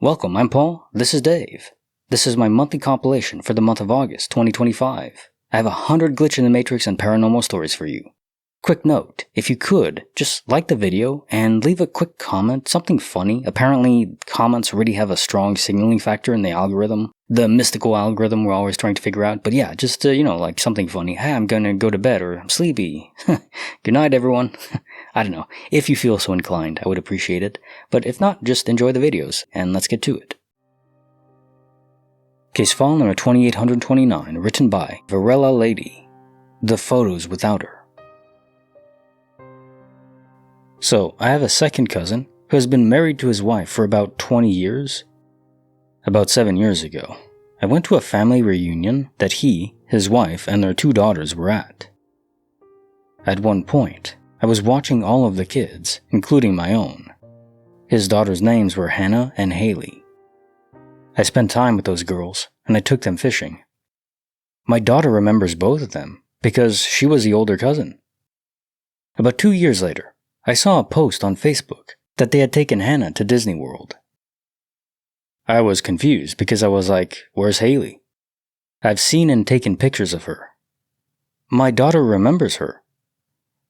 Welcome, I'm Paul, this is Dave. This is my monthly compilation for the month of August 2025. I have 100 glitch in the Matrix and paranormal stories for you. Quick note, if you could, just like the video and leave a quick comment, something funny. Apparently, comments really have a strong signaling factor in the algorithm. The mystical algorithm we're always trying to figure out. But yeah, just, like something funny. Hey, I'm gonna go to bed, or I'm sleepy. Good night, everyone. I don't know. If you feel so inclined, I would appreciate it. But if not, just enjoy the videos, and let's get to it. Case file number 2829, written by Varela Lady. The photos without her. So, I have a second cousin who has been married to his wife for about 20 years. About 7 years ago, I went to a family reunion that he, his wife, and their 2 daughters were at. At one point, I was watching all of the kids, including my own. His daughters' names were Hannah and Haley. I spent time with those girls, and I took them fishing. My daughter remembers both of them, because she was the older cousin. About 2 years later, I saw a post on Facebook that they had taken Hannah to Disney World. I was confused because I was like, where's Haley? I've seen and taken pictures of her. My daughter remembers her.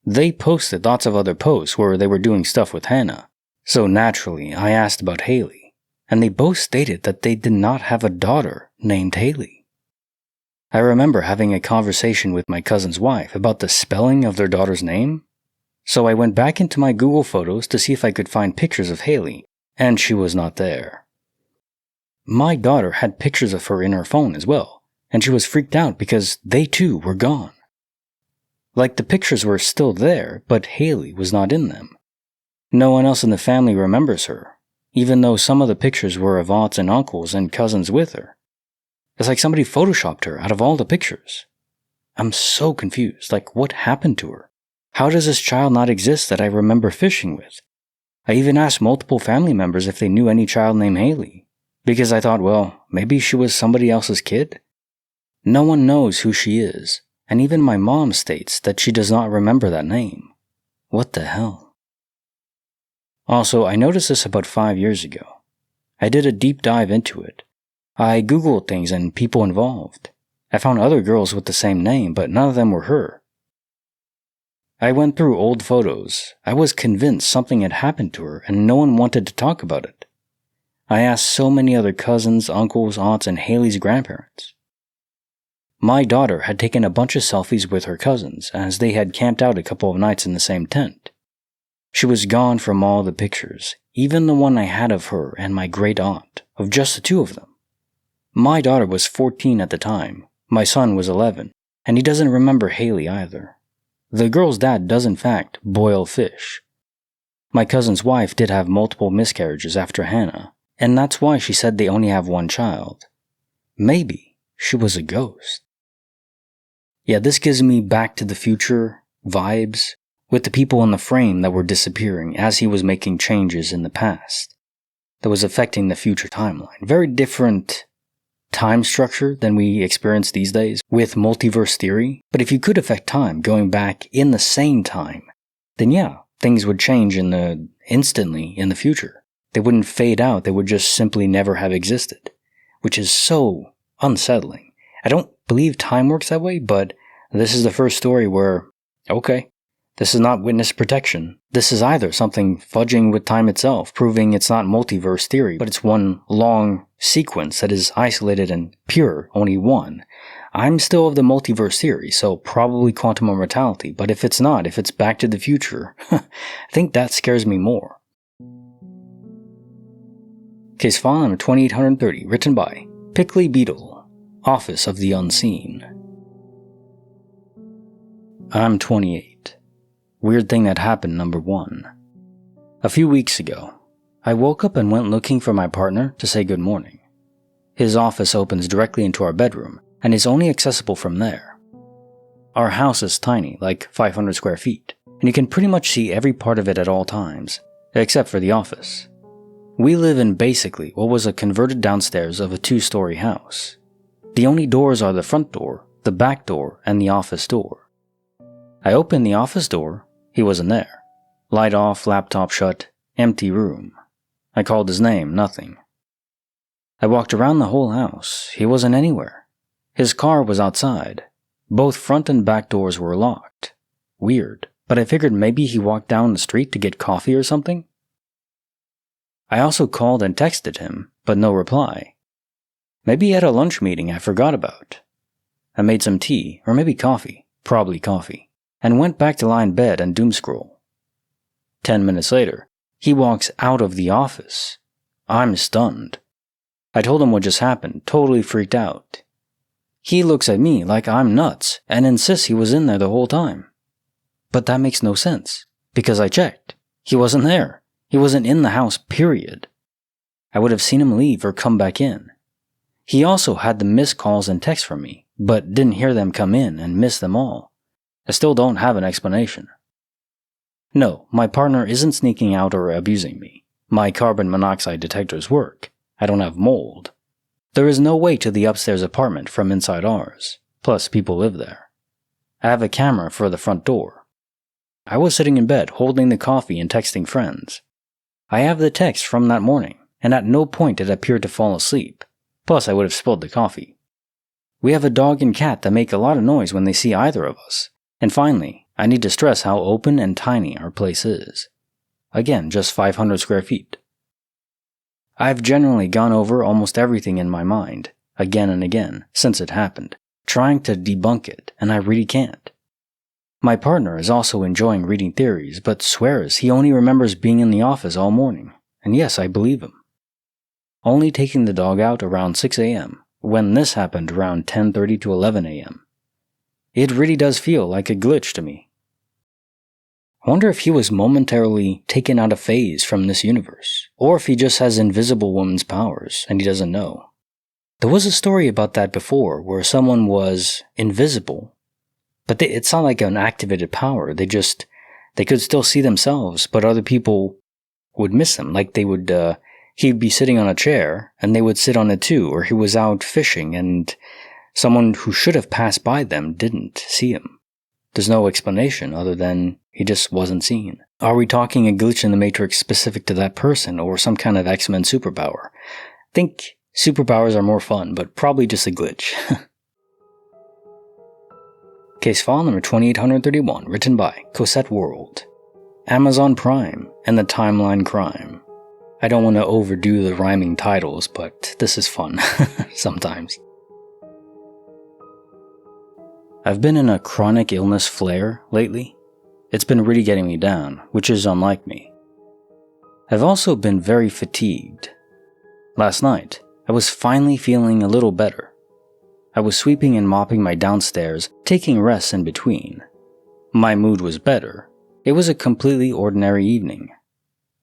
They posted lots of other posts where they were doing stuff with Hannah, so naturally I asked about Haley, and they both stated that they did not have a daughter named Haley. I remember having a conversation with my cousin's wife about the spelling of their daughter's name. So I went back into my Google Photos to see if I could find pictures of Haley, and she was not there. My daughter had pictures of her in her phone as well, and she was freaked out because they too were gone. Like the pictures were still there, but Haley was not in them. No one else in the family remembers her, even though some of the pictures were of aunts and uncles and cousins with her. It's like somebody photoshopped her out of all the pictures. I'm so confused, like what happened to her? How does this child not exist that I remember fishing with? I even asked multiple family members if they knew any child named Haley, because I thought, well, maybe she was somebody else's kid? No one knows who she is, and even my mom states that she does not remember that name. What the hell? Also, I noticed this about 5 years ago. I did a deep dive into it. I Googled things and people involved. I found other girls with the same name, but none of them were her. I went through old photos. I was convinced something had happened to her and no one wanted to talk about it. I asked so many other cousins, uncles, aunts, and Haley's grandparents. My daughter had taken a bunch of selfies with her cousins as they had camped out a couple of nights in the same tent. She was gone from all the pictures, even the one I had of her and my great aunt, of just the 2 of them. My daughter was 14 at the time, my son was 11, and he doesn't remember Haley either. The girl's dad does in fact boil fish. My cousin's wife did have multiple miscarriages after Hannah, and that's why she said they only have 1 child. Maybe she was a ghost. Yeah, this gives me Back to the Future vibes with the people in the frame that were disappearing as he was making changes in the past that was affecting the future timeline. Very different time structure than we experience these days with multiverse theory. But if you could affect time going back in the same time, then yeah, things would change instantly in the future. They wouldn't fade out, they would just simply never have existed, which is so unsettling. I don't believe time works that way, but this is the first story where, okay, this is not witness protection. This is either something fudging with time itself, proving it's not multiverse theory, but it's one long sequence that is isolated and pure, only one. I'm still of the multiverse theory, so probably quantum immortality, but if it's not, if it's Back to the Future, I think that scares me more. Case file number 2830, written by Pickley Beetle, Office of the Unseen. I'm 28. Weird thing that happened number 1. A few weeks ago, I woke up and went looking for my partner to say good morning. His office opens directly into our bedroom and is only accessible from there. Our house is tiny, like 500 square feet, and you can pretty much see every part of it at all times, except for the office. We live in basically what was a converted downstairs of a 2-story house. The only doors are the front door, the back door, and the office door. I opened the office door. He wasn't there. Light off, laptop shut, empty room. I called his name, nothing. I walked around the whole house. He wasn't anywhere. His car was outside. Both front and back doors were locked. Weird, but I figured maybe he walked down the street to get coffee or something. I also called and texted him, but no reply. Maybe he had a lunch meeting I forgot about. I made some tea, or maybe coffee, probably coffee, and went back to lie in bed and doomscroll. 10 minutes later, he walks out of the office. I'm stunned. I told him what just happened, totally freaked out. He looks at me like I'm nuts and insists he was in there the whole time. But that makes no sense, because I checked. He wasn't there. He wasn't in the house, period. I would have seen him leave or come back in. He also had the missed calls and texts from me, but didn't hear them come in and missed them all. I still don't have an explanation. No, my partner isn't sneaking out or abusing me. My carbon monoxide detectors work. I don't have mold. There is no way to the upstairs apartment from inside ours. Plus, people live there. I have a camera for the front door. I was sitting in bed holding the coffee and texting friends. I have the text from that morning, and at no point did I appear to fall asleep. Plus, I would have spilled the coffee. We have a dog and cat that make a lot of noise when they see either of us. And finally, I need to stress how open and tiny our place is. Again, just 500 square feet. I've generally gone over almost everything in my mind, again and again, since it happened, trying to debunk it, and I really can't. My partner is also enjoying reading theories, but swears he only remembers being in the office all morning, and yes, I believe him. Only taking the dog out around 6 a.m., when this happened around 10:30 to 11 a.m. It really does feel like a glitch to me. I wonder if he was momentarily taken out of phase from this universe, or if he just has invisible woman's powers and he doesn't know. There was a story about that before where someone was invisible, but it's not like an activated power. They could still see themselves, but other people would miss them. Like he'd be sitting on a chair and they would sit on it too, or he was out fishing and someone who should have passed by them didn't see him. There's no explanation other than he just wasn't seen. Are we talking a glitch in the Matrix specific to that person or some kind of X-Men superpower? I think superpowers are more fun, but probably just a glitch. Case file number 2831, written by Cosette World. Amazon Prime and the Timeline Crime. I don't want to overdo the rhyming titles, but this is fun sometimes. I've been in a chronic illness flare lately. It's been really getting me down, which is unlike me. I've also been very fatigued. Last night, I was finally feeling a little better. I was sweeping and mopping my downstairs, taking rests in between. My mood was better. It was a completely ordinary evening.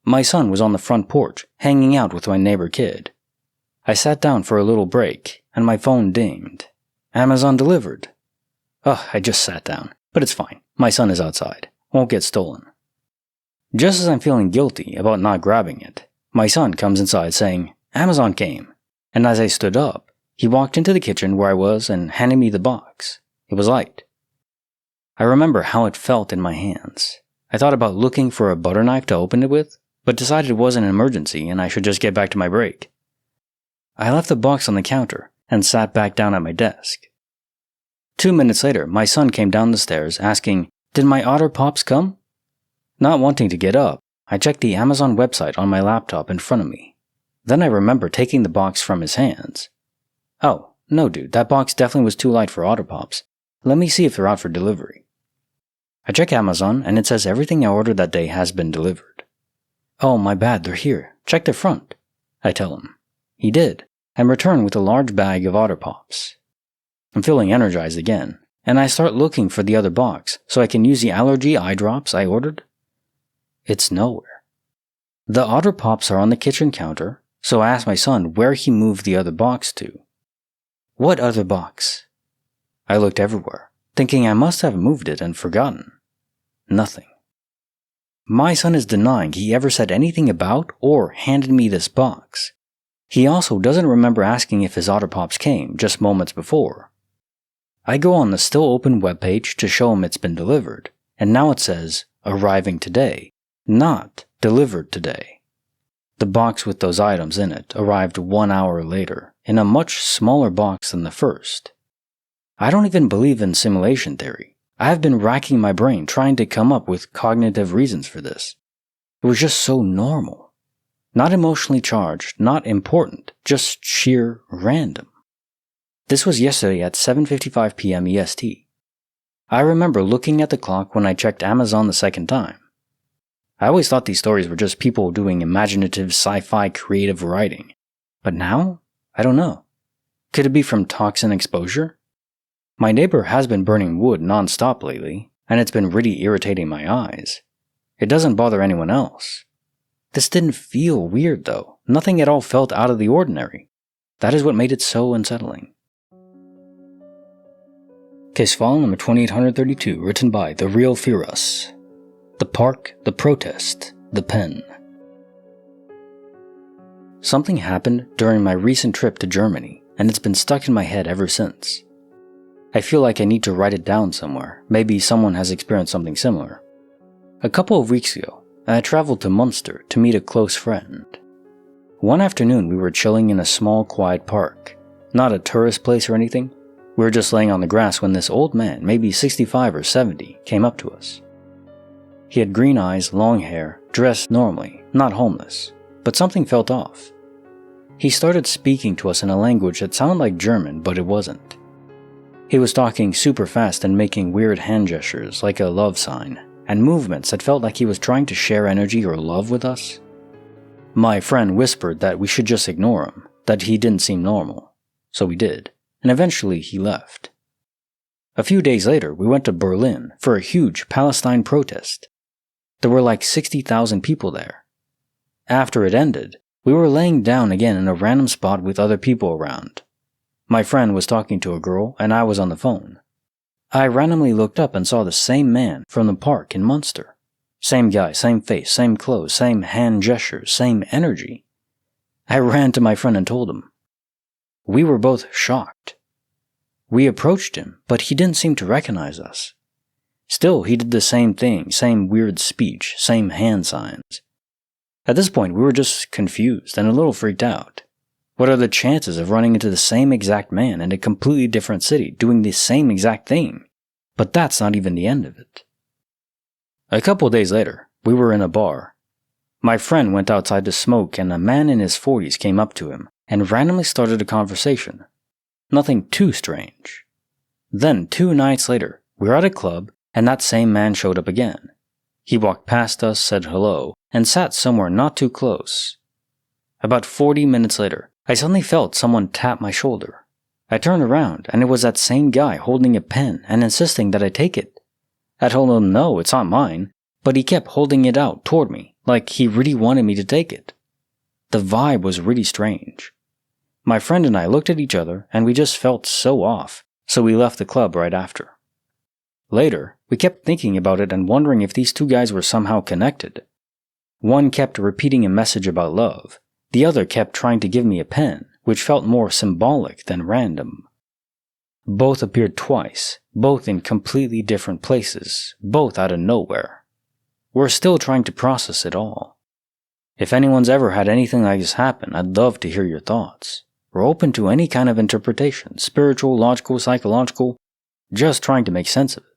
My son was on the front porch, hanging out with my neighbor kid. I sat down for a little break, and my phone dinged. Amazon delivered. I just sat down, but it's fine. My son is outside. Won't get stolen. Just as I'm feeling guilty about not grabbing it, my son comes inside saying, "Amazon came." And as I stood up, he walked into the kitchen where I was and handed me the box. It was light. I remember how it felt in my hands. I thought about looking for a butter knife to open it with, but decided it wasn't an emergency and I should just get back to my break. I left the box on the counter and sat back down at my desk. 2 minutes later, my son came down the stairs asking, "Did my Otter Pops come?" Not wanting to get up, I checked the Amazon website on my laptop in front of me. Then I remember taking the box from his hands. "Oh, no dude, that box definitely was too light for Otter Pops. Let me see if they're out for delivery." I check Amazon and it says everything I ordered that day has been delivered. "Oh, my bad, they're here. Check the front," I tell him. He did, and returned with a large bag of Otter Pops. I'm feeling energized again, and I start looking for the other box so I can use the allergy eye drops I ordered. It's nowhere. The Otter Pops are on the kitchen counter, so I asked my son where he moved the other box to. "What other box?" I looked everywhere, thinking I must have moved it and forgotten. Nothing. My son is denying he ever said anything about or handed me this box. He also doesn't remember asking if his Otter Pops came just moments before. I go on the still open webpage to show him it's been delivered, and now it says, "Arriving today," not "Delivered today." The box with those items in it arrived 1 hour later, in a much smaller box than the first. I don't even believe in simulation theory. I have been racking my brain trying to come up with cognitive reasons for this. It was just so normal. Not emotionally charged, not important, just sheer random. This was yesterday at 7:55 p.m. EST. I remember looking at the clock when I checked Amazon the second time. I always thought these stories were just people doing imaginative sci-fi creative writing. But now, I don't know. Could it be from toxin exposure? My neighbor has been burning wood non-stop lately, and it's been really irritating my eyes. It doesn't bother anyone else. This didn't feel weird though. Nothing at all felt out of the ordinary. That is what made it so unsettling. Case file number 2832, written by The Real Fearus. The Park, the Protest, the Pen. Something happened during my recent trip to Germany, and it's been stuck in my head ever since. I feel like I need to write it down somewhere. Maybe someone has experienced something similar. A couple of weeks ago, I traveled to Munster to meet a close friend. One afternoon we were chilling in a small quiet park. Not a tourist place or anything. We were just laying on the grass when this old man, maybe 65 or 70, came up to us. He had green eyes, long hair, dressed normally, not homeless, but something felt off. He started speaking to us in a language that sounded like German, but it wasn't. He was talking super fast and making weird hand gestures like a love sign, and movements that felt like he was trying to share energy or love with us. My friend whispered that we should just ignore him, that he didn't seem normal. So we did, and eventually he left. A few days later, we went to Berlin for a huge Palestine protest. There were like 60,000 people there. After it ended, we were laying down again in a random spot with other people around. My friend was talking to a girl and I was on the phone. I randomly looked up and saw the same man from the park in Munster. Same guy, same face, same clothes, same hand gestures, same energy. I ran to my friend and told him. We were both shocked. We approached him, but he didn't seem to recognize us. Still, he did the same thing, same weird speech, same hand signs. At this point, we were just confused and a little freaked out. What are the chances of running into the same exact man in a completely different city doing the same exact thing? But that's not even the end of it. A couple days later, we were in a bar. My friend went outside to smoke and a man in his 40s came up to him and randomly started a conversation. Nothing too strange. Then 2 nights later, we were at a club and that same man showed up again. He walked past us, said hello, and sat somewhere not too close. About 40 minutes later, I suddenly felt someone tap my shoulder. I turned around and it was that same guy holding a pen and insisting that I take it. I told him no, it's not mine, but he kept holding it out toward me, like he really wanted me to take it. The vibe was really strange. My friend and I looked at each other and we just felt so off, so we left the club right after. Later, we kept thinking about it and wondering if these two guys were somehow connected. One kept repeating a message about love. The other kept trying to give me a pen, which felt more symbolic than random. Both appeared twice, both in completely different places, both out of nowhere. We're still trying to process it all. If anyone's ever had anything like this happen, I'd love to hear your thoughts. We're open to any kind of interpretation, spiritual, logical, psychological, just trying to make sense of it.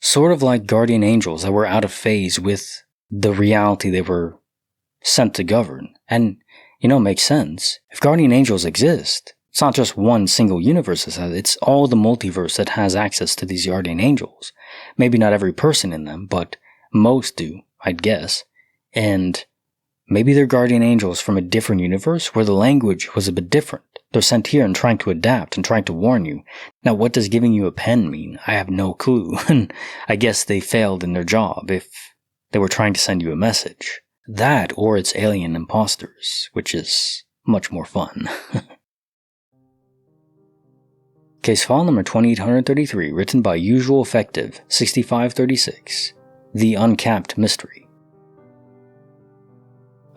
Sort of like guardian angels that were out of phase with the reality they were sent to govern. And, makes sense. If guardian angels exist, it's not just one single universe that has it, it's all the multiverse that has access to these guardian angels. Maybe not every person in them, but most do, I'd guess. And maybe they're guardian angels from a different universe where the language was a bit different. They're sent here and trying to adapt and trying to warn you. Now, what does giving you a pen mean? I have no clue. And I guess they failed in their job if they were trying to send you a message. That, or it's alien imposters, which is much more fun. Case file number 2833, written by Usual Effective 6536. The Uncapped Mystery.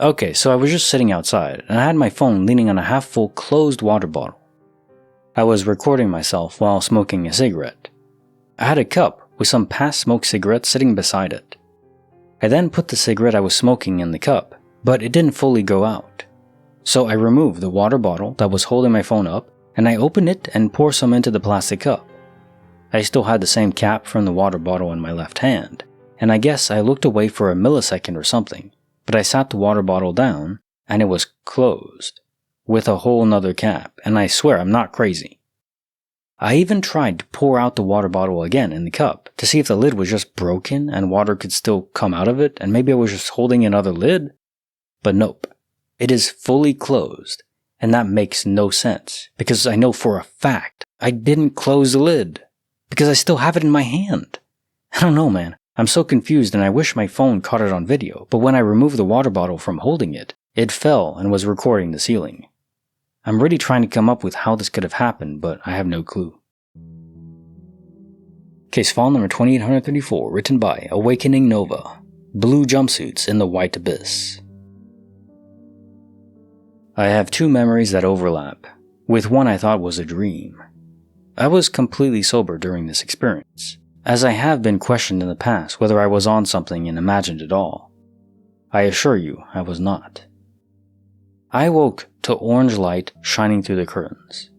Okay, so I was just sitting outside, and I had my phone leaning on a half-full closed water bottle. I was recording myself while smoking a cigarette. I had a cup with some past-smoked cigarettes sitting beside it. I then put the cigarette I was smoking in the cup, but it didn't fully go out. So I removed the water bottle that was holding my phone up, and I opened it and poured some into the plastic cup. I still had the same cap from the water bottle in my left hand, and I guess I looked away for a millisecond or something, but I sat the water bottle down, and it was closed, with a whole nother cap, and I swear I'm not crazy. I even tried to pour out the water bottle again in the cup to see if the lid was just broken and water could still come out of it, and maybe I was just holding another lid. But nope, it is fully closed, and that makes no sense, because I know for a fact I didn't close the lid, because I still have it in my hand. I don't know, man. I'm so confused, and I wish my phone caught it on video, but when I removed the water bottle from holding it, it fell and was recording the ceiling. I'm really trying to come up with how this could have happened, but I have no clue. Case file number 2834, written by Awakening Nova. Blue jumpsuits in the white abyss. I have two memories that overlap, with one I thought was a dream. I was completely sober during this experience, as I have been questioned in the past whether I was on something and imagined it all. I assure you, I was not. I woke to orange light shining through the curtains.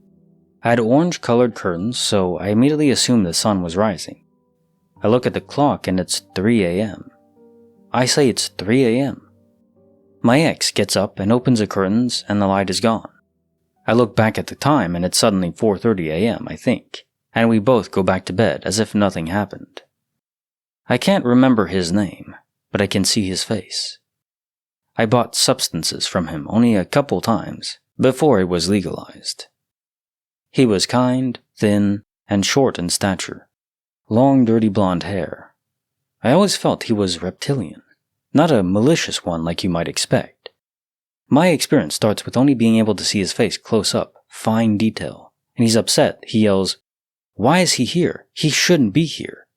I had orange-colored curtains, so I immediately assumed the sun was rising. I look at the clock and it's 3 a.m. I say it's 3 a.m. My ex gets up and opens the curtains and the light is gone. I look back at the time and it's suddenly 4:30 a.m., I think, and we both go back to bed as if nothing happened. I can't remember his name, but I can see his face. I bought substances from him only a couple times before it was legalized. He was kind, thin, and short in stature. Long, dirty blonde hair. I always felt he was reptilian, not a malicious one like you might expect. My experience starts with only being able to see his face close up, fine detail, and he's upset. He yells, "Why is he here? He shouldn't be here."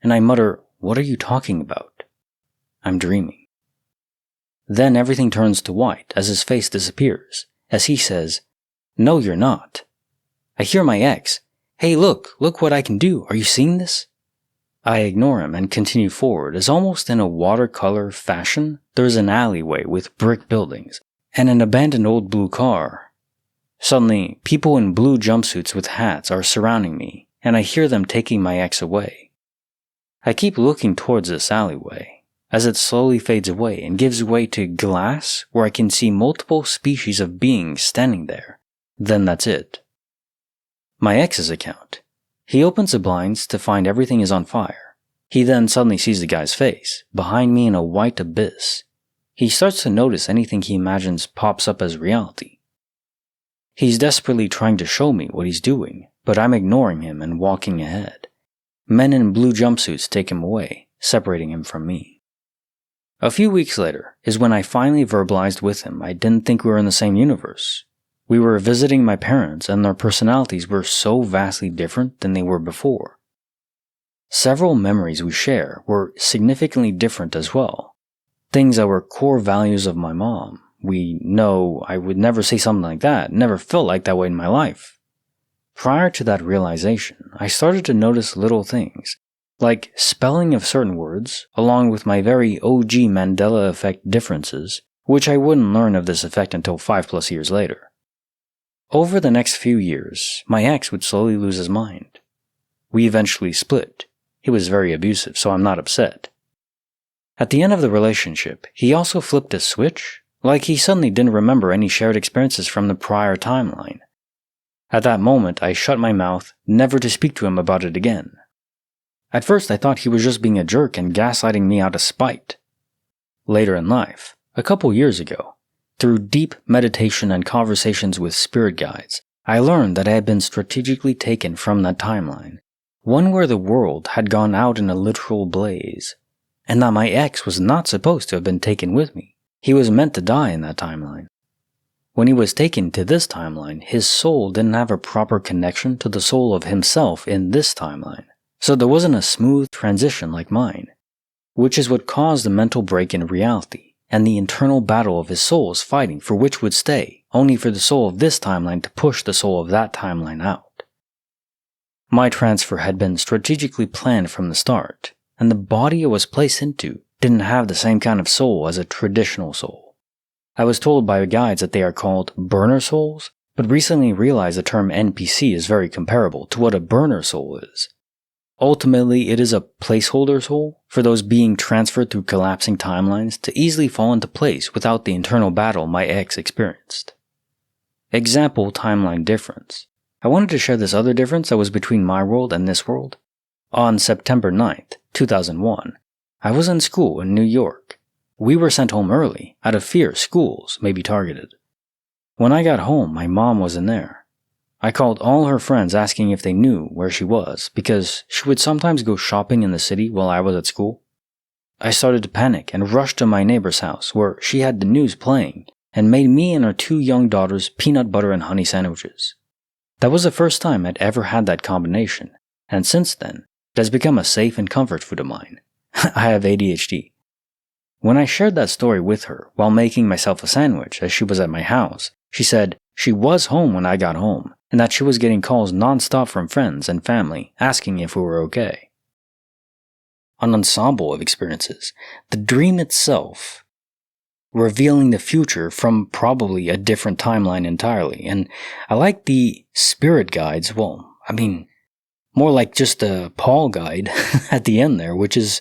And I mutter, "What are you talking about?" I'm dreaming. Then everything turns to white as his face disappears, as he says, "No, you're not." I hear my ex, "Hey, look what I can do. Are you seeing this?" I ignore him and continue forward as almost in a watercolor fashion, there's an alleyway with brick buildings and an abandoned old blue car. Suddenly, people in blue jumpsuits with hats are surrounding me, and I hear them taking my ex away. I keep looking towards this alleyway, as it slowly fades away and gives way to glass where I can see multiple species of beings standing there. Then that's it. My ex's account. He opens the blinds to find everything is on fire. He then suddenly sees the guy's face, behind me in a white abyss. He starts to notice anything he imagines pops up as reality. He's desperately trying to show me what he's doing, but I'm ignoring him and walking ahead. Men in blue jumpsuits take him away, separating him from me. A few weeks later is when I finally verbalized with him I didn't think we were in the same universe. We were visiting my parents and their personalities were so vastly different than they were before. Several memories we share were significantly different as well. Things that were core values of my mom. We know I would never say something like that, never felt like that way in my life. Prior to that realization, I started to notice little things, like spelling of certain words, along with my very OG Mandela effect differences, which I wouldn't learn of this effect until 5+ years later. Over the next few years, my ex would slowly lose his mind. We eventually split. He was very abusive, so I'm not upset. At the end of the relationship, he also flipped a switch, like he suddenly didn't remember any shared experiences from the prior timeline. At that moment, I shut my mouth, never to speak to him about it again. At first, I thought he was just being a jerk and gaslighting me out of spite. Later in life, a couple years ago, through deep meditation and conversations with spirit guides, I learned that I had been strategically taken from that timeline, one where the world had gone out in a literal blaze, and that my ex was not supposed to have been taken with me. He was meant to die in that timeline. When he was taken to this timeline, his soul didn't have a proper connection to the soul of himself in this timeline, so there wasn't a smooth transition like mine, which is what caused the mental break in reality, and the internal battle of his souls fighting for which would stay, only for the soul of this timeline to push the soul of that timeline out. My transfer had been strategically planned from the start, and the body it was placed into didn't have the same kind of soul as a traditional soul. I was told by guides that they are called burner souls, but recently realized the term NPC is very comparable to what a burner soul is. Ultimately, it is a placeholder soul for those being transferred through collapsing timelines to easily fall into place without the internal battle my ex experienced. Example timeline difference. I wanted to share this other difference that was between my world and this world. On September 9th, 2001, I was in school in New York. We were sent home early, out of fear schools may be targeted. When I got home, my mom wasn't there. I called all her friends asking if they knew where she was, because she would sometimes go shopping in the city while I was at school. I started to panic and rushed to my neighbor's house, where she had the news playing, and made me and her 2 young daughters peanut butter and honey sandwiches. That was the first time I'd ever had that combination, and since then, it has become a safe and comfort food of mine. I have ADHD. When I shared that story with her while making myself a sandwich as she was at my house, she said she was home when I got home, and that she was getting calls non-stop from friends and family asking if we were okay. An ensemble of experiences, the dream itself, revealing the future from probably a different timeline entirely, and I like the spirit guides, more like just a Paul guide at the end there, which is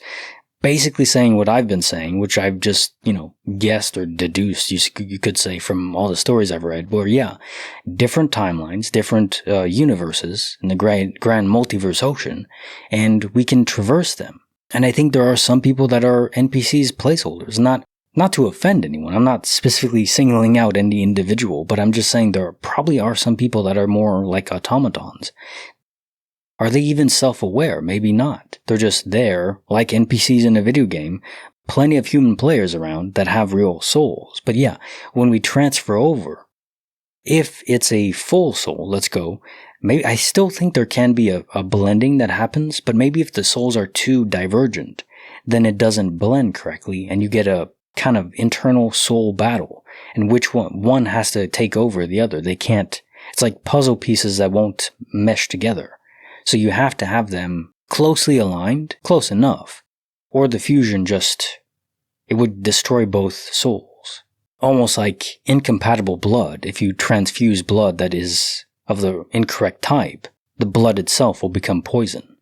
basically saying what I've been saying, which I've just, guessed or deduced, you could say, from all the stories I've read, where, different timelines, different universes in the grand multiverse ocean, and we can traverse them. And I think there are some people that are NPCs placeholders, not to offend anyone. I'm not specifically singling out any individual, but I'm just saying there probably are some people that are more like automatons. Are they even self-aware? Maybe not. They're just there, like NPCs in a video game, plenty of human players around that have real souls. But when we transfer over, if it's a full soul, let's go, maybe I still think there can be a blending that happens, but maybe if the souls are too divergent, then it doesn't blend correctly, and you get a kind of internal soul battle, and which one has to take over the other. They can't, it's like puzzle pieces that won't mesh together. So you have to have them closely aligned, close enough, or the fusion it would destroy both souls. Almost like incompatible blood. If you transfuse blood that is of the incorrect type, the blood itself will become poison.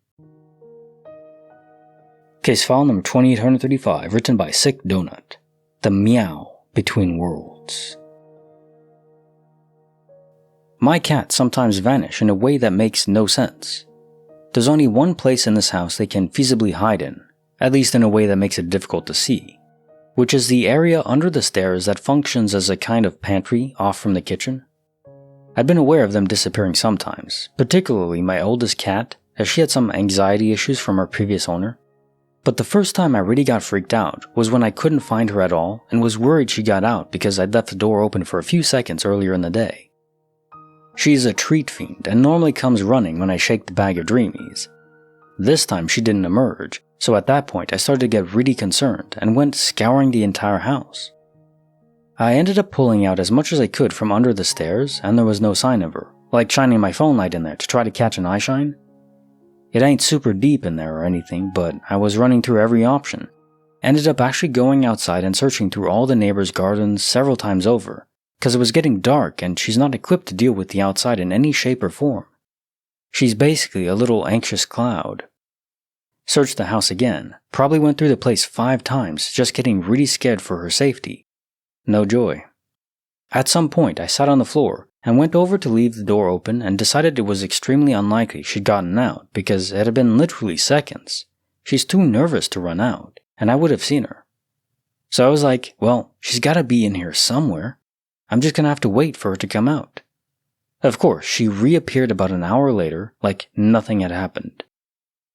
Case file number 2835, written by Sick Donut. The Meow Between Worlds. My cats sometimes vanish in a way that makes no sense. There's only one place in this house they can feasibly hide in, at least in a way that makes it difficult to see, which is the area under the stairs that functions as a kind of pantry off from the kitchen. I've been aware of them disappearing sometimes, particularly my oldest cat, as she had some anxiety issues from her previous owner. But the first time I really got freaked out was when I couldn't find her at all and was worried she got out because I'd left the door open for a few seconds earlier in the day. She's a treat fiend and normally comes running when I shake the bag of dreamies. This time she didn't emerge, so at that point I started to get really concerned and went scouring the entire house. I ended up pulling out as much as I could from under the stairs, and there was no sign of her, like shining my phone light in there to try to catch an eye shine. It ain't super deep in there or anything, but I was running through every option. Ended up actually going outside and searching through all the neighbors' gardens several times over, because it was getting dark and she's not equipped to deal with the outside in any shape or form. She's basically a little anxious cloud. Searched the house again, probably went through the place 5 times, just getting really scared for her safety. No joy. At some point I sat on the floor and went over to leave the door open and decided it was extremely unlikely she'd gotten out because it had been literally seconds. She's too nervous to run out, and I would have seen her. So I was like, well, she's gotta be in here somewhere. I'm just gonna have to wait for her to come out. Of course, she reappeared about an hour later, like nothing had happened.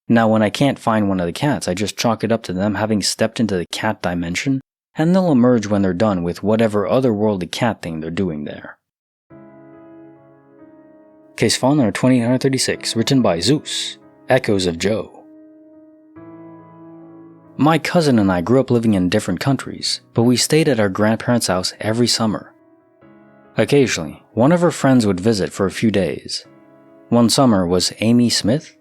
Now when I can't find one of the cats, I just chalk it up to them having stepped into the cat dimension, and they'll emerge when they're done with whatever otherworldly cat thing they're doing there. Case file number 2836, written by Zeus, Echoes of Joe. My cousin and I grew up living in different countries, but we stayed at our grandparents' house every summer. Occasionally, one of her friends would visit for a few days. One summer was Amy Smith.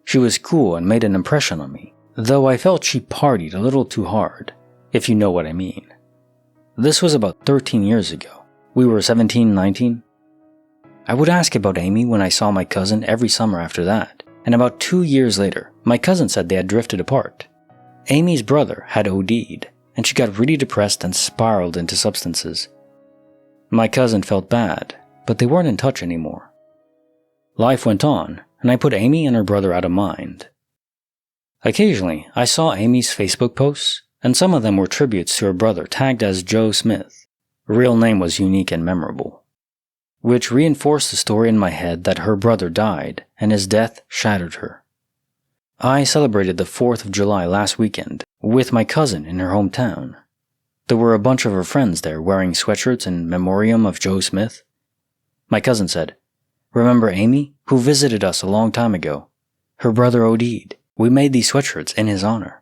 She was cool and made an impression on me, though I felt she partied a little too hard, if you know what I mean. This was about 13 years ago. We were 17, 19. I would ask about Amy when I saw my cousin every summer after that, and about 2 years later, my cousin said they had drifted apart. Amy's brother had OD'd, and she got really depressed and spiraled into substances. My cousin felt bad, but they weren't in touch anymore. Life went on, and I put Amy and her brother out of mind. Occasionally, I saw Amy's Facebook posts, and some of them were tributes to her brother tagged as Joe Smith. Her real name was unique and memorable, which reinforced the story in my head that her brother died, and his death shattered her. I celebrated the 4th of July last weekend with my cousin in her hometown. There were a bunch of her friends there wearing sweatshirts in memoriam of Joe Smith. My cousin said, "Remember Amy, who visited us a long time ago? Her brother OD'd. We made these sweatshirts in his honor."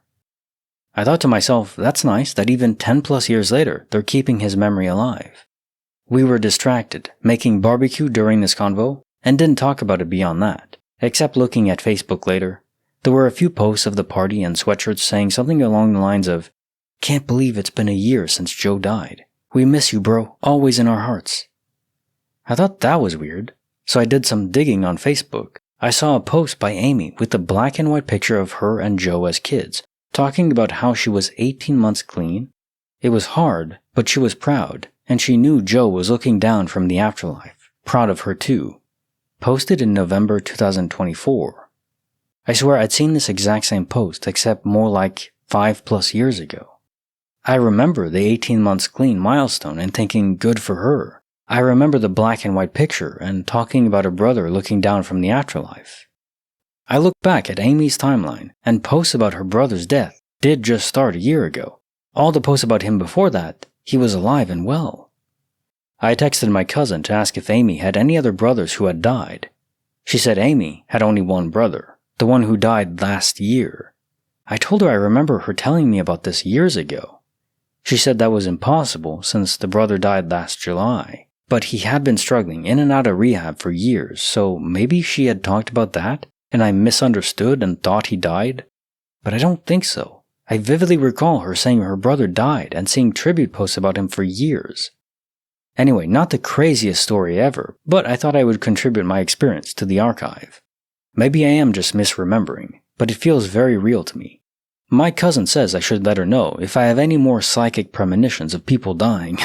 I thought to myself, that's nice that even 10 plus years later, they're keeping his memory alive. We were distracted, making barbecue during this convo, and didn't talk about it beyond that, except looking at Facebook later. There were a few posts of the party and sweatshirts saying something along the lines of, "Can't believe it's been a year since Joe died. We miss you, bro, always in our hearts." I thought that was weird, so I did some digging on Facebook. I saw a post by Amy with a black and white picture of her and Joe as kids, talking about how she was 18 months clean. It was hard, but she was proud, and she knew Joe was looking down from the afterlife, proud of her too. Posted in November 2024. I swear I'd seen this exact same post, except more like 5 plus years ago. I remember the 18 months clean milestone and thinking good for her. I remember the black and white picture and talking about her brother looking down from the afterlife. I look back at Amy's timeline, and posts about her brother's death did just start a year ago. All the posts about him before that, he was alive and well. I texted my cousin to ask if Amy had any other brothers who had died. She said Amy had only one brother, the one who died last year. I told her I remember her telling me about this years ago. She said that was impossible since the brother died last July, but he had been struggling in and out of rehab for years, so maybe she had talked about that and I misunderstood and thought he died? But I don't think so. I vividly recall her saying her brother died and seeing tribute posts about him for years. Anyway, not the craziest story ever, but I thought I would contribute my experience to the archive. Maybe I am just misremembering, but it feels very real to me. My cousin says I should let her know if I have any more psychic premonitions of people dying.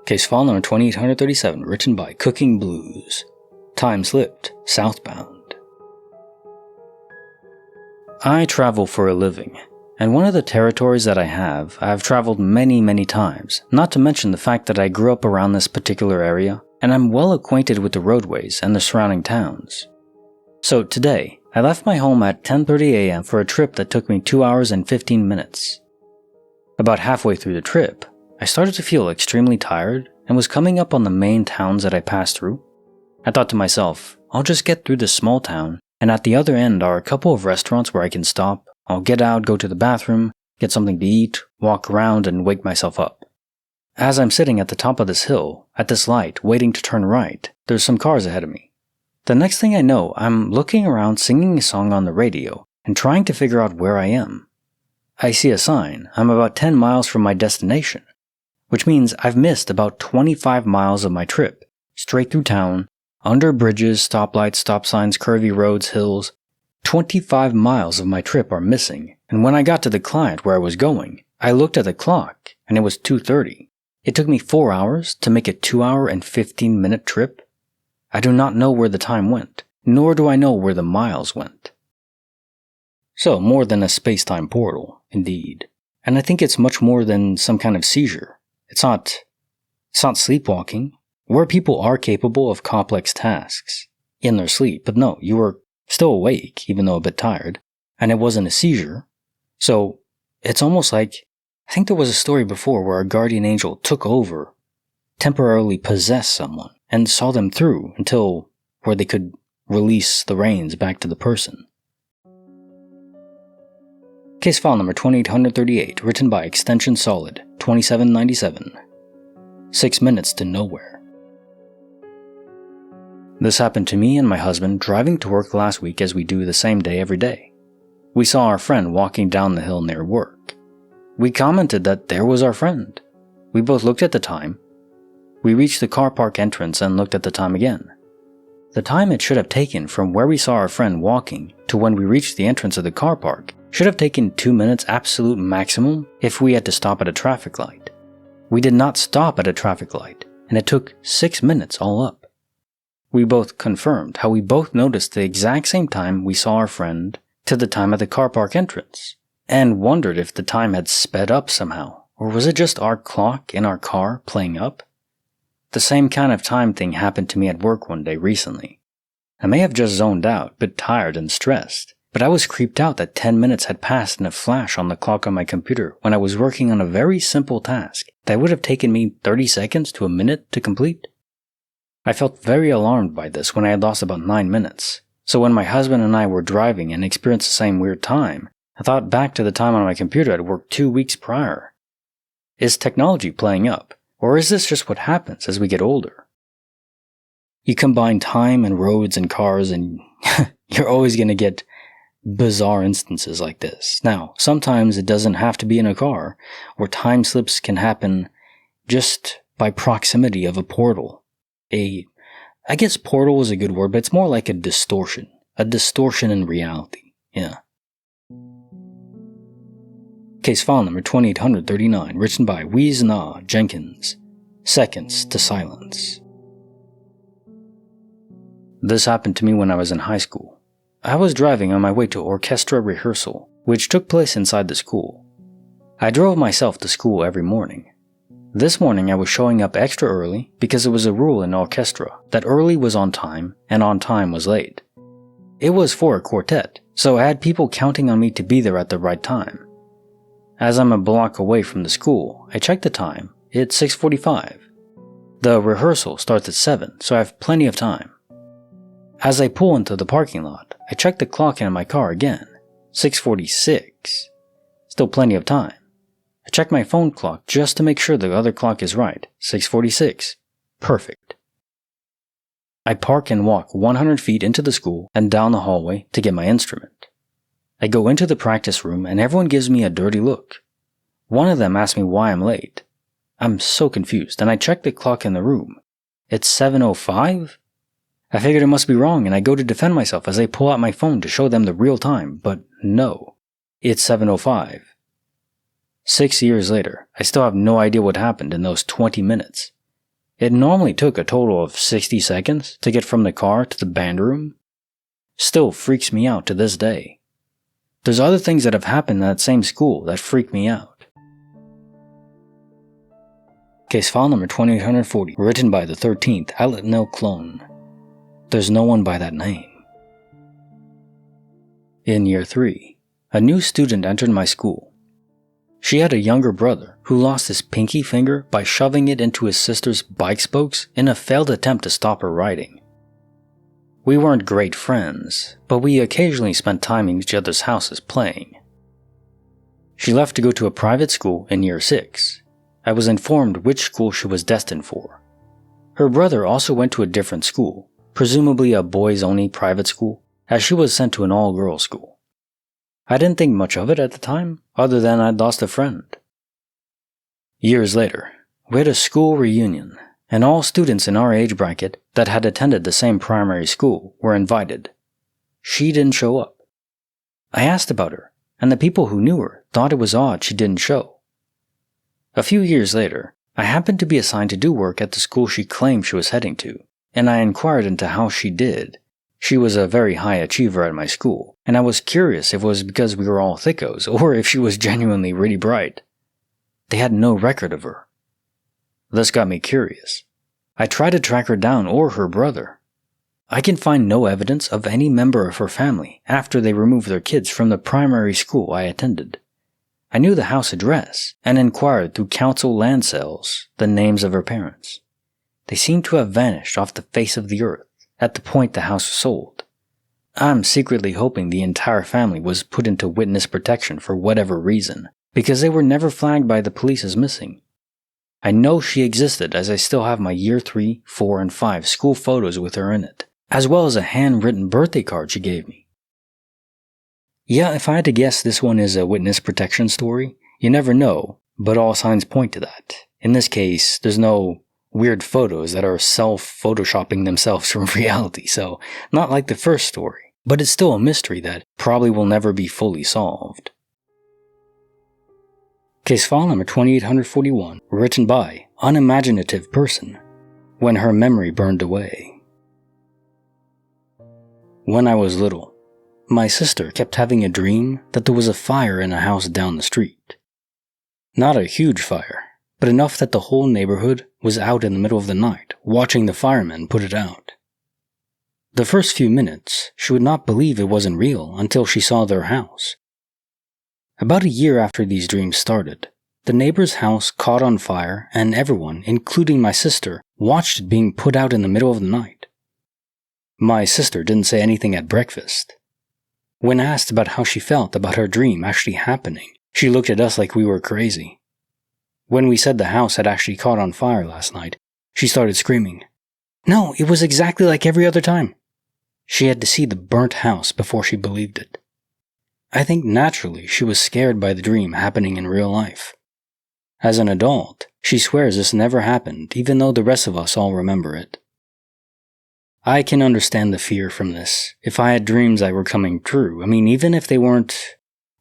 Case file number 2837, written by Cooking Blues. Time slipped, southbound. I travel for a living, and one of the territories that I have traveled many times, not to mention the fact that I grew up around this particular area, and I'm well acquainted with the roadways and the surrounding towns. So today, I left my home at 10:30 a.m. for a trip that took me 2 hours and 15 minutes. About halfway through the trip, I started to feel extremely tired and was coming up on the main towns that I passed through. I thought to myself, I'll just get through this small town, and at the other end are a couple of restaurants where I can stop. I'll get out, go to the bathroom, get something to eat, walk around, and wake myself up. As I'm sitting at the top of this hill, at this light, waiting to turn right, there's some cars ahead of me. The next thing I know, I'm looking around singing a song on the radio and trying to figure out where I am. I see a sign. I'm about 10 miles from my destination, which means I've missed about 25 miles of my trip, straight through town, under bridges, stoplights, stop signs, curvy roads, hills. 25 miles of my trip are missing, and when I got to the client where I was going, I looked at the clock, and it was 2:30. It took me 4 hours to make a 2 hour and 15-minute trip. I do not know where the time went, nor do I know where the miles went. So, more than a space-time portal, indeed. And I think it's much more than some kind of seizure. It's not sleepwalking, where people are capable of complex tasks in their sleep, but no, you were still awake, even though a bit tired, and it wasn't a seizure. So, it's almost like, I think there was a story before where a guardian angel took over, temporarily possessed someone, and saw them through until where they could release the reins back to the person. Case file number 2838, written by Extension Solid, 2797. 6 minutes to nowhere. This happened to me and my husband driving to work last week as we do the same day every day. We saw our friend walking down the hill near work. We commented that there was our friend. We both looked at the time. We reached the car park entrance and looked at the time again. The time it should have taken from where we saw our friend walking to when we reached the entrance of the car park should have taken 2 minutes absolute maximum if we had to stop at a traffic light. We did not stop at a traffic light, and it took 6 minutes all up. We both confirmed how we both noticed the exact same time we saw our friend to the time at the car park entrance, and wondered if the time had sped up somehow, or was it just our clock in our car playing up? The same kind of time thing happened to me at work one day recently. I may have just zoned out, bit tired and stressed, but I was creeped out that 10 minutes had passed in a flash on the clock on my computer when I was working on a very simple task that would have taken me 30 seconds to a minute to complete. I felt very alarmed by this when I had lost about 9 minutes, so when my husband and I were driving and experienced the same weird time, I thought back to the time on my computer at work 2 weeks prior. Is technology playing up, or is this just what happens as we get older? You combine time and roads and cars and you're always going to get bizarre instances like this. Now, sometimes it doesn't have to be in a car, or time slips can happen just by proximity of a portal. I guess portal is a good word, but it's more like a distortion in reality, yeah. Case file number 2839, written by Weesna Jenkins, Seconds to Silence. This happened to me when I was in high school. I was driving on my way to orchestra rehearsal, which took place inside the school. I drove myself to school every morning. This morning I was showing up extra early because it was a rule in orchestra that early was on time and on time was late. It was for a quartet, so I had people counting on me to be there at the right time. As I'm a block away from the school, I checked the time. It's 6:45. The rehearsal starts at 7, so I have plenty of time. As I pull into the parking lot, I check the clock in my car again. 6:46. Still plenty of time. I check my phone clock just to make sure the other clock is right. 6:46. Perfect. I park and walk 100 feet into the school and down the hallway to get my instrument. I go into the practice room and everyone gives me a dirty look. One of them asks me why I'm late. I'm so confused and I check the clock in the room. It's 7:05? I figured it must be wrong and I go to defend myself as I pull out my phone to show them the real time, but no, it's 7:05. 6 years later, I still have no idea what happened in those 20 minutes. It normally took a total of 60 seconds to get from the car to the band room. Still freaks me out to this day. There's other things that have happened in that same school that freak me out. Case file number 2840, written by the 13th Alatnil clone. There's no one by that name. In year 3, a new student entered my school. She had a younger brother who lost his pinky finger by shoving it into his sister's bike spokes in a failed attempt to stop her riding. We weren't great friends, but we occasionally spent time in each other's houses playing. She left to go to a private school in year 6. I was informed which school she was destined for. Her brother also went to a different school, presumably a boys-only private school, as she was sent to an all-girls school. I didn't think much of it at the time, other than I'd lost a friend. Years later, we had a school reunion, and all students in our age bracket that had attended the same primary school were invited. She didn't show up. I asked about her, and the people who knew her thought it was odd she didn't show. A few years later, I happened to be assigned to do work at the school she claimed she was heading to, and I inquired into how she did. She was a very high achiever at my school, and I was curious if it was because we were all thickos or if she was genuinely really bright. They had no record of her. This got me curious. I tried to track her down or her brother. I can find no evidence of any member of her family after they removed their kids from the primary school I attended. I knew the house address and inquired through council land sales the names of her parents. They seemed to have vanished off the face of the earth at the point the house was sold. I'm secretly hoping the entire family was put into witness protection for whatever reason, because they were never flagged by the police as missing. I know she existed as I still have my year 3, 4, and 5 school photos with her in it, as well as a handwritten birthday card she gave me. Yeah, if I had to guess, this one is a witness protection story. You never know, but all signs point to that. In this case, there's no weird photos that are self-photoshopping themselves from reality, so not like the first story, but it's still a mystery that probably will never be fully solved. Case file number 2841, written by Unimaginative Person, when her memory burned away. When I was little, my sister kept having a dream that there was a fire in a house down the street. Not a huge fire, but enough that the whole neighborhood was out in the middle of the night watching the firemen put it out. The first few minutes, she would not believe it wasn't real until she saw their house. About a year after these dreams started, the neighbor's house caught on fire and everyone, including my sister, watched it being put out in the middle of the night. My sister didn't say anything at breakfast. When asked about how she felt about her dream actually happening, she looked at us like we were crazy. When we said the house had actually caught on fire last night, she started screaming, "No, it was exactly like every other time." She had to see the burnt house before she believed it. I think naturally she was scared by the dream happening in real life. As an adult, she swears this never happened, even though the rest of us all remember it. I can understand the fear from this. If I had dreams that were coming true, even if they weren't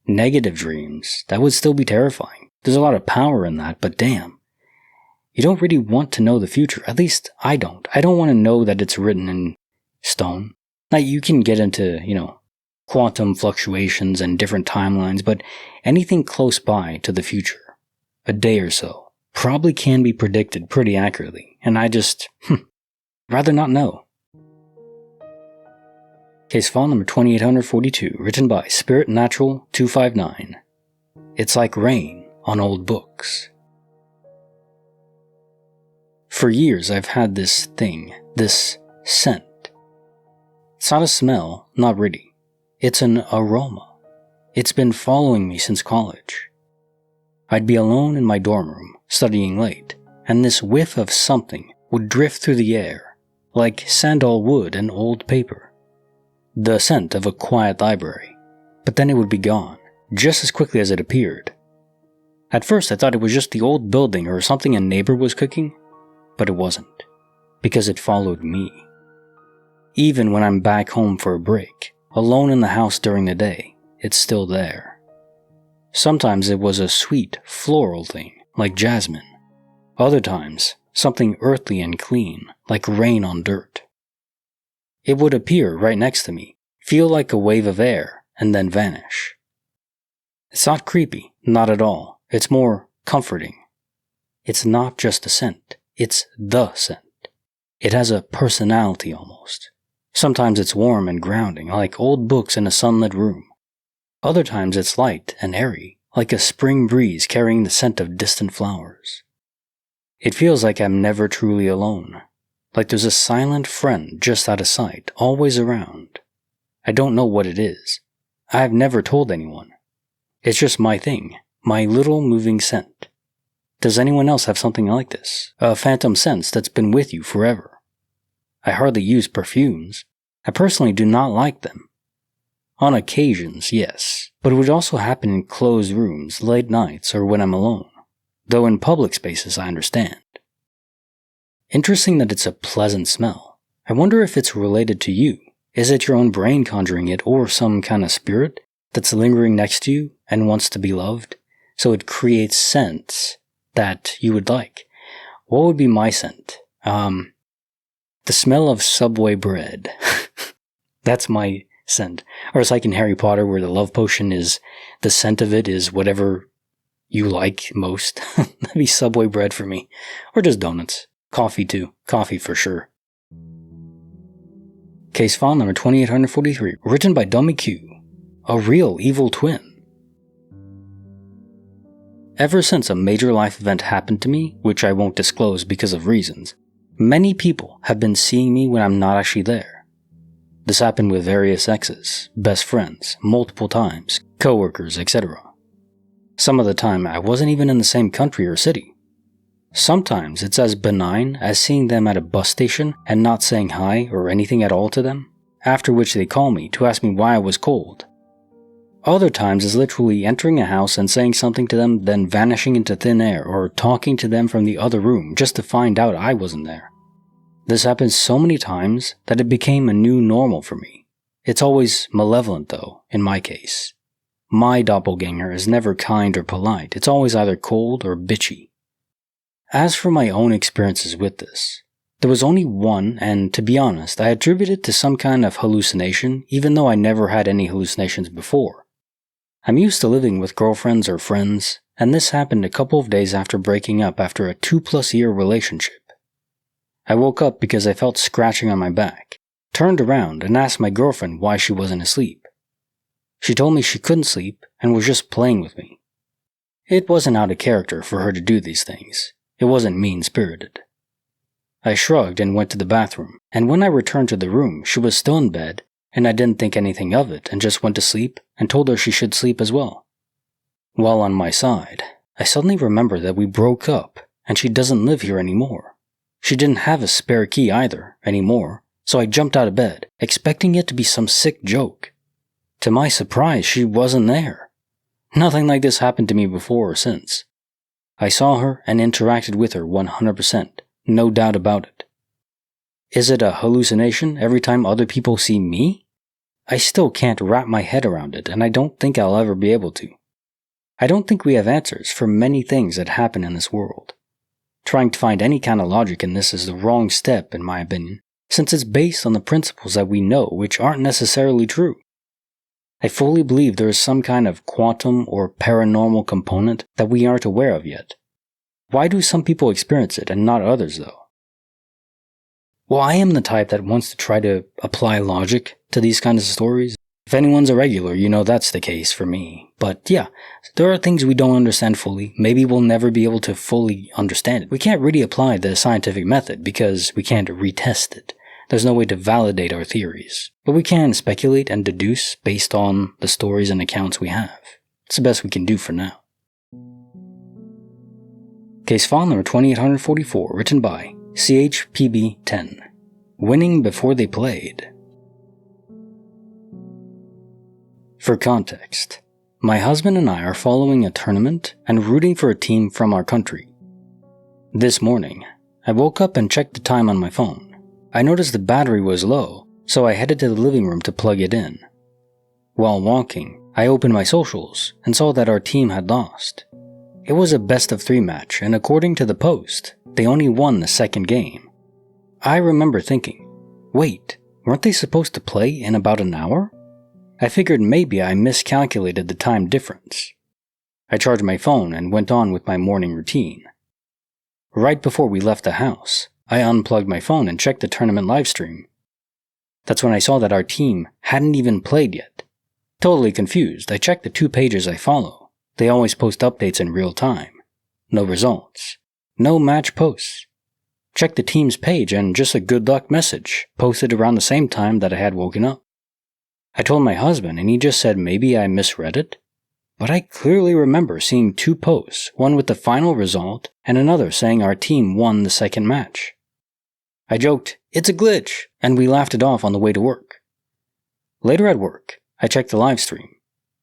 negative dreams, that would still be terrifying. There's a lot of power in that, but damn. You don't really want to know the future. At least I don't. I don't want to know that it's written in stone. Now you can get into, quantum fluctuations and different timelines, but anything close by to the future, a day or so, probably can be predicted pretty accurately, and I just, rather not know. Case file number 2842, written by Spirit Natural 259. It's like rain on old books. For years I've had this thing, this scent. It's not a smell, not really. It's an aroma. It's been following me since college. I'd be alone in my dorm room, studying late, and this whiff of something would drift through the air, like sandalwood and old paper. The scent of a quiet library, but then it would be gone, just as quickly as it appeared. At first I thought it was just the old building or something a neighbor was cooking, but it wasn't, because it followed me. Even when I'm back home for a break, alone in the house during the day, it's still there. Sometimes it was a sweet, floral thing, like jasmine. Other times, something earthly and clean, like rain on dirt. It would appear right next to me, feel like a wave of air, and then vanish. It's not creepy, not at all. It's more comforting. It's not just a scent, it's the scent. It has a personality almost. Sometimes it's warm and grounding, like old books in a sunlit room. Other times it's light and airy, like a spring breeze carrying the scent of distant flowers. It feels like I'm never truly alone, like there's a silent friend just out of sight, always around. I don't know what it is. I've never told anyone. It's just my thing, my little moving scent. Does anyone else have something like this? A phantom sense that's been with you forever? I hardly use perfumes. I personally do not like them. On occasions, yes, but it would also happen in closed rooms, late nights, or when I'm alone. Though in public spaces I understand. Interesting that it's a pleasant smell. I wonder if it's related to you. Is it your own brain conjuring it, or some kind of spirit that's lingering next to you and wants to be loved? So it creates scents that you would like. What would be my scent? The smell of Subway bread. That's my scent. Or it's like in Harry Potter where the love potion is, the scent of it is whatever you like most. That'd be Subway bread for me. Or just donuts. Coffee too. Coffee for sure. Case file number 2843, written by Dummy Q. A real evil twin. Ever since a major life event happened to me, which I won't disclose because of reasons, many people have been seeing me when I'm not actually there. This happened with various exes, best friends, multiple times, coworkers, etc. Some of the time I wasn't even in the same country or city. Sometimes it's as benign as seeing them at a bus station and not saying hi or anything at all to them, after which they call me to ask me why I was cold. Other times is literally entering a house and saying something to them, then vanishing into thin air, or talking to them from the other room just to find out I wasn't there. This happens so many times that it became a new normal for me. It's always malevolent though, in my case. My doppelganger is never kind or polite, it's always either cold or bitchy. As for my own experiences with this, there was only one, and to be honest, I attribute it to some kind of hallucination, even though I never had any hallucinations before. I'm used to living with girlfriends or friends, and this happened a couple of days after breaking up after a 2+ year relationship. I woke up because I felt scratching on my back, turned around and asked my girlfriend why she wasn't asleep. She told me she couldn't sleep and was just playing with me. It wasn't out of character for her to do these things. It wasn't mean-spirited. I shrugged and went to the bathroom, and when I returned to the room, she was still in bed, and I didn't think anything of it and just went to sleep and told her she should sleep as well. While on my side, I suddenly remembered that we broke up and she doesn't live here anymore. She didn't have a spare key either, anymore, so I jumped out of bed, expecting it to be some sick joke. To my surprise, she wasn't there. Nothing like this happened to me before or since. I saw her and interacted with her 100%, no doubt about it. Is it a hallucination every time other people see me? I still can't wrap my head around it, and I don't think I'll ever be able to. I don't think we have answers for many things that happen in this world. Trying to find any kind of logic in this is the wrong step, in my opinion, since it's based on the principles that we know which aren't necessarily true. I fully believe there is some kind of quantum or paranormal component that we aren't aware of yet. Why do some people experience it and not others, though? Well, I am the type that wants to try to apply logic to these kinds of stories. If anyone's a regular, you know that's the case for me. But yeah, there are things we don't understand fully. Maybe we'll never be able to fully understand it. We can't really apply the scientific method because we can't retest it. There's no way to validate our theories. But we can speculate and deduce based on the stories and accounts we have. It's the best we can do for now. Case file number 2844, written by CHPB10. Winning before they played. For context, my husband and I are following a tournament and rooting for a team from our country. This morning, I woke up and checked the time on my phone. I noticed the battery was low, so I headed to the living room to plug it in. While walking, I opened my socials and saw that our team had lost. It was a best-of-3 match, and according to the post, they only won the second game. I remember thinking, wait, weren't they supposed to play in about an hour? I figured maybe I miscalculated the time difference. I charged my phone and went on with my morning routine. Right before we left the house, I unplugged my phone and checked the tournament livestream. That's when I saw that our team hadn't even played yet. Totally confused, I checked the 2 pages I follow. They always post updates in real time. No results. No match posts. Checked the team's page and just a good luck message, posted around the same time that I had woken up. I told my husband and he just said maybe I misread it. But I clearly remember seeing 2 posts, one with the final result and another saying our team won the second match. I joked, "It's a glitch," and we laughed it off on the way to work. Later at work, I checked the live stream.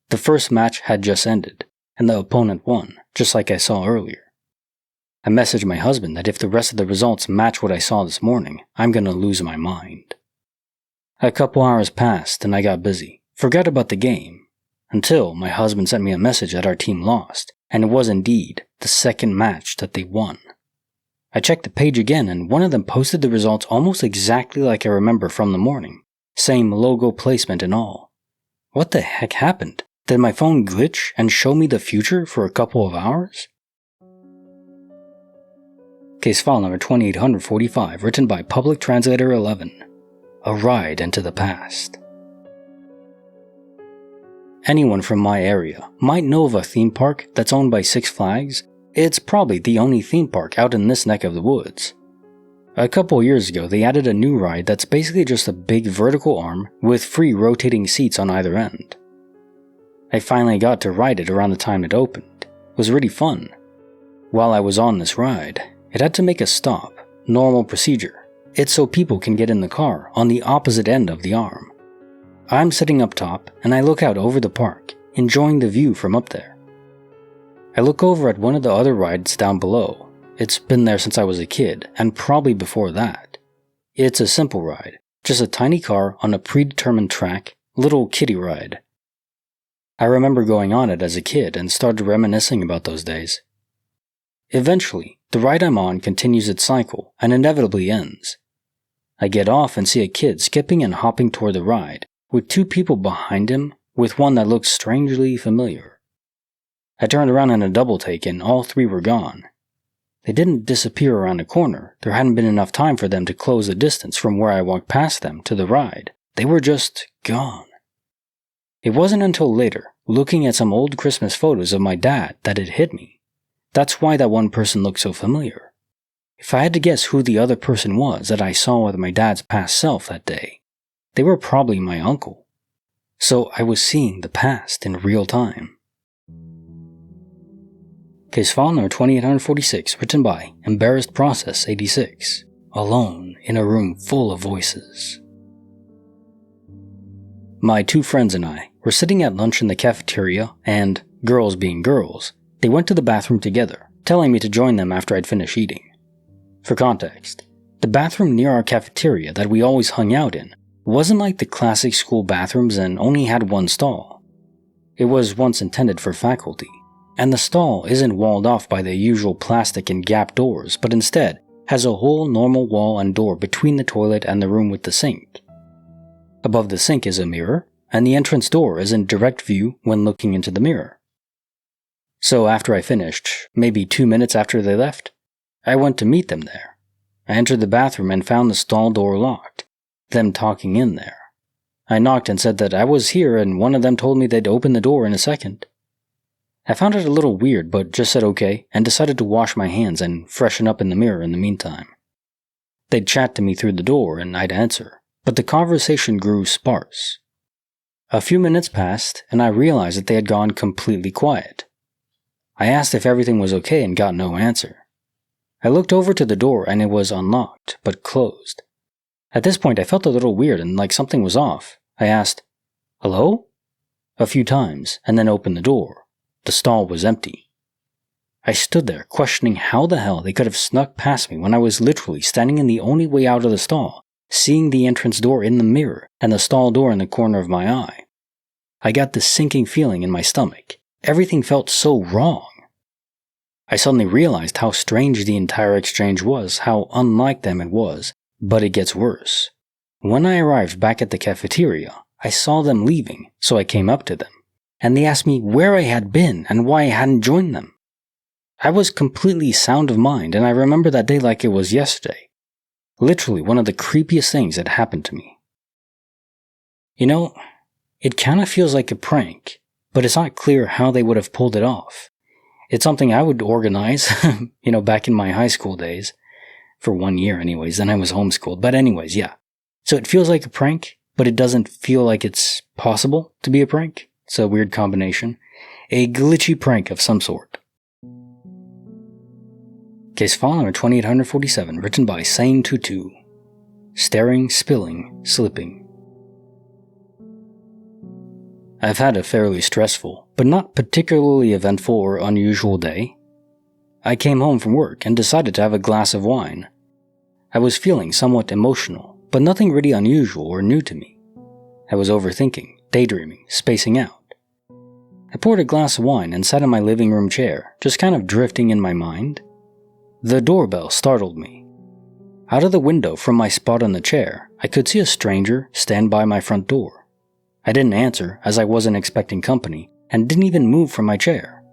The first match had just ended, and the opponent won, just like I saw earlier. I messaged my husband that if the rest of the results match what I saw this morning, I'm gonna lose my mind. A couple hours passed and I got busy, forgot about the game, until my husband sent me a message that our team lost, and it was indeed the second match that they won. I checked the page again and one of them posted the results almost exactly like I remember from the morning, same logo placement and all. What the heck happened? Did my phone glitch and show me the future for a couple of hours? Case file number 2845, written by Public Translator 11. A ride into the past. Anyone from my area might know of a theme park that's owned by Six Flags. It's probably the only theme park out in this neck of the woods. A couple years ago, they added a new ride that's basically just a big vertical arm with free rotating seats on either end. I finally got to ride it around the time it opened. It was really fun. While I was on this ride, it had to make a stop, normal procedure. It's so people can get in the car on the opposite end of the arm. I'm sitting up top and I look out over the park, enjoying the view from up there. I look over at one of the other rides down below. It's been there since I was a kid, and probably before that. It's a simple ride, just a tiny car on a predetermined track, little kiddie ride. I remember going on it as a kid and started reminiscing about those days. Eventually, the ride I'm on continues its cycle and inevitably ends. I get off and see a kid skipping and hopping toward the ride, with two people behind him, with one that looks strangely familiar. I turned around in a double take and all three were gone. They didn't disappear around a corner. There hadn't been enough time for them to close the distance from where I walked past them to the ride. They were just gone. It wasn't until later, looking at some old Christmas photos of my dad, that it hit me. That's why that one person looked so familiar. If I had to guess who the other person was that I saw with my dad's past self that day, they were probably my uncle. So I was seeing the past in real time. Case file number 2846, written by Embarrassed Process 86. Alone in a room full of voices. My two friends and I were sitting at lunch in the cafeteria, and, girls being girls, they went to the bathroom together, telling me to join them after I'd finished eating. For context, the bathroom near our cafeteria that we always hung out in wasn't like the classic school bathrooms and only had one stall. It was once intended for faculty. And the stall isn't walled off by the usual plastic and gap doors, but instead has a whole normal wall and door between the toilet and the room with the sink. Above the sink is a mirror, and the entrance door is in direct view when looking into the mirror. So after I finished, maybe 2 minutes after they left, I went to meet them there. I entered the bathroom and found the stall door locked, them talking in there. I knocked and said that I was here, and one of them told me they'd open the door in a second. I found it a little weird, but just said okay, and decided to wash my hands and freshen up in the mirror in the meantime. They'd chat to me through the door, and I'd answer, but the conversation grew sparse. A few minutes passed, and I realized that they had gone completely quiet. I asked if everything was okay and got no answer. I looked over to the door, and it was unlocked, but closed. At this point, I felt a little weird and like something was off. I asked, "Hello?" a few times, and then opened the door. The stall was empty. I stood there, questioning how the hell they could have snuck past me when I was literally standing in the only way out of the stall, seeing the entrance door in the mirror and the stall door in the corner of my eye. I got this sinking feeling in my stomach. Everything felt so wrong. I suddenly realized how strange the entire exchange was, how unlike them it was, but it gets worse. When I arrived back at the cafeteria, I saw them leaving, so I came up to them. And they asked me where I had been and why I hadn't joined them. I was completely sound of mind, and I remember that day like it was yesterday. Literally one of the creepiest things that happened to me. You know, it kinda feels like a prank, but it's not clear how they would have pulled it off. It's something I would organize, back in my high school days. For 1 year anyways, then I was homeschooled, but anyways, yeah. So it feels like a prank, but it doesn't feel like it's possible to be a prank. It's a weird combination. A glitchy prank of some sort. Case file number 2847, written by Sane Tutu. Staring, spilling, slipping. I've had a fairly stressful, but not particularly eventful or unusual day. I came home from work and decided to have a glass of wine. I was feeling somewhat emotional, but nothing really unusual or new to me. I was overthinking, daydreaming, spacing out. I poured a glass of wine and sat in my living room chair, just kind of drifting in my mind. The doorbell startled me. Out of the window from my spot on the chair, I could see a stranger stand by my front door. I didn't answer as I wasn't expecting company and didn't even move from my chair.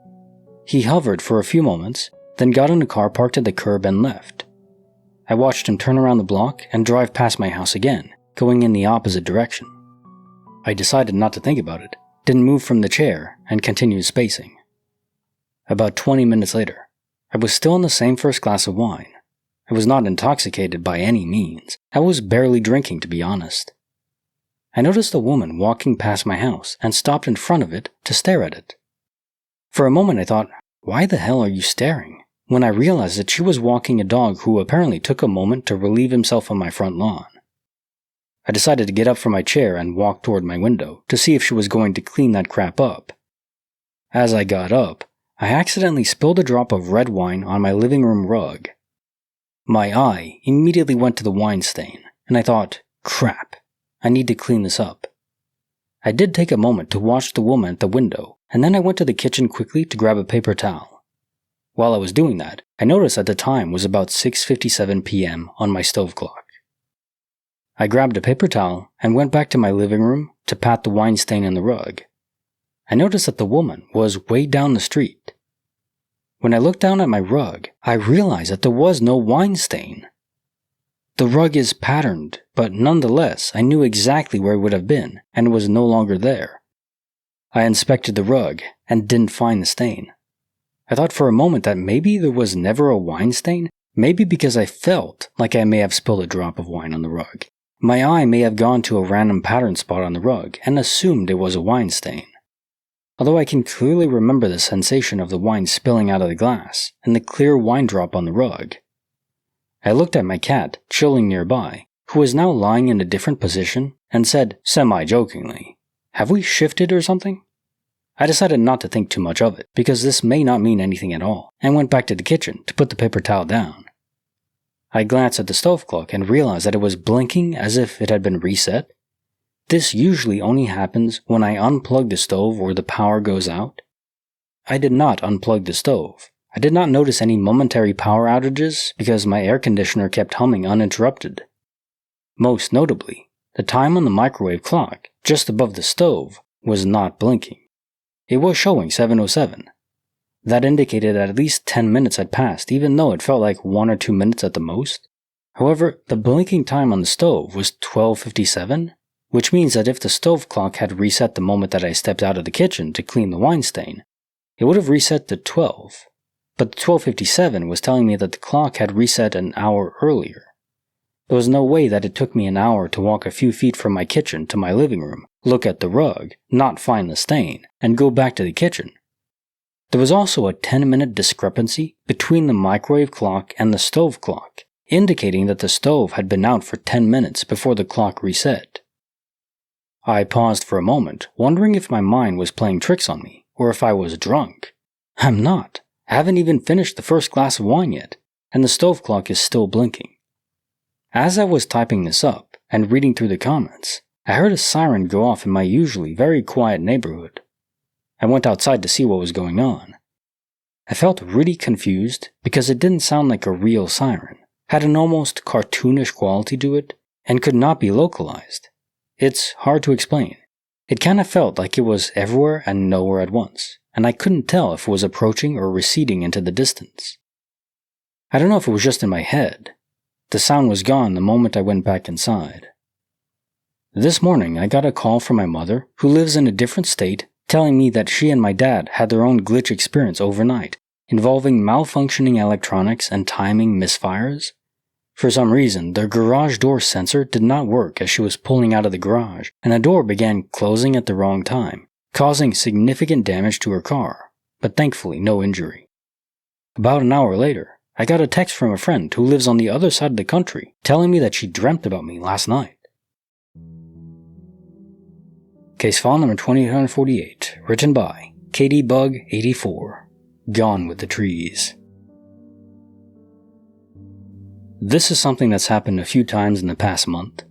He hovered for a few moments, then got in a car parked at the curb and left. I watched him turn around the block and drive past my house again, going in the opposite direction. I decided not to think about it, didn't move from the chair, and continued spacing. About 20 minutes later, I was still in the same first glass of wine. I was not intoxicated by any means. I was barely drinking, to be honest. I noticed a woman walking past my house and stopped in front of it to stare at it. For a moment I thought, why the hell are you staring? When I realized that she was walking a dog who apparently took a moment to relieve himself on my front lawn. I decided to get up from my chair and walk toward my window to see if she was going to clean that crap up, As I got up, I accidentally spilled a drop of red wine on my living room rug. My eye immediately went to the wine stain, and I thought, crap, I need to clean this up. I did take a moment to watch the woman at the window, and then I went to the kitchen quickly to grab a paper towel. While I was doing that, I noticed that the time was about 6:57 p.m. on my stove clock. I grabbed a paper towel and went back to my living room to pat the wine stain in the rug. I noticed that the woman was way down the street. When I looked down at my rug, I realized that there was no wine stain. The rug is patterned, but nonetheless, I knew exactly where it would have been, and it was no longer there. I inspected the rug and didn't find the stain. I thought for a moment that maybe there was never a wine stain, maybe because I felt like I may have spilled a drop of wine on the rug. My eye may have gone to a random pattern spot on the rug and assumed it was a wine stain. Although I can clearly remember the sensation of the wine spilling out of the glass and the clear wine drop on the rug. I looked at my cat, chilling nearby, who was now lying in a different position, and said, semi-jokingly, "Have we shifted or something?" I decided not to think too much of it, because this may not mean anything at all, and went back to the kitchen to put the paper towel down. I glanced at the stove clock and realized that it was blinking as if it had been reset. This usually only happens when I unplug the stove or the power goes out. I did not unplug the stove. I did not notice any momentary power outages because my air conditioner kept humming uninterrupted. Most notably, the time on the microwave clock, just above the stove, was not blinking. It was showing 7:07. That indicated that at least 10 minutes had passed, even though it felt like 1 or 2 minutes at the most. However, the blinking time on the stove was 12:57, which means that if the stove clock had reset the moment that I stepped out of the kitchen to clean the wine stain, it would have reset to 12. But the 12:57 was telling me that the clock had reset an hour earlier. There was no way that it took me an hour to walk a few feet from my kitchen to my living room, look at the rug, not find the stain, and go back to the kitchen. There was also a 10-minute discrepancy between the microwave clock and the stove clock, indicating that the stove had been out for 10 minutes before the clock reset. I paused for a moment, wondering if my mind was playing tricks on me, or if I was drunk. I'm not. I haven't even finished the first glass of wine yet, and the stove clock is still blinking. As I was typing this up and reading through the comments, I heard a siren go off in my usually very quiet neighborhood. I went outside to see what was going on. I felt really confused because it didn't sound like a real siren, had an almost cartoonish quality to it, and could not be localized. It's hard to explain. It kinda felt like it was everywhere and nowhere at once, and I couldn't tell if it was approaching or receding into the distance. I don't know if it was just in my head. The sound was gone the moment I went back inside. This morning I got a call from my mother, who lives in a different state, telling me that she and my dad had their own glitch experience overnight, involving malfunctioning electronics and timing misfires. For some reason, their garage door sensor did not work as she was pulling out of the garage, and the door began closing at the wrong time, causing significant damage to her car, but thankfully no injury. About an hour later, I got a text from a friend who lives on the other side of the country telling me that she dreamt about me last night. Case file number 2848, written by KDBug84, Gone with the Trees. This is something that's happened a few times in the past month.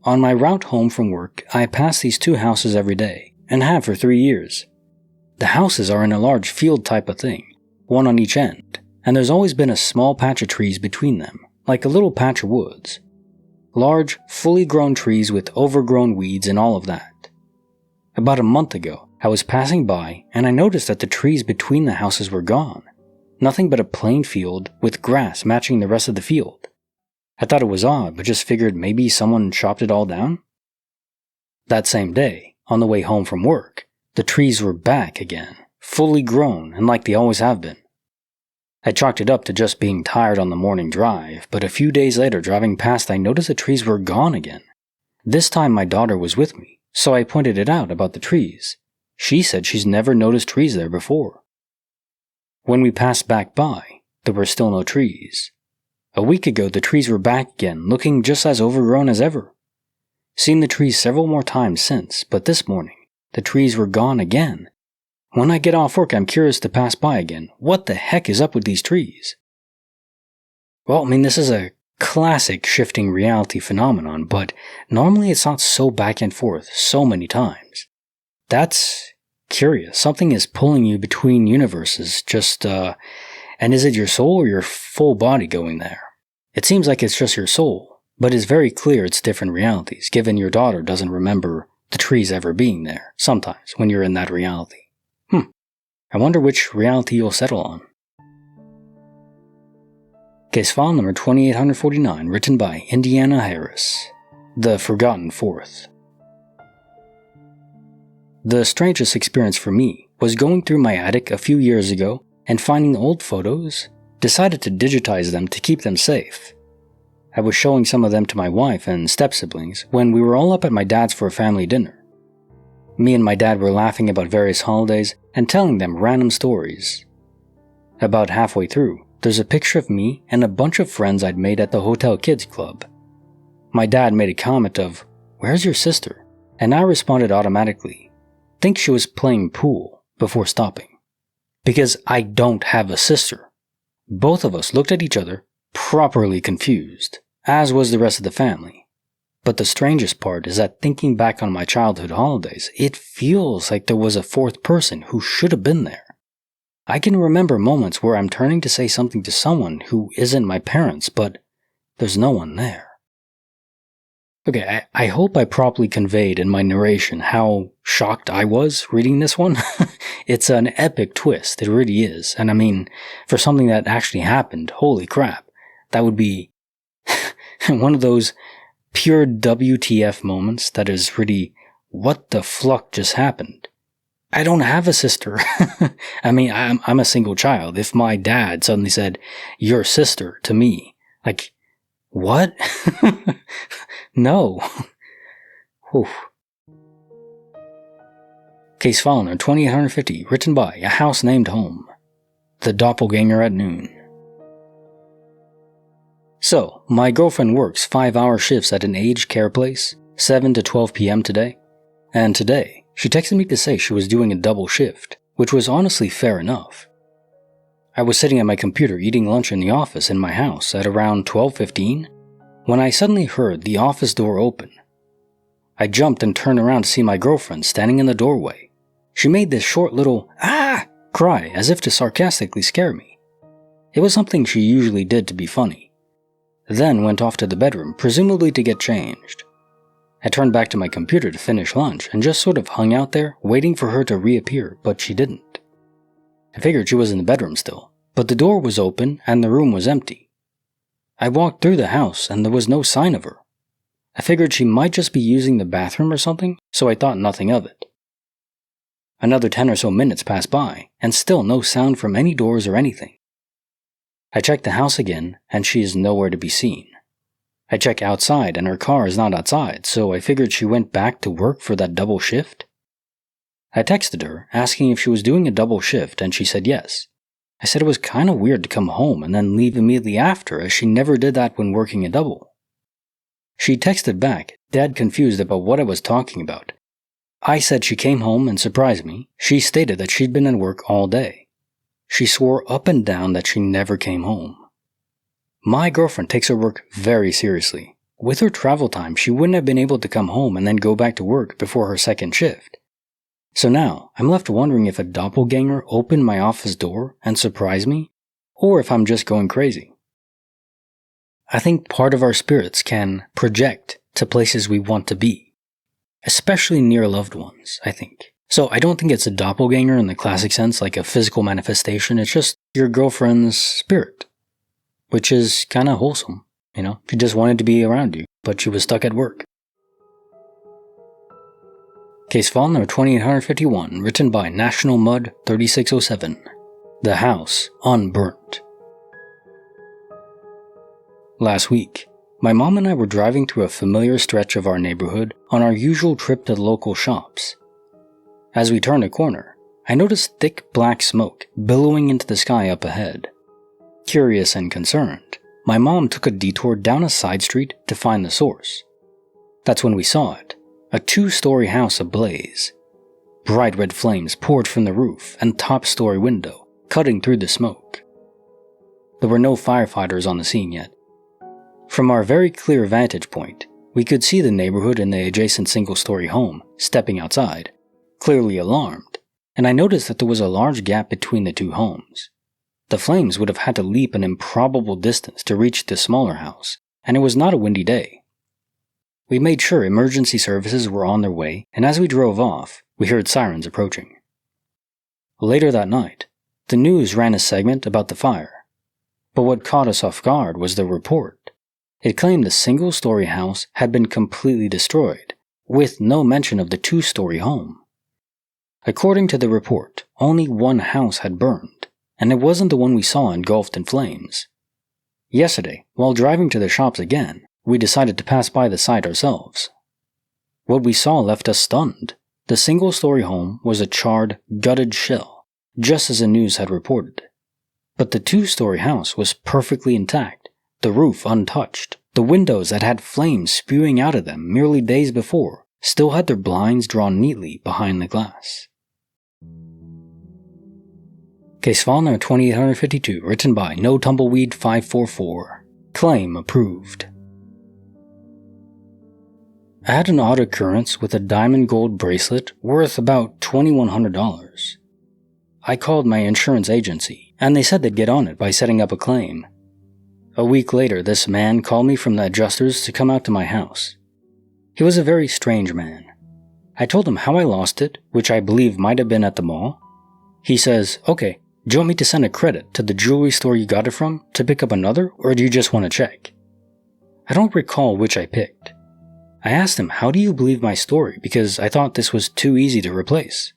On my route home from work, I pass these two houses every day, and have for 3 years. The houses are in a large field type of thing, one on each end, and there's always been a small patch of trees between them, like a little patch of woods. Large, fully grown trees with overgrown weeds and all of that. About a month ago, I was passing by and I noticed that the trees between the houses were gone. Nothing but a plain field with grass matching the rest of the field. I thought it was odd, but just figured maybe someone chopped it all down. That same day, on the way home from work, the trees were back again, fully grown and like they always have been. I chalked it up to just being tired on the morning drive, but a few days later driving past I noticed the trees were gone again. This time my daughter was with me, so I pointed it out about the trees. She said she's never noticed trees there before. When we passed back by, there were still no trees. A week ago the trees were back again, looking just as overgrown as ever. Seen the trees several more times since, but this morning, the trees were gone again. When I get off work, I'm curious to pass by again. What the heck is up with these trees? Well, I mean, this is a classic shifting reality phenomenon, but normally it's not so back and forth so many times. That's curious. Something is pulling you between universes, and is it your soul or your full body going there? It seems like it's just your soul, but it's very clear it's different realities, given your daughter doesn't remember the trees ever being there, sometimes, when you're in that reality. I wonder which reality you'll settle on. Case file number 2849, written by Indiana Harris. The Forgotten Fourth. The strangest experience for me was going through my attic a few years ago and finding old photos, decided to digitize them to keep them safe. I was showing some of them to my wife and step-siblings when we were all up at my dad's for a family dinner. Me and my dad were laughing about various holidays and telling them random stories. About halfway through, there's a picture of me and a bunch of friends I'd made at the Hotel Kids Club. My dad made a comment of, "Where's your sister?" And I responded automatically, "Think she was playing pool," before stopping. Because I don't have a sister. Both of us looked at each other, properly confused, as was the rest of the family. But the strangest part is that thinking back on my childhood holidays, it feels like there was a fourth person who should have been there. I can remember moments where I'm turning to say something to someone who isn't my parents, but there's no one there. Okay, I hope I properly conveyed in my narration how shocked I was reading this one. It's an epic twist, it really is. And I mean, for something that actually happened, holy crap, that would be one of those pure WTF moments that is really, what the fluck just happened? I don't have a sister. I mean, I'm a single child. If my dad suddenly said, "Your sister," to me, like, what? No. Whew. Case file number 2850, written by A House Named Home. The Doppelganger at Noon. So, my girlfriend works 5-hour shifts at an aged care place, 7 to 12 p.m. today. And today, she texted me to say she was doing a double shift, which was honestly fair enough. I was sitting at my computer eating lunch in the office in my house at around 12:15 when I suddenly heard the office door open. I jumped and turned around to see my girlfriend standing in the doorway. She made this short little "ah" cry as if to sarcastically scare me. It was something she usually did to be funny. Then went off to the bedroom, presumably to get changed. I turned back to my computer to finish lunch and just sort of hung out there, waiting for her to reappear, but she didn't. I figured she was in the bedroom still, but the door was open and the room was empty. I walked through the house and there was no sign of her. I figured she might just be using the bathroom or something, so I thought nothing of it. Another 10 or so minutes passed by, and still no sound from any doors or anything. I checked the house again, and she is nowhere to be seen. I check outside, and her car is not outside, so I figured she went back to work for that double shift. I texted her, asking if she was doing a double shift, and she said yes. I said it was kinda weird to come home and then leave immediately after, as she never did that when working a double. She texted back, dead confused about what I was talking about. I said she came home and surprised me. She stated that she'd been at work all day. She swore up and down that she never came home. My girlfriend takes her work very seriously. With her travel time, she wouldn't have been able to come home and then go back to work before her second shift. So now, I'm left wondering if a doppelganger opened my office door and surprised me, or if I'm just going crazy. I think part of our spirits can project to places we want to be, especially near loved ones, I think. So I don't think it's a doppelganger in the classic sense, like a physical manifestation. It's just your girlfriend's spirit, which is kind of wholesome, you know? She just wanted to be around you, but she was stuck at work. Case file number 2851, written by National Mud 3607. The House Unburnt. Last week, my mom and I were driving through a familiar stretch of our neighborhood on our usual trip to the local shops. As we turned a corner, I noticed thick black smoke billowing into the sky up ahead. Curious and concerned, my mom took a detour down a side street to find the source. That's when we saw it, a 2-story house ablaze. Bright red flames poured from the roof and top-story window, cutting through the smoke. There were no firefighters on the scene yet. From our very clear vantage point, we could see the neighborhood and the adjacent single-story home stepping outside, clearly alarmed, and I noticed that there was a large gap between the two homes. The flames would have had to leap an improbable distance to reach the smaller house, and it was not a windy day. We made sure emergency services were on their way, and as we drove off, we heard sirens approaching. Later that night, the news ran a segment about the fire, but what caught us off guard was the report. It claimed the single-story house had been completely destroyed, with no mention of the two-story home. According to the report, only one house had burned, and it wasn't the one we saw engulfed in flames. Yesterday, while driving to the shops again, we decided to pass by the site ourselves. What we saw left us stunned. The single-story home was a charred, gutted shell, just as the news had reported. But the two-story house was perfectly intact, the roof untouched. The windows that had flames spewing out of them merely days before still had their blinds drawn neatly behind the glass. Case file number 2852, written by No Tumbleweed 544. Claim approved. I had an odd occurrence with a diamond gold bracelet worth about $2,100. I called my insurance agency, and they said they'd get on it by setting up a claim. A week later, this man called me from the adjusters to come out to my house. He was a very strange man. I told him how I lost it, which I believe might have been at the mall. He says, "Okay, do you want me to send a credit to the jewelry store you got it from to pick up another, or do you just want to check?" I don't recall which I picked. I asked him, "How do you believe my story?" because I thought this was too easy to replace.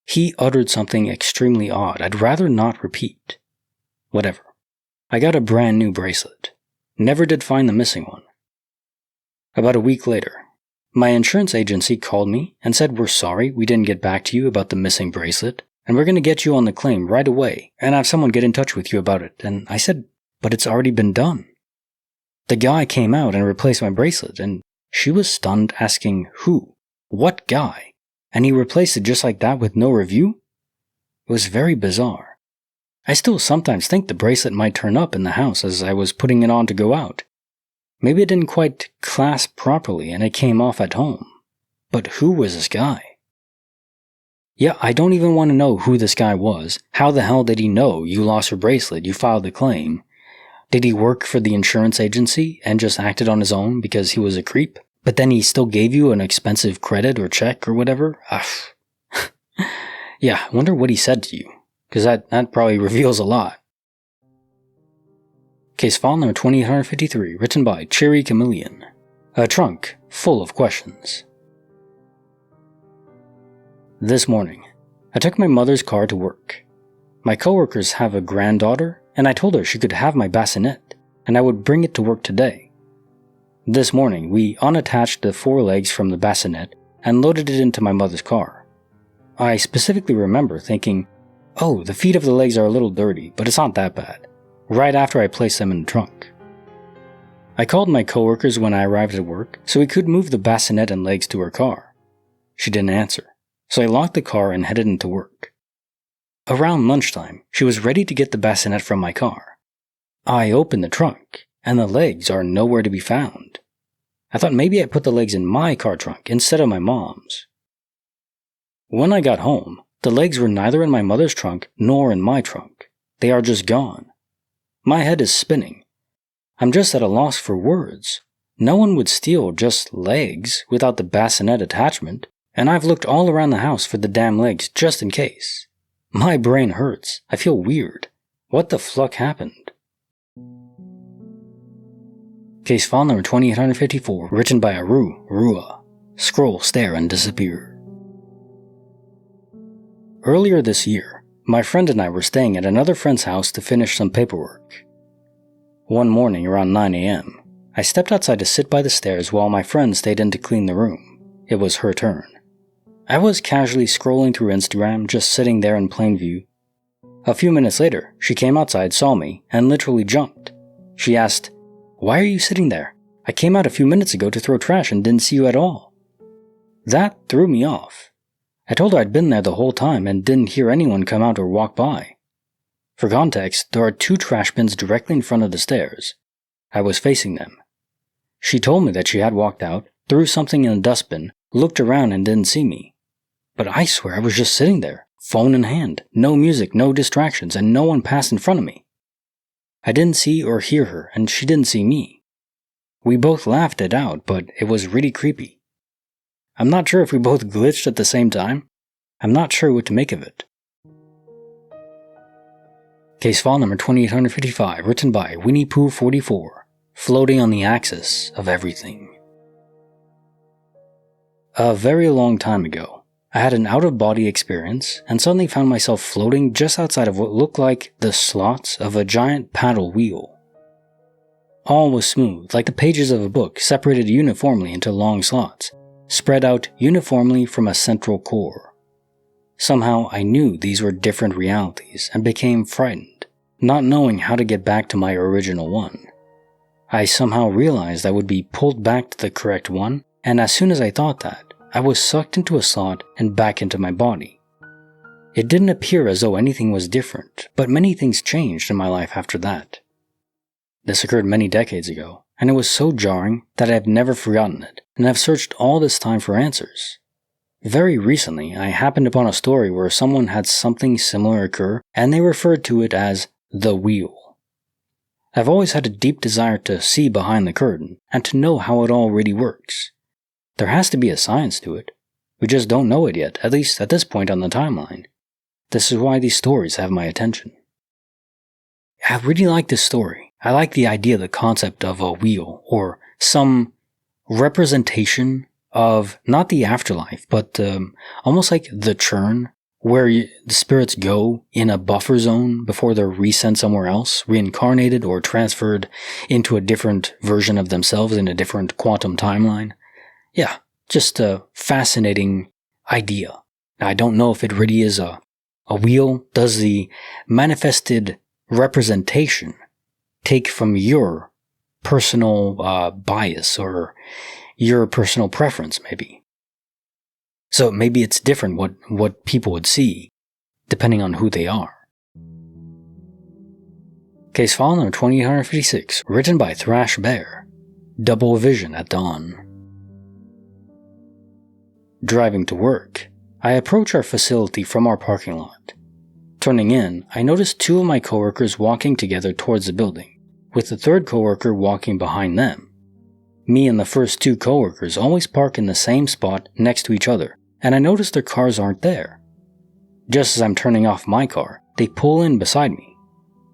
He uttered something extremely odd I'd rather not repeat. Whatever. I got a brand new bracelet. Never did find the missing one. About a week later, my insurance agency called me and said, "We're sorry we didn't get back to you about the missing bracelet, and we're going to get you on the claim right away and have someone get in touch with you about it." And I said, "But it's already been done." The guy came out and replaced my bracelet, and she was stunned, asking who, what guy, and he replaced it just like that with no review? It was very bizarre. I still sometimes think the bracelet might turn up in the house as I was putting it on to go out. Maybe it didn't quite clasp properly and it came off at home. But who was this guy? Yeah, I don't even want to know who this guy was. How the hell did he know you lost your bracelet, you filed the claim? Did he work for the insurance agency and just acted on his own because he was a creep? But then he still gave you an expensive credit or check or whatever? Yeah, I wonder what he said to you, because that probably reveals a lot. Case file number 2853, written by Cherry Chameleon. A trunk full of questions. This morning, I took my mother's car to work. My coworkers have a granddaughter, and I told her she could have my bassinet, and I would bring it to work today. This morning, we unattached the four legs from the bassinet and loaded it into my mother's car. I specifically remember thinking, "Oh, the feet of the legs are a little dirty, but it's not that bad," right after I placed them in the trunk. I called my coworkers when I arrived at work so we could move the bassinet and legs to her car. She didn't answer, so I locked the car and headed into work. Around lunchtime, she was ready to get the bassinet from my car. I opened the trunk, and the legs are nowhere to be found. I thought maybe I put the legs in my car trunk instead of my mom's. When I got home, the legs were neither in my mother's trunk nor in my trunk. They are just gone. My head is spinning. I'm just at a loss for words. No one would steal just legs without the bassinet attachment, and I've looked all around the house for the damn legs just in case. My brain hurts. I feel weird. What the fluck happened? Case file number 2854, written by Rua. Scroll, stare, and disappear. Earlier this year, my friend and I were staying at another friend's house to finish some paperwork. One morning around 9 a.m., I stepped outside to sit by the stairs while my friend stayed in to clean the room. It was her turn. I was casually scrolling through Instagram, just sitting there in plain view. A few minutes later, she came outside, saw me, and literally jumped. She asked, "Why are you sitting there? I came out a few minutes ago to throw trash and didn't see you at all." That threw me off. I told her I'd been there the whole time and didn't hear anyone come out or walk by. For context, there are 2 trash bins directly in front of the stairs. I was facing them. She told me that she had walked out, threw something in a dustbin, looked around and didn't see me. But I swear I was just sitting there, phone in hand, no music, no distractions, and no one passed in front of me. I didn't see or hear her, and she didn't see me. We both laughed it out, but it was really creepy. I'm not sure if we both glitched at the same time. I'm not sure what to make of it. Case file number 2855, written by Winnie Pooh 44, floating on the axis of everything. A very long time ago, I had an out-of-body experience and suddenly found myself floating just outside of what looked like the slots of a giant paddle wheel. All was smooth, like the pages of a book separated uniformly into long slots, spread out uniformly from a central core. Somehow I knew these were different realities and became frightened, not knowing how to get back to my original one. I somehow realized I would be pulled back to the correct one, and as soon as I thought that, I was sucked into a slot and back into my body. It didn't appear as though anything was different, but many things changed in my life after that. This occurred many decades ago, and it was so jarring that I have never forgotten it, and have searched all this time for answers. Very recently, I happened upon a story where someone had something similar occur, and they referred to it as the wheel. I've always had a deep desire to see behind the curtain, and to know how it all really works. There has to be a science to it. We just don't know it yet, at least at this point on the timeline. This is why these stories have my attention. I really like this story. I like the idea, the concept of a wheel, or some representation of not the afterlife, but almost like the churn, where the spirits go in a buffer zone before they're resent somewhere else, reincarnated or transferred into a different version of themselves in a different quantum timeline. Yeah, just a fascinating idea. Now, I don't know if it really is a wheel. Does the manifested representation take from your personal bias or your personal preference, maybe? So maybe it's different what people would see, depending on who they are. Case file number 2856, written by Thrash Bear. Double vision at dawn. Driving to work, I approach our facility from our parking lot. Turning in, I notice 2 of my coworkers walking together towards the building, with the third coworker walking behind them. Me and the first 2 coworkers always park in the same spot next to each other, and I notice their cars aren't there. Just as I'm turning off my car, they pull in beside me.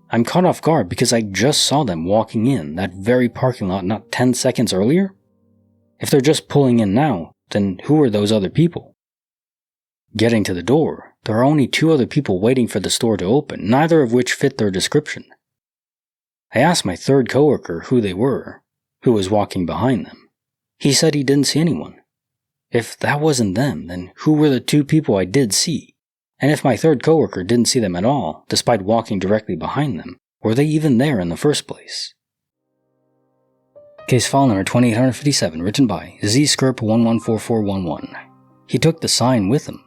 I'm caught off guard because I just saw them walking in that very parking lot not 10 seconds earlier. If they're just pulling in now, then who are those other people? Getting to the door, there are only 2 other people waiting for the store to open, neither of which fit their description. I asked my third coworker who they were, who was walking behind them. He said he didn't see anyone. If that wasn't them, then who were the 2 people I did see? And if my third coworker didn't see them at all, despite walking directly behind them, were they even there in the first place? Case file number 2857, written by ZSCRP114411. He took the sign with him.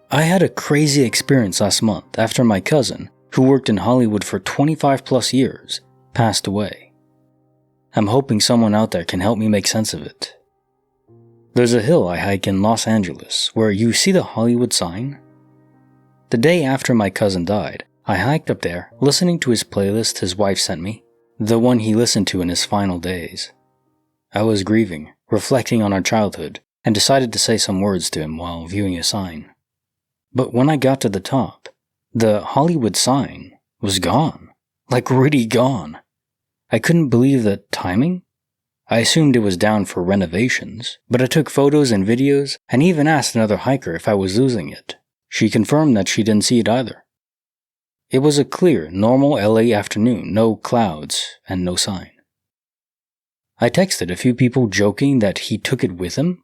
I had a crazy experience last month after my cousin, who worked in Hollywood for 25 plus years, passed away. I'm hoping someone out there can help me make sense of it. There's a hill I hike in Los Angeles where you see the Hollywood sign. The day after my cousin died, I hiked up there listening to his playlist his wife sent me, the one he listened to in his final days. I was grieving, reflecting on our childhood, and decided to say some words to him while viewing a sign. But when I got to the top, the Hollywood sign was gone. Like really gone. I couldn't believe the timing. I assumed it was down for renovations, but I took photos and videos and even asked another hiker if I was losing it. She confirmed that she didn't see it either. It was a clear, normal LA afternoon, no clouds and no sign. I texted a few people joking that he took it with him.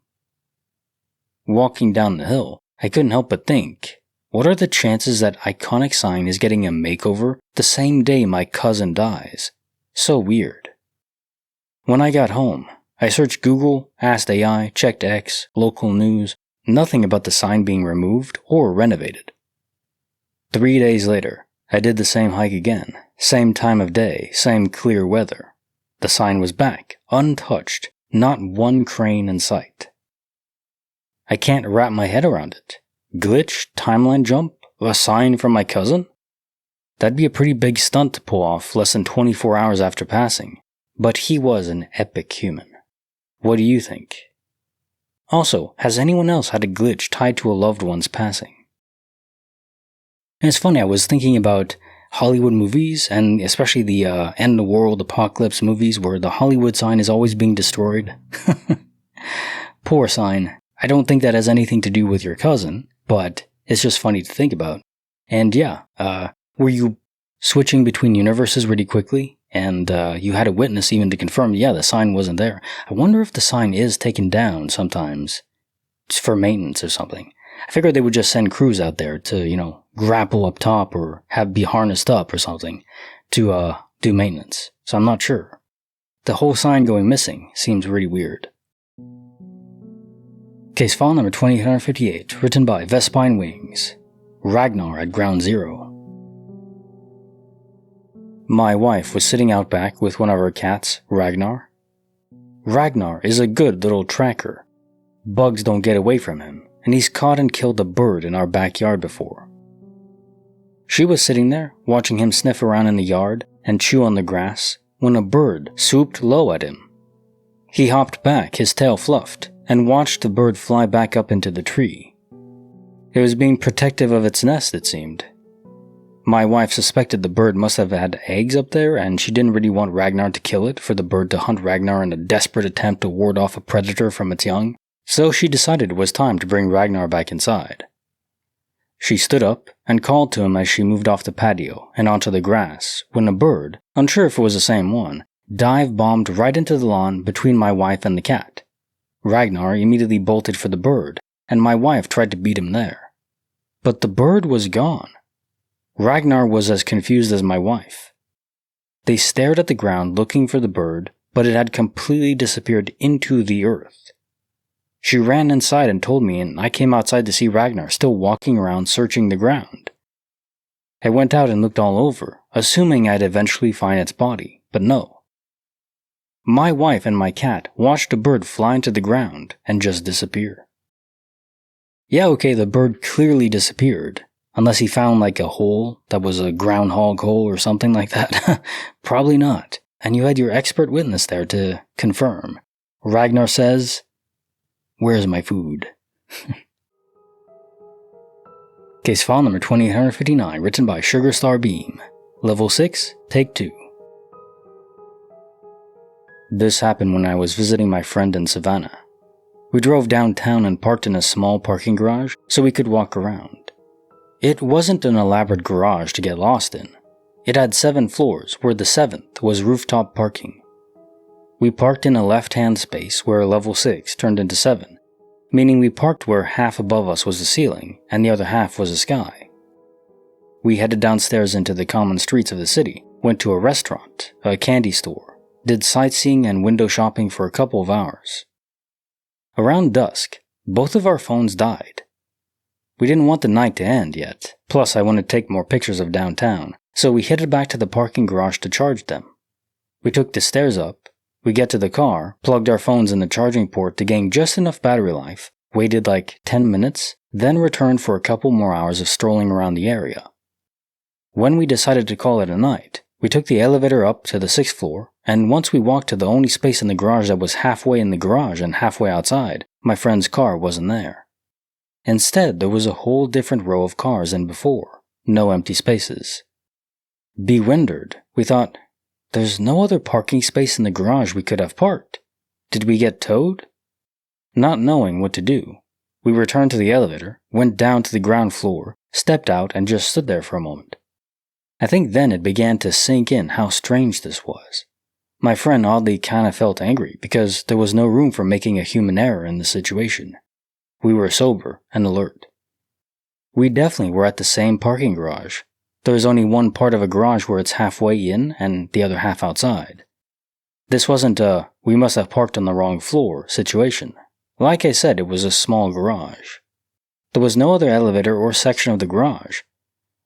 Walking down the hill, I couldn't help but think, what are the chances that iconic sign is getting a makeover the same day my cousin dies? So weird. When I got home, I searched Google, asked AI, checked X, local news, nothing about the sign being removed or renovated. 3 days later, I did the same hike again, same time of day, same clear weather. The sign was back, untouched, not one crane in sight. I can't wrap my head around it. Glitch, timeline jump, a sign from my cousin? That'd be a pretty big stunt to pull off less than 24 hours after passing, but he was an epic human. What do you think? Also, has anyone else had a glitch tied to a loved one's passing? And it's funny, I was thinking about Hollywood movies, and especially the end of the world apocalypse movies where the Hollywood sign is always being destroyed. Poor sign. I don't think that has anything to do with your cousin, but it's just funny to think about. And yeah, were you switching between universes really quickly? And you had a witness even to confirm, yeah, the sign wasn't there. I wonder if the sign is taken down sometimes for maintenance or something. I figured they would just send crews out there to, grapple up top or be harnessed up or something to do maintenance. So I'm not sure. The whole sign going missing seems really weird. Case file number 2858, written by Vespine Wings. Ragnar at Ground Zero. My wife was sitting out back with one of her cats, Ragnar. Ragnar is a good little tracker. Bugs don't get away from him, and he's caught and killed a bird in our backyard before. She was sitting there, watching him sniff around in the yard and chew on the grass, when a bird swooped low at him. He hopped back, his tail fluffed, and watched the bird fly back up into the tree. It was being protective of its nest, it seemed. My wife suspected the bird must have had eggs up there, and she didn't really want Ragnar to kill it for the bird to hunt Ragnar in a desperate attempt to ward off a predator from its young, so she decided it was time to bring Ragnar back inside. She stood up and called to him as she moved off the patio and onto the grass, when a bird, unsure if it was the same one, dive-bombed right into the lawn between my wife and the cat. Ragnar immediately bolted for the bird, and my wife tried to beat him there. But the bird was gone. Ragnar was as confused as my wife. They stared at the ground looking for the bird, but it had completely disappeared into the earth. She ran inside and told me, and I came outside to see Ragnar still walking around searching the ground. I went out and looked all over, assuming I'd eventually find its body, but no. My wife and my cat watched the bird fly into the ground and just disappear. Yeah, okay, the bird clearly disappeared. Unless he found like a hole that was a groundhog hole or something like that. Probably not. And you had your expert witness there to confirm. Ragnar says, "Where's my food?" Case file number 2859, written by Sugarstar Beam. Level 6, Take 2. This happened when I was visiting my friend in Savannah. We drove downtown and parked in a small parking garage so we could walk around. It wasn't an elaborate garage to get lost in. It had 7 floors, where the 7th was rooftop parking. We parked in a left-hand space where level 6 turned into 7, meaning we parked where half above us was the ceiling and the other half was the sky. We headed downstairs into the common streets of the city, went to a restaurant, a candy store, did sightseeing and window shopping for a couple of hours. Around dusk, both of our phones died. We didn't want the night to end yet, plus I wanted to take more pictures of downtown, so we headed back to the parking garage to charge them. We took the stairs up, we get to the car, plugged our phones in the charging port to gain just enough battery life, waited like 10 minutes, then returned for a couple more hours of strolling around the area. When we decided to call it a night, we took the elevator up to the 6th floor, and once we walked to the only space in the garage that was halfway in the garage and halfway outside, my friend's car wasn't there. Instead, there was a whole different row of cars than before, no empty spaces. Bewildered, we thought, there's no other parking space in the garage we could have parked. Did we get towed? Not knowing what to do, we returned to the elevator, went down to the ground floor, stepped out, and just stood there for a moment. I think then it began to sink in how strange this was. My friend oddly kinda felt angry because there was no room for making a human error in the situation. We were sober and alert. We definitely were at the same parking garage. There is only one part of a garage where it's halfway in and the other half outside. This wasn't a "we must have parked on the wrong floor" situation. Like I said, it was a small garage. There was no other elevator or section of the garage.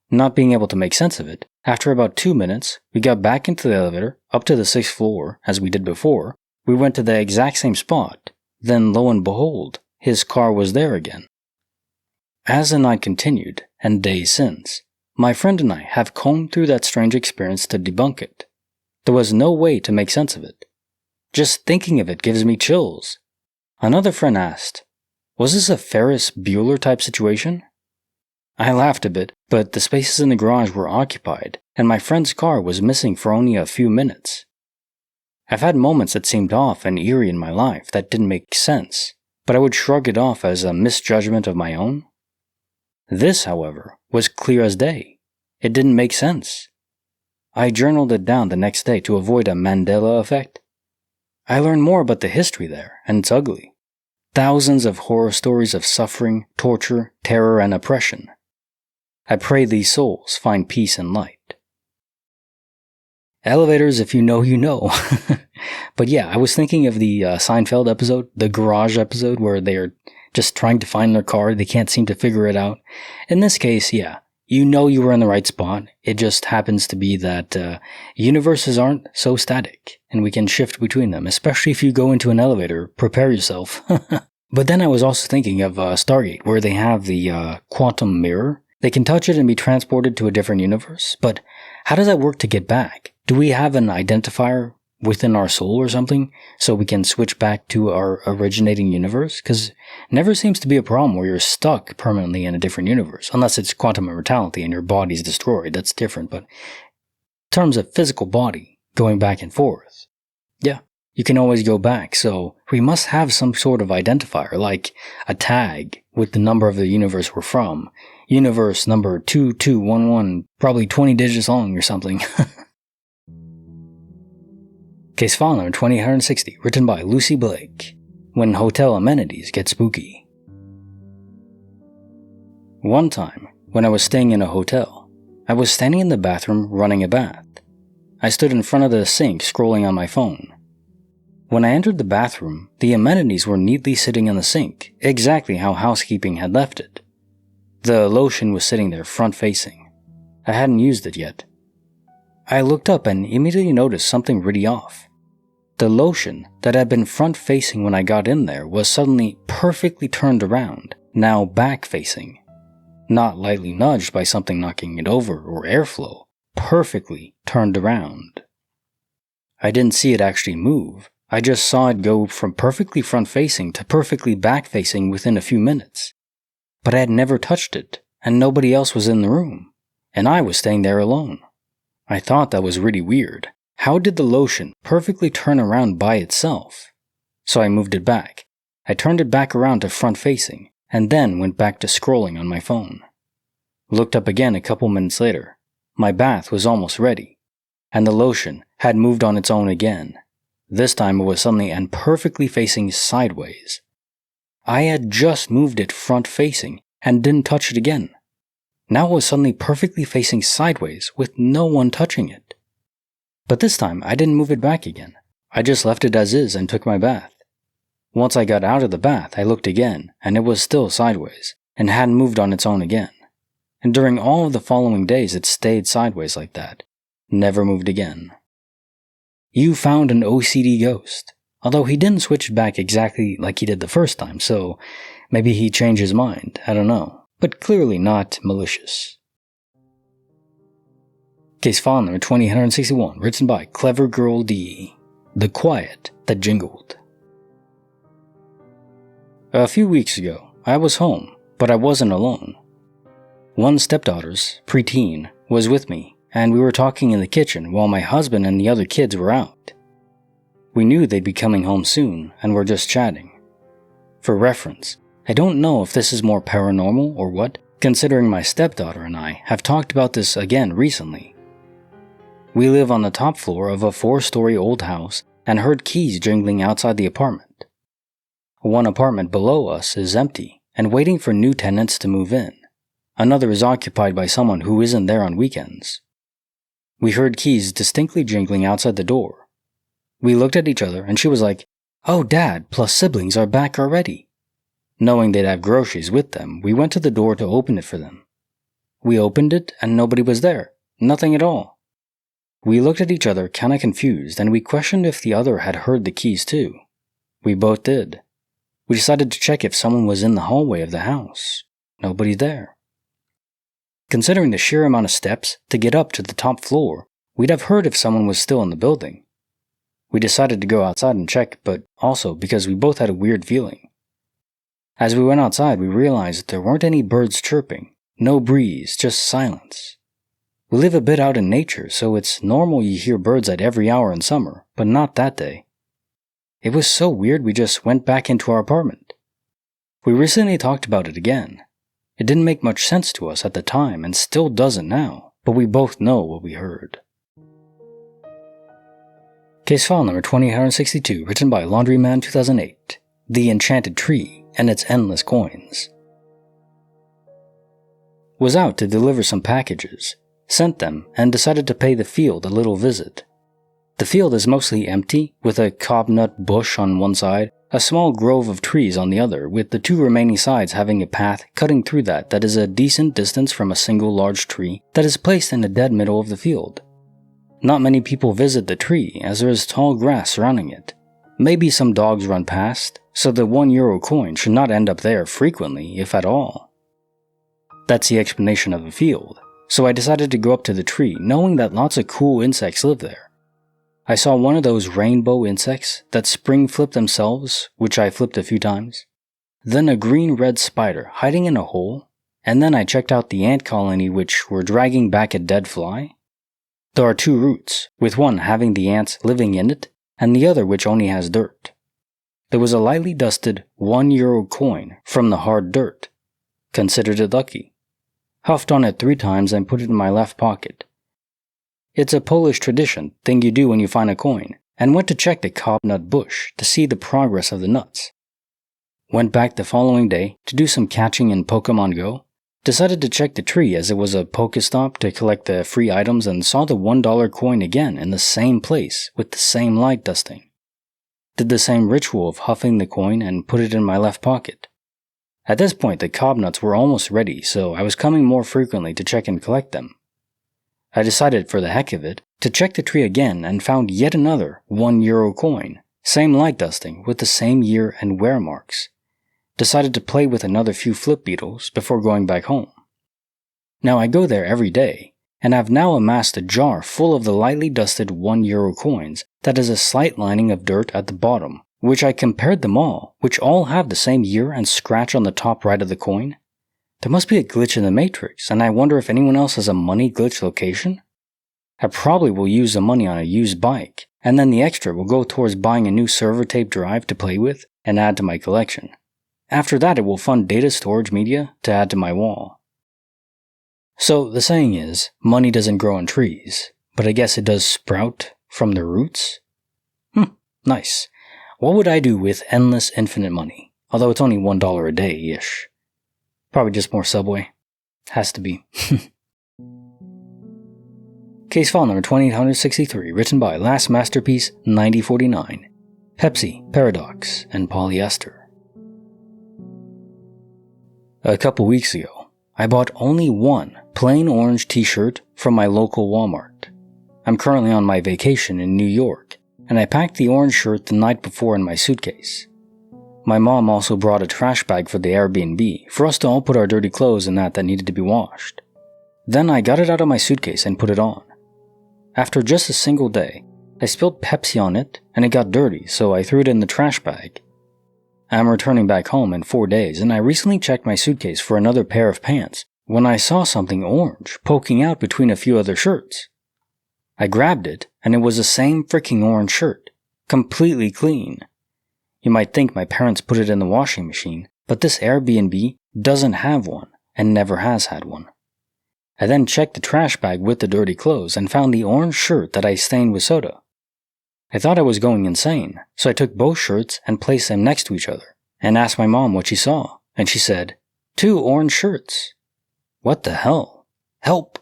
Not being able to make sense of it, after about 2 minutes, we got back into the elevator, up to the 6th floor, as we did before. We went to the exact same spot. Then, lo and behold, his car was there again. As the night continued, and days since, my friend and I have combed through that strange experience to debunk it. There was no way to make sense of it. Just thinking of it gives me chills. Another friend asked, "Was this a Ferris Bueller type situation?" I laughed a bit, but the spaces in the garage were occupied, and my friend's car was missing for only a few minutes. I've had moments that seemed off and eerie in my life that didn't make sense, but I would shrug it off as a misjudgment of my own. This, however, was clear as day. It didn't make sense. I journaled it down the next day to avoid a Mandela effect. I learned more about the history there, and it's ugly. Thousands of horror stories of suffering, torture, terror, and oppression. I pray these souls find peace and light. Elevators, if you know, you know. But yeah, I was thinking of the Seinfeld episode, the garage episode, where they're just trying to find their car. They can't seem to figure it out. In this case, yeah, you know you were in the right spot. It just happens to be that universes aren't so static, and we can shift between them, especially if you go into an elevator. Prepare yourself. But then I was also thinking of Stargate, where they have the quantum mirror. They can touch it and be transported to a different universe, but how does that work to get back? Do we have an identifier within our soul or something so we can switch back to our originating universe? Because it never seems to be a problem where you're stuck permanently in a different universe, unless it's quantum immortality and your body's destroyed. That's different, but in terms of physical body, going back and forth, yeah, you can always go back, so we must have some sort of identifier, like a tag with the number of the universe we're from. Universe number 2211, probably 20 digits long or something. Case file number 2860, written by Lucy Blake. When hotel amenities get spooky. One time, when I was staying in a hotel, I was standing in the bathroom running a bath. I stood in front of the sink scrolling on my phone. When I entered the bathroom, the amenities were neatly sitting in the sink, exactly how housekeeping had left it. The lotion was sitting there front-facing. I hadn't used it yet. I looked up and immediately noticed something really off. The lotion that had been front-facing when I got in there was suddenly perfectly turned around, now back-facing. Not lightly nudged by something knocking it over or airflow, perfectly turned around. I didn't see it actually move. I just saw it go from perfectly front-facing to perfectly back-facing within a few minutes. But I had never touched it, and nobody else was in the room, and I was staying there alone. I thought that was really weird. How did the lotion perfectly turn around by itself? So I moved it back. I turned it back around to front-facing, and then went back to scrolling on my phone. Looked up again a couple minutes later. My bath was almost ready, and the lotion had moved on its own again. This time it was suddenly and perfectly facing sideways. I had just moved it front-facing and didn't touch it again. Now it was suddenly perfectly facing sideways with no one touching it. But this time I didn't move it back again. I just left it as is and took my bath. Once I got out of the bath, I looked again, and it was still sideways, and hadn't moved on its own again. And during all of the following days it stayed sideways like that. Never moved again. You found an OCD ghost. Although he didn't switch back exactly like he did the first time, so maybe he changed his mind, I don't know. But clearly not malicious. Case file number 2861, written by Clever Girl D. The Quiet That Jingled. A few weeks ago, I was home, but I wasn't alone. One stepdaughter's, preteen, was with me, and we were talking in the kitchen while my husband and the other kids were out. We knew they'd be coming home soon, and were just chatting. For reference, I don't know if this is more paranormal or what, considering my stepdaughter and I have talked about this again recently. We live on the top floor of a 4-story old house and heard keys jingling outside the apartment. One apartment below us is empty and waiting for new tenants to move in. Another is occupied by someone who isn't there on weekends. We heard keys distinctly jingling outside the door. We looked at each other and she was like, "Oh, Dad plus siblings are back already." Knowing they'd have groceries with them, we went to the door to open it for them. We opened it and nobody was there. Nothing at all. We looked at each other kinda confused and we questioned if the other had heard the keys too. We both did. We decided to check if someone was in the hallway of the house. Nobody there. Considering the sheer amount of steps to get up to the top floor, we'd have heard if someone was still in the building. We decided to go outside and check, but also because we both had a weird feeling. As we went outside, we realized that there weren't any birds chirping, no breeze, just silence. We live a bit out in nature, so it's normal you hear birds at every hour in summer, but not that day. It was so weird we just went back into our apartment. We recently talked about it again. It didn't make much sense to us at the time and still doesn't now, but we both know what we heard. Case file number 2862, written by Laundryman 2008. The Enchanted Tree and Its Endless Coins. Was out to deliver some packages, sent them, and decided to pay the field a little visit. The field is mostly empty, with a cobnut bush on one side, a small grove of trees on the other, with the two remaining sides having a path cutting through that is a decent distance from a single large tree that is placed in the dead middle of the field. Not many people visit the tree, as there is tall grass surrounding it. Maybe some dogs run past, so the €1 coin should not end up there frequently, if at all. That's the explanation of the field, so I decided to go up to the tree, knowing that lots of cool insects live there. I saw one of those rainbow insects that spring flip themselves, which I flipped a few times. Then a green-red spider hiding in a hole, and then I checked out the ant colony which were dragging back a dead fly. There are two routes, with one having the ants living in it, and the other which only has dirt. There was a lightly dusted €1 coin from the hard dirt. Considered it lucky. Huffed on it 3 times and put it in my left pocket. It's a Polish tradition, thing you do when you find a coin, and went to check the cobnut bush to see the progress of the nuts. Went back the following day to do some catching in Pokemon Go. Decided to check the tree as it was a Pokestop to collect the free items and saw the $1 coin again in the same place with the same light dusting. Did the same ritual of huffing the coin and put it in my left pocket. At this point the cobnuts were almost ready, so I was coming more frequently to check and collect them. I decided for the heck of it to check the tree again and found yet another €1 coin, same light dusting with the same year and wear marks. Decided to play with another few flip beetles before going back home. Now I go there every day, and I've now amassed a jar full of the lightly dusted €1 coins that has a slight lining of dirt at the bottom, which I compared them all, which all have the same year and scratch on the top right of the coin. There must be a glitch in the Matrix, and I wonder if anyone else has a money glitch location? I probably will use the money on a used bike, and then the extra will go towards buying a new server tape drive to play with and add to my collection. After that, it will fund data storage media to add to my wall. So the saying is, money doesn't grow on trees, but I guess it does sprout from the roots? Nice. What would I do with endless infinite money? Although it's only $1 a day-ish. Probably just more Subway. Has to be. Case file number 2863, written by Last Masterpiece 9049. Pepsi, Paradox, and Polyester. A couple weeks ago, I bought only one plain orange t-shirt from my local Walmart. I'm currently on my vacation in New York, and I packed the orange shirt the night before in my suitcase. My mom also brought a trash bag for the Airbnb for us to all put our dirty clothes in that needed to be washed. Then I got it out of my suitcase and put it on. After just a single day, I spilled Pepsi on it and it got dirty, so I threw it in the trash bag. I'm returning back home in 4 days, and I recently checked my suitcase for another pair of pants when I saw something orange poking out between a few other shirts. I grabbed it, and it was the same freaking orange shirt, completely clean. You might think my parents put it in the washing machine, but this Airbnb doesn't have one, and never has had one. I then checked the trash bag with the dirty clothes and found the orange shirt that I stained with soda. I thought I was going insane, so I took both shirts and placed them next to each other, and asked my mom what she saw, and she said, 2 orange shirts. What the hell? Help!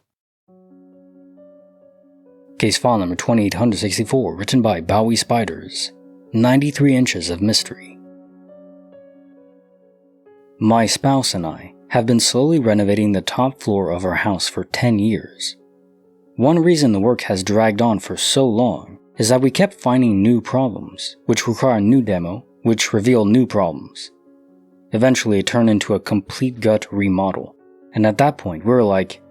Case file number 2864, written by Bowie Spiders. 93 Inches of Mystery. My spouse and I have been slowly renovating the top floor of our house for 10 years. One reason the work has dragged on for so long is that we kept finding new problems, which require a new demo, which reveal new problems. Eventually it turned into a complete gut remodel, and at that point we were like,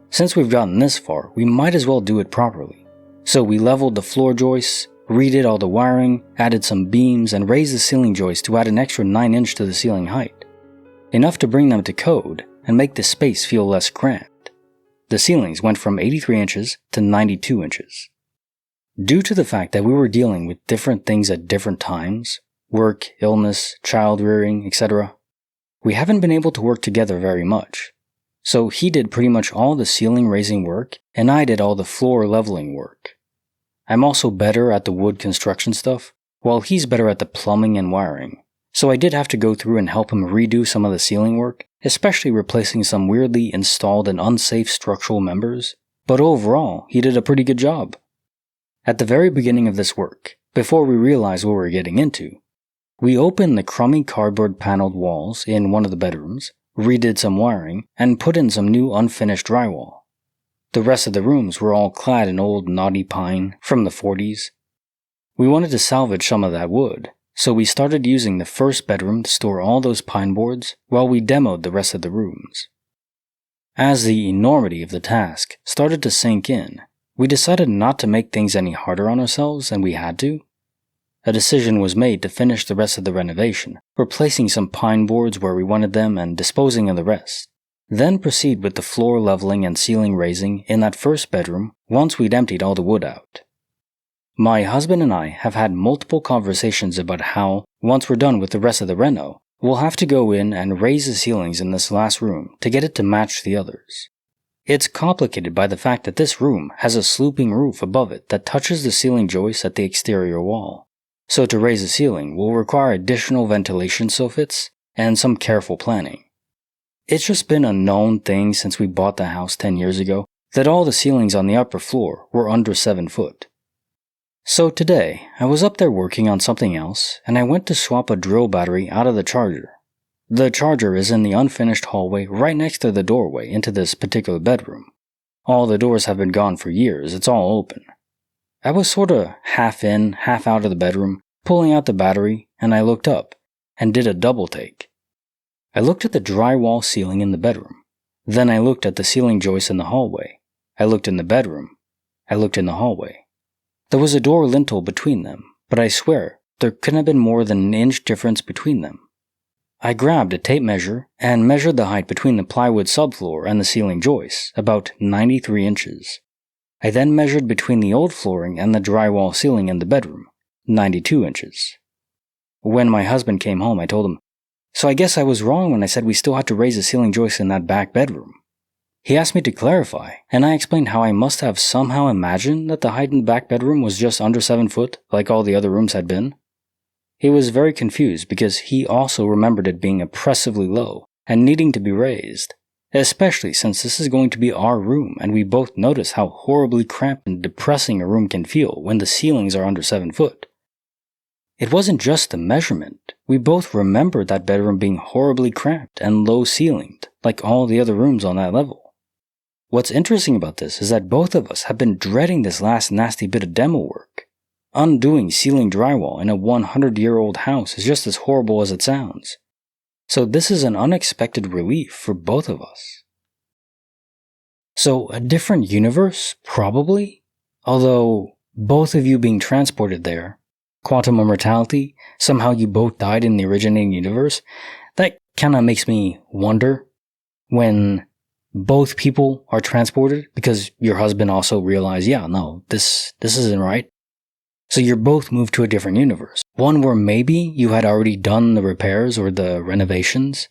since we've gotten this far, we might as well do it properly. So we leveled the floor joists, redid all the wiring, added some beams, and raised the ceiling joists to add an extra 9 inch to the ceiling height. Enough to bring them to code and make the space feel less cramped. The ceilings went from 83 inches to 92 inches. Due to the fact that we were dealing with different things at different times, work, illness, child rearing, etc., we haven't been able to work together very much. So he did pretty much all the ceiling raising work, and I did all the floor leveling work. I'm also better at the wood construction stuff, while he's better at the plumbing and wiring. So I did have to go through and help him redo some of the ceiling work, especially replacing some weirdly installed and unsafe structural members, but overall, he did a pretty good job. At the very beginning of this work, before we realized what we were getting into, we opened the crummy cardboard paneled walls in one of the bedrooms, redid some wiring, and put in some new unfinished drywall. The rest of the rooms were all clad in old knotty pine from the 40s. We wanted to salvage some of that wood, so we started using the first bedroom to store all those pine boards while we demoed the rest of the rooms. As the enormity of the task started to sink in, we decided not to make things any harder on ourselves than we had to. A decision was made to finish the rest of the renovation, replacing some pine boards where we wanted them and disposing of the rest. Then proceed with the floor leveling and ceiling raising in that first bedroom once we'd emptied all the wood out. My husband and I have had multiple conversations about how, once we're done with the rest of the reno, we'll have to go in and raise the ceilings in this last room to get it to match the others. It's complicated by the fact that this room has a sloping roof above it that touches the ceiling joist at the exterior wall. So to raise the ceiling will require additional ventilation soffits and some careful planning. It's just been a known thing since we bought the house 10 years ago that all the ceilings on the upper floor were under 7 foot. So today, I was up there working on something else, and I went to swap a drill battery out of the charger. The charger is in the unfinished hallway right next to the doorway into this particular bedroom. All the doors have been gone for years, it's all open. I was sorta half in, half out of the bedroom, pulling out the battery, and I looked up, and did a double take. I looked at the drywall ceiling in the bedroom. Then I looked at the ceiling joist in the hallway. I looked in the bedroom. I looked in the hallway. There was a door lintel between them, but I swear there couldn't have been more than an inch difference between them. I grabbed a tape measure and measured the height between the plywood subfloor and the ceiling joist, about 93 inches. I then measured between the old flooring and the drywall ceiling in the bedroom, 92 inches. When my husband came home, I told him, "So I guess I was wrong when I said we still had to raise the ceiling joist in that back bedroom." He asked me to clarify, and I explained how I must have somehow imagined that the height in the back bedroom was just under 7 foot, like all the other rooms had been. He was very confused because he also remembered it being oppressively low and needing to be raised, especially since this is going to be our room and we both notice how horribly cramped and depressing a room can feel when the ceilings are under 7 foot. It wasn't just the measurement. We both remembered that bedroom being horribly cramped and low-ceilinged, like all the other rooms on that level. What's interesting about this is that both of us have been dreading this last nasty bit of demo work. Undoing ceiling drywall in a 100-year-old house is just as horrible as it sounds. So this is an unexpected relief for both of us. So a different universe, probably? Although, both of you being transported there, quantum immortality, somehow you both died in the originating universe, that kinda makes me wonder when both people are transported, because your husband also realized, yeah, no, this isn't right. So you're both moved to a different universe. One where maybe you had already done the repairs or the renovations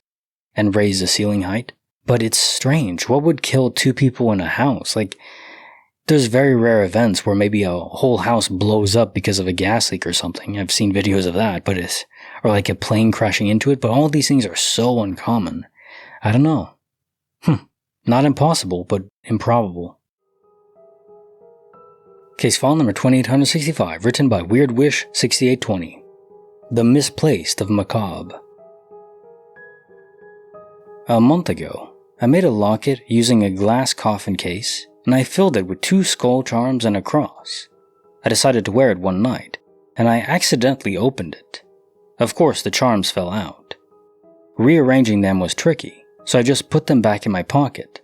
and raised the ceiling height. But it's strange. What would kill two people in a house? Like, there's very rare events where maybe a whole house blows up because of a gas leak or something. I've seen videos of that, or like a plane crashing into it, but all these things are so uncommon. I don't know. Not impossible, but improbable. Case file number 2865, written by Weird Wish 6820. The Misplaced of Macabre. A month ago, I made a locket using a glass coffin case, and I filled it with 2 skull charms and a cross. I decided to wear it one night, and I accidentally opened it. Of course, the charms fell out. Rearranging them was tricky, so I just put them back in my pocket.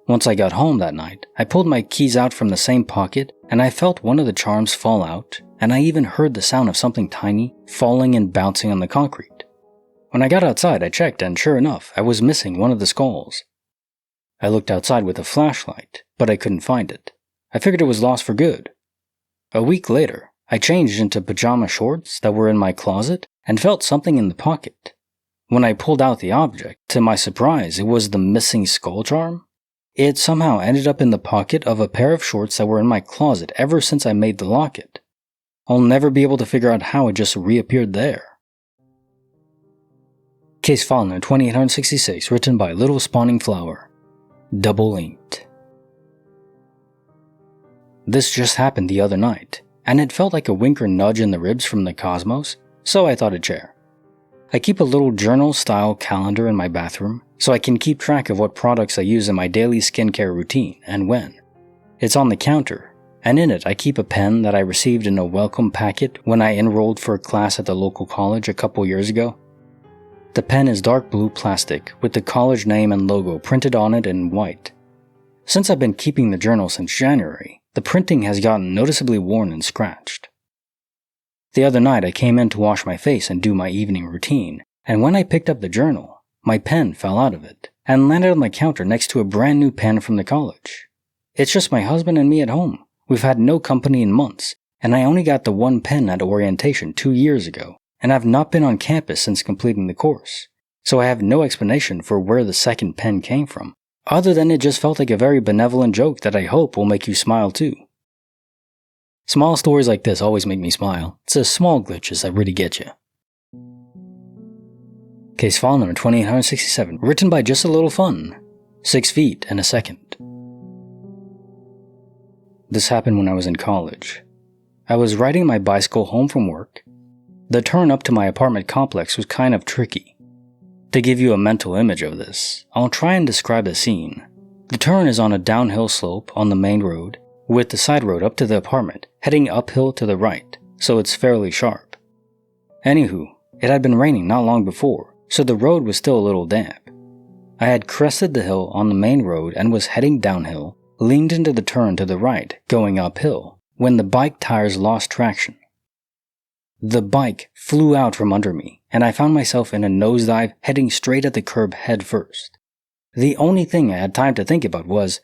Once I got home that night, I pulled my keys out from the same pocket, and I felt one of the charms fall out, and I even heard the sound of something tiny falling and bouncing on the concrete. When I got outside, I checked, and sure enough, I was missing one of the skulls. I looked outside with a flashlight, but I couldn't find it. I figured it was lost for good. A week later, I changed into pajama shorts that were in my closet and felt something in the pocket. When I pulled out the object, to my surprise, it was the missing skull charm. It somehow ended up in the pocket of a pair of shorts that were in my closet ever since I made the locket. I'll never be able to figure out how it just reappeared there. Case file number 2866, written by Little Spawning Flower. Double inked. This just happened the other night, and it felt like a wink or nudge in the ribs from the cosmos, so I thought I'd share. I keep a little journal-style calendar in my bathroom, so I can keep track of what products I use in my daily skincare routine and when. It's on the counter, and in it I keep a pen that I received in a welcome packet when I enrolled for a class at the local college a couple years ago. The pen is dark blue plastic with the college name and logo printed on it in white. Since I've been keeping the journal since January, the printing has gotten noticeably worn and scratched. The other night I came in to wash my face and do my evening routine, and when I picked up the journal, my pen fell out of it and landed on the counter next to a brand new pen from the college. It's just my husband and me at home. We've had no company in months, and I only got the one pen at orientation 2 years ago, and I've not been on campus since completing the course, so I have no explanation for where the second pen came from, other than it just felt like a very benevolent joke that I hope will make you smile too. Small stories like this always make me smile. It's the small glitches that really get you. Case file number 2867, written by Just a Little Fun. 6 feet and a second. This happened when I was in college. I was riding my bicycle home from work. The turn up to my apartment complex was kind of tricky. To give you a mental image of this, I'll try and describe the scene. The turn is on a downhill slope on the main road, with the side road up to the apartment heading uphill to the right, so it's fairly sharp. Anywho, it had been raining not long before, so the road was still a little damp. I had crested the hill on the main road and was heading downhill, leaned into the turn to the right, going uphill, when the bike tires lost traction. The bike flew out from under me, and I found myself in a nosedive heading straight at the curb head first. The only thing I had time to think about was,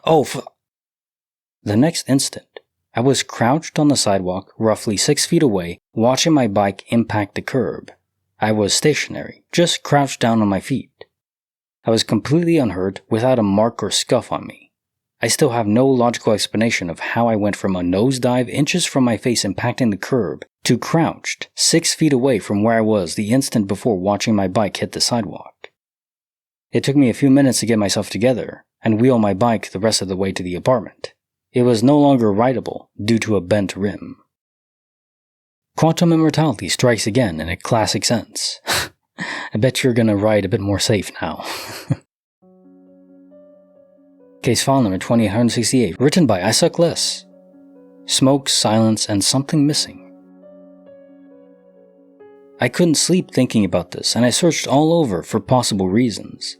The next instant, I was crouched on the sidewalk roughly 6 feet away, watching my bike impact the curb. I was stationary, just crouched down on my feet. I was completely unhurt, without a mark or scuff on me. I still have no logical explanation of how I went from a nosedive inches from my face impacting the curb to crouched 6 feet away from where I was the instant before watching my bike hit the sidewalk. It took me a few minutes to get myself together and wheel my bike the rest of the way to the apartment. It was no longer rideable due to a bent rim. Quantum immortality strikes again in a classic sense. I bet you're gonna ride a bit more safe now. Case file number 2868, written by I Suck Less. Smoke, silence, and something missing. I couldn't sleep thinking about this, and I searched all over for possible reasons.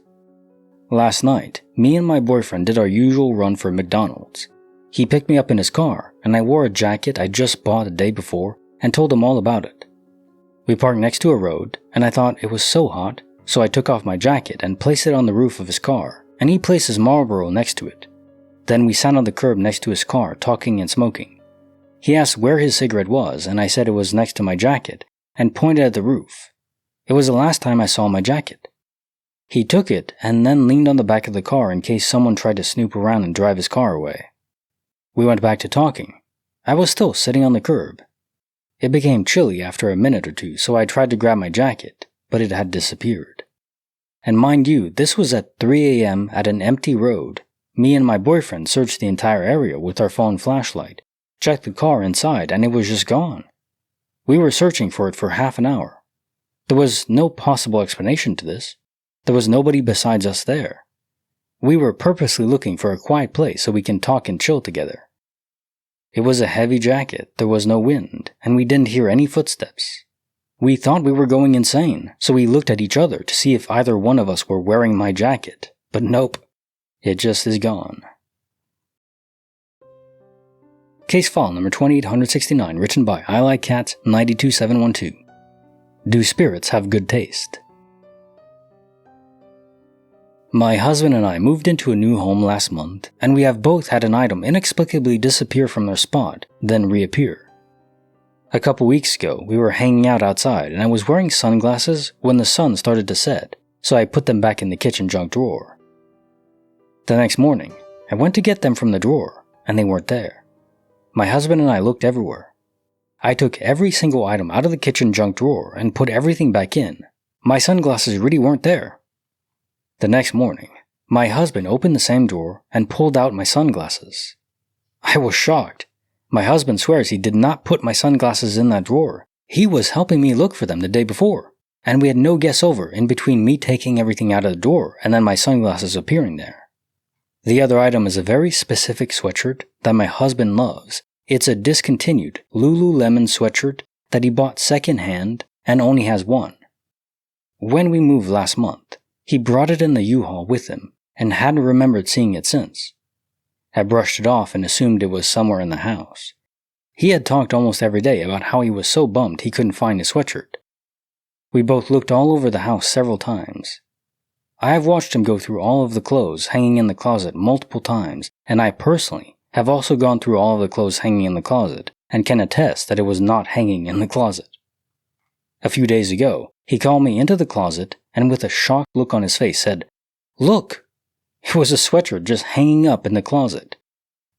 Last night, me and my boyfriend did our usual run for McDonald's. He picked me up in his car, and I wore a jacket I just bought the day before and told him all about it. We parked next to a road, and I thought it was so hot, so I took off my jacket and placed it on the roof of his car, and he placed his Marlboro next to it. Then we sat on the curb next to his car, talking and smoking. He asked where his cigarette was, and I said it was next to my jacket, and pointed at the roof. It was the last time I saw my jacket. He took it, and then leaned on the back of the car in case someone tried to snoop around and drive his car away. We went back to talking. I was still sitting on the curb. It became chilly after a minute or two, so I tried to grab my jacket, but it had disappeared. And mind you, this was at 3 a.m. at an empty road. Me and my boyfriend searched the entire area with our phone flashlight, checked the car inside, and it was just gone. We were searching for it for half an hour. There was no possible explanation to this. There was nobody besides us there. We were purposely looking for a quiet place so we can talk and chill together. It was a heavy jacket, there was no wind, and we didn't hear any footsteps. We thought we were going insane, so we looked at each other to see if either one of us were wearing my jacket, but nope, it just is gone. Case file number 2869, written by I Like Cats 92712. Do spirits have good taste? My husband and I moved into a new home last month, and we have both had an item inexplicably disappear from their spot, then reappear. A couple weeks ago, we were hanging out outside and I was wearing sunglasses when the sun started to set, so I put them back in the kitchen junk drawer. The next morning, I went to get them from the drawer, and they weren't there. My husband and I looked everywhere. I took every single item out of the kitchen junk drawer and put everything back in. My sunglasses really weren't there. The next morning, my husband opened the same drawer and pulled out my sunglasses. I was shocked. My husband swears he did not put my sunglasses in that drawer. He was helping me look for them the day before, and we had no guess over in between me taking everything out of the drawer and then my sunglasses appearing there. The other item is a very specific sweatshirt that my husband loves. It's a discontinued Lululemon sweatshirt that he bought secondhand and only has one. When we moved last month, he brought it in the U-Haul with him and hadn't remembered seeing it since. I brushed it off and assumed it was somewhere in the house. He had talked almost every day about how he was so bummed he couldn't find his sweatshirt. We both looked all over the house several times. I have watched him go through all of the clothes hanging in the closet multiple times, and I personally have also gone through all of the clothes hanging in the closet and can attest that it was not hanging in the closet. A few days ago, he called me into the closet and with a shocked look on his face said, "Look! It was a sweatshirt just hanging up in the closet."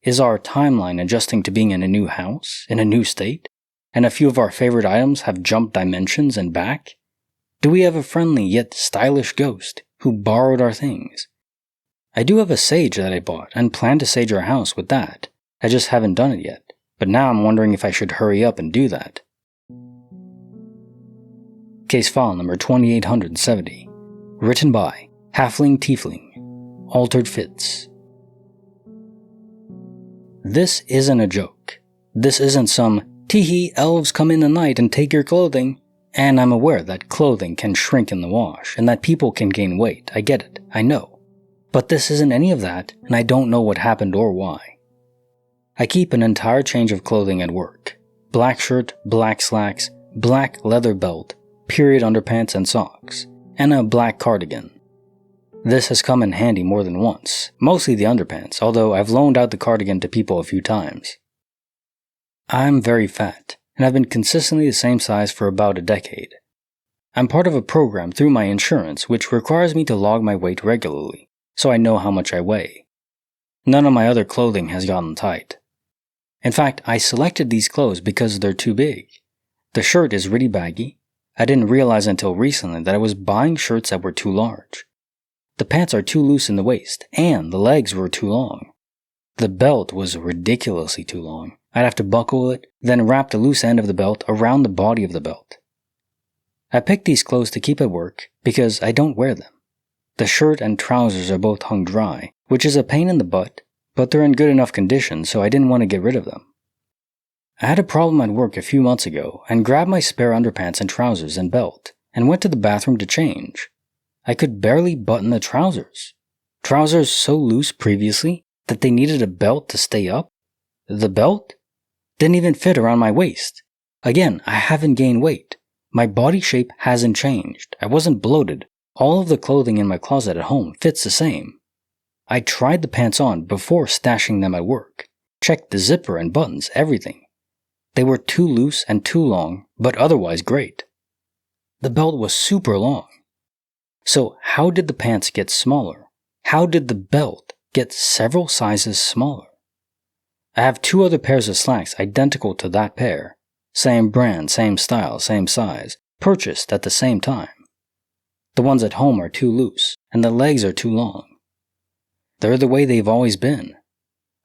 Is our timeline adjusting to being in a new house, in a new state, and a few of our favorite items have jumped dimensions and back? Do we have a friendly yet stylish ghost who borrowed our things? I do have a sage that I bought and plan to sage our house with that. I just haven't done it yet, but now I'm wondering if I should hurry up and do that. Case file number 2870, written by Halfling Tiefling, Altered Fits. This isn't a joke. This isn't some "Teehee, elves come in the night and take your clothing." And I'm aware that clothing can shrink in the wash and that people can gain weight. I get it, I know. But this isn't any of that, and I don't know what happened or why. I keep an entire change of clothing at work. Black shirt, black slacks, black leather belt, period underpants and socks, and a black cardigan. This has come in handy more than once, mostly the underpants, although I've loaned out the cardigan to people a few times. I'm very fat, and I've been consistently the same size for about a decade. I'm part of a program through my insurance which requires me to log my weight regularly, so I know how much I weigh. None of my other clothing has gotten tight. In fact, I selected these clothes because they're too big. The shirt is really baggy. I didn't realize until recently that I was buying shirts that were too large. The pants are too loose in the waist, and the legs were too long. The belt was ridiculously too long. I'd have to buckle it, then wrap the loose end of the belt around the body of the belt. I picked these clothes to keep at work because I don't wear them. The shirt and trousers are both hung dry, which is a pain in the butt, but they're in good enough condition so I didn't want to get rid of them. I had a problem at work a few months ago and grabbed my spare underpants and trousers and belt and went to the bathroom to change. I could barely button the trousers. Trousers so loose previously that they needed a belt to stay up. The belt didn't even fit around my waist. Again, I haven't gained weight. My body shape hasn't changed. I wasn't bloated. All of the clothing in my closet at home fits the same. I tried the pants on before stashing them at work. Checked the zipper and buttons, everything. They were too loose and too long, but otherwise great. The belt was super long. So how did the pants get smaller? How did the belt get several sizes smaller? I have two other pairs of slacks identical to that pair. Same brand, same style, same size, purchased at the same time. The ones at home are too loose, and the legs are too long. They're the way they've always been.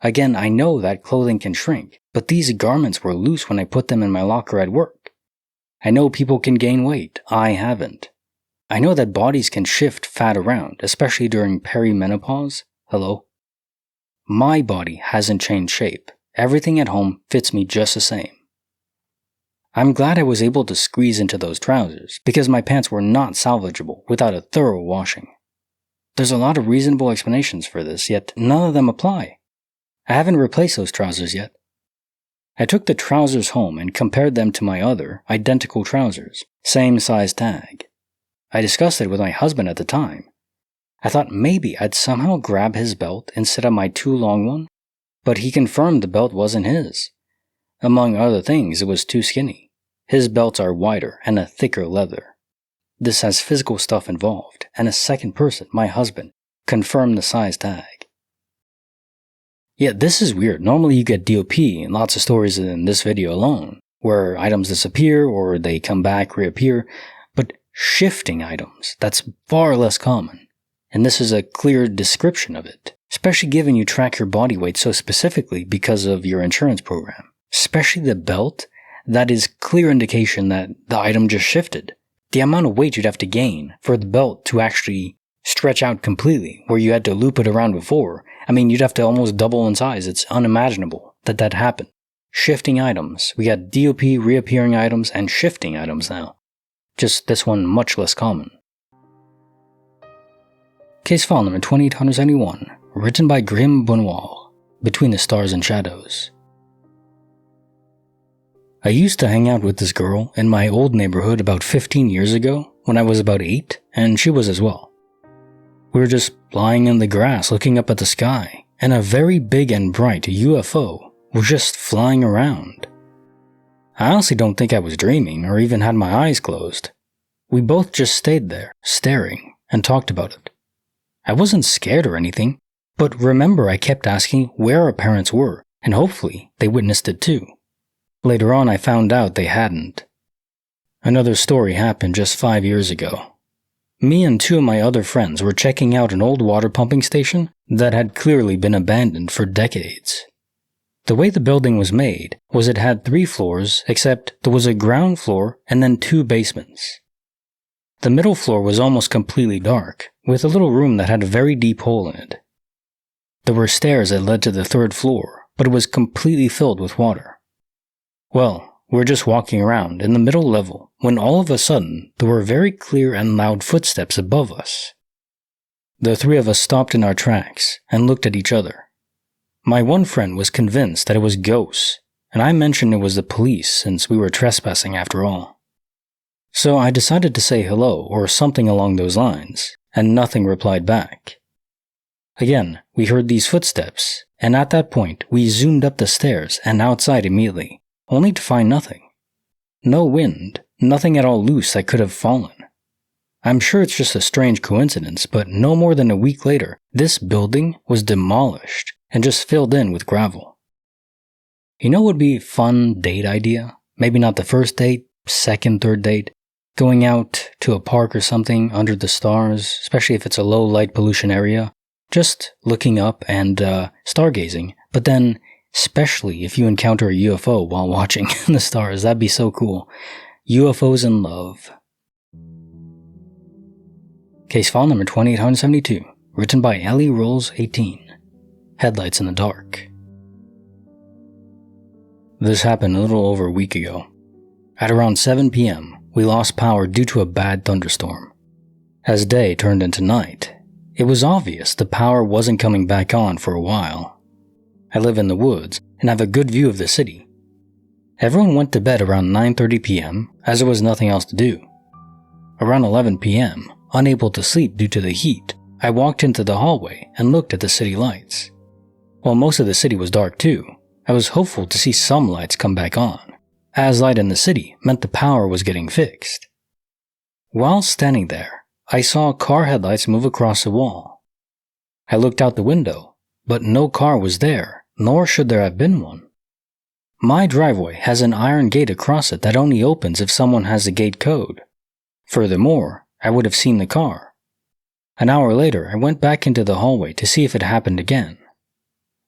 Again, I know that clothing can shrink, but these garments were loose when I put them in my locker at work. I know people can gain weight. I haven't. I know that bodies can shift fat around, especially during perimenopause. Hello? My body hasn't changed shape. Everything at home fits me just the same. I'm glad I was able to squeeze into those trousers, because my pants were not salvageable without a thorough washing. There's a lot of reasonable explanations for this, yet none of them apply. I haven't replaced those trousers yet. I took the trousers home and compared them to my other, identical trousers, same size tag. I discussed it with my husband at the time. I thought maybe I'd somehow grab his belt instead of my too long one, but he confirmed the belt wasn't his. Among other things, it was too skinny. His belts are wider and a thicker leather. This has physical stuff involved, and a second person, my husband, confirmed the size tag. Yeah, this is weird. Normally you get DOP and lots of stories in this video alone, where items disappear or they come back, reappear, but shifting items, that's far less common. And this is a clear description of it, especially given you track your body weight so specifically because of your insurance program. Especially the belt, that is clear indication that the item just shifted. The amount of weight you'd have to gain for the belt to actually stretch out completely, where you had to loop it around before. I mean, you'd have to almost double in size. It's unimaginable that happened. Shifting items. We got DOP, reappearing items, and shifting items now. Just this one much less common. Case file number 2871, written by Grim Bonwall, Between the Stars and Shadows. I used to hang out with this girl in my old neighborhood about 15 years ago when I was about 8, and she was as well. We were just lying in the grass looking up at the sky, and a very big and bright UFO was just flying around. I honestly don't think I was dreaming or even had my eyes closed. We both just stayed there, staring, and talked about it. I wasn't scared or anything, but remember I kept asking where our parents were, and hopefully they witnessed it too. Later on I found out they hadn't. Another story happened just 5 years ago. Me and 2 of my other friends were checking out an old water pumping station that had clearly been abandoned for decades. The way the building was made was it had 3 floors, except there was a ground floor and then 2 basements. The middle floor was almost completely dark, with a little room that had a very deep hole in it. There were stairs that led to the 3rd floor, but it was completely filled with water. Well, we were just walking around in the middle level when all of a sudden there were very clear and loud footsteps above us. The 3 of us stopped in our tracks and looked at each other. My one friend was convinced that it was ghosts, and I mentioned it was the police since we were trespassing after all. So I decided to say hello or something along those lines, and nothing replied back. Again, we heard these footsteps, and at that point we zoomed up the stairs and outside immediately, only to find nothing. No wind, nothing at all loose that could have fallen. I'm sure it's just a strange coincidence, but no more than a week later, this building was demolished and just filled in with gravel. You know what would be a fun date idea? Maybe not the first date, second, third date. Going out to a park or something under the stars, especially if it's a low light pollution area. Just looking up and stargazing. But then, especially if you encounter a UFO while watching the stars, that'd be so cool. UFOs in love. Case file number 2872, written by Ellie Rolls 18. Headlights in the dark. This happened a little over a week ago. At around 7 p.m., we lost power due to a bad thunderstorm. As day turned into night, it was obvious the power wasn't coming back on for a while. I live in the woods and have a good view of the city. Everyone went to bed around 9:30 p.m. as there was nothing else to do. Around 11 p.m., unable to sleep due to the heat, I walked into the hallway and looked at the city lights. While most of the city was dark too, I was hopeful to see some lights come back on, as light in the city meant the power was getting fixed. While standing there, I saw car headlights move across the wall. I looked out the window, but no car was there, nor should there have been one. My driveway has an iron gate across it that only opens if someone has the gate code. Furthermore, I would have seen the car. An hour later, I went back into the hallway to see if it happened again.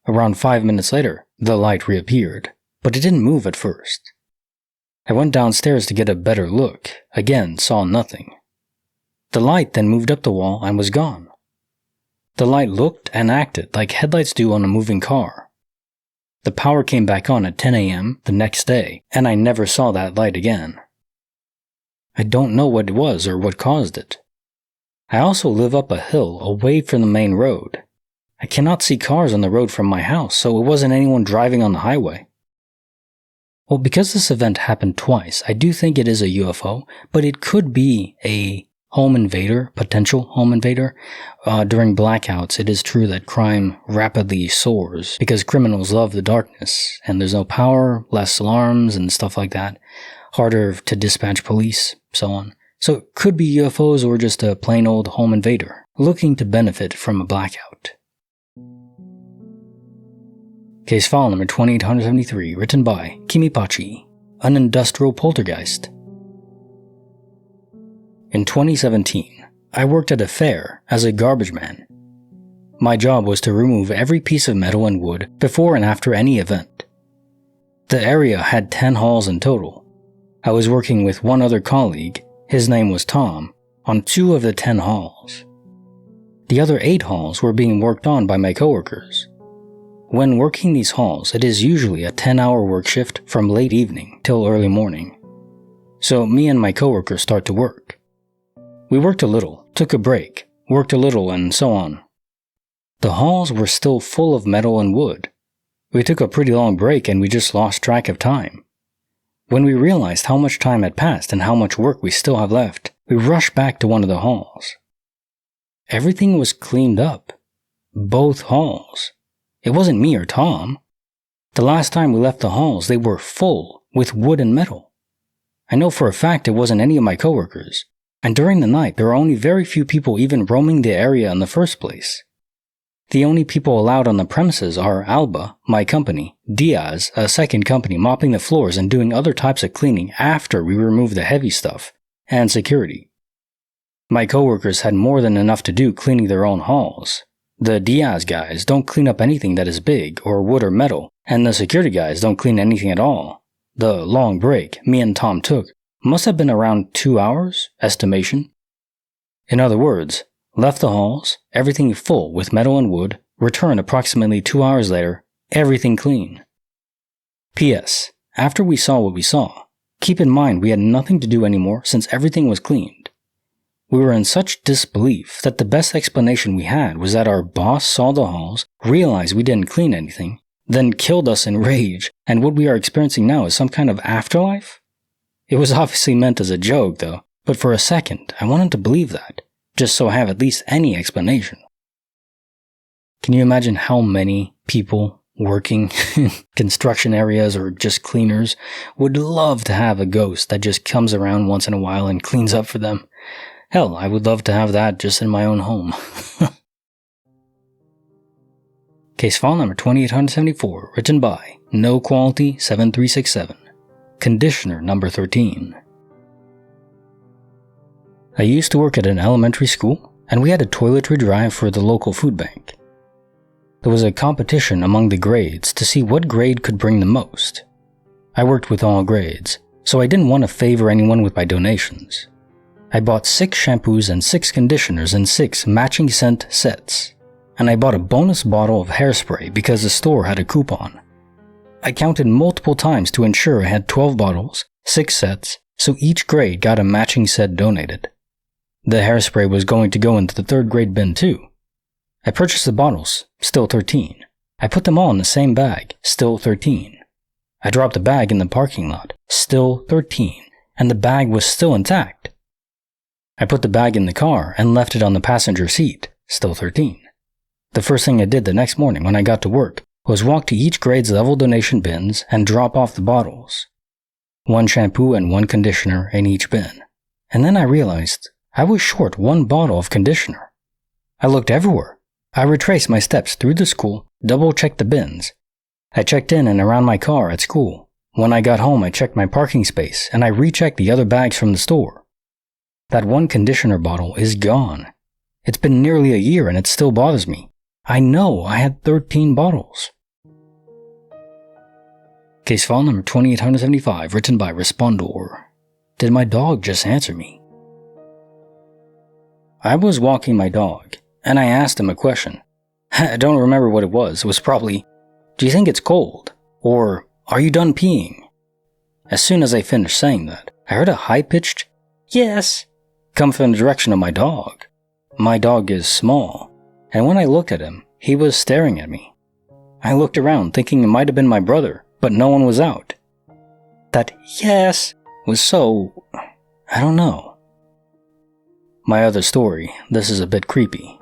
Around 5 minutes later, the light reappeared, but it didn't move at first. I went downstairs to get a better look, again saw nothing. The light then moved up the wall and was gone. The light looked and acted like headlights do on a moving car. The power came back on at 10 a.m. the next day, and I never saw that light again. I don't know what it was or what caused it. I also live up a hill away from the main road. I cannot see cars on the road from my house, so it wasn't anyone driving on the highway. Well, because this event happened twice, I do think it is a UFO, but it could be a home invader, potential home invader. During blackouts, it is true that crime rapidly soars because criminals love the darkness, and there's no power, less alarms and stuff like that, harder to dispatch police, so on. So it could be UFOs or just a plain old home invader looking to benefit from a blackout. Case file number 2873, written by Kimipachi, an industrial poltergeist. In 2017, I worked at a fair as a garbage man. My job was to remove every piece of metal and wood before and after any event. The area had 10 halls in total. I was working with one other colleague, his name was Tom, on 2 of the 10 halls. The other 8 halls were being worked on by my coworkers. When working these halls, it is usually a 10-hour work shift from late evening till early morning. So me and my coworker start to work. We worked a little, took a break, worked a little, and so on. The halls were still full of metal and wood. We took a pretty long break and we just lost track of time. When we realized how much time had passed and how much work we still have left, we rushed back to one of the halls. Everything was cleaned up. Both halls. It wasn't me or Tom. The last time we left the halls, they were full with wood and metal. I know for a fact it wasn't any of my coworkers, and during the night there were only very few people even roaming the area in the first place. The only people allowed on the premises are Alba, my company, Diaz, a second company mopping the floors and doing other types of cleaning after we removed the heavy stuff, and security. My coworkers had more than enough to do cleaning their own halls. The Diaz guys don't clean up anything that is big or wood or metal, and the security guys don't clean anything at all. The long break me and Tom took must have been around 2 hours, estimation. In other words, left the halls, everything full with metal and wood, returned approximately 2 hours later, everything clean. P.S. After we saw what we saw, keep in mind we had nothing to do anymore since everything was cleaned. We were in such disbelief that the best explanation we had was that our boss saw the halls, realized we didn't clean anything, then killed us in rage, and what we are experiencing now is some kind of afterlife? It was obviously meant as a joke though, but for a second I wanted to believe that, just so I have at least any explanation. Can you imagine how many people working in construction areas or just cleaners would love to have a ghost that just comes around once in a while and cleans up for them? Hell, I would love to have that just in my own home. Case file number 2874, written by No Quality 7367. Conditioner number 13. I used to work at an elementary school, and we had a toiletry drive for the local food bank. There was a competition among the grades to see what grade could bring the most. I worked with all grades, so I didn't want to favor anyone with my donations. I bought 6 shampoos and 6 conditioners and 6 matching scent sets, and I bought a bonus bottle of hairspray because the store had a coupon. I counted multiple times to ensure I had 12 bottles, 6 sets, so each grade got a matching set donated. The hairspray was going to go into the 3rd grade bin too. I purchased the bottles, still 13. I put them all in the same bag, still 13. I dropped the bag in the parking lot, still 13, and the bag was still intact. I put the bag in the car and left it on the passenger seat, still 13. The first thing I did the next morning when I got to work was walk to each grade's level donation bins and drop off the bottles. 1 shampoo and 1 conditioner in each bin. And then I realized I was short 1 bottle of conditioner. I looked everywhere. I retraced my steps through the school, double-checked the bins. I checked in and around my car at school. When I got home, I checked my parking space and I rechecked the other bags from the store. That 1 conditioner bottle is gone. It's been nearly a year and it still bothers me. I know I had 13 bottles. Case file number 2875, written by Respondor. Did my dog just answer me? I was walking my dog, and I asked him a question. I don't remember what it was. It was probably, do you think it's cold? Or, are you done peeing? As soon as I finished saying that, I heard a high-pitched, yes, come from the direction of my dog. My dog is small, and when I looked at him, he was staring at me. I looked around thinking it might have been my brother, but no one was out. That yes was so, I don't know. My other story, this is a bit creepy.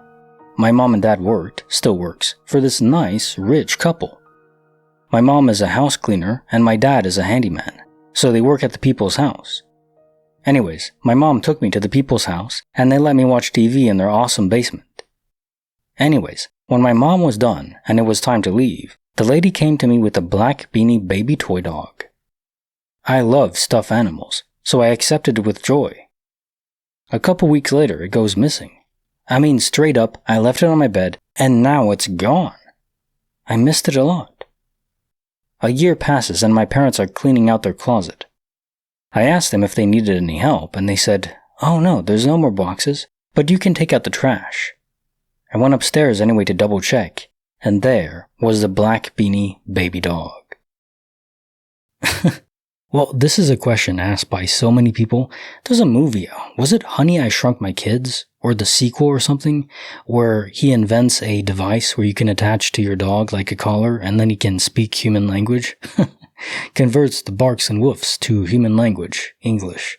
My mom and dad still works, for this nice, rich couple. My mom is a house cleaner and my dad is a handyman, so they work at the people's house. Anyways, my mom took me to the people's house and they let me watch TV in their awesome basement. Anyways, when my mom was done and it was time to leave, the lady came to me with a black beanie baby toy dog. I love stuffed animals, so I accepted it with joy. A couple weeks later, it goes missing. I mean, straight up, I left it on my bed, and now it's gone. I missed it a lot. A year passes, and my parents are cleaning out their closet. I asked them if they needed any help, and they said, oh no, there's no more boxes, but you can take out the trash. I went upstairs anyway to double check, and there was the black beanie baby dog. Well, this is a question asked by so many people. There's a movie, was it Honey, I Shrunk My Kids? Or the sequel or something, where he invents a device where you can attach to your dog like a collar and then he can speak human language. Converts the barks and woofs to human language, English.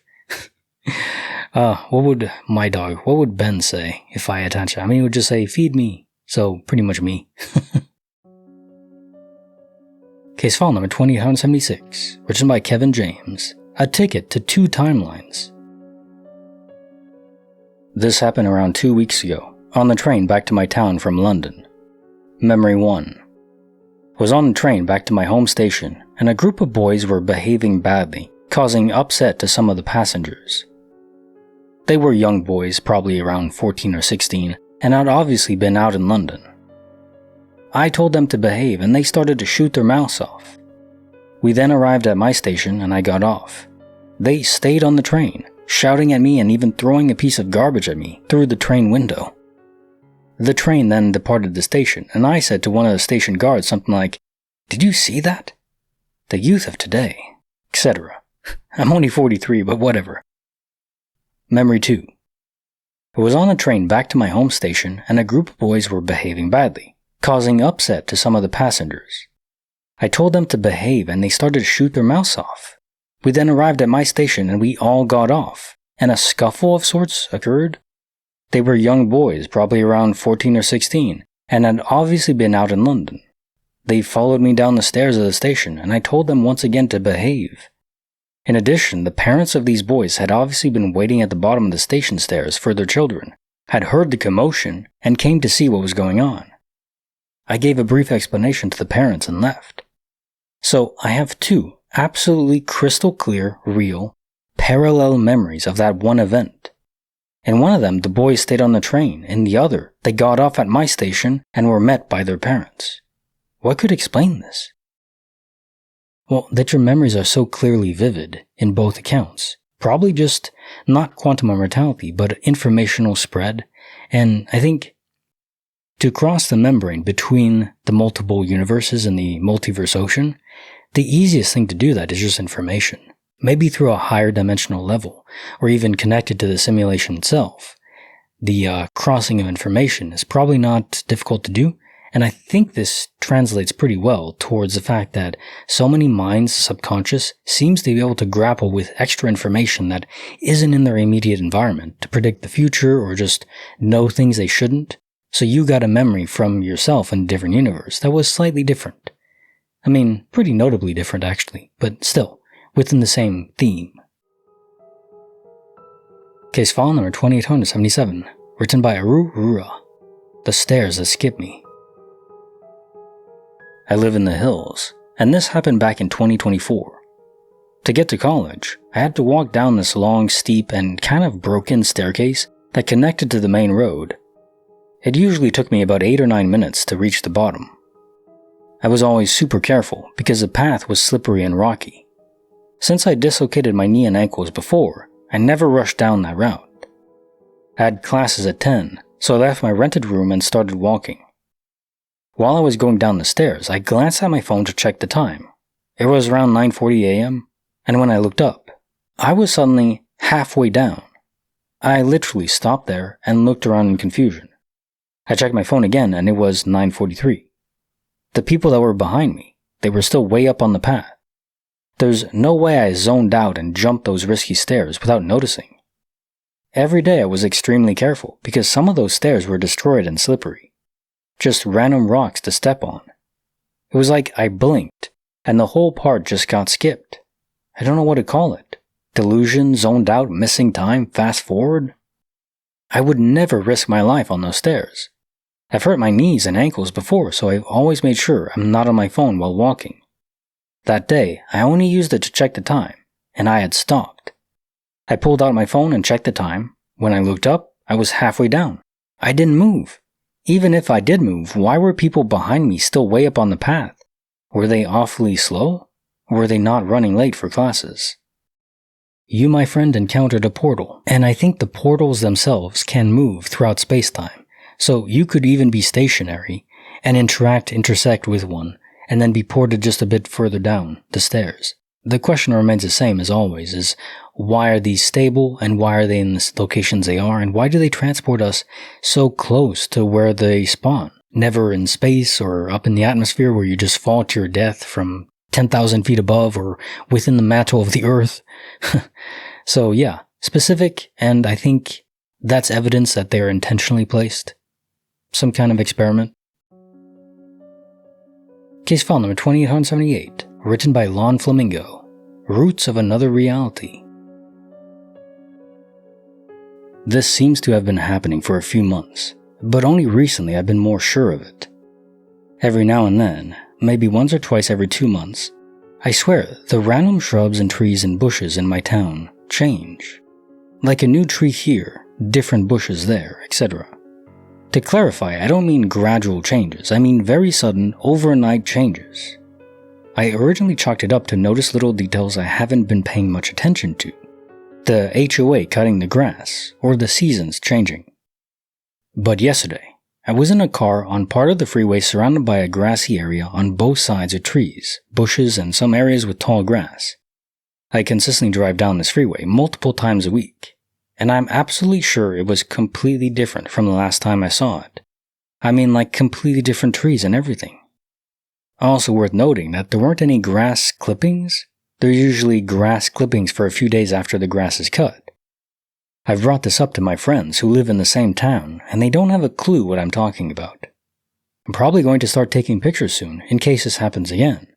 What would Ben say if I attach it? I mean, he would just say, feed me. So, pretty much me. Case file number 2876, written by Kevin James. A ticket to 2 timelines. This happened around 2 weeks ago, on the train back to my town from London. Memory 1. Was on the train back to my home station, and a group of boys were behaving badly, causing upset to some of the passengers. They were young boys, probably around 14 or 16, and had obviously been out in London. I told them to behave and they started to shoot their mouths off. We then arrived at my station and I got off. They stayed on the train, shouting at me and even throwing a piece of garbage at me through the train window. The train then departed the station and I said to one of the station guards something like, "Did you see that? The youth of today," etc. I'm only 43, but whatever. Memory 2. I was on a train back to my home station and a group of boys were behaving badly, causing upset to some of the passengers. I told them to behave and they started to shoot their mouths off. We then arrived at my station and we all got off, and a scuffle of sorts occurred. They were young boys, probably around 14 or 16, and had obviously been out in London. They followed me down the stairs of the station and I told them once again to behave. In addition, the parents of these boys had obviously been waiting at the bottom of the station stairs for their children, had heard the commotion, and came to see what was going on. I gave a brief explanation to the parents and left. So I have 2 absolutely crystal clear, real, parallel memories of that one event. In one of them, the boys stayed on the train. In the other, they got off at my station and were met by their parents. What could explain this? Well, that your memories are so clearly vivid in both accounts. Probably just not quantum immortality, but informational spread. And I think to cross the membrane between the multiple universes and the multiverse ocean, the easiest thing to do that is just information. Maybe through a higher dimensional level, or even connected to the simulation itself. The crossing of information is probably not difficult to do, and I think this translates pretty well towards the fact that so many minds' subconscious seems to be able to grapple with extra information that isn't in their immediate environment to predict the future or just know things they shouldn't. So you got a memory from yourself in a different universe that was slightly different. I mean, pretty notably different actually, but still, within the same theme. Case file number 2877, written by Arurura. The Stairs That Skip Me. I live in the hills, and this happened back in 2024. To get to college, I had to walk down this long, steep, and kind of broken staircase that connected to the main road. It usually took me about 8 or 9 minutes to reach the bottom. I was always super careful because the path was slippery and rocky. Since I dislocated my knee and ankles before, I never rushed down that route. I had classes at 10, so I left my rented room and started walking. While I was going down the stairs, I glanced at my phone to check the time. It was around 9:40 a.m., and when I looked up, I was suddenly halfway down. I literally stopped there and looked around in confusion. I checked my phone again and it was 9:43. The people that were behind me, they were still way up on the path. There's no way I zoned out and jumped those risky stairs without noticing. Every day I was extremely careful because some of those stairs were destroyed and slippery. Just random rocks to step on. It was like I blinked and the whole part just got skipped. I don't know what to call it. Delusion, zoned out, missing time, fast forward? I would never risk my life on those stairs. I've hurt my knees and ankles before, so I've always made sure I'm not on my phone while walking. That day, I only used it to check the time, and I had stopped. I pulled out my phone and checked the time. When I looked up, I was halfway down. I didn't move. Even if I did move, why were people behind me still way up on the path? Were they awfully slow? Or were they not running late for classes? You, my friend, encountered a portal, and I think the portals themselves can move throughout space-time, so you could even be stationary and intersect with one, and then be ported just a bit further down the stairs. The question remains the same as always, is why are these stable, and why are they in the locations they are, and why do they transport us so close to where they spawn? Never in space or up in the atmosphere where you just fall to your death from 10,000 feet above or within the mantle of the earth. So yeah, specific, and I think that's evidence that they are intentionally placed. Some kind of experiment. Case file number 2878, written by Lon Flamingo, Roots of Another Reality. This seems to have been happening for a few months, but only recently I've been more sure of it. Every now and then, maybe once or twice every 2 months, I swear the random shrubs and trees and bushes in my town change. Like a new tree here, different bushes there, etc. To clarify, I don't mean gradual changes, I mean very sudden, overnight changes. I originally chalked it up to notice little details I haven't been paying much attention to. The HOA cutting the grass, or the seasons changing. But yesterday, I was in a car on part of the freeway surrounded by a grassy area on both sides of trees, bushes, and some areas with tall grass. I consistently drive down this freeway multiple times a week, and I'm absolutely sure it was completely different from the last time I saw it. I mean, like completely different trees and everything. Also worth noting that there weren't any grass clippings. There's usually grass clippings for a few days after the grass is cut. I've brought this up to my friends who live in the same town, and they don't have a clue what I'm talking about. I'm probably going to start taking pictures soon, in case this happens again.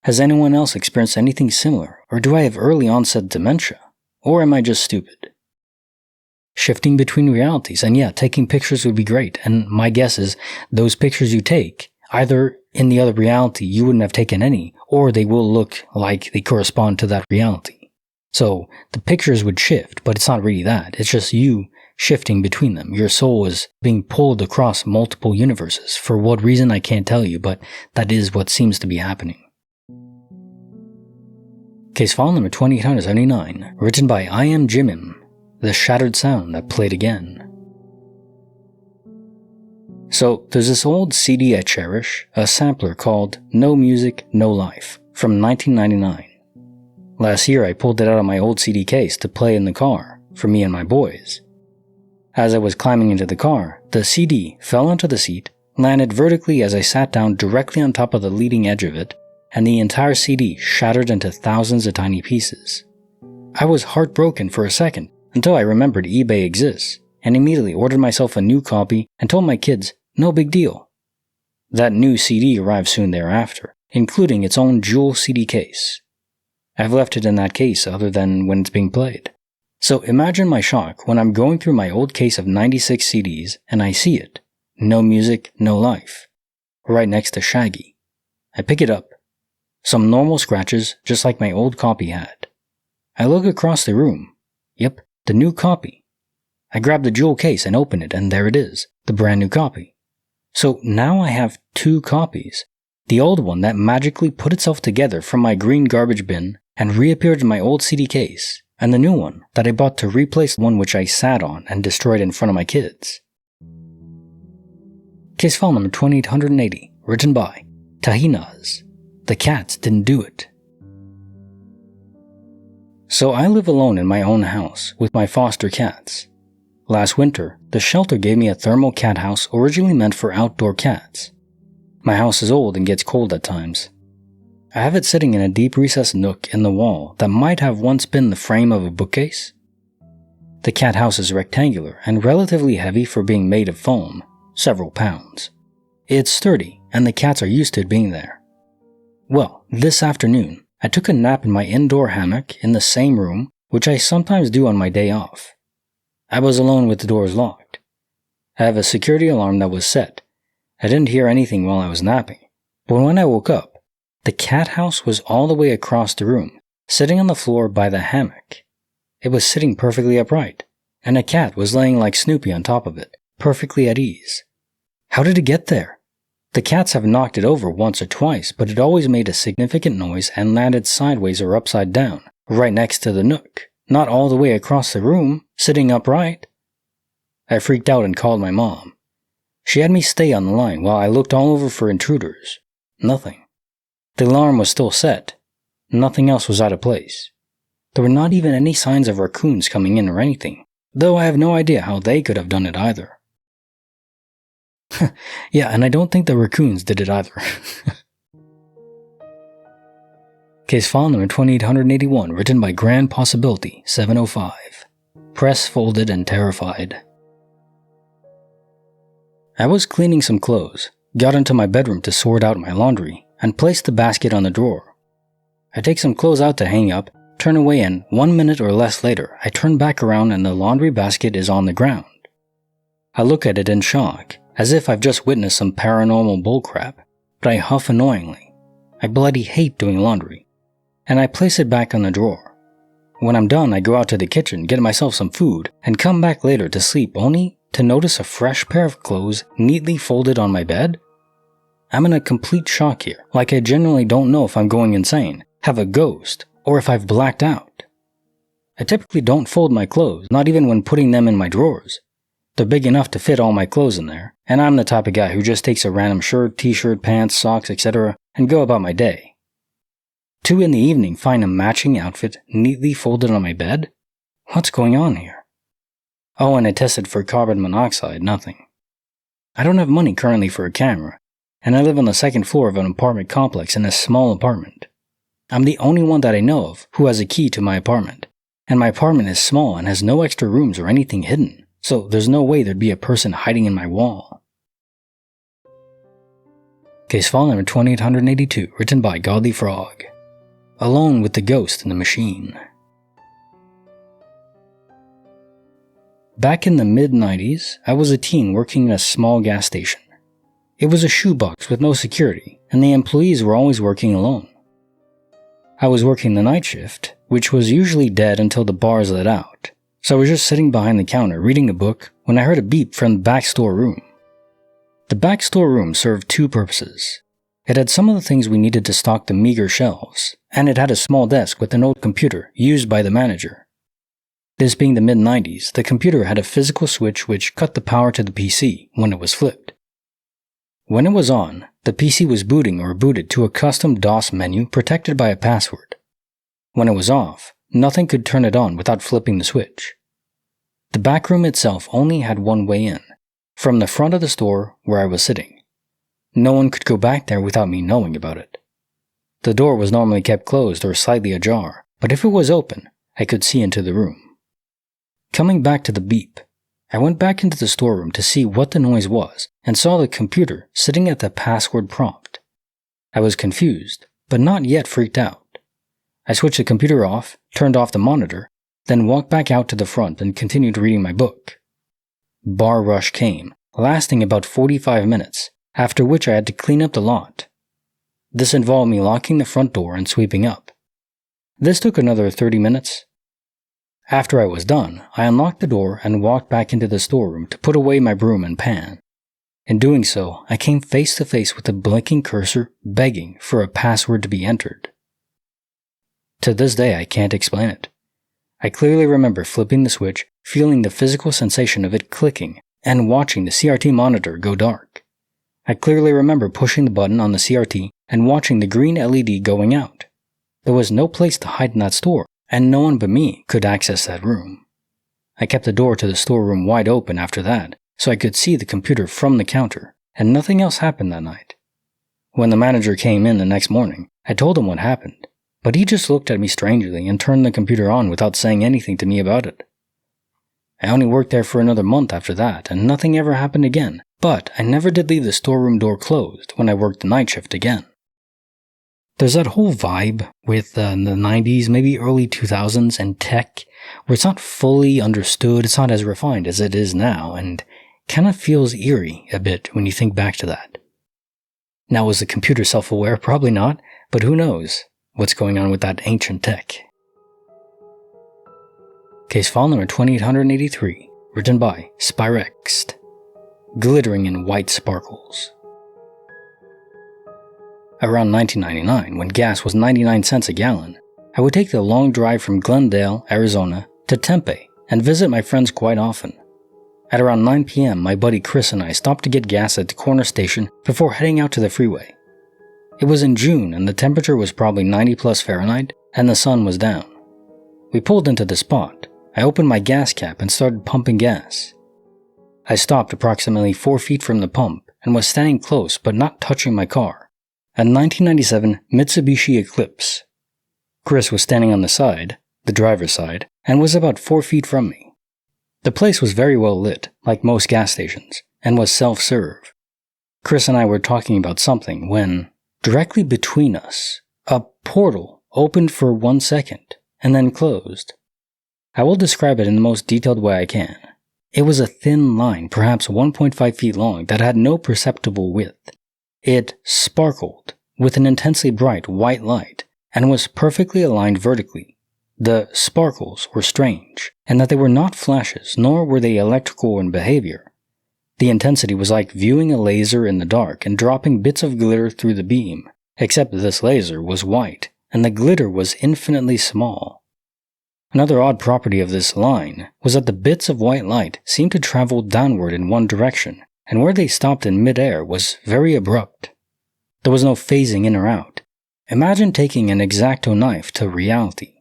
Has anyone else experienced anything similar, or do I have early onset dementia? Or am I just stupid? Shifting between realities, and yeah, taking pictures would be great, and my guess is those pictures you take, either in the other reality you wouldn't have taken any, or they will look like they correspond to that reality. So, the pictures would shift, but it's not really that. It's just you shifting between them. Your soul is being pulled across multiple universes. For what reason, I can't tell you, but that is what seems to be happening. Case file number 2879, written by I Am Jimim, The Shattered Sound That Played Again. So, there's this old CD I cherish, a sampler called No Music, No Life, from 1999. Last year I pulled it out of my old CD case to play in the car, for me and my boys. As I was climbing into the car, the CD fell onto the seat, landed vertically as I sat down directly on top of the leading edge of it, and the entire CD shattered into thousands of tiny pieces. I was heartbroken for a second, until I remembered eBay exists, and immediately ordered myself a new copy and told my kids, no big deal. That new CD arrived soon thereafter, including its own jewel CD case. I've left it in that case other than when it's being played. So imagine my shock when I'm going through my old case of 96 CDs and I see it. No Music, No Life. Right next to Shaggy. I pick it up. Some normal scratches just like my old copy had. I look across the room. Yep, the new copy. I grab the jewel case and open it and there it is. the brand new copy. So now I have 2 copies. The old one that magically put itself together from my green garbage bin and reappeared in my old CD case, and the new one that I bought to replace the one which I sat on and destroyed in front of my kids. Case file number 2880, written by Tahinas. The cats didn't do it. So I live alone in my own house with my foster cats. Last winter, the shelter gave me a thermal cat house originally meant for outdoor cats. My house is old and gets cold at times. I have it sitting in a deep recessed nook in the wall that might have once been the frame of a bookcase. The cat house is rectangular and relatively heavy for being made of foam, several pounds. It's sturdy, and the cats are used to it being there. Well, this afternoon, I took a nap in my indoor hammock in the same room, which I sometimes do on my day off. I was alone with the doors locked. I have a security alarm that was set. I didn't hear anything while I was napping, but when I woke up, the cat house was all the way across the room, sitting on the floor by the hammock. It was sitting perfectly upright, and a cat was laying like Snoopy on top of it, perfectly at ease. How did it get there? The cats have knocked it over once or twice, but it always made a significant noise and landed sideways or upside down, right next to the nook, not all the way across the room, sitting upright. I freaked out and called my mom. She had me stay on the line while I looked all over for intruders. Nothing. The alarm was still set. Nothing else was out of place. There were not even any signs of raccoons coming in or anything, though I have no idea how they could have done it either. Yeah, and I don't think the raccoons did it either. Case file number 2881, written by Grand Possibility 705. Press folded and terrified. I was cleaning some clothes, got into my bedroom to sort out my laundry, and placed the basket on the drawer. I take some clothes out to hang up, turn away, and 1 minute or less later, I turn back around and the laundry basket is on the ground. I look at it in shock, as if I've just witnessed some paranormal bullcrap, but I huff annoyingly. I bloody hate doing laundry, and I place it back on the drawer. When I'm done, I go out to the kitchen, get myself some food, and come back later to sleep only to notice a fresh pair of clothes neatly folded on my bed. I'm in a complete shock here, like I genuinely don't know if I'm going insane, have a ghost, or if I've blacked out. I typically don't fold my clothes, not even when putting them in my drawers. They're big enough to fit all my clothes in there, and I'm the type of guy who just takes a random shirt, t-shirt, pants, socks, etc. and go about my day. 2 in the evening, find a matching outfit neatly folded on my bed? What's going on here? Oh, and I tested for carbon monoxide, nothing. I don't have money currently for a camera, and I live on the 2nd floor of an apartment complex in a small apartment. I'm the only one that I know of who has a key to my apartment, and my apartment is small and has no extra rooms or anything hidden. So there's no way there'd be a person hiding in my wall. Case file number 2882, written by Godly Frog. Alone with the ghost in the machine. Back in the mid-90s, I was a teen working in a small gas station. It was a shoebox with no security, and the employees were always working alone. I was working the night shift, which was usually dead until the bars let out. So I was just sitting behind the counter reading a book when I heard a beep from the back store room. The back store room served 2 purposes. It had some of the things we needed to stock the meager shelves, and it had a small desk with an old computer used by the manager. This being the mid-90s, the computer had a physical switch which cut the power to the PC when it was flipped. When it was on, the PC was booting or booted to a custom DOS menu protected by a password. When it was off, nothing could turn it on without flipping the switch. The back room itself only had one way in, from the front of the store where I was sitting. No one could go back there without me knowing about it. The door was normally kept closed or slightly ajar, but if it was open, I could see into the room. Coming back to the beep, I went back into the storeroom to see what the noise was and saw the computer sitting at the password prompt. I was confused, but not yet freaked out. I switched the computer off, turned off the monitor, then walked back out to the front and continued reading my book. Bar rush came, lasting about 45 minutes, after which I had to clean up the lot. This involved me locking the front door and sweeping up. This took another 30 minutes. After I was done, I unlocked the door and walked back into the storeroom to put away my broom and pan. In doing so, I came face to face with a blinking cursor begging for a password to be entered. To this day, I can't explain it. I clearly remember flipping the switch, feeling the physical sensation of it clicking, and watching the CRT monitor go dark. I clearly remember pushing the button on the CRT and watching the green LED going out. There was no place to hide in that store, and no one but me could access that room. I kept the door to the storeroom wide open after that, so I could see the computer from the counter, and nothing else happened that night. When the manager came in the next morning, I told him what happened, but he just looked at me strangely and turned the computer on without saying anything to me about it. I only worked there for another month after that, and nothing ever happened again, but I never did leave the storeroom door closed when I worked the night shift again. There's that whole vibe with the 90s, maybe early 2000s, and tech, where it's not fully understood, it's not as refined as it is now, and kind of feels eerie a bit when you think back to that. Now, was the computer self-aware? Probably not, but who knows what's going on with that ancient tech. Case file number 2883, written by Spyrexed. Glittering in white sparkles. Around 1999, when gas was 99 cents a gallon, I would take the long drive from Glendale, Arizona, to Tempe and visit my friends quite often. At around 9 p.m., my buddy Chris and I stopped to get gas at the corner station before heading out to the freeway. It was in June and the temperature was probably 90 plus Fahrenheit and the sun was down. We pulled into the spot. I opened my gas cap and started pumping gas. I stopped approximately 4 feet from the pump and was standing close but not touching my car. A 1997 Mitsubishi Eclipse. Chris was standing on the side, the driver's side, and was about 4 feet from me. The place was very well lit, like most gas stations, and was self-serve. Chris and I were talking about something when, directly between us, a portal opened for 1 second, and then closed. I will describe it in the most detailed way I can. It was a thin line, perhaps 1.5 feet long, that had no perceptible width. It sparkled with an intensely bright white light and was perfectly aligned vertically. The sparkles were strange, and that they were not flashes, nor were they electrical in behavior. The intensity was like viewing a laser in the dark and dropping bits of glitter through the beam, except this laser was white, and the glitter was infinitely small. Another odd property of this line was that the bits of white light seemed to travel downward in one direction, and where they stopped in midair was very abrupt. There was no phasing in or out. Imagine taking an X-Acto knife to reality.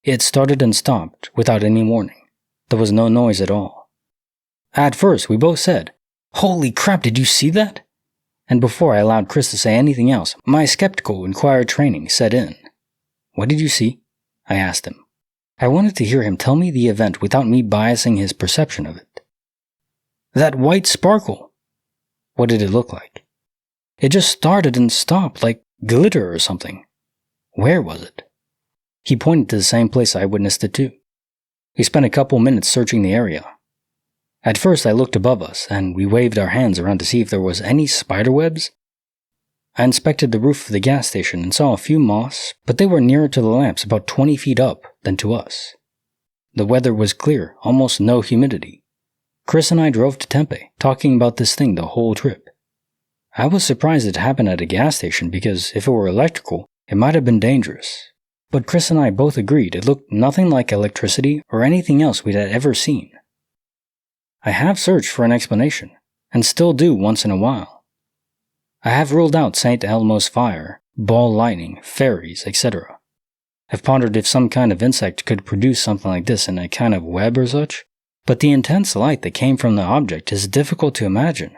It started and stopped without any warning. There was no noise at all. At first, we both said, "Holy crap, did you see that?" And before I allowed Chris to say anything else, my skeptical inquirer training set in. "What did you see?" I asked him. I wanted to hear him tell me the event without me biasing his perception of it. "That white sparkle." "What did it look like?" "It just started and stopped, like glitter or something." "Where was it?" He pointed to the same place I witnessed it too. We spent a couple minutes searching the area. At first I looked above us, and we waved our hands around to see if there was any spider webs. I inspected the roof of the gas station and saw a few moths, but they were nearer to the lamps, about 20 feet up, than to us. The weather was clear, almost no humidity. Chris and I drove to Tempe, talking about this thing the whole trip. I was surprised it happened at a gas station because if it were electrical, it might have been dangerous. But Chris and I both agreed it looked nothing like electricity or anything else we'd had ever seen. I have searched for an explanation, and still do once in a while. I have ruled out St. Elmo's fire, ball lightning, fairies, etc. I've pondered if some kind of insect could produce something like this in a kind of web or such, but the intense light that came from the object is difficult to imagine.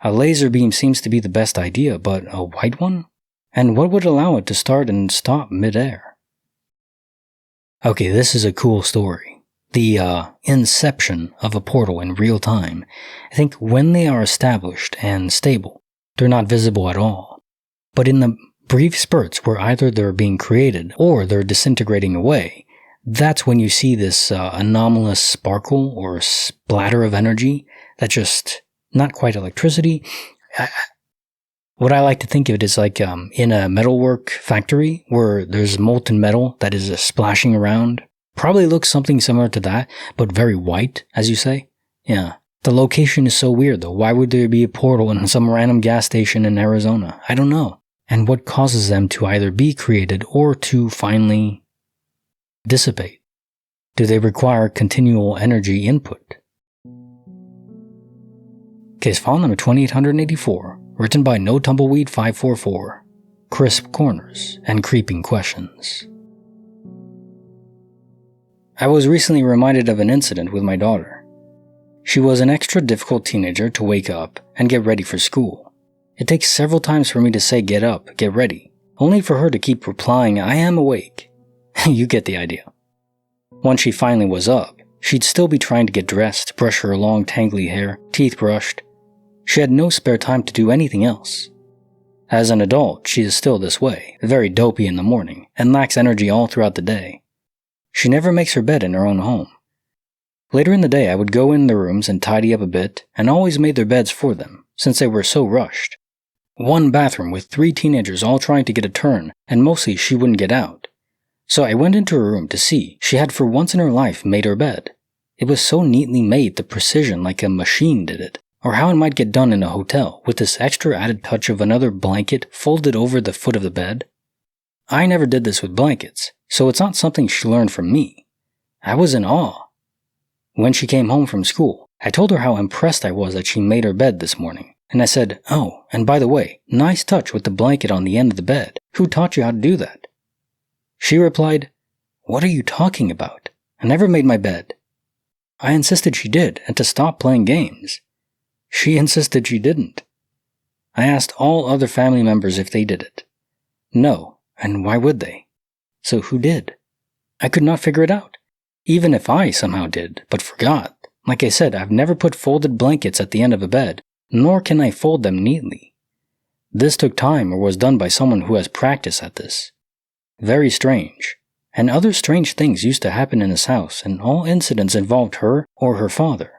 A laser beam seems to be the best idea, but a white one? And what would allow it to start and stop midair? Okay, this is a cool story. The inception of a portal in real time. I think when they are established and stable, they're not visible at all. But in the brief spurts where either they're being created or they're disintegrating away, that's when you see this anomalous sparkle or splatter of energy that's just not quite electricity. What I like to think of it is like in a metalwork factory where there's molten metal that is splashing around, Probably looks something similar to that, but very white, as you say. Yeah. The location is so weird though. Why would there be a portal in some random gas station in Arizona? I don't know. And what causes them to either be created or to finally dissipate? Do they require continual energy input? Case file number 2884, written by No Tumbleweed 544. Crisp corners and creeping questions. I was recently reminded of an incident with my daughter. She was an extra difficult teenager to wake up and get ready for school. It takes several times for me to say get up, get ready, only for her to keep replying I am awake. You get the idea. Once she finally was up, she'd still be trying to get dressed, brush her long tangly hair, teeth brushed. She had no spare time to do anything else. As an adult, she is still this way, very dopey in the morning, and lacks energy all throughout the day. She never makes her bed in her own home. Later in the day, I would go in the rooms and tidy up a bit, and always made their beds for them, since they were so rushed. One bathroom with 3 teenagers all trying to get a turn, and mostly she wouldn't get out. So I went into her room to see she had for once in her life made her bed. It was so neatly made, the precision like a machine did it, or how it might get done in a hotel, with this extra added touch of another blanket folded over the foot of the bed. I never did this with blankets, so it's not something she learned from me. I was in awe. When she came home from school, I told her how impressed I was that she made her bed this morning, and I said, oh, and by the way, nice touch with the blanket on the end of the bed. Who taught you how to do that? She replied, what are you talking about? I never made my bed. I insisted she did, and to stop playing games. She insisted she didn't. I asked all other family members if they did it. No, and why would they? So who did? I could not figure it out. Even if I somehow did, but forgot. Like I said, I've never put folded blankets at the end of a bed, nor can I fold them neatly. This took time or was done by someone who has practice at this. Very strange. And other strange things used to happen in this house, and all incidents involved her or her father.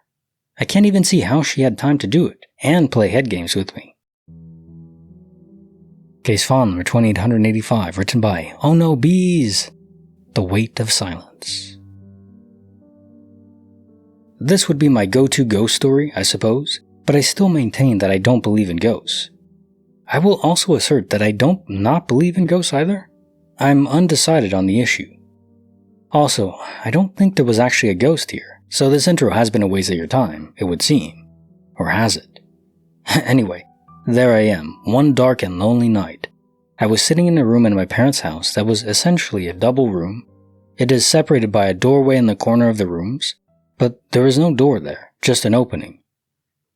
I can't even see how she had time to do it, and play head games with me. Case file number 2885, written by Oh No Bees! The Weight of Silence. This would be my go-to ghost story, I suppose, but I still maintain that I don't believe in ghosts. I will also assert that I don't not believe in ghosts either. I'm undecided on the issue. Also, I don't think there was actually a ghost here. So this intro has been a waste of your time, it would seem. Or has it? Anyway, there I am, one dark and lonely night. I was sitting in a room in my parents' house that was essentially a double room. It is separated by a doorway in the corner of the rooms, but there is no door there, just an opening.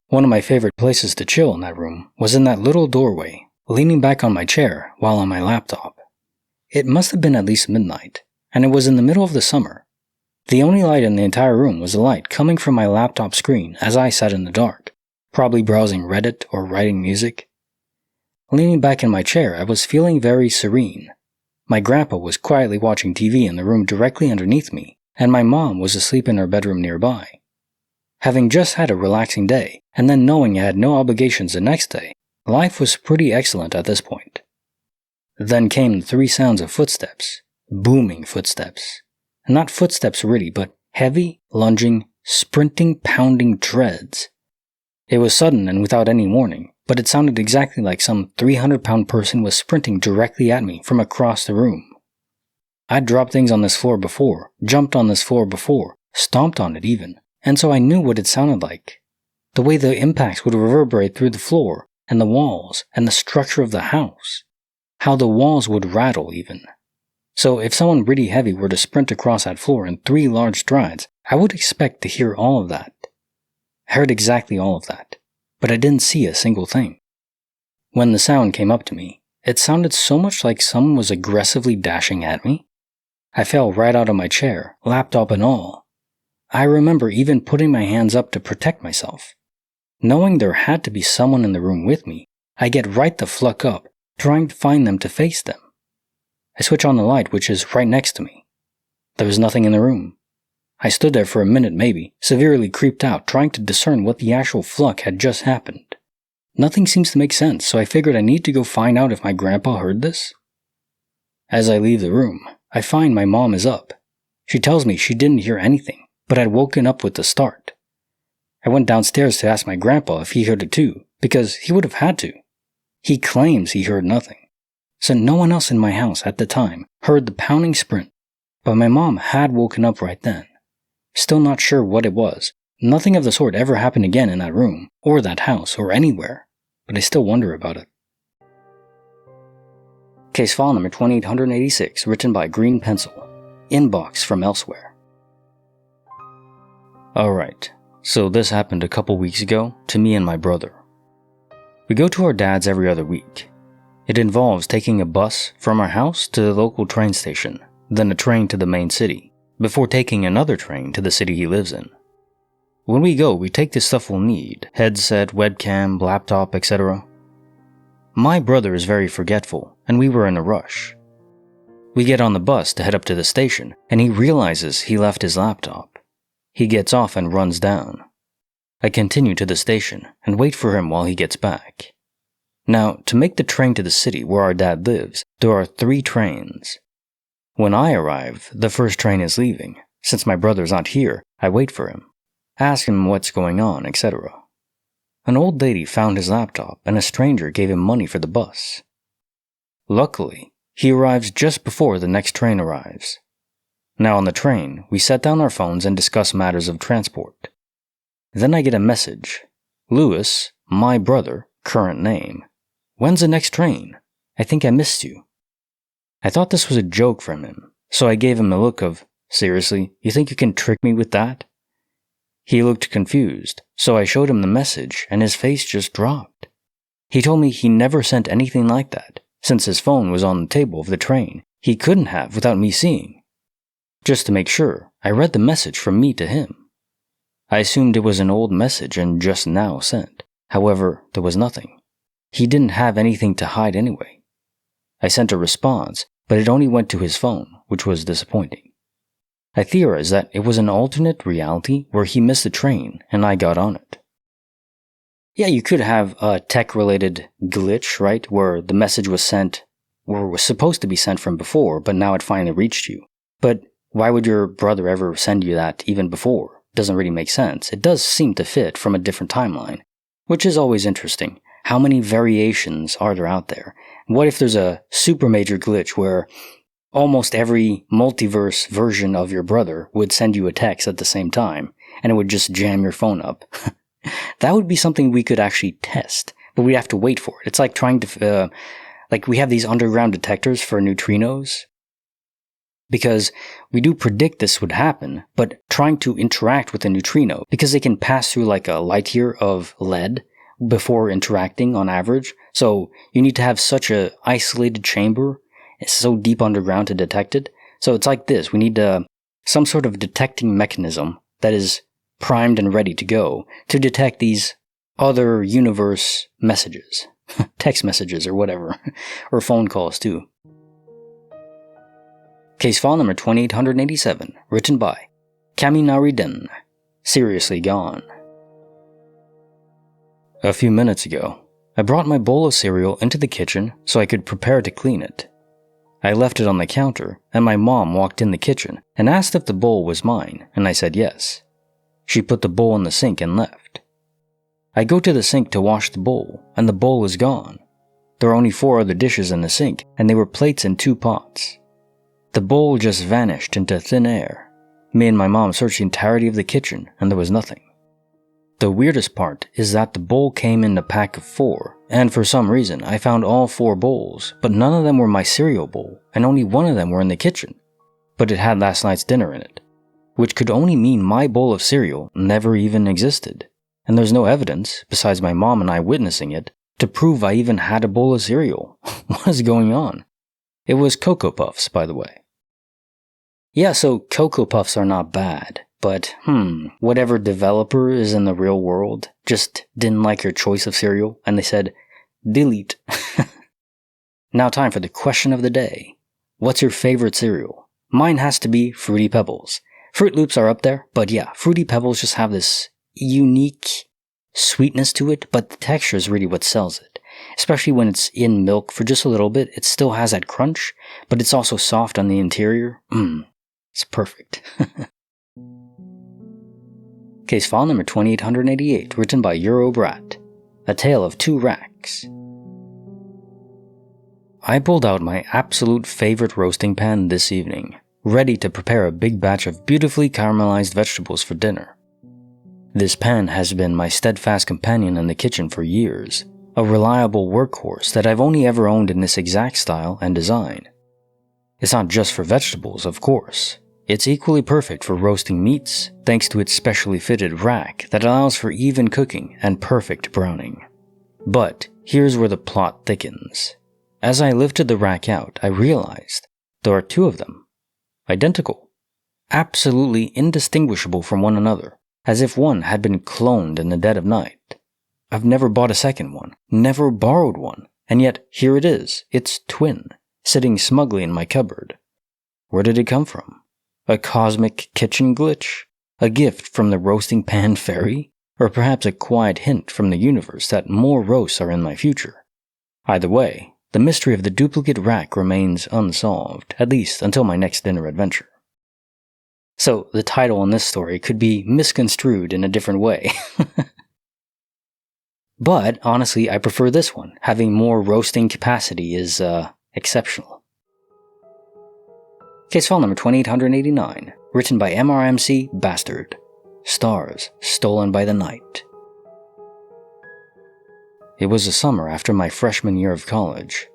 One of my favorite places to chill in that room was in that little doorway, leaning back on my chair while on my laptop. It must have been at least midnight, and it was in the middle of the summer. The only light in the entire room was a light coming from my laptop screen as I sat in the dark, probably browsing Reddit or writing music. Leaning back in my chair, I was feeling very serene. My grandpa was quietly watching TV in the room directly underneath me, and my mom was asleep in her bedroom nearby. Having just had a relaxing day, and then knowing I had no obligations the next day, life was pretty excellent at this point. Then came the 3 sounds of footsteps, booming footsteps. Not footsteps really, but heavy, lunging, sprinting, pounding treads. It was sudden and without any warning, but it sounded exactly like some 300-pound person was sprinting directly at me from across the room. I'd dropped things on this floor before, jumped on this floor before, stomped on it even, and so I knew what it sounded like. The way the impacts would reverberate through the floor, and the walls, and the structure of the house. How the walls would rattle even. So if someone really heavy were to sprint across that floor in 3 large strides, I would expect to hear all of that. I heard exactly all of that, but I didn't see a single thing. When the sound came up to me, it sounded so much like someone was aggressively dashing at me. I fell right out of my chair, laptop and all. I remember even putting my hands up to protect myself. Knowing there had to be someone in the room with me, I get right the fluck up, trying to find them to face them. I switch on the light, which is right next to me. There was nothing in the room. I stood there for a minute maybe, severely creeped out, trying to discern what the actual fluck had just happened. Nothing seems to make sense, so I figured I need to go find out if my grandpa heard this. As I leave the room, I find my mom is up. She tells me she didn't hear anything, but had woken up with the start. I went downstairs to ask my grandpa if he heard it too, because he would have had to. He claims he heard nothing. So no one else in my house at the time heard the pounding sprint, but my mom had woken up right then. Still not sure what it was. Nothing of the sort ever happened again in that room, or that house, or anywhere, but I still wonder about it. Case file number 2886, written by Green Pencil. Inbox from elsewhere. Alright, so this happened a couple weeks ago to me and my brother. We go to our dad's every other week. It involves taking a bus from our house to the local train station, then a train to the main city, before taking another train to the city he lives in. When we go, we take the stuff we'll need: headset, webcam, laptop, etc. My brother is very forgetful, and we were in a rush. We get on the bus to head up to the station, and he realizes he left his laptop. He gets off and runs down. I continue to the station and wait for him while he gets back. Now, to make the train to the city where our dad lives, there are 3 trains. When I arrive, the first train is leaving. Since my brother's not here, I wait for him, ask him what's going on, etc. An old lady found his laptop, and a stranger gave him money for the bus. Luckily, he arrives just before the next train arrives. Now on the train, we set down our phones and discuss matters of transport. Then I get a message. Lewis, my brother, current name. When's the next train? I think I missed you. I thought this was a joke from him, so I gave him a look of, seriously, you think you can trick me with that? He looked confused, so I showed him the message and his face just dropped. He told me he never sent anything like that. Since his phone was on the table of the train, he couldn't have without me seeing. Just to make sure, I read the message from me to him. I assumed it was an old message and just now sent. However, there was nothing. He didn't have anything to hide anyway. I sent a response, but it only went to his phone, which was disappointing. I theorized that it was an alternate reality where he missed the train and I got on it. Yeah, you could have a tech-related glitch, right, where the message was sent, or was supposed to be sent from before, but now it finally reached you. But why would your brother ever send you that even before? Doesn't really make sense. It does seem to fit from a different timeline, which is always interesting. How many variations are there out there? What if there's a super major glitch where almost every multiverse version of your brother would send you a text at the same time, and it would just jam your phone up? That would be something we could actually test, but we have to wait for it. It's like trying to, we have these underground detectors for neutrinos, because we do predict this would happen, but trying to interact with a neutrino, because they can pass through like a light year of lead before interacting on average, so you need to have such a isolated chamber, it's so deep underground to detect it. So it's like this, we need some sort of detecting mechanism that is primed and ready to go to detect these other universe messages, text messages or whatever, or phone calls too. Case file number 2887, written by Kaminariden, Seriously Gone. A few minutes ago, I brought my bowl of cereal into the kitchen so I could prepare to clean it. I left it on the counter, and my mom walked in the kitchen and asked if the bowl was mine, and I said yes. She put the bowl in the sink and left. I go to the sink to wash the bowl, and the bowl is gone. There are only 4 other dishes in the sink, and they were plates and 2 pots. The bowl just vanished into thin air. Me and my mom searched the entirety of the kitchen, and there was nothing. The weirdest part is that the bowl came in a pack of 4, and for some reason I found all 4 bowls, but none of them were my cereal bowl, and only one of them were in the kitchen. But it had last night's dinner in it, which could only mean my bowl of cereal never even existed, and there's no evidence, besides my mom and I witnessing it, to prove I even had a bowl of cereal. What is going on? It was Cocoa Puffs, by the way. Yeah, so Cocoa Puffs are not bad. But, whatever developer is in the real world just didn't like your choice of cereal, and they said, delete. Now time for the question of the day. What's your favorite cereal? Mine has to be Fruity Pebbles. Fruit Loops are up there, but yeah, Fruity Pebbles just have this unique sweetness to it, but the texture is really what sells it. Especially when it's in milk for just a little bit, it still has that crunch, but it's also soft on the interior. It's perfect. Case file number 2888, written by Eurobrat. A Tale of Two Racks. I pulled out my absolute favorite roasting pan this evening, ready to prepare a big batch of beautifully caramelized vegetables for dinner. This pan has been my steadfast companion in the kitchen for years, a reliable workhorse that I've only ever owned in this exact style and design. It's not just for vegetables, of course. It's equally perfect for roasting meats, thanks to its specially fitted rack that allows for even cooking and perfect browning. But here's where the plot thickens. As I lifted the rack out, I realized there are two of them. Identical. Absolutely indistinguishable from one another, as if one had been cloned in the dead of night. I've never bought a second one, never borrowed one, and yet here it is, its twin, sitting smugly in my cupboard. Where did it come from? A cosmic kitchen glitch? A gift from the roasting pan fairy? Or perhaps a quiet hint from the universe that more roasts are in my future? Either way, the mystery of the duplicate rack remains unsolved, at least until my next dinner adventure. So, the title in this story could be misconstrued in a different way. But, honestly, I prefer this one. Having more roasting capacity is, exceptional. Case file number 2889, written by MRMC Bastard. Stars Stolen by the Night. It was the summer after my freshman year of college.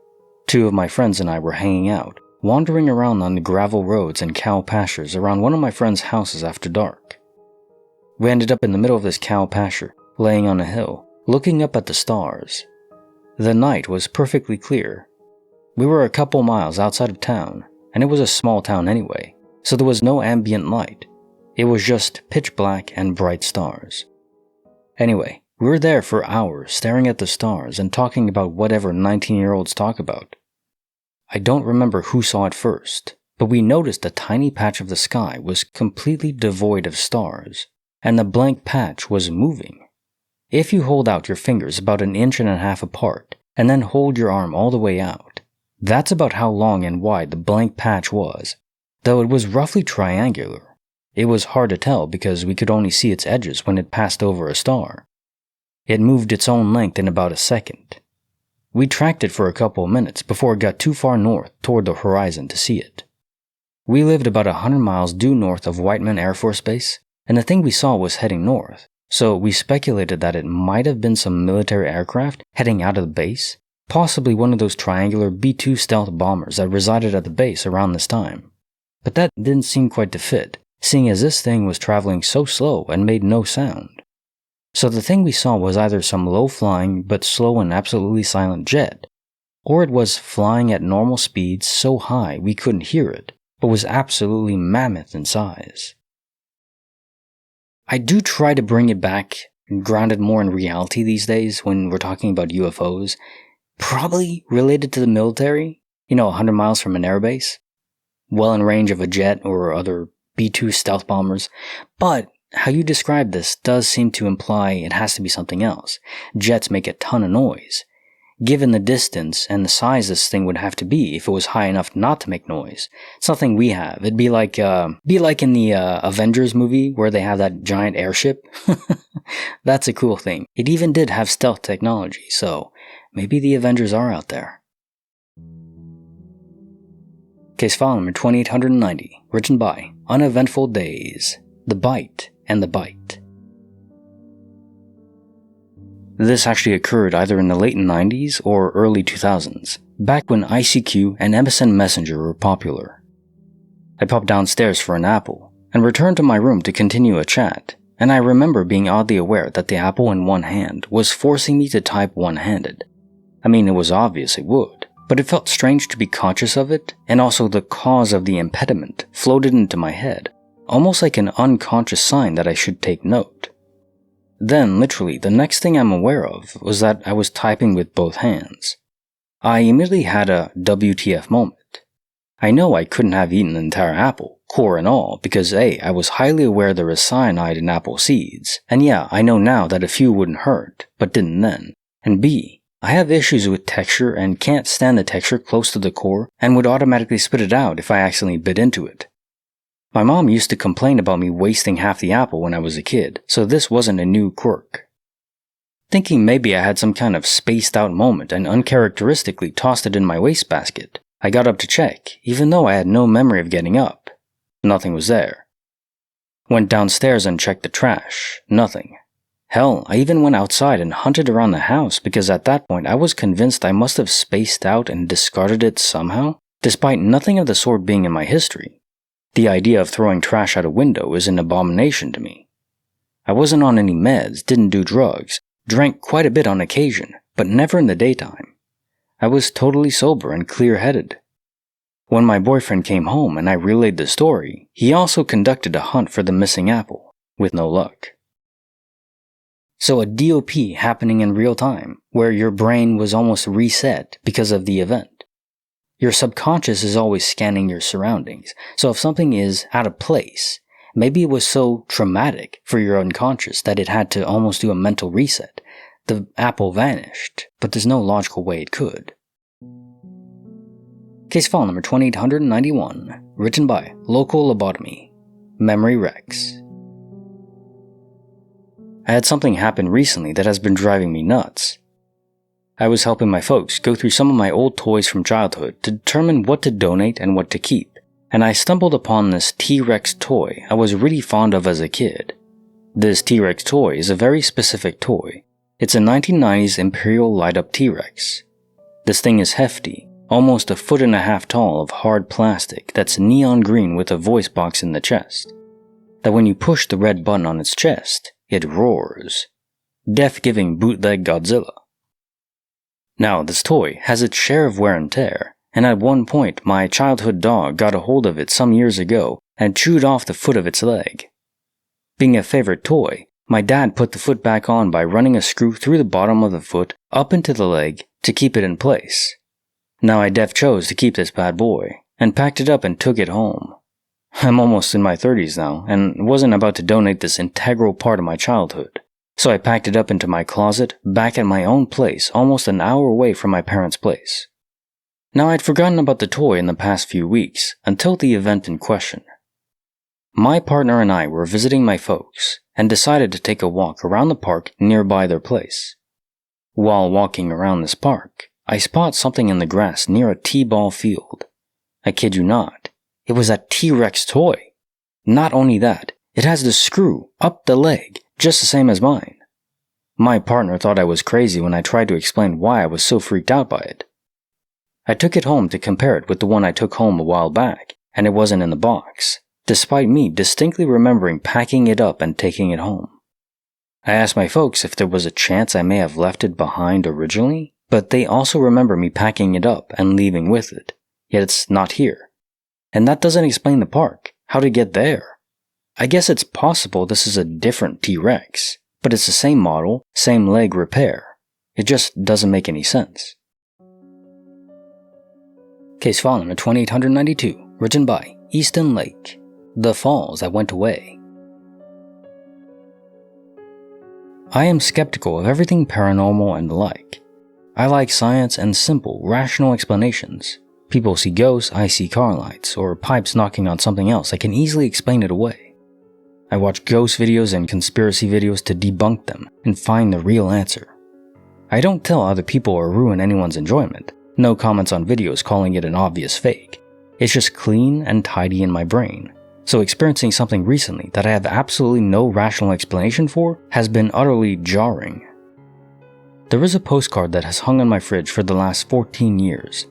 Two of my friends and I were hanging out, wandering around on the gravel roads and cow pastures around one of my friends' houses after dark. We ended up in the middle of this cow pasture, laying on a hill, looking up at the stars. The night was perfectly clear. We were a couple miles outside of town, and it was a small town anyway, so there was no ambient light. It was just pitch black and bright stars. Anyway, we were there for hours staring at the stars and talking about whatever 19-year-olds talk about. I don't remember who saw it first, but we noticed a tiny patch of the sky was completely devoid of stars, and the blank patch was moving. If you hold out your fingers about 1.5 inches apart, and then hold your arm all the way out, that's about how long and wide the blank patch was, though it was roughly triangular. It was hard to tell because we could only see its edges when it passed over a star. It moved its own length in about a second. We tracked it for a couple of minutes before it got too far north toward the horizon to see it. We lived about 100 miles due north of Whiteman Air Force Base, and the thing we saw was heading north, so we speculated that it might have been some military aircraft heading out of the base, possibly one of those triangular B-2 stealth bombers that resided at the base around this time. But that didn't seem quite to fit, seeing as this thing was traveling so slow and made no sound. So the thing we saw was either some low-flying but slow and absolutely silent jet, or it was flying at normal speeds so high we couldn't hear it, but was absolutely mammoth in size. I do try to bring it back and ground it more in reality these days when we're talking about UFOs, probably related to the military, 100 miles from an airbase, well in range of a jet or other B-2 stealth bombers, but how you describe this does seem to imply it has to be something else. Jets make a ton of noise. Given the distance and the size this thing would have to be if it was high enough not to make noise. It's nothing we have. It'd be like in the Avengers movie where they have that giant airship. That's a cool thing. It even did have stealth technology, so maybe the Avengers are out there. Case file number 2890, written by Uneventful Days, The Bite and the Bite. This actually occurred either in the late 90s or early 2000s, back when ICQ and MSN Messenger were popular. I popped downstairs for an apple, and returned to my room to continue a chat, and I remember being oddly aware that the apple in one hand was forcing me to type one-handed. I mean, it was obvious it would, but it felt strange to be conscious of it, and also the cause of the impediment floated into my head, almost like an unconscious sign that I should take note. Then, literally, the next thing I'm aware of was that I was typing with both hands. I immediately had a WTF moment. I know I couldn't have eaten the entire apple, core and all, because A, I was highly aware there was cyanide in apple seeds, and yeah, I know now that a few wouldn't hurt, but didn't then, and B, I have issues with texture and can't stand the texture close to the core and would automatically spit it out if I accidentally bit into it. My mom used to complain about me wasting half the apple when I was a kid, so this wasn't a new quirk. Thinking maybe I had some kind of spaced out moment and uncharacteristically tossed it in my wastebasket, I got up to check, even though I had no memory of getting up. Nothing was there. Went downstairs and checked the trash. Nothing. Hell, I even went outside and hunted around the house because at that point I was convinced I must have spaced out and discarded it somehow, despite nothing of the sort being in my history. The idea of throwing trash out a window is an abomination to me. I wasn't on any meds, didn't do drugs, drank quite a bit on occasion, but never in the daytime. I was totally sober and clear-headed. When my boyfriend came home and I relayed the story, he also conducted a hunt for the missing apple, with no luck. So a DOP happening in real time, where your brain was almost reset because of the event. Your subconscious is always scanning your surroundings, so if something is out of place, maybe it was so traumatic for your unconscious that it had to almost do a mental reset. The apple vanished, but there's no logical way it could. Case file number 2891, written by Local Lobotomy, Memory Rex. I had something happen recently that has been driving me nuts. I was helping my folks go through some of my old toys from childhood to determine what to donate and what to keep, and I stumbled upon this T-Rex toy I was really fond of as a kid. This T-Rex toy is a very specific toy. It's a 1990s Imperial light-up T-Rex. This thing is hefty, almost 1.5 feet tall of hard plastic that's neon green with a voice box in the chest. That when you push the red button on its chest, it roars, death-giving bootleg Godzilla. Now, this toy has its share of wear and tear, and at one point my childhood dog got a hold of it some years ago and chewed off the foot of its leg. Being a favorite toy, my dad put the foot back on by running a screw through the bottom of the foot up into the leg to keep it in place. Now I chose to keep this bad boy, and packed it up and took it home. I'm almost in my 30s now, and wasn't about to donate this integral part of my childhood, so I packed it up into my closet back at my own place almost an hour away from my parents' place. Now I'd forgotten about the toy in the past few weeks, until the event in question. My partner and I were visiting my folks, and decided to take a walk around the park nearby their place. While walking around this park, I spot something in the grass near a T-ball field. I kid you not, it was a T-Rex toy. Not only that, it has the screw up the leg, just the same as mine. My partner thought I was crazy when I tried to explain why I was so freaked out by it. I took it home to compare it with the one I took home a while back, and it wasn't in the box, despite me distinctly remembering packing it up and taking it home. I asked my folks if there was a chance I may have left it behind originally, but they also remember me packing it up and leaving with it, yet it's not here. And that doesn't explain the park, how to get there. I guess it's possible this is a different T-Rex, but it's the same model, same leg repair. It just doesn't make any sense. Case file number 2892, written by Easton Lake, The Falls That Went Away. I am skeptical of everything paranormal and the like. I like science and simple, rational explanations. People see ghosts, I see car lights, or pipes knocking on something else. I can easily explain it away. I watch ghost videos and conspiracy videos to debunk them and find the real answer. I don't tell other people or ruin anyone's enjoyment. No comments on videos calling it an obvious fake. It's just clean and tidy in my brain. So experiencing something recently that I have absolutely no rational explanation for has been utterly jarring. There is a postcard that has hung on my fridge for the last 14 years.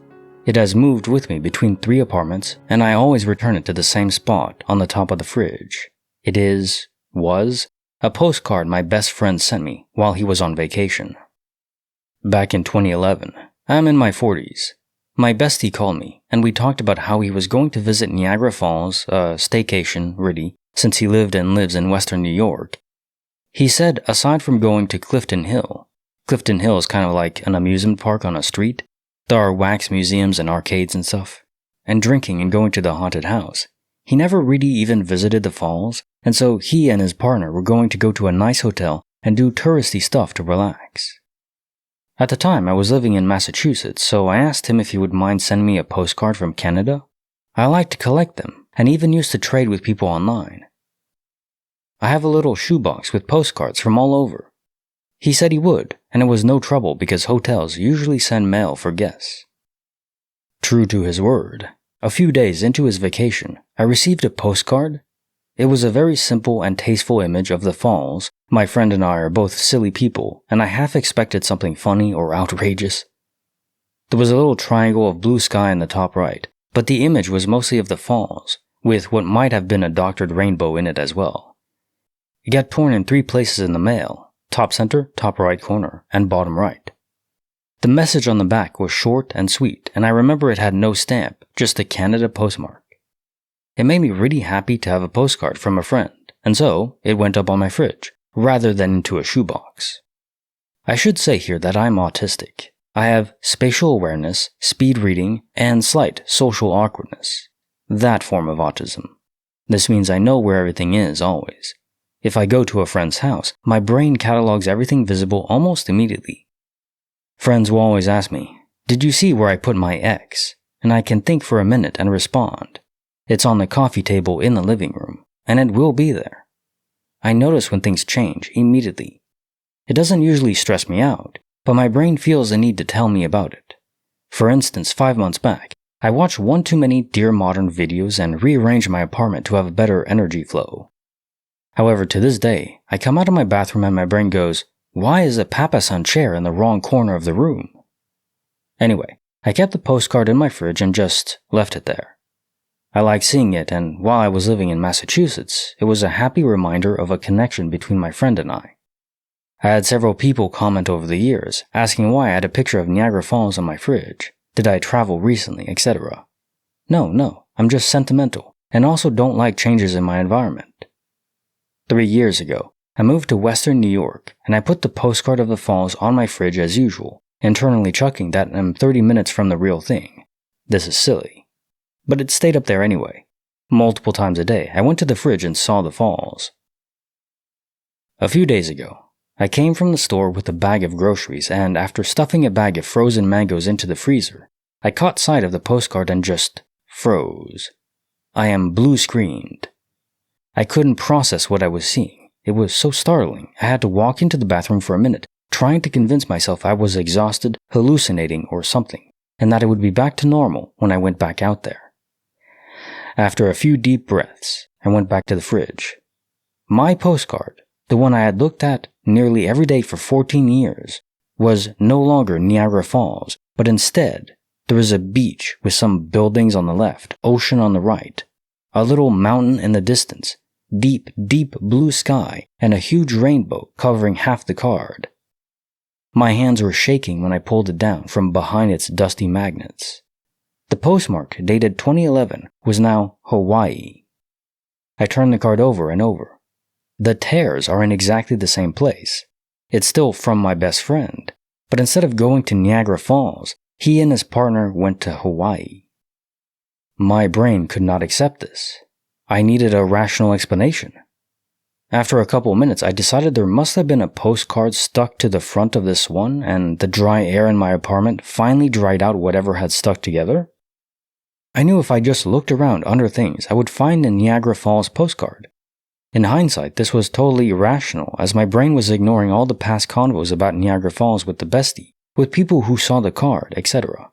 It has moved with me between 3 apartments, and I always return it to the same spot on the top of the fridge. It was, a postcard my best friend sent me while he was on vacation. Back in 2011, I'm in my 40s. My bestie called me, and we talked about how he was going to visit Niagara Falls, a staycation, really, since he lived and lives in western New York. He said aside from going to Clifton Hill is kind of like an amusement park on a street. There are wax museums and arcades and stuff, and drinking and going to the haunted house. He never really even visited the falls, and so he and his partner were going to go to a nice hotel and do touristy stuff to relax. At the time, I was living in Massachusetts, so I asked him if he would mind sending me a postcard from Canada. I like to collect them, and even used to trade with people online. I have a little shoebox with postcards from all over. He said he would, and it was no trouble because hotels usually send mail for guests. True to his word, a few days into his vacation, I received a postcard. It was a very simple and tasteful image of the falls. My friend and I are both silly people, and I half expected something funny or outrageous. There was a little triangle of blue sky in the top right, but the image was mostly of the falls, with what might have been a doctored rainbow in it as well. It got torn in 3 places in the mail: top center, top right corner, and bottom right. The message on the back was short and sweet, and I remember it had no stamp, just a Canada postmark. It made me really happy to have a postcard from a friend, and so it went up on my fridge, rather than into a shoebox. I should say here that I'm autistic. I have spatial awareness, speed reading, and slight social awkwardness. That form of autism. This means I know where everything is always. If I go to a friend's house, my brain catalogs everything visible almost immediately. Friends will always ask me, "Did you see where I put my X?" And I can think for a minute and respond. It's on the coffee table in the living room, and it will be there. I notice when things change immediately. It doesn't usually stress me out, but my brain feels the need to tell me about it. For instance, 5 months back, I watched one too many Dear Modern videos and rearranged my apartment to have a better energy flow. However, to this day, I come out of my bathroom and my brain goes, "Why is a papasan chair in the wrong corner of the room?" Anyway, I kept the postcard in my fridge and just left it there. I liked seeing it, and while I was living in Massachusetts, it was a happy reminder of a connection between my friend and I. I had several people comment over the years, asking why I had a picture of Niagara Falls on my fridge, did I travel recently, etc. No, I'm just sentimental, and also don't like changes in my environment. 3 years ago, I moved to Western New York, and I put the postcard of the falls on my fridge as usual, internally chucking that I'm 30 minutes from the real thing. This is silly. But it stayed up there anyway. Multiple times a day, I went to the fridge and saw the falls. A few days ago, I came from the store with a bag of groceries, and after stuffing a bag of frozen mangoes into the freezer, I caught sight of the postcard and just froze. I am blue-screened. I couldn't process what I was seeing. It was so startling, I had to walk into the bathroom for a minute, trying to convince myself I was exhausted, hallucinating, or something, and that it would be back to normal when I went back out there. After a few deep breaths, I went back to the fridge. My postcard, the one I had looked at nearly every day for 14 years, was no longer Niagara Falls, but instead, there was a beach with some buildings on the left, ocean on the right, a little mountain in the distance, deep blue sky, and a huge rainbow covering half the card. My hands were shaking when I pulled it down from behind its dusty magnets. The postmark, dated 2011, was now Hawaii. I turned the card over and over. The tears are in exactly the same place. It's still from my best friend, but instead of going to Niagara Falls, he and his partner went to Hawaii. My brain could not accept this. I needed a rational explanation. After a couple minutes, I decided there must have been a postcard stuck to the front of this one, and the dry air in my apartment finally dried out whatever had stuck together. I knew if I just looked around under things, I would find a Niagara Falls postcard. In hindsight, this was totally irrational, as my brain was ignoring all the past convos about Niagara Falls with the bestie, with people who saw the card, etc.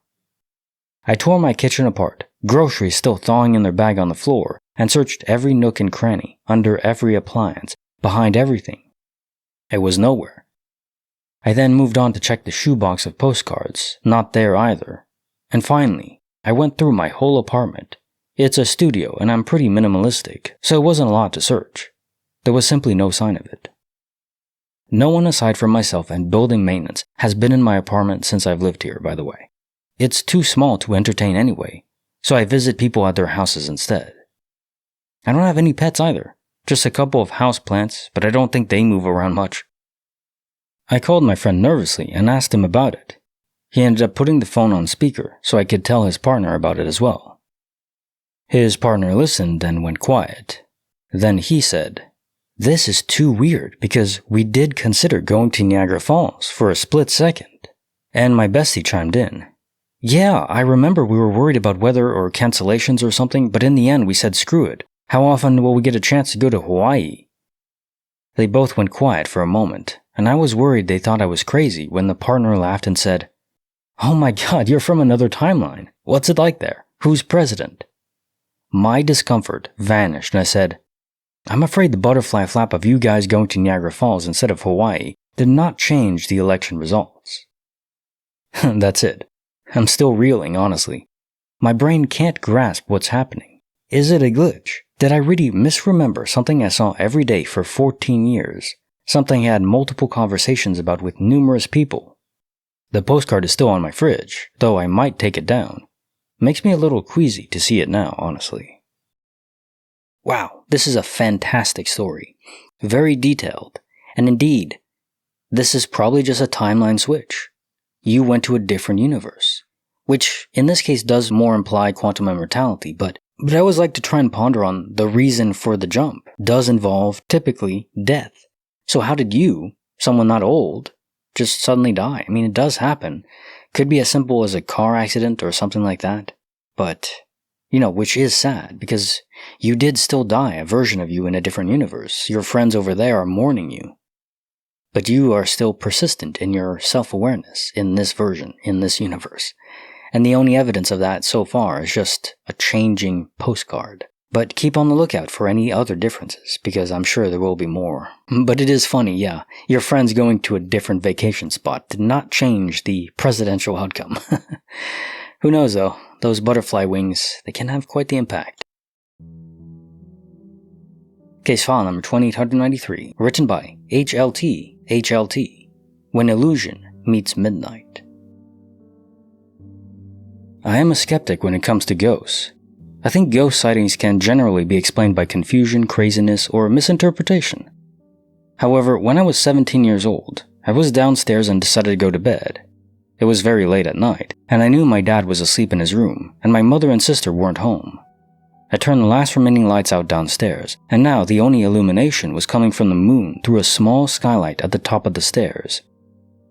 I tore my kitchen apart, groceries still thawing in their bag on the floor, and searched every nook and cranny, under every appliance, behind everything. It was nowhere. I then moved on to check the shoebox of postcards, not there either. And finally, I went through my whole apartment. It's a studio and I'm pretty minimalistic, so it wasn't a lot to search. There was simply no sign of it. No one aside from myself and building maintenance has been in my apartment since I've lived here, by the way. It's too small to entertain anyway, so I visit people at their houses instead. I don't have any pets either, just a couple of houseplants, but I don't think they move around much. I called my friend nervously and asked him about it. He ended up putting the phone on speaker so I could tell his partner about it as well. His partner listened and went quiet. Then he said, "This is too weird because we did consider going to Niagara Falls for a split second." And my bestie chimed in, Yeah, I remember we were worried about weather or cancellations or something, but in the end we said screw it. How often will we get a chance to go to Hawaii? They both went quiet for a moment, and I was worried they thought I was crazy when the partner laughed and said, "Oh my god, you're from another timeline. What's it like there? Who's president?" My discomfort vanished and I said, "I'm afraid the butterfly flap of you guys going to Niagara Falls instead of Hawaii did not change the election results." That's it. I'm still reeling, honestly. My brain can't grasp what's happening. Is it a glitch? Did I really misremember something I saw every day for 14 years? Something I had multiple conversations about with numerous people? The postcard is still on my fridge, though I might take it down. Makes me a little queasy to see it now, honestly. Wow, this is a fantastic story. Very detailed. And indeed, this is probably just a timeline switch. You went to a different universe. Which, in this case, does more imply quantum immortality, but I always like to try and ponder on the reason for the jump. Does involve, typically, death. So how did you, someone not old, just suddenly die? I mean, it does happen. Could be as simple as a car accident or something like that. But, which is sad, because you did still die, a version of you in a different universe. Your friends over there are mourning you. But you are still persistent in your self-awareness in this version, in this universe. And the only evidence of that so far is just a changing postcard. But keep on the lookout for any other differences, because I'm sure there will be more. But it is funny, yeah. Your friends going to a different vacation spot did not change the presidential outcome. Who knows though, those butterfly wings, they can have quite the impact. Case file number 2893, written by HLT, When Illusion Meets Midnight. I am a skeptic when it comes to ghosts. I think ghost sightings can generally be explained by confusion, craziness, or misinterpretation. However, when I was 17 years old, I was downstairs and decided to go to bed. It was very late at night, and I knew my dad was asleep in his room, and my mother and sister weren't home. I turned the last remaining lights out downstairs, and now the only illumination was coming from the moon through a small skylight at the top of the stairs.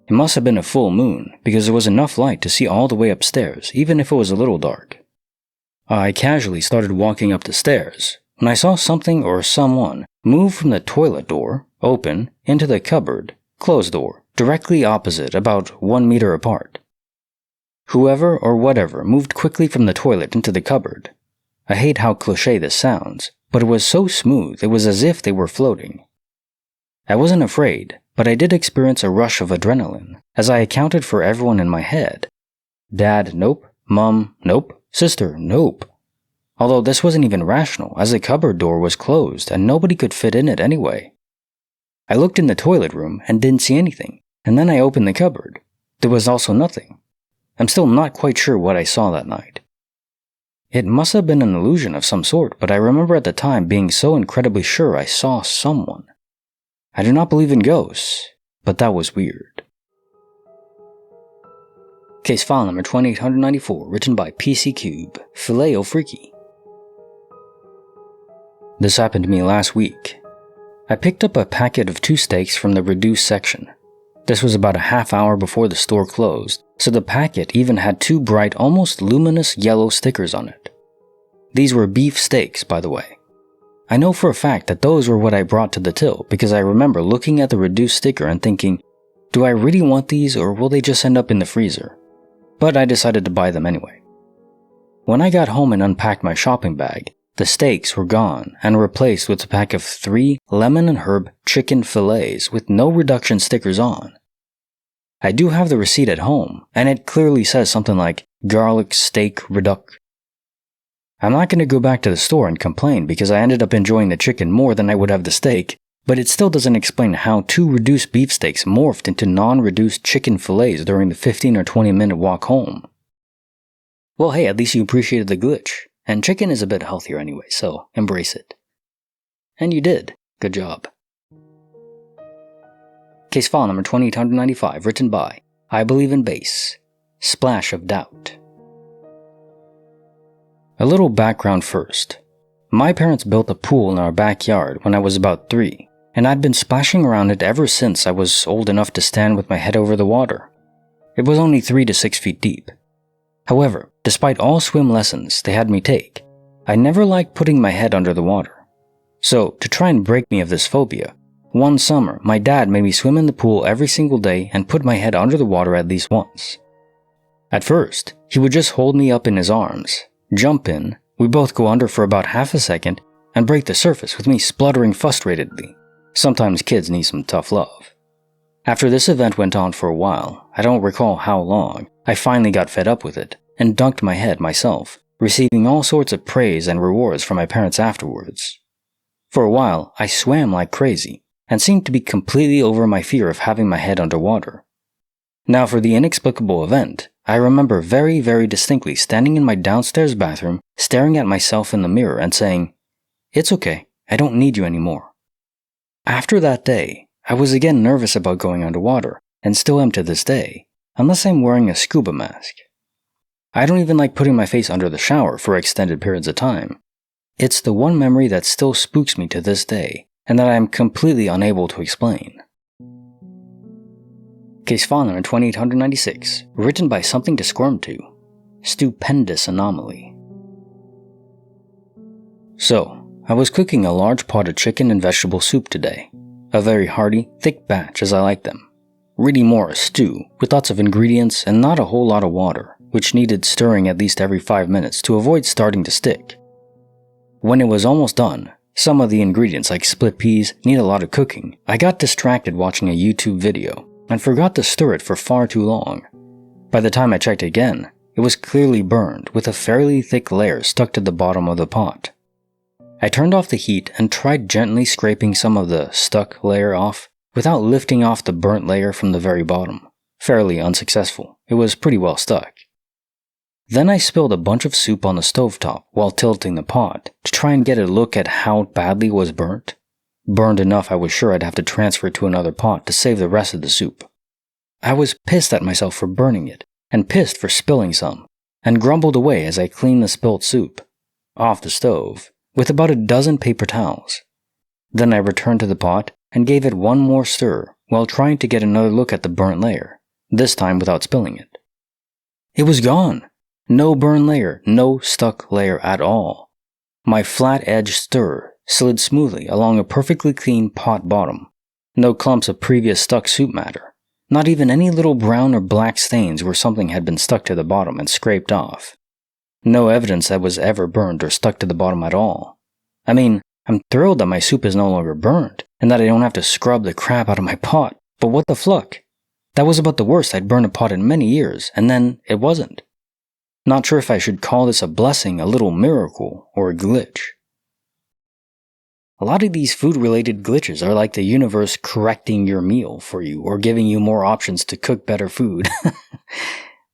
It must have been a full moon, because there was enough light to see all the way upstairs, even if it was a little dark. I casually started walking up the stairs, when I saw something or someone move from the toilet door, open, into the cupboard, closed door, directly opposite, about 1 meter apart. Whoever or whatever moved quickly from the toilet into the cupboard. I hate how cliché this sounds, but it was so smooth it was as if they were floating. I wasn't afraid, but I did experience a rush of adrenaline, as I accounted for everyone in my head. Dad, nope. Mom, nope. Sister, nope. Although this wasn't even rational, as the cupboard door was closed and nobody could fit in it anyway. I looked in the toilet room and didn't see anything, and then I opened the cupboard. There was also nothing. I'm still not quite sure what I saw that night. It must have been an illusion of some sort, but I remember at the time being so incredibly sure I saw someone. I do not believe in ghosts, but that was weird. Case file number 2894, written by PC Cube, Filet-O-Freaky. This happened to me last week. I picked up a packet of 2 steaks from the reduced section. This was about a half hour before the store closed, so the packet even had 2 bright, almost luminous yellow stickers on it. These were beef steaks, by the way. I know for a fact that those were what I brought to the till because I remember looking at the reduced sticker and thinking, do I really want these or will they just end up in the freezer? But I decided to buy them anyway. When I got home and unpacked my shopping bag, the steaks were gone and replaced with a pack of 3 lemon and herb chicken fillets with no reduction stickers on. I do have the receipt at home, and it clearly says something like garlic steak reduc. I'm not going to go back to the store and complain because I ended up enjoying the chicken more than I would have the steak, but it still doesn't explain how 2 reduced beef steaks morphed into non-reduced chicken fillets during the 15 or 20 minute walk home. Well, hey, at least you appreciated the glitch. And chicken is a bit healthier anyway, so embrace it. And you did. Good job. Case file number 2895, written by I Believe in Bass, Splash of Doubt. A little background first. My parents built a pool in our backyard when I was about 3, and I'd been splashing around it ever since I was old enough to stand with my head over the water. It was only 3 to 6 feet deep. However, despite all swim lessons they had me take, I never liked putting my head under the water. So, to try and break me of this phobia, one summer my dad made me swim in the pool every single day and put my head under the water at least once. At first, he would just hold me up in his arms, jump in, we both go under for about half a second, and break the surface with me spluttering frustratedly. Sometimes kids need some tough love. After this event went on for a while, I don't recall how long, I finally got fed up with it and dunked my head myself, receiving all sorts of praise and rewards from my parents afterwards. For a while, I swam like crazy and seemed to be completely over my fear of having my head underwater. Now for the inexplicable event, I remember very, very distinctly standing in my downstairs bathroom, staring at myself in the mirror and saying, "It's okay, I don't need you anymore." After that day, I was again nervous about going underwater, and still am to this day, unless I'm wearing a scuba mask. I don't even like putting my face under the shower for extended periods of time. It's the one memory that still spooks me to this day, and that I am completely unable to explain. Case file number 2896, written by Something to Squirm To. Stupendous Anomaly. So, I was cooking a large pot of chicken and vegetable soup today. A very hearty, thick batch as I like them. Really more a stew, with lots of ingredients and not a whole lot of water, which needed stirring at least every 5 minutes to avoid starting to stick. When it was almost done, some of the ingredients like split peas need a lot of cooking. I got distracted watching a YouTube video and forgot to stir it for far too long. By the time I checked again, it was clearly burned with a fairly thick layer stuck to the bottom of the pot. I turned off the heat and tried gently scraping some of the stuck layer off without lifting off the burnt layer from the very bottom. Fairly unsuccessful. It was pretty well stuck. Then I spilled a bunch of soup on the stovetop while tilting the pot to try and get a look at how badly it was burnt. Burned enough I was sure I'd have to transfer it to another pot to save the rest of the soup. I was pissed at myself for burning it, and pissed for spilling some, and grumbled away as I cleaned the spilled soup off the stove with about a dozen paper towels. Then I returned to the pot and gave it one more stir while trying to get another look at the burnt layer, this time without spilling it. It was gone! No burn layer, no stuck layer at all. My flat-edged stir slid smoothly along a perfectly clean pot bottom. No clumps of previous stuck soup matter. Not even any little brown or black stains where something had been stuck to the bottom and scraped off. No evidence that was ever burned or stuck to the bottom at all. I mean, I'm thrilled that my soup is no longer burnt, and that I don't have to scrub the crap out of my pot, but what the fluck? That was about the worst I'd burned a pot in many years, and then it wasn't. Not sure if I should call this a blessing, a little miracle, or a glitch. A lot of these food-related glitches are like the universe correcting your meal for you, or giving you more options to cook better food.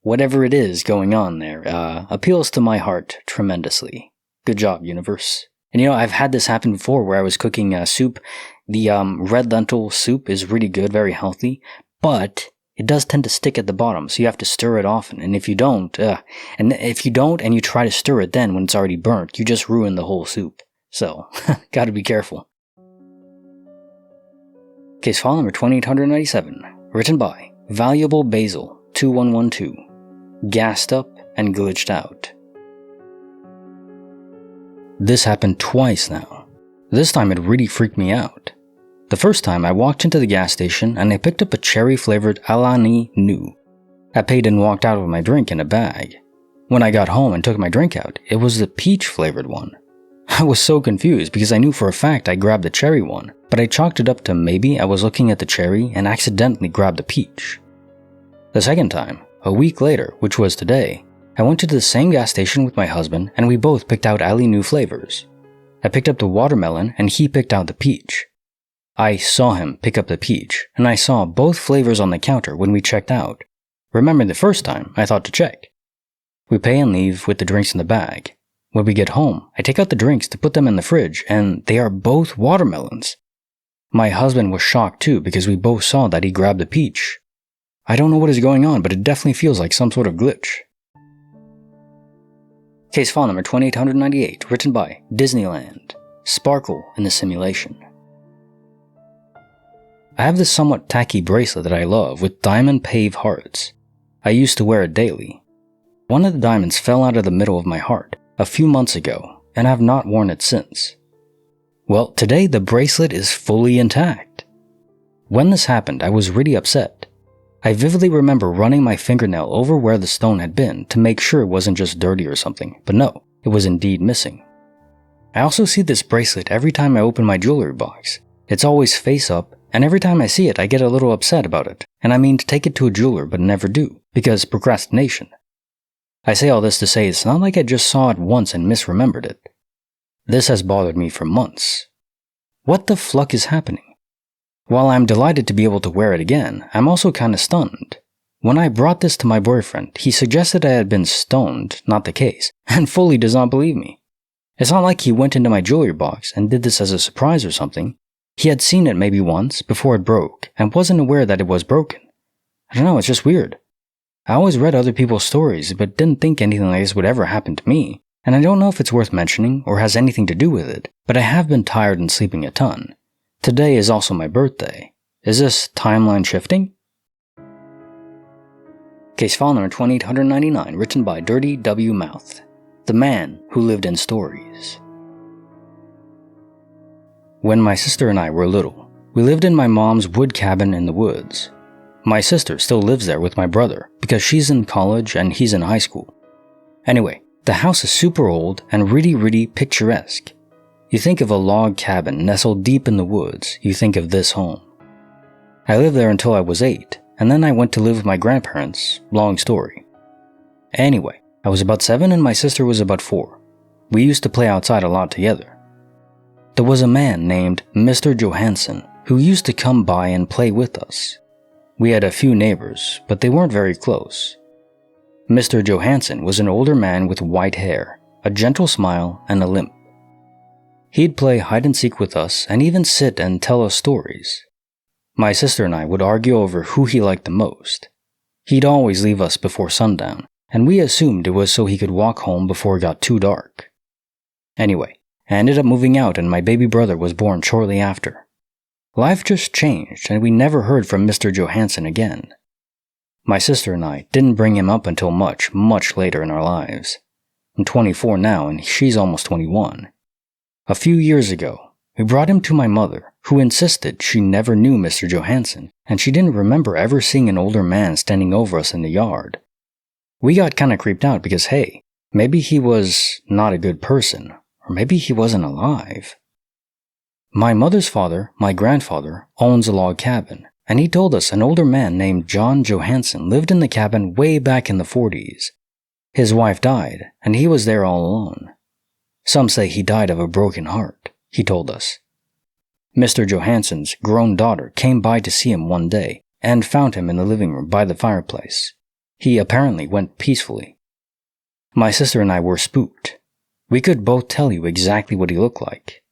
Whatever it is going on there, appeals to my heart tremendously. Good job, universe. And I've had this happen before where I was cooking soup. The red lentil soup is really good, very healthy, but it does tend to stick at the bottom, so you have to stir it often. And if you don't, and you try to stir it then when it's already burnt, you just ruin the whole soup. So, gotta be careful. Case file number 2897, written by Valuable Basil 2112, gassed up and glitched out. This happened twice now. This time it really freaked me out. The first time I walked into the gas station and I picked up a cherry-flavored Alani Nu. I paid and walked out with my drink in a bag. When I got home and took my drink out, it was the peach-flavored one. I was so confused because I knew for a fact I grabbed the cherry one, but I chalked it up to maybe I was looking at the cherry and accidentally grabbed the peach. The second time, a week later, which was today, I went to the same gas station with my husband and we both picked out Ali Nu flavors. I picked up the watermelon and he picked out the peach. I saw him pick up the peach, and I saw both flavors on the counter when we checked out. Remember the first time, I thought to check. We pay and leave with the drinks in the bag. When we get home, I take out the drinks to put them in the fridge, and they are both watermelons. My husband was shocked too because we both saw that he grabbed the peach. I don't know what is going on, but it definitely feels like some sort of glitch. Case file number 2898, written by Disneyland, Sparkle in the Simulation. I have this somewhat tacky bracelet that I love with diamond pave hearts. I used to wear it daily. One of the diamonds fell out of the middle of my heart a few months ago, and I've not worn it since. Well, today the bracelet is fully intact. When this happened, I was really upset. I vividly remember running my fingernail over where the stone had been to make sure it wasn't just dirty or something, but no, it was indeed missing. I also see this bracelet every time I open my jewelry box. It's always face up, and every time I see it I get a little upset about it, and I mean to take it to a jeweler but never do, because procrastination. I say all this to say it's not like I just saw it once and misremembered it. This has bothered me for months. What the fluck is happening? While I'm delighted to be able to wear it again, I'm also kinda stunned. When I brought this to my boyfriend, he suggested I had been stoned, not the case, and fully does not believe me. It's not like he went into my jewelry box and did this as a surprise or something. He had seen it maybe once before it broke and wasn't aware that it was broken. I don't know, it's just weird. I always read other people's stories but didn't think anything like this would ever happen to me, and I don't know if it's worth mentioning or has anything to do with it, but I have been tired and sleeping a ton. Today is also my birthday. Is this timeline shifting? Case file number 2899, written by Dirty W. Mouth. The Man Who Lived in Stories. When my sister and I were little, we lived in my mom's wood cabin in the woods. My sister still lives there with my brother because she's in college and he's in high school. Anyway, the house is super old and really picturesque. You think of a log cabin nestled deep in the woods, you think of this home. I lived there until I was 8, and then I went to live with my grandparents. Long story. Anyway, I was about 7 and my sister was about 4. We used to play outside a lot together. There was a man named Mr. Johansson who used to come by and play with us. We had a few neighbors, but they weren't very close. Mr. Johansson was an older man with white hair, a gentle smile, and a limp. He'd play hide-and-seek with us and even sit and tell us stories. My sister and I would argue over who he liked the most. He'd always leave us before sundown, and we assumed it was so he could walk home before it got too dark. Anyway, I ended up moving out and my baby brother was born shortly after. Life just changed and we never heard from Mr. Johansson again. My sister and I didn't bring him up until much later in our lives. I'm 24 now and she's almost 21. A few years ago, we brought him to my mother, who insisted she never knew Mr. Johansson, and she didn't remember ever seeing an older man standing over us in the yard. We got kinda creeped out because hey, maybe he was not a good person, or maybe he wasn't alive. My mother's father, my grandfather, owns a log cabin, and he told us an older man named John Johansson lived in the cabin way back in the 40s. His wife died, and he was there all alone. Some say he died of a broken heart, he told us. Mr. Johansson's grown daughter came by to see him one day and found him in the living room by the fireplace. He apparently went peacefully. My sister and I were spooked. We could both tell you exactly what he looked like.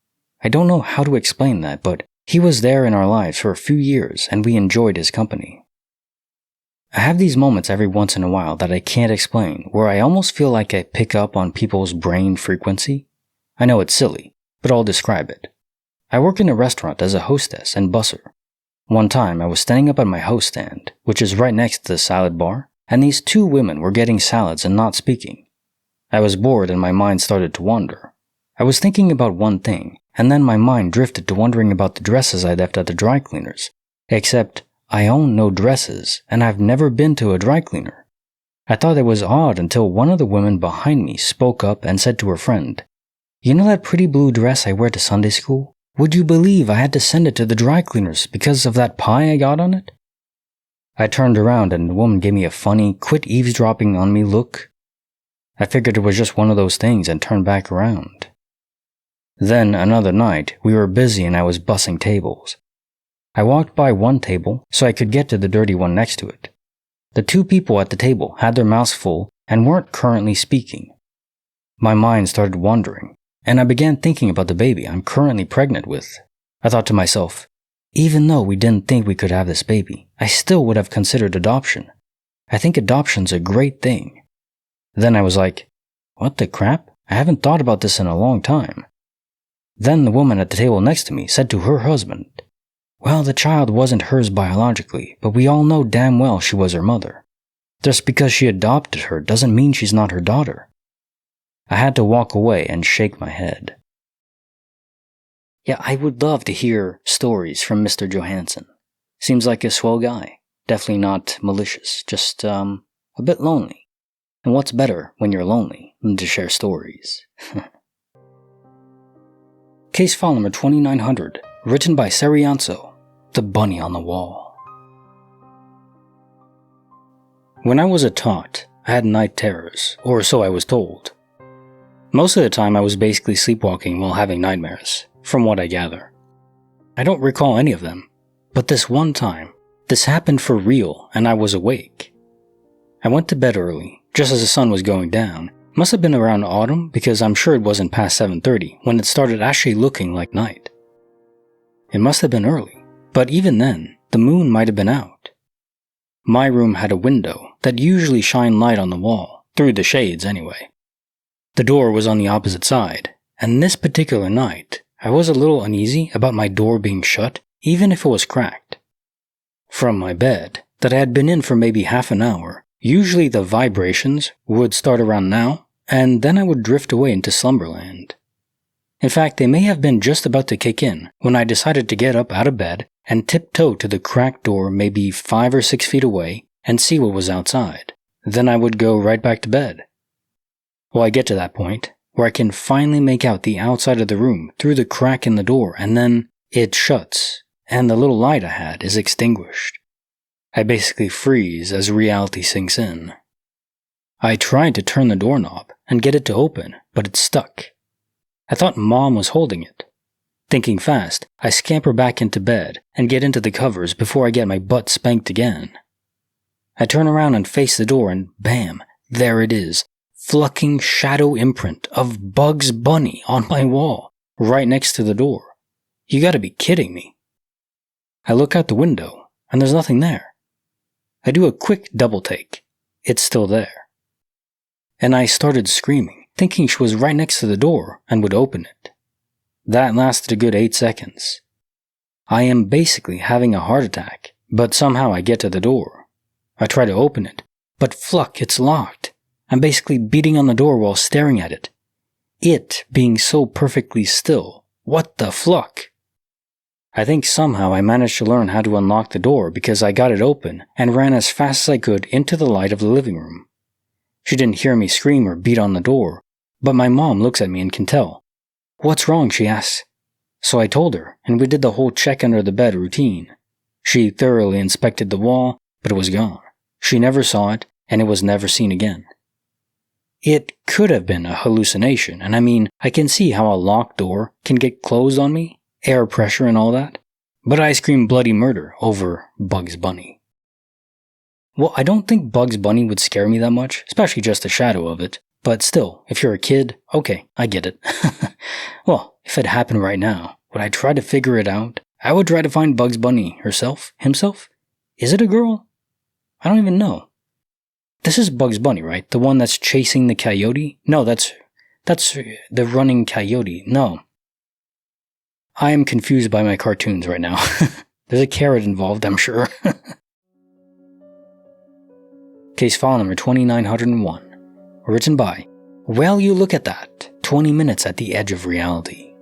I don't know how to explain that, but he was there in our lives for a few years and we enjoyed his company. I have these moments every once in a while that I can't explain, where I almost feel like I pick up on people's brain frequency. I know it's silly, but I'll describe it. I work in a restaurant as a hostess and busser. One time I was standing up at my host stand, which is right next to the salad bar, and these 2 women were getting salads and not speaking. I was bored and my mind started to wander. I was thinking about one thing, and then my mind drifted to wondering about the dresses I left at the dry cleaners. Except, I own no dresses, and I've never been to a dry cleaner. I thought it was odd until one of the women behind me spoke up and said to her friend, "You know that pretty blue dress I wear to Sunday school? Would you believe I had to send it to the dry cleaners because of that pie I got on it?" I turned around and the woman gave me a funny, quit eavesdropping on me look. I figured it was just one of those things and turned back around. Then, another night, we were busy and I was bussing tables. I walked by one table so I could get to the dirty one next to it. The 2 people at the table had their mouths full and weren't currently speaking. My mind started wandering, and I began thinking about the baby I'm currently pregnant with. I thought to myself, even though we didn't think we could have this baby, I still would have considered adoption. I think adoption's a great thing. Then I was like, what the crap? I haven't thought about this in a long time. Then the woman at the table next to me said to her husband, "Well, the child wasn't hers biologically, but we all know damn well she was her mother." Just because she adopted her doesn't mean she's not her daughter. I had to walk away and shake my head. Yeah, I would love to hear stories from Mr. Johansson. Seems like a swell guy. Definitely not malicious, just a bit lonely. And what's better when you're lonely than to share stories? Case file number 2900, written by Serianso, The Bunny on the Wall. When I was a tot, I had night terrors, or so I was told. Most of the time I was basically sleepwalking while having nightmares, from what I gather. I don't recall any of them, but this one time, this happened for real and I was awake. I went to bed early, just as the sun was going down. Must have been around autumn because I'm sure it wasn't past 7:30 when it started actually looking like night. It must have been early, but even then, the moon might have been out. My room had a window that usually shined light on the wall, through the shades anyway. The door was on the opposite side, and this particular night, I was a little uneasy about my door being shut, even if it was cracked. From my bed, that I had been in for maybe half an hour, usually the vibrations would start around now, and then I would drift away into slumberland. In fact, they may have been just about to kick in when I decided to get up out of bed and tiptoe to the cracked door maybe 5 or 6 feet away and see what was outside. Then I would go right back to bed. Well, I get to that point where I can finally make out the outside of the room through the crack in the door, and then it shuts, and the little light I had is extinguished. I basically freeze as reality sinks in. I tried to turn the doorknob and get it to open, but it stuck. I thought Mom was holding it. Thinking fast, I scamper back into bed and get into the covers before I get my butt spanked again. I turn around and face the door and bam, there it is. Flucking shadow imprint of Bugs Bunny on my wall, right next to the door. You gotta be kidding me. I look out the window, and there's nothing there. I do a quick double take. It's still there. And I started screaming, thinking she was right next to the door and would open it. That lasted a good 8 seconds. I am basically having a heart attack, but somehow I get to the door. I try to open it, but fluck, it's locked. I'm basically beating on the door while staring at it. It being so perfectly still. What the fluck? I think somehow I managed to learn how to unlock the door because I got it open and ran as fast as I could into the light of the living room. She didn't hear me scream or beat on the door, but my mom looks at me and can tell. What's wrong, she asks. So I told her, and we did the whole check under the bed routine. She thoroughly inspected the wall, but it was gone. She never saw it, and it was never seen again. It could have been a hallucination, and I mean, I can see how a locked door can get closed on me, air pressure and all that, but I screamed bloody murder over Bugs Bunny. Well, I don't think Bugs Bunny would scare me that much, especially just the shadow of it, but still, if you're a kid, okay, I get it. Well, if it happened right now, would I try to figure it out? I would try to find Bugs Bunny himself? Is it a girl? I don't even know. This is Bugs Bunny, right? The one that's chasing the coyote? No, that's the running coyote. No. I am confused by my cartoons right now. There's a carrot involved, I'm sure. Case file number 2901. Written by, well, you look at that, 20 minutes at the edge of reality.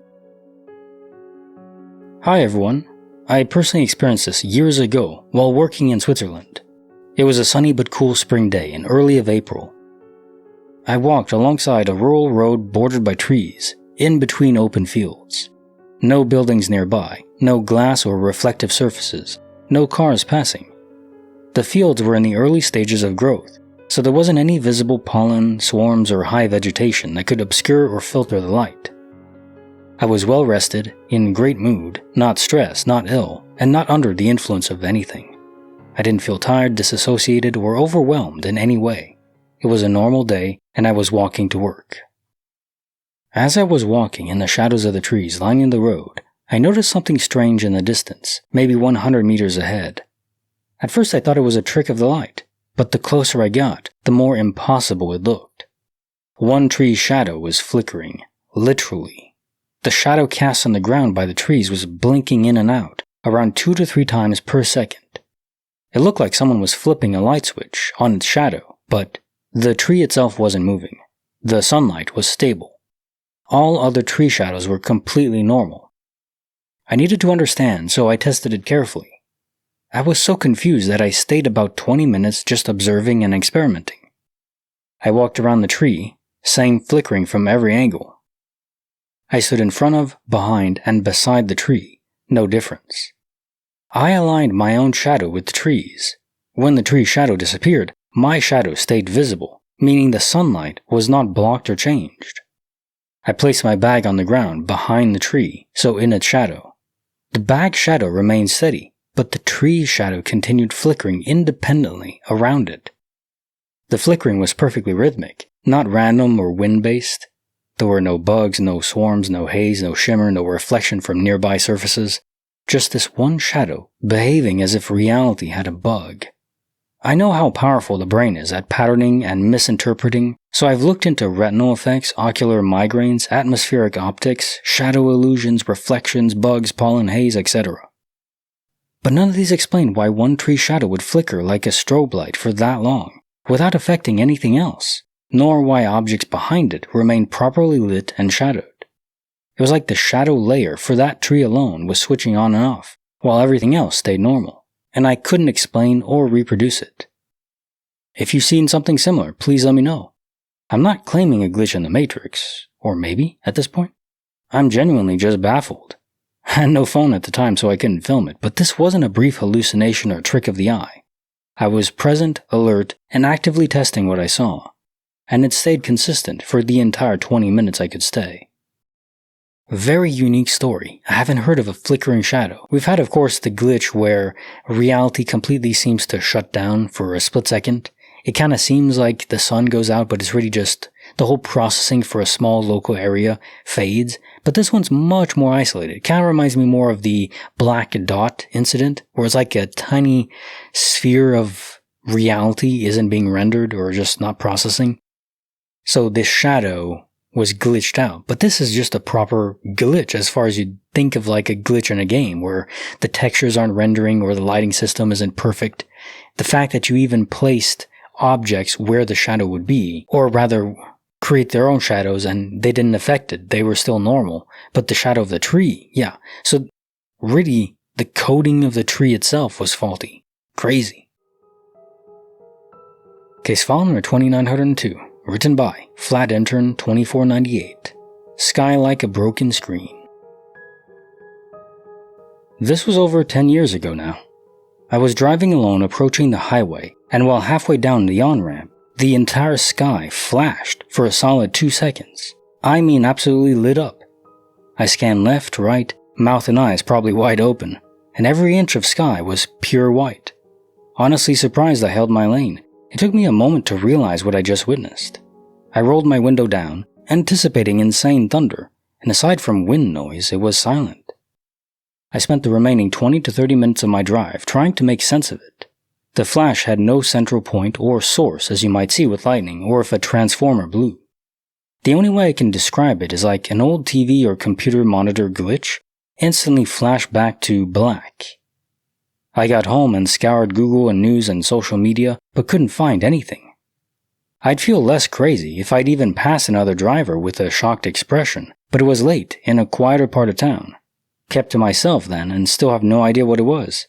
Hi everyone. I personally experienced this years ago while working in Switzerland. It was a sunny but cool spring day in early of April. I walked alongside a rural road bordered by trees, in between open fields. No buildings nearby, no glass or reflective surfaces, no cars passing. The fields were in the early stages of growth, so there wasn't any visible pollen, swarms, or high vegetation that could obscure or filter the light. I was well rested, in great mood, not stressed, not ill, and not under the influence of anything. I didn't feel tired, disassociated, or overwhelmed in any way. It was a normal day, and I was walking to work. As I was walking in the shadows of the trees lining the road, I noticed something strange in the distance, maybe 100 meters ahead. At first I thought it was a trick of the light, but the closer I got, the more impossible it looked. One tree's shadow was flickering, literally. The shadow cast on the ground by the trees was blinking in and out, around 2 to 3 times per second. It looked like someone was flipping a light switch on its shadow, but the tree itself wasn't moving. The sunlight was stable. All other tree shadows were completely normal. I needed to understand, so I tested it carefully. I was so confused that I stayed about 20 minutes just observing and experimenting. I walked around the tree, same flickering from every angle. I stood in front of, behind, and beside the tree. No difference. I aligned my own shadow with the trees. When the tree shadow disappeared, my shadow stayed visible, meaning the sunlight was not blocked or changed. I placed my bag on the ground behind the tree, so in its shadow. The bag shadow remained steady, but the tree shadow continued flickering independently around it. The flickering was perfectly rhythmic, not random or wind-based. There were no bugs, no swarms, no haze, no shimmer, no reflection from nearby surfaces. Just this one shadow, behaving as if reality had a bug. I know how powerful the brain is at patterning and misinterpreting, so I've looked into retinal effects, ocular migraines, atmospheric optics, shadow illusions, reflections, bugs, pollen, haze, etc. But none of these explain why one tree shadow would flicker like a strobe light for that long, without affecting anything else, nor why objects behind it remained properly lit and shadowed. It was like the shadow layer for that tree alone was switching on and off, while everything else stayed normal, and I couldn't explain or reproduce it. If you've seen something similar, please let me know. I'm not claiming a glitch in the Matrix, or maybe, at this point. I'm genuinely just baffled. I had no phone at the time, so I couldn't film it, but this wasn't a brief hallucination or trick of the eye. I was present, alert, and actively testing what I saw, and it stayed consistent for the entire 20 minutes I could stay. Very unique story. I haven't heard of a flickering shadow. We've had, of course, the glitch where reality completely seems to shut down for a split second. It kind of seems like the sun goes out, but it's really just the whole processing for a small local area fades. But this one's much more isolated. It kind of reminds me more of the black dot incident, where it's like a tiny sphere of reality isn't being rendered or just not processing. So this shadow was glitched out, but this is just a proper glitch as far as you'd think of like a glitch in a game where the textures aren't rendering or the lighting system isn't perfect. The fact that you even placed objects where the shadow would be, or rather create their own shadows and they didn't affect it, they were still normal, but the shadow of the tree, yeah. So really, the coding of the tree itself was faulty. Crazy. Case file number 2902. Written by Flat Intern 2498. Sky like a broken screen. This was over 10 years ago now. I was driving alone approaching the highway, and while halfway down the on-ramp, the entire sky flashed for a solid 2 seconds. I mean absolutely lit up. I scanned left, right, mouth and eyes probably wide open, and every inch of sky was pure white. Honestly surprised I held my lane. It took me a moment to realize what I just witnessed. I rolled my window down, anticipating insane thunder, and aside from wind noise, it was silent. I spent the remaining 20 to 30 minutes of my drive trying to make sense of it. The flash had no central point or source as you might see with lightning or if a transformer blew. The only way I can describe it is like an old TV or computer monitor glitch instantly flashed back to black. I got home and scoured Google and news and social media, but couldn't find anything. I'd feel less crazy if I'd even pass another driver with a shocked expression, but it was late in a quieter part of town. Kept to myself then and still have no idea what it was.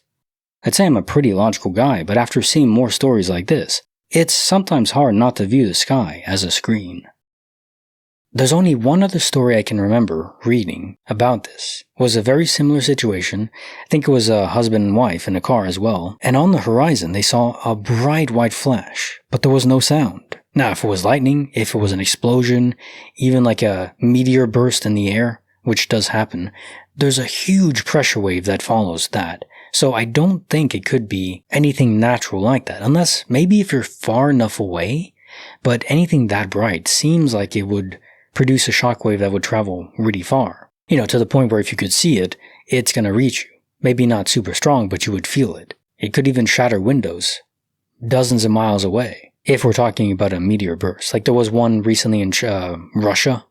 I'd say I'm a pretty logical guy, but after seeing more stories like this, it's sometimes hard not to view the sky as a screen. There's only one other story I can remember reading about this. It was a very similar situation. I think it was a husband and wife in a car as well. And on the horizon, they saw a bright white flash, but there was no sound. Now, if it was lightning, if it was an explosion, even like a meteor burst in the air, which does happen, there's a huge pressure wave that follows that. So I don't think it could be anything natural like that, unless maybe if you're far enough away, but anything that bright seems like it would produce a shockwave that would travel really far. To the point where if you could see it, it's going to reach you. Maybe not super strong, but you would feel it. It could even shatter windows dozens of miles away, if we're talking about a meteor burst. Like there was one recently in Russia.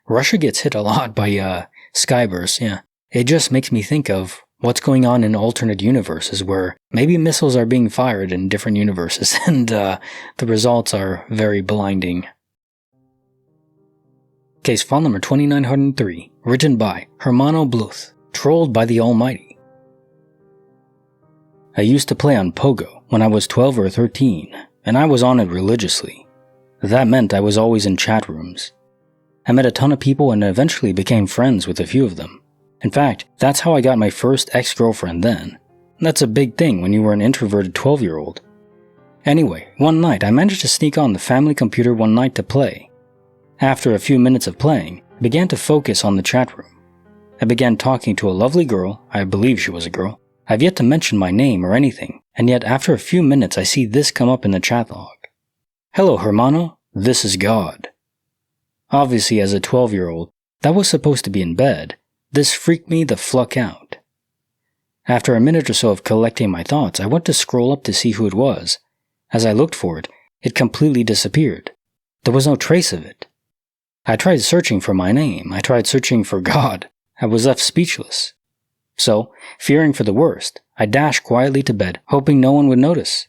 Russia gets hit a lot by sky bursts, yeah. It just makes me think of, what's going on in alternate universes where maybe missiles are being fired in different universes and the results are very blinding. Case file number 2903, written by Hermano Bluth, trolled by the Almighty. I used to play on Pogo when I was 12 or 13, and I was on it religiously. That meant I was always in chat rooms. I met a ton of people and eventually became friends with a few of them. In fact, that's how I got my first ex-girlfriend then. That's a big thing when you were an introverted 12-year-old. Anyway, one night I managed to sneak on the family computer one night to play. After a few minutes of playing, I began to focus on the chat room. I began talking to a lovely girl, I believe she was a girl. I've yet to mention my name or anything, and yet after a few minutes I see this come up in the chat log. Hello Hermano, this is God. Obviously as a 12-year-old, that was supposed to be in bed. This freaked me the fluck out. After a minute or so of collecting my thoughts, I went to scroll up to see who it was. As I looked for it, it completely disappeared. There was no trace of it. I tried searching for my name. I tried searching for God. I was left speechless. So, fearing for the worst, I dashed quietly to bed, hoping no one would notice.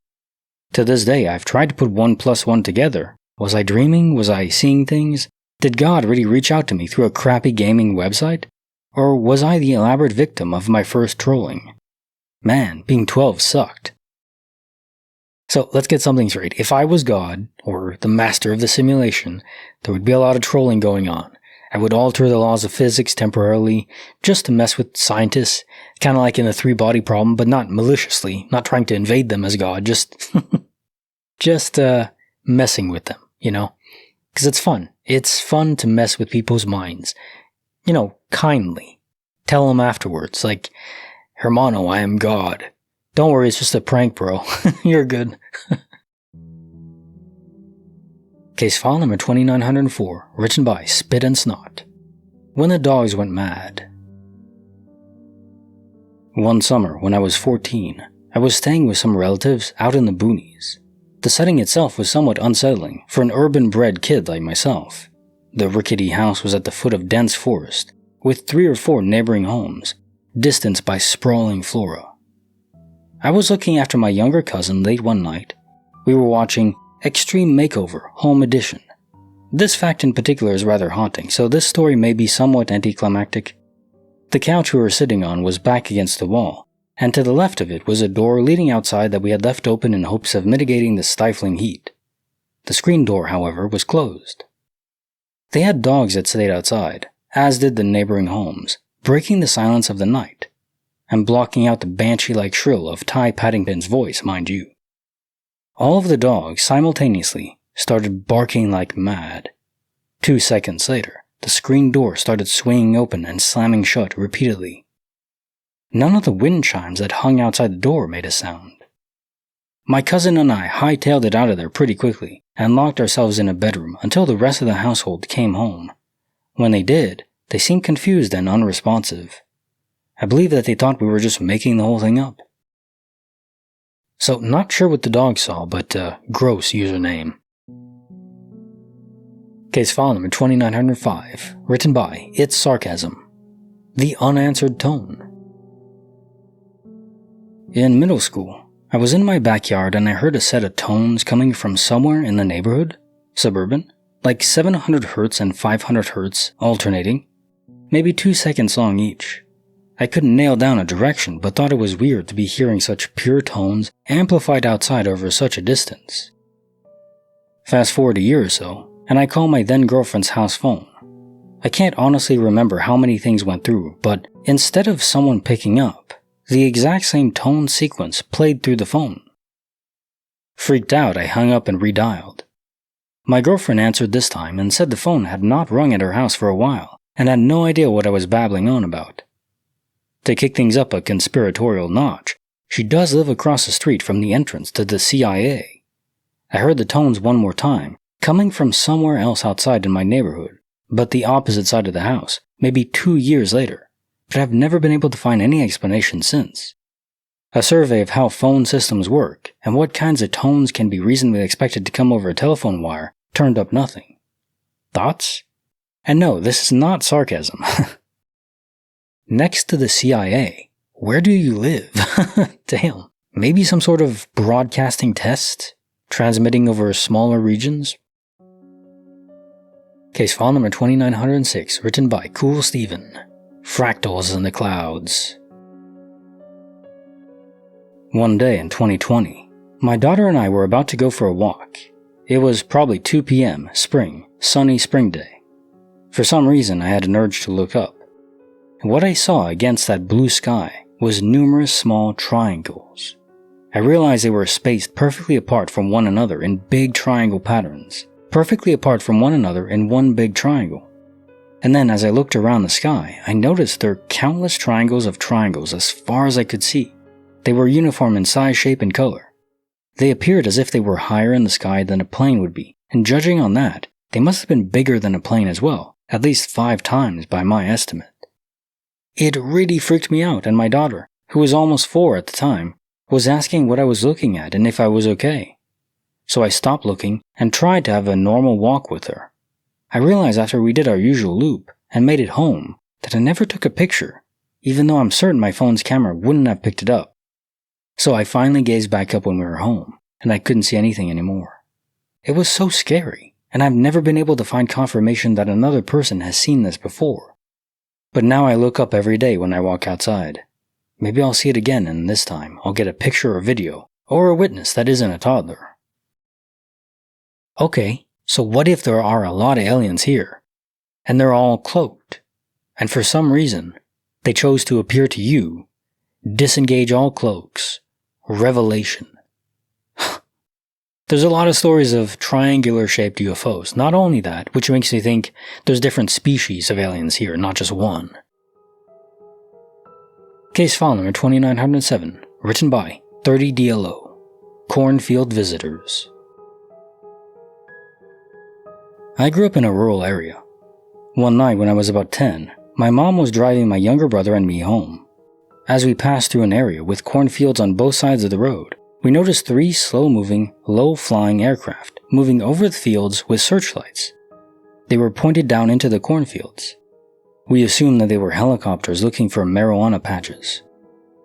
To this day, I've tried to put 1 + 1 together. Was I dreaming? Was I seeing things? Did God really reach out to me through a crappy gaming website? Or was I the elaborate victim of my first trolling? Man, being 12 sucked. So let's get something straight. If I was God, or the master of the simulation, there would be a lot of trolling going on. I would alter the laws of physics temporarily, just to mess with scientists, kind of like in the 3-body problem, but not maliciously, not trying to invade them as God, just messing with them, you know? Because it's fun. It's fun to mess with people's minds. You know, kindly. Tell them afterwards, like, Hermano, I am God. Don't worry, it's just a prank, bro. You're good. Case file number 2904, written by Spit and Snot. When the Dogs Went Mad. One summer, when I was 14, I was staying with some relatives out in the boonies. The setting itself was somewhat unsettling for an urban-bred kid like myself. The rickety house was at the foot of dense forest, with 3 or 4 neighboring homes, distanced by sprawling flora. I was looking after my younger cousin late one night. We were watching Extreme Makeover Home Edition. This fact in particular is rather haunting, so this story may be somewhat anticlimactic. The couch we were sitting on was back against the wall, and to the left of it was a door leading outside that we had left open in hopes of mitigating the stifling heat. The screen door, however, was closed. They had dogs that stayed outside, as did the neighboring homes, breaking the silence of the night, and blocking out the banshee-like shrill of Ty Paddington's voice, mind you. All of the dogs simultaneously started barking like mad. 2 seconds later, the screen door started swinging open and slamming shut repeatedly. None of the wind chimes that hung outside the door made a sound. My cousin and I hightailed it out of there pretty quickly and locked ourselves in a bedroom until the rest of the household came home. When they did, they seemed confused and unresponsive. I believe that they thought we were just making the whole thing up. So, not sure what the dog saw, but gross username. Case file number 2905, written by It's Sarcasm. The Unanswered Tone. In middle school, I was in my backyard and I heard a set of tones coming from somewhere in the neighborhood, suburban, like 700 Hz and 500 Hz alternating, maybe 2 seconds long each. I couldn't nail down a direction, but thought it was weird to be hearing such pure tones amplified outside over such a distance. Fast forward a year or so, and I call my then-girlfriend's house phone. I can't honestly remember how many things went through, but instead of someone picking up, the exact same tone sequence played through the phone. Freaked out, I hung up and redialed. My girlfriend answered this time and said the phone had not rung at her house for a while, and had no idea what I was babbling on about. To kick things up a conspiratorial notch, she does live across the street from the entrance to the CIA. I heard the tones one more time, coming from somewhere else outside in my neighborhood, but the opposite side of the house, maybe 2 years later, but I've never been able to find any explanation since. A survey of how phone systems work and what kinds of tones can be reasonably expected to come over a telephone wire turned up nothing. Thoughts? And no, this is not sarcasm. Next to the CIA Where do you live? Damn. Maybe some sort of broadcasting test? Transmitting over smaller regions? Case file number 2906, written by Cool Steven. Fractals in the Clouds. One day in 2020, my daughter and I were about to go for a walk. It was probably 2 p.m., sunny spring day. For some reason, I had an urge to look up. And what I saw against that blue sky was numerous small triangles. I realized they were spaced perfectly apart from one another in big triangle patterns, perfectly apart from one another in one big triangle. And then as I looked around the sky, I noticed there were countless triangles of triangles as far as I could see. They were uniform in size, shape, and color. They appeared as if they were higher in the sky than a plane would be, and judging on that, they must have been bigger than a plane as well, at least 5 times by my estimate. It really freaked me out, and my daughter, who was almost 4 at the time, was asking what I was looking at and if I was okay. So I stopped looking and tried to have a normal walk with her. I realized after we did our usual loop and made it home that I never took a picture, even though I'm certain my phone's camera wouldn't have picked it up. So I finally gazed back up when we were home, and I couldn't see anything anymore. It was so scary, and I've never been able to find confirmation that another person has seen this before. But now I look up every day when I walk outside. Maybe I'll see it again, and this time I'll get a picture or video, or a witness that isn't a toddler. Okay, so what if there are a lot of aliens here, and they're all cloaked, and for some reason, they chose to appear to you? Disengage all cloaks. Revelation. There's a lot of stories of triangular-shaped UFOs. Not only that, which makes me think there's different species of aliens here, not just one. Case file number 2907, written by 30DLO, Cornfield Visitors. I grew up in a rural area. One night when I was about 10, my mom was driving my younger brother and me home. As we passed through an area with cornfields on both sides of the road, we noticed 3 slow-moving, low-flying aircraft moving over the fields with searchlights. They were pointed down into the cornfields. We assumed that they were helicopters looking for marijuana patches.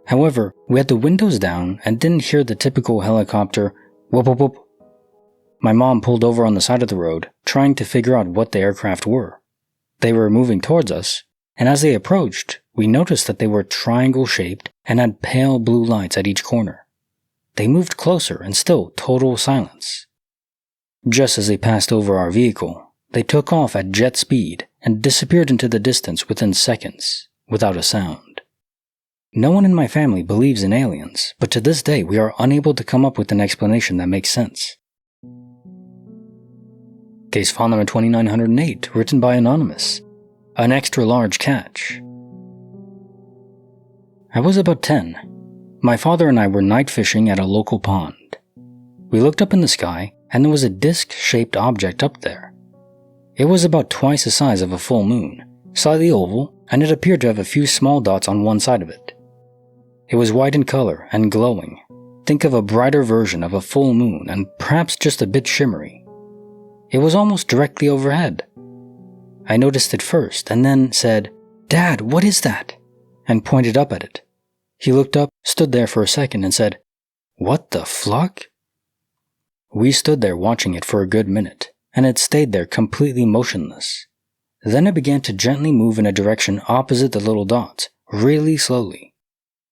However, we had the windows down and didn't hear the typical helicopter whoop whoop whoop. My mom pulled over on the side of the road, trying to figure out what the aircraft were. They were moving towards us, and as they approached, we noticed that they were triangle-shaped and had pale blue lights at each corner. They moved closer and still total silence. Just as they passed over our vehicle, they took off at jet speed and disappeared into the distance within seconds, without a sound. No one in my family believes in aliens, but to this day we are unable to come up with an explanation that makes sense. Case file number 2908, written by Anonymous. An extra large catch. I was about 10. My father and I were night fishing at a local pond. We looked up in the sky, and there was a disc-shaped object up there. It was about twice the size of a full moon, slightly oval, and it appeared to have a few small dots on one side of it. It was white in color and glowing. Think of a brighter version of a full moon and perhaps just a bit shimmery. It was almost directly overhead. I noticed it first and then said, "Dad, what is that?" and pointed up at it. He looked up, stood there for a second and said, "What the fluck?" We stood there watching it for a good minute, and it stayed there completely motionless. Then it began to gently move in a direction opposite the little dots, really slowly.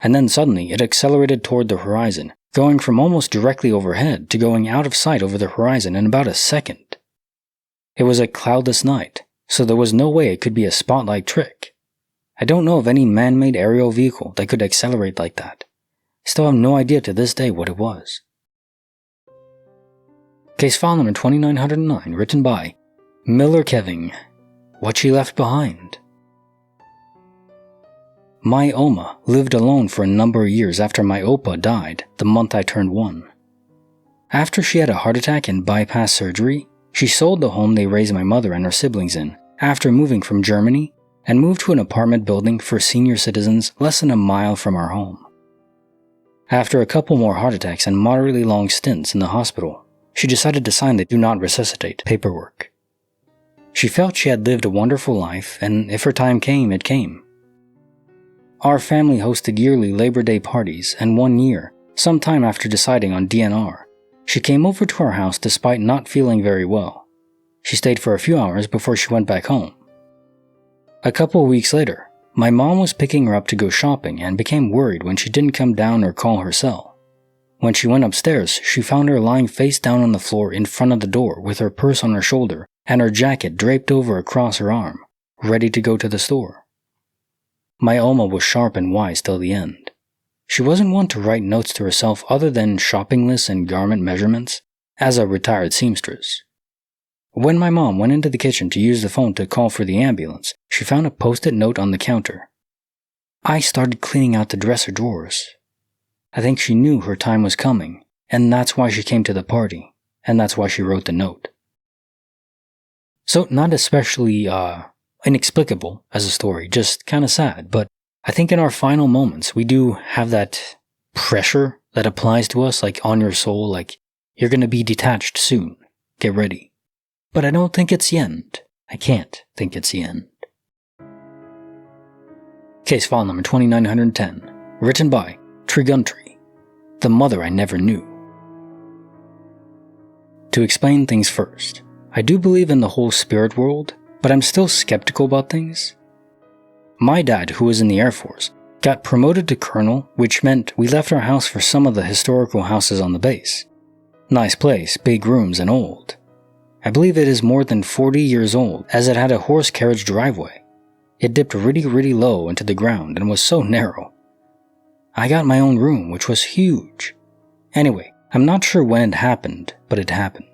And then suddenly it accelerated toward the horizon, going from almost directly overhead to going out of sight over the horizon in about a second. It was a cloudless night, so there was no way it could be a spotlight trick. I don't know of any man-made aerial vehicle that could accelerate like that. Still have no idea to this day what it was. Case file number 2909, written by Miller Keving. What She Left Behind. My Oma lived alone for a number of years after my Opa died the month I turned 1. After she had a heart attack and bypass surgery, she sold the home they raised my mother and her siblings in after moving from Germany and moved to an apartment building for senior citizens less than a mile from our home. After a couple more heart attacks and moderately long stints in the hospital, she decided to sign the "Do Not Resuscitate" paperwork. She felt she had lived a wonderful life, and if her time came, it came. Our family hosted yearly Labor Day parties, and one year, sometime after deciding on DNR, she came over to our house despite not feeling very well. She stayed for a few hours before she went back home. A couple of weeks later, my mom was picking her up to go shopping and became worried when she didn't come down or call her cell. When she went upstairs, she found her lying face down on the floor in front of the door with her purse on her shoulder and her jacket draped over across her arm, ready to go to the store. My Oma was sharp and wise till the end. She wasn't one to write notes to herself other than shopping lists and garment measurements, as a retired seamstress. When my mom went into the kitchen to use the phone to call for the ambulance, she found a post-it note on the counter. I started cleaning out the dresser drawers. I think she knew her time was coming, and that's why she came to the party, and that's why she wrote the note. So not especially, inexplicable as a story, just kinda sad, but I think in our final moments we do have that pressure that applies to us, like on your soul, like you're gonna be detached soon, get ready. But I don't think it's the end. I can't think it's the end. Case file number 2910, written by Triguntry, the mother I never knew. To explain things first, I do believe in the whole spirit world, but I'm still skeptical about things. My dad, who was in the Air Force, got promoted to colonel, which meant we left our house for some of the historical houses on the base. Nice place, big rooms, and old. I believe it is more than 40 years old, as it had a horse carriage driveway. It dipped really low into the ground and was so narrow. I got my own room, which was huge. Anyway, I'm not sure when it happened, but it happened.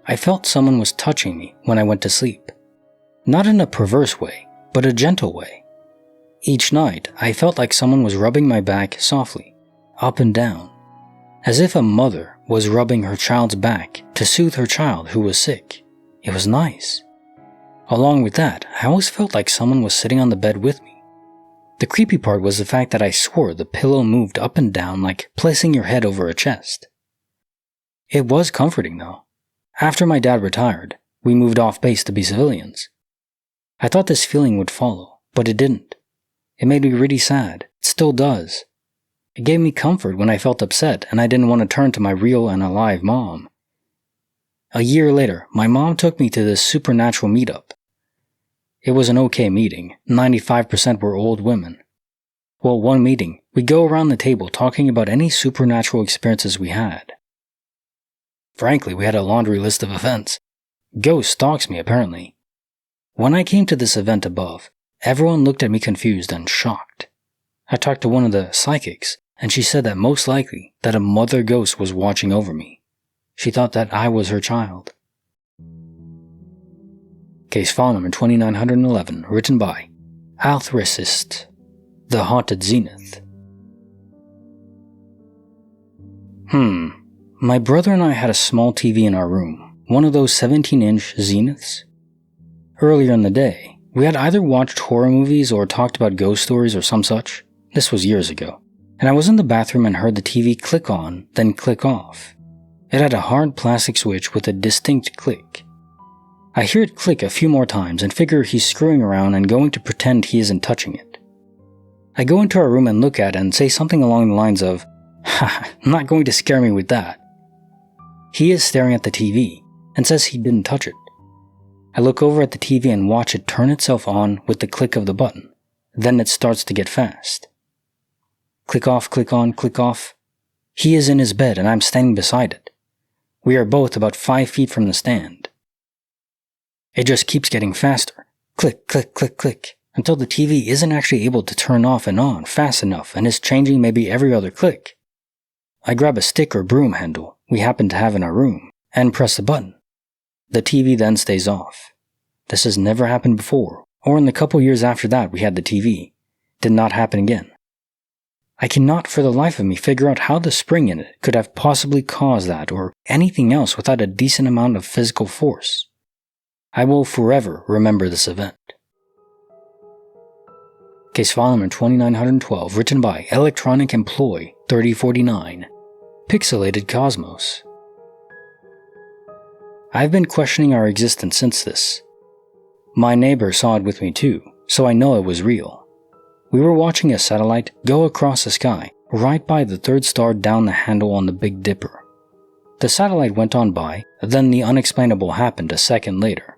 I felt someone was touching me when I went to sleep. Not in a perverse way, but a gentle way. Each night, I felt like someone was rubbing my back softly, up and down, as if a mother was rubbing her child's back to soothe her child who was sick. It was nice. Along with that, I always felt like someone was sitting on the bed with me. The creepy part was the fact that I swore the pillow moved up and down like placing your head over a chest. It was comforting though. After my dad retired, we moved off base to be civilians. I thought this feeling would follow, but it didn't. It made me really sad. It still does. It gave me comfort when I felt upset and I didn't want to turn to my real and alive mom. A year later, my mom took me to this supernatural meetup. It was an okay meeting. 95% were old women. Well, one meeting, we go around the table talking about any supernatural experiences we had. Frankly, we had a laundry list of events. Ghost stalks me, apparently. When I came to this event above, everyone looked at me confused and shocked. I talked to one of the psychics, and she said that most likely that a mother ghost was watching over me. She thought that I was her child. Case file number 2911, written by Althricist, the Haunted Zenith. My brother and I had a small TV in our room, one of those 17-inch zeniths. Earlier in the day, we had either watched horror movies or talked about ghost stories or some such. This was years ago. And I was in the bathroom and heard the TV click on, then click off. It had a hard plastic switch with a distinct click. I hear it click a few more times and figure he's screwing around and going to pretend he isn't touching it. I go into our room and look at it and say something along the lines of, "Ha, not going to scare me with that." He is staring at the TV and says he didn't touch it. I look over at the TV and watch it turn itself on with the click of the button. Then it starts to get fast. Click off, click on, click off. He is in his bed and I'm standing beside it. We are both about 5 feet from the stand. It just keeps getting faster. Click, click, click, click, until the TV isn't actually able to turn off and on fast enough and is changing maybe every other click. I grab a stick or broom handle we happen to have in our room and press the button. The TV then stays off. This has never happened before, or in the couple years after that we had the TV. Did not happen again. I cannot for the life of me figure out how the spring in it could have possibly caused that or anything else without a decent amount of physical force. I will forever remember this event. Case file number 2912, written by Electronic Employee 3049, Pixelated Cosmos. I've been questioning our existence since this. My neighbor saw it with me too, so I know it was real. We were watching a satellite go across the sky, right by the third star down the handle on the Big Dipper. The satellite went on by, then the unexplainable happened a second later.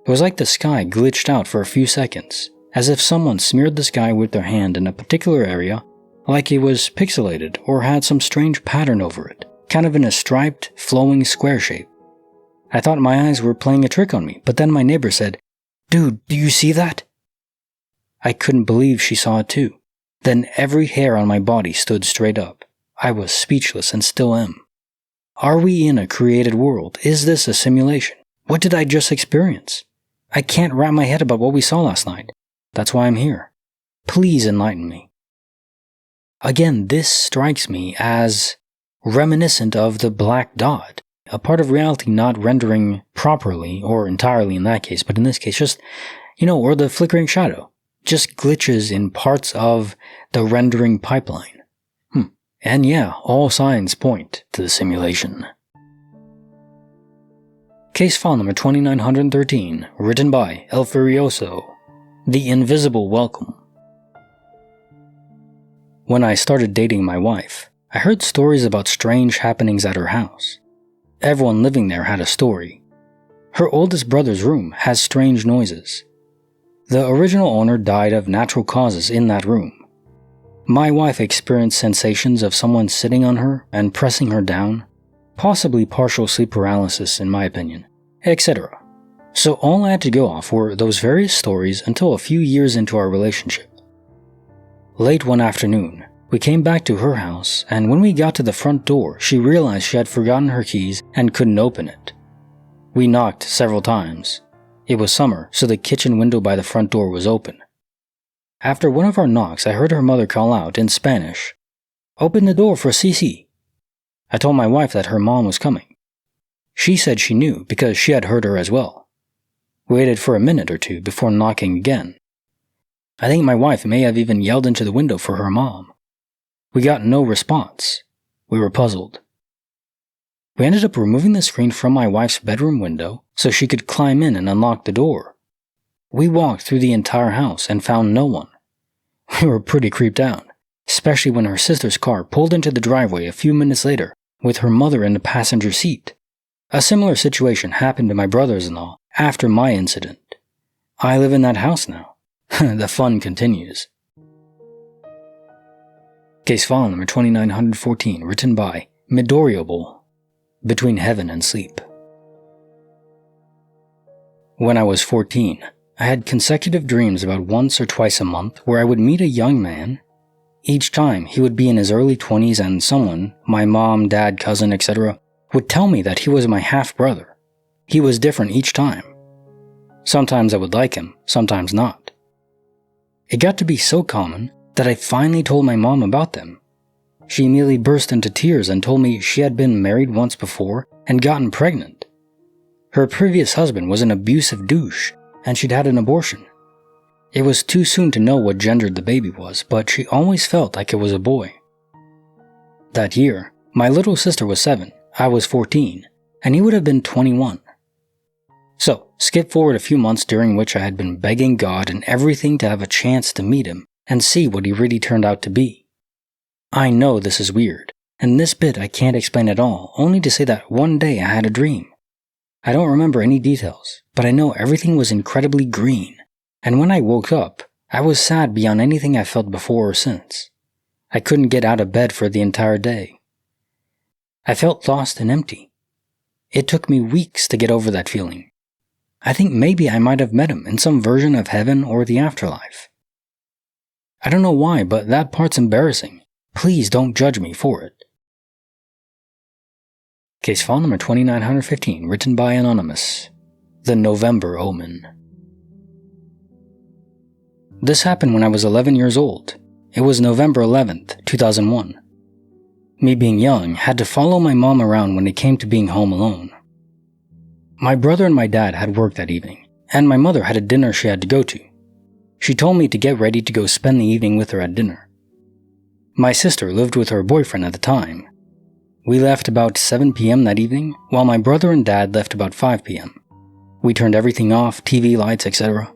It was like the sky glitched out for a few seconds, as if someone smeared the sky with their hand in a particular area, like it was pixelated or had some strange pattern over it, kind of in a striped, flowing square shape. I thought my eyes were playing a trick on me, but then my neighbor said, "Dude, do you see that?" I couldn't believe she saw it too. Then every hair on my body stood straight up. I was speechless and still am. Are we in a created world? Is this a simulation? What did I just experience? I can't wrap my head about what we saw last night. That's why I'm here. Please enlighten me. Again, this strikes me as reminiscent of the black dot, a part of reality not rendering properly, or entirely in that case, but in this case just, or the flickering shadow. Just glitches in parts of the rendering pipeline. And yeah, all signs point to the simulation. Case file number 2913, written by El Furioso. The Invisible Welcome. When I started dating my wife, I heard stories about strange happenings at her house. Everyone living there had a story. Her oldest brother's room has strange noises. The original owner died of natural causes in that room. My wife experienced sensations of someone sitting on her and pressing her down, possibly partial sleep paralysis in my opinion, etc. So all I had to go off were those various stories until a few years into our relationship. Late one afternoon, we came back to her house, and when we got to the front door, she realized she had forgotten her keys and couldn't open it. We knocked several times. It was summer, so the kitchen window by the front door was open. After one of our knocks, I heard her mother call out in Spanish, "Open the door for Cici." I told my wife that her mom was coming. She said she knew because she had heard her as well. We waited for a minute or two before knocking again. I think my wife may have even yelled into the window for her mom. We got no response. We were puzzled. We ended up removing the screen from my wife's bedroom window so she could climb in and unlock the door. We walked through the entire house and found no one. We were pretty creeped out, especially when her sister's car pulled into the driveway a few minutes later with her mother in the passenger seat. A similar situation happened to my brothers-in-law after my incident. I live in that house now. The fun continues. Case file number 2914, written by Midroll, Between Heaven and Sleep. When I was 14, I had consecutive dreams about once or twice a month where I would meet a young man. Each time, he would be in his early 20s and someone, my mom, dad, cousin, etc., would tell me that he was my half-brother. He was different each time. Sometimes I would like him, sometimes not. It got to be so common that I finally told my mom about them. She immediately burst into tears and told me she had been married once before and gotten pregnant. Her previous husband was an abusive douche, and she'd had an abortion. It was too soon to know what gender the baby was, but she always felt like it was a boy. That year, my little sister was 7, I was 14, and he would have been 21. So, skip forward a few months during which I had been begging God and everything to have a chance to meet him and see what he really turned out to be. I know this is weird, and this bit I can't explain at all, only to say that one day I had a dream. I don't remember any details, but I know everything was incredibly green, and when I woke up, I was sad beyond anything I felt before or since. I couldn't get out of bed for the entire day. I felt lost and empty. It took me weeks to get over that feeling. I think maybe I might have met him in some version of heaven or the afterlife. I don't know why, but that part's embarrassing. Please don't judge me for it. Case file number 2915, written by Anonymous. The November Omen. This happened when I was 11 years old. It was November 11th, 2001. Me being young, had to follow my mom around when it came to being home alone. My brother and my dad had work that evening, and my mother had a dinner she had to go to. She told me to get ready to go spend the evening with her at dinner. My sister lived with her boyfriend at the time. We left about 7 p.m. that evening, while my brother and dad left about 5 p.m. We turned everything off, TV, lights, etc.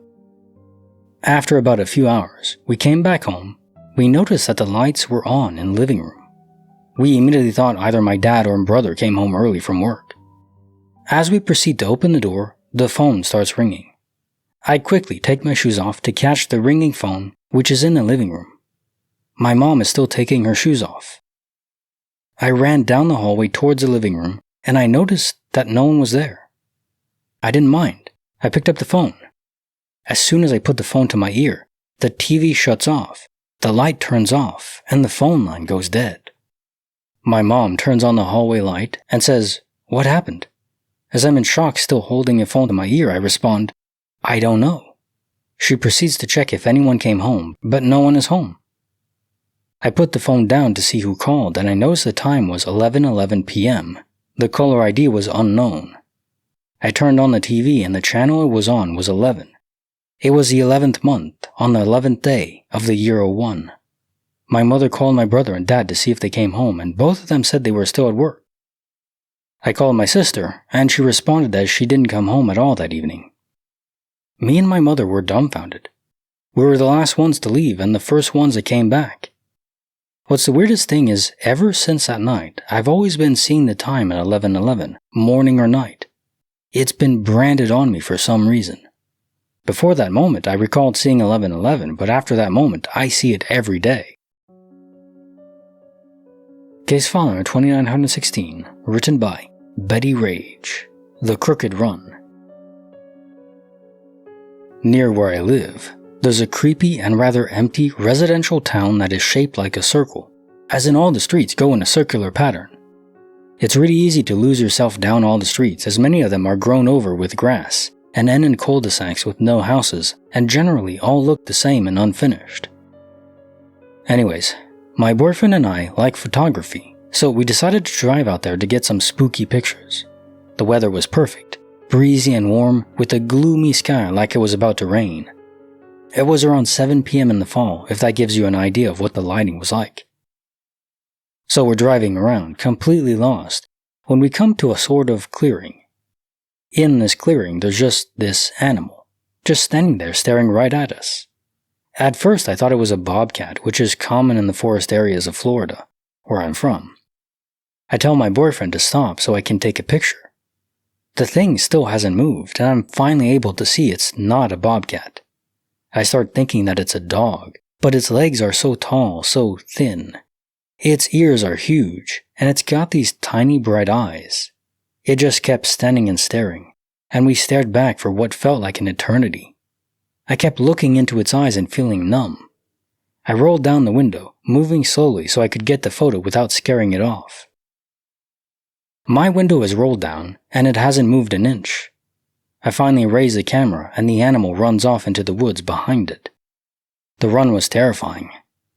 After about a few hours, we came back home. We noticed that the lights were on in the living room. We immediately thought either my dad or brother came home early from work. As we proceed to open the door, the phone starts ringing. I quickly take my shoes off to catch the ringing phone, which is in the living room. My mom is still taking her shoes off. I ran down the hallway towards the living room, and I noticed that no one was there. I didn't mind. I picked up the phone. As soon as I put the phone to my ear, the TV shuts off, the light turns off, and the phone line goes dead. My mom turns on the hallway light and says, "What happened?" As I'm in shock, still holding the phone to my ear, I respond, "I don't know." She proceeds to check if anyone came home, but no one is home. I put the phone down to see who called, and I noticed the time was 11:11 p.m. The caller ID was unknown. I turned on the TV and the channel it was on was 11. It was the 11th month, on the 11th day of the year 01. My mother called my brother and dad to see if they came home, and both of them said they were still at work. I called my sister, and she responded that she didn't come home at all that evening. Me and my mother were dumbfounded. We were the last ones to leave and the first ones that came back. What's the weirdest thing is, ever since that night, I've always been seeing the time at 11:11, morning or night. It's been branded on me for some reason. Before that moment, I recalled seeing 11:11, but after that moment, I see it every day. Case file number 2916, written by Betty Rage, The Crooked Run. Near where I live, there's a creepy and rather empty residential town that is shaped like a circle, as in all the streets go in a circular pattern. It's really easy to lose yourself down all the streets, as many of them are grown over with grass, and end in cul-de-sacs with no houses, and generally all look the same and unfinished. Anyways, my boyfriend and I like photography, so we decided to drive out there to get some spooky pictures. The weather was perfect, breezy and warm, with a gloomy sky like it was about to rain. It was around 7 p.m. in the fall, if that gives you an idea of what the lighting was like. So we're driving around, completely lost, when we come to a sort of clearing. In this clearing, there's just this animal, just standing there staring right at us. At first, I thought it was a bobcat, which is common in the forest areas of Florida, where I'm from. I tell my boyfriend to stop so I can take a picture. The thing still hasn't moved, and I'm finally able to see it's not a bobcat. I start thinking that it's a dog, but its legs are so tall, so thin. Its ears are huge, and it's got these tiny bright eyes. It just kept standing and staring, and we stared back for what felt like an eternity. I kept looking into its eyes and feeling numb. I rolled down the window, moving slowly so I could get the photo without scaring it off. My window is rolled down, and it hasn't moved an inch. I finally raise the camera, and the animal runs off into the woods behind it. The run was terrifying.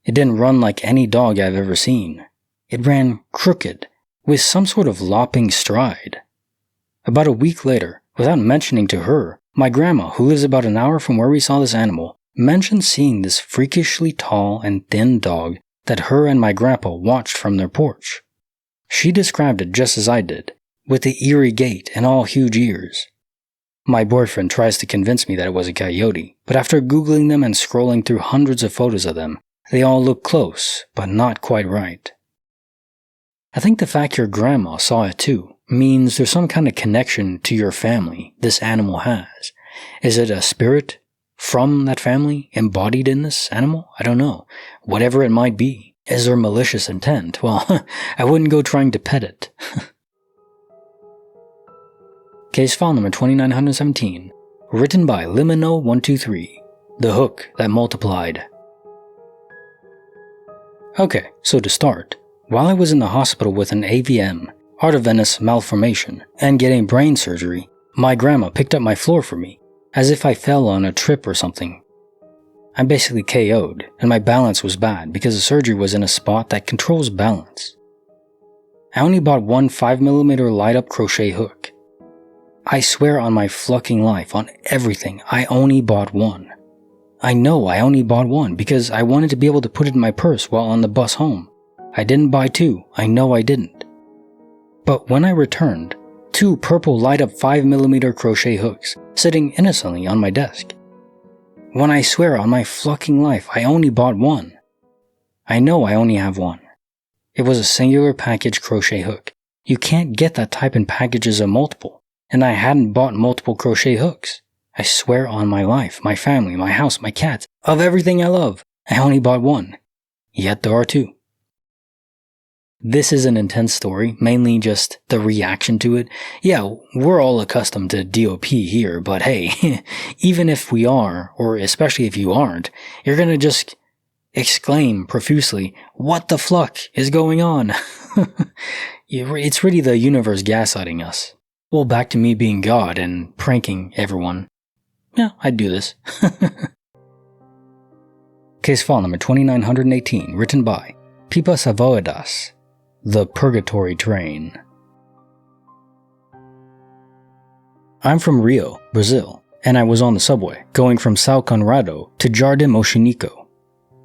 It didn't run like any dog I've ever seen. It ran crooked, with some sort of lopping stride. About a week later, without mentioning to her, my grandma, who lives about an hour from where we saw this animal, mentioned seeing this freakishly tall and thin dog that her and my grandpa watched from their porch. She described it just as I did, with the eerie gait and all huge ears. My boyfriend tries to convince me that it was a coyote, but after Googling them and scrolling through hundreds of photos of them, they all look close, but not quite right. I think the fact your grandma saw it too means there's some kind of connection to your family this animal has. Is it a spirit from that family embodied in this animal? I don't know. Whatever it might be. Is there malicious intent? Well, I wouldn't go trying to pet it. Case file number 2917, written by Limino123, The Hook That Multiplied. Okay, so to start, while I was in the hospital with an AVM, artervenous malformation, and getting brain surgery, my grandma picked up my floor for me, as if I fell on a trip or something. I'm basically KO'd, and my balance was bad because the surgery was in a spot that controls balance. I only bought one 5mm light-up crochet hook. I swear on my fucking life, on everything, I only bought one. I know I only bought one because I wanted to be able to put it in my purse while on the bus home. I didn't buy two, I know I didn't. But when I returned, two purple light-up 5mm crochet hooks sitting innocently on my desk. when I swear on my fucking life I only bought one. I know I only have one. It was a singular package crochet hook. You can't get that type in packages of multiple, and I hadn't bought multiple crochet hooks. I swear on my life, my family, my house, my cats, of everything I love, I only bought one. Yet there are two. This is an intense story, mainly just the reaction to it. Yeah, we're all accustomed to DOP here, but hey, even if we are, or especially if you aren't, you're gonna just exclaim profusely, "What the fuck is going on?" It's really the universe gaslighting us. Well, back to me being God and pranking everyone. Yeah, I'd do this. Case file number 2918, written by Pipa Savoedas. The Purgatory Train. I'm from Rio, Brazil, and I was on the subway, going from São Conrado to Jardim Oceanico.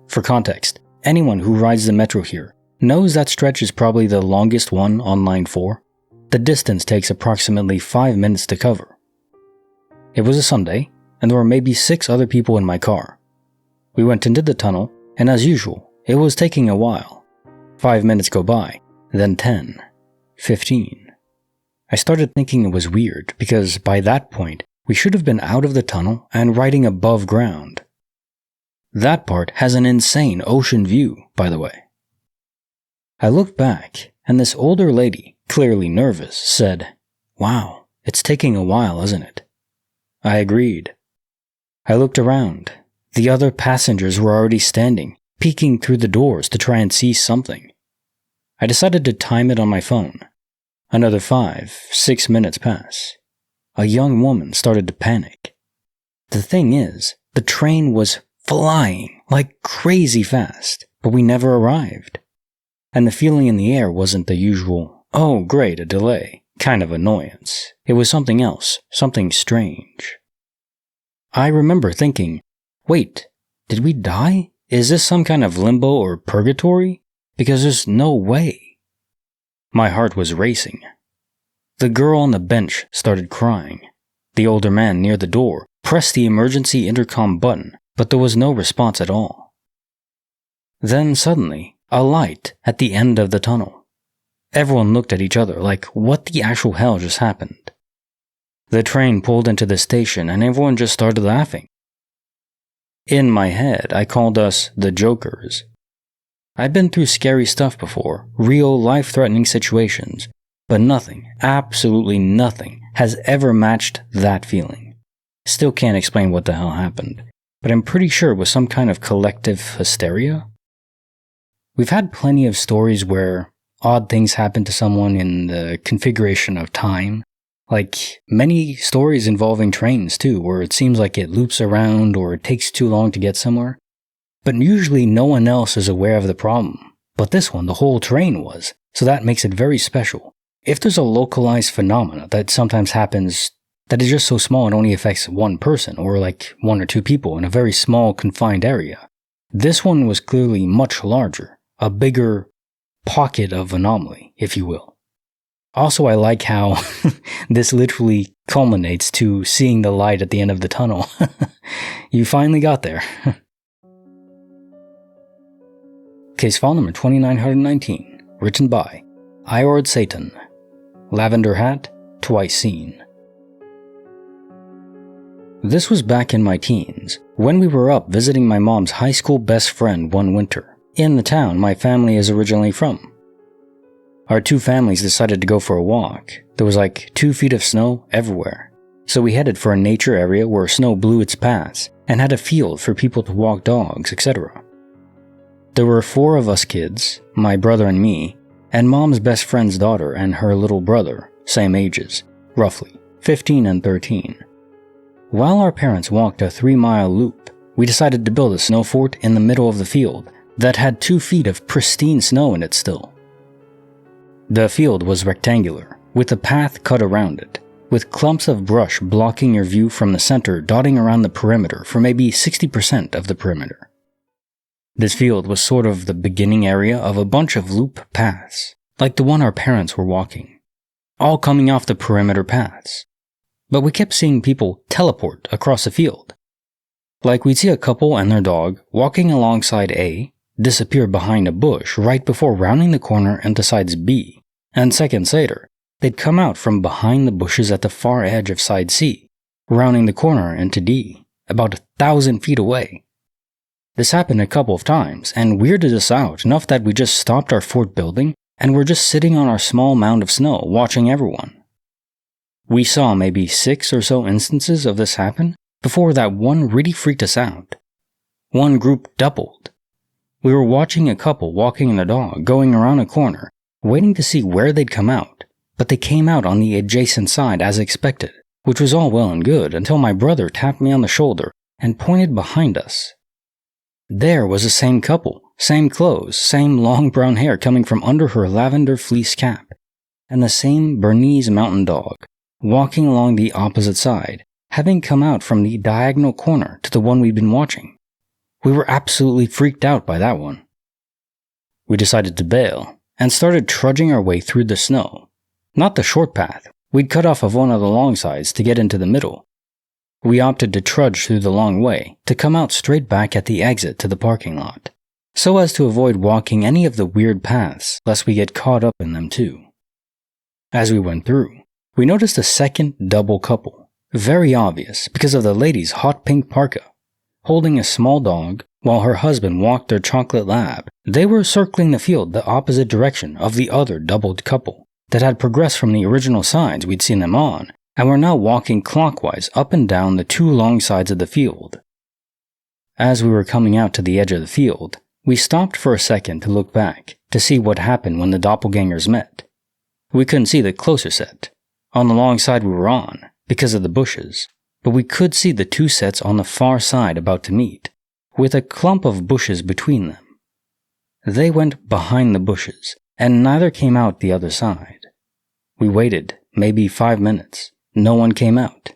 For context, anyone who rides the metro here knows that stretch is probably the longest one on Line 4. The distance takes approximately 5 minutes to cover. It was a Sunday, and there were maybe 6 other people in my car. We went into the tunnel, and as usual, it was taking a while. 5 minutes go by, then 10, 15. I started thinking it was weird because by that point, we should have been out of the tunnel and riding above ground. That part has an insane ocean view, by the way. I looked back, and this older lady, clearly nervous, said, "Wow, it's taking a while, isn't it?" I agreed. I looked around. The other passengers were already standing, peeking through the doors to try and see something. I decided to time it on my phone. Another 5, 6 minutes pass. A young woman started to panic. The thing is, the train was flying like crazy fast, but we never arrived. And the feeling in the air wasn't the usual, "Oh great, a delay," kind of annoyance. It was something else, something strange. I remember thinking, wait, did we die? Is this some kind of limbo or purgatory? Because there's no way. My heart was racing. The girl on the bench started crying. The older man near the door pressed the emergency intercom button, but there was no response at all. Then suddenly, a light at the end of the tunnel. Everyone looked at each other like, what the actual hell just happened? The train pulled into the station and everyone just started laughing. In my head, I called us the Jokers. I'd been through scary stuff before, real life-threatening situations, but nothing, absolutely nothing, has ever matched that feeling. Still can't explain what the hell happened, but I'm pretty sure it was some kind of collective hysteria. We've had plenty of stories where odd things happen to someone in the configuration of time, like many stories involving trains too, where it seems like it loops around or it takes too long to get somewhere. But usually no one else is aware of the problem. But this one, the whole train was, so that makes it very special. If there's a localized phenomena that sometimes happens that is just so small it only affects one person, or like 1 or 2 people in a very small confined area, this one was clearly much larger, a bigger pocket of anomaly, if you will. Also, I like how this literally culminates to seeing the light at the end of the tunnel. You finally got there. Case file number 2919, written by Iord Satan. Lavender hat, twice seen. This was back in my teens, when we were up visiting my mom's high school best friend one winter, in the town my family is originally from. Our 2 families decided to go for a walk. There was like 2 feet of snow everywhere, so we headed for a nature area where snow blew its paths and had a field for people to walk dogs, etc. There were 4 of us kids, my brother and me, and mom's best friend's daughter and her little brother, same ages, roughly, 15 and 13. While our parents walked a 3-mile loop, we decided to build a snow fort in the middle of the field that had 2 feet of pristine snow in it still. The field was rectangular, with a path cut around it, with clumps of brush blocking your view from the center dotting around the perimeter for maybe 60% of the perimeter. This field was sort of the beginning area of a bunch of loop paths, like the one our parents were walking, all coming off the perimeter paths. But we kept seeing people teleport across the field. Like we'd see a couple and their dog walking alongside A, disappear behind a bush right before rounding the corner into sides B, and seconds later, they'd come out from behind the bushes at the far edge of side C, rounding the corner into D, about 1,000 feet away. This happened a couple of times and weirded us out enough that we just stopped our fort building and were just sitting on our small mound of snow watching everyone. We saw maybe 6 or so instances of this happen before that one really freaked us out. One group doubled. We were watching a couple walking their dog going around a corner, waiting to see where they'd come out, but they came out on the adjacent side as expected, which was all well and good until my brother tapped me on the shoulder and pointed behind us. There was the same couple, same clothes, same long brown hair coming from under her lavender fleece cap, and the same Bernese mountain dog, walking along the opposite side, having come out from the diagonal corner to the one we'd been watching. We were absolutely freaked out by that one. We decided to bail, and started trudging our way through the snow. Not the short path, we'd cut off of one of the long sides to get into the middle. We opted to trudge through the long way to come out straight back at the exit to the parking lot, so as to avoid walking any of the weird paths lest we get caught up in them too. As we went through, we noticed a second double couple, very obvious because of the lady's hot pink parka, holding a small dog while her husband walked their chocolate lab. They were circling the field the opposite direction of the other doubled couple that had progressed from the original sides we'd seen them on, and were now walking clockwise up and down the 2 long sides of the field. As we were coming out to the edge of the field, we stopped for a second to look back to see what happened when the doppelgangers met. We couldn't see the closer set, on the long side we were on, because of the bushes, but we could see the 2 sets on the far side about to meet, with a clump of bushes between them. They went behind the bushes, and neither came out the other side. We waited, maybe 5 minutes. No one came out.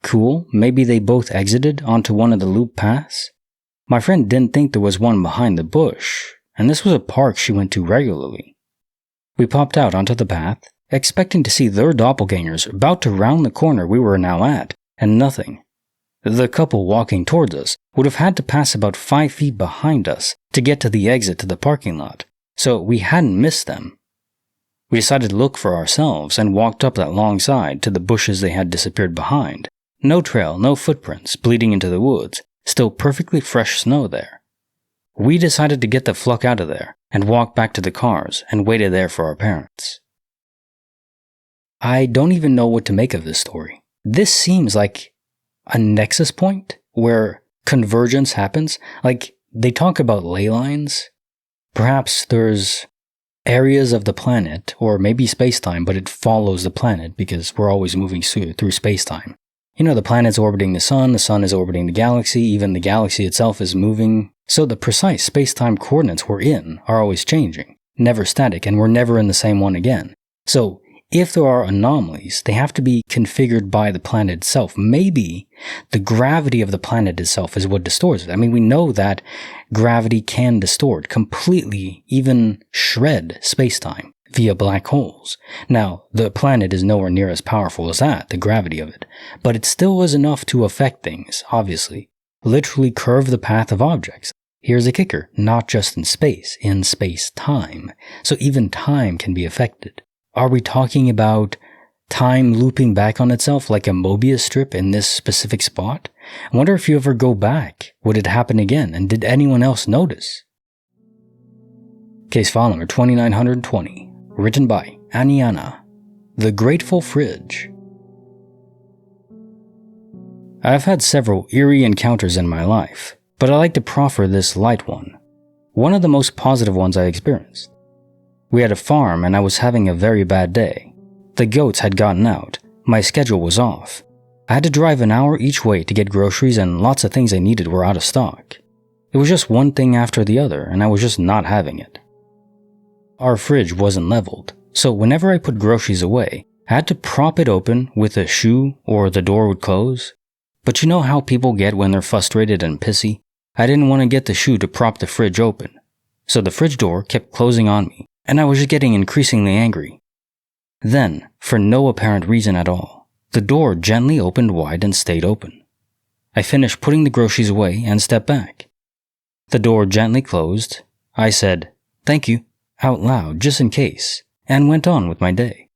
Cool, maybe they both exited onto one of the loop paths? My friend didn't think there was one behind the bush, and this was a park she went to regularly. We popped out onto the path, expecting to see their doppelgangers about to round the corner we were now at, and nothing. The couple walking towards us would have had to pass about 5 feet behind us to get to the exit to the parking lot, so we hadn't missed them. We decided to look for ourselves and walked up that long side to the bushes they had disappeared behind. No trail, no footprints, bleeding into the woods, still perfectly fresh snow there. We decided to get the fluck out of there and walked back to the cars and waited there for our parents. I don't even know what to make of this story. This seems like a nexus point where convergence happens. Like, they talk about ley lines. Perhaps there's areas of the planet, or maybe space-time, but it follows the planet because we're always moving through space-time. You know, the planet's orbiting the sun is orbiting the galaxy, even the galaxy itself is moving. So the precise space-time coordinates we're in are always changing, never static, and we're never in the same one again. So if there are anomalies, they have to be configured by the planet itself. Maybe the gravity of the planet itself is what distorts it. I mean, we know that gravity can distort completely, even shred space-time via black holes. Now, the planet is nowhere near as powerful as that, the gravity of it, but it still is enough to affect things, obviously. Literally curve the path of objects. Here's a kicker, not just in space-time. So even time can be affected. Are we talking about time looping back on itself like a Mobius strip in this specific spot? I wonder if you ever go back, would it happen again, and did anyone else notice? Case file number 2920, written by Aniana, The Grateful Fridge. I've had several eerie encounters in my life, but I like to proffer this light one. One of the most positive ones I experienced. We had a farm and I was having a very bad day. The goats had gotten out, my schedule was off. I had to drive an hour each way to get groceries and lots of things I needed were out of stock. It was just one thing after the other and I was just not having it. Our fridge wasn't leveled, so whenever I put groceries away, I had to prop it open with a shoe or the door would close. But you know how people get when they're frustrated and pissy? I didn't want to get the shoe to prop the fridge open. So the fridge door kept closing on me. And I was just getting increasingly angry. Then, for no apparent reason at all, the door gently opened wide and stayed open. I finished putting the groceries away and stepped back. The door gently closed. I said, "Thank you," out loud just in case, and went on with my day.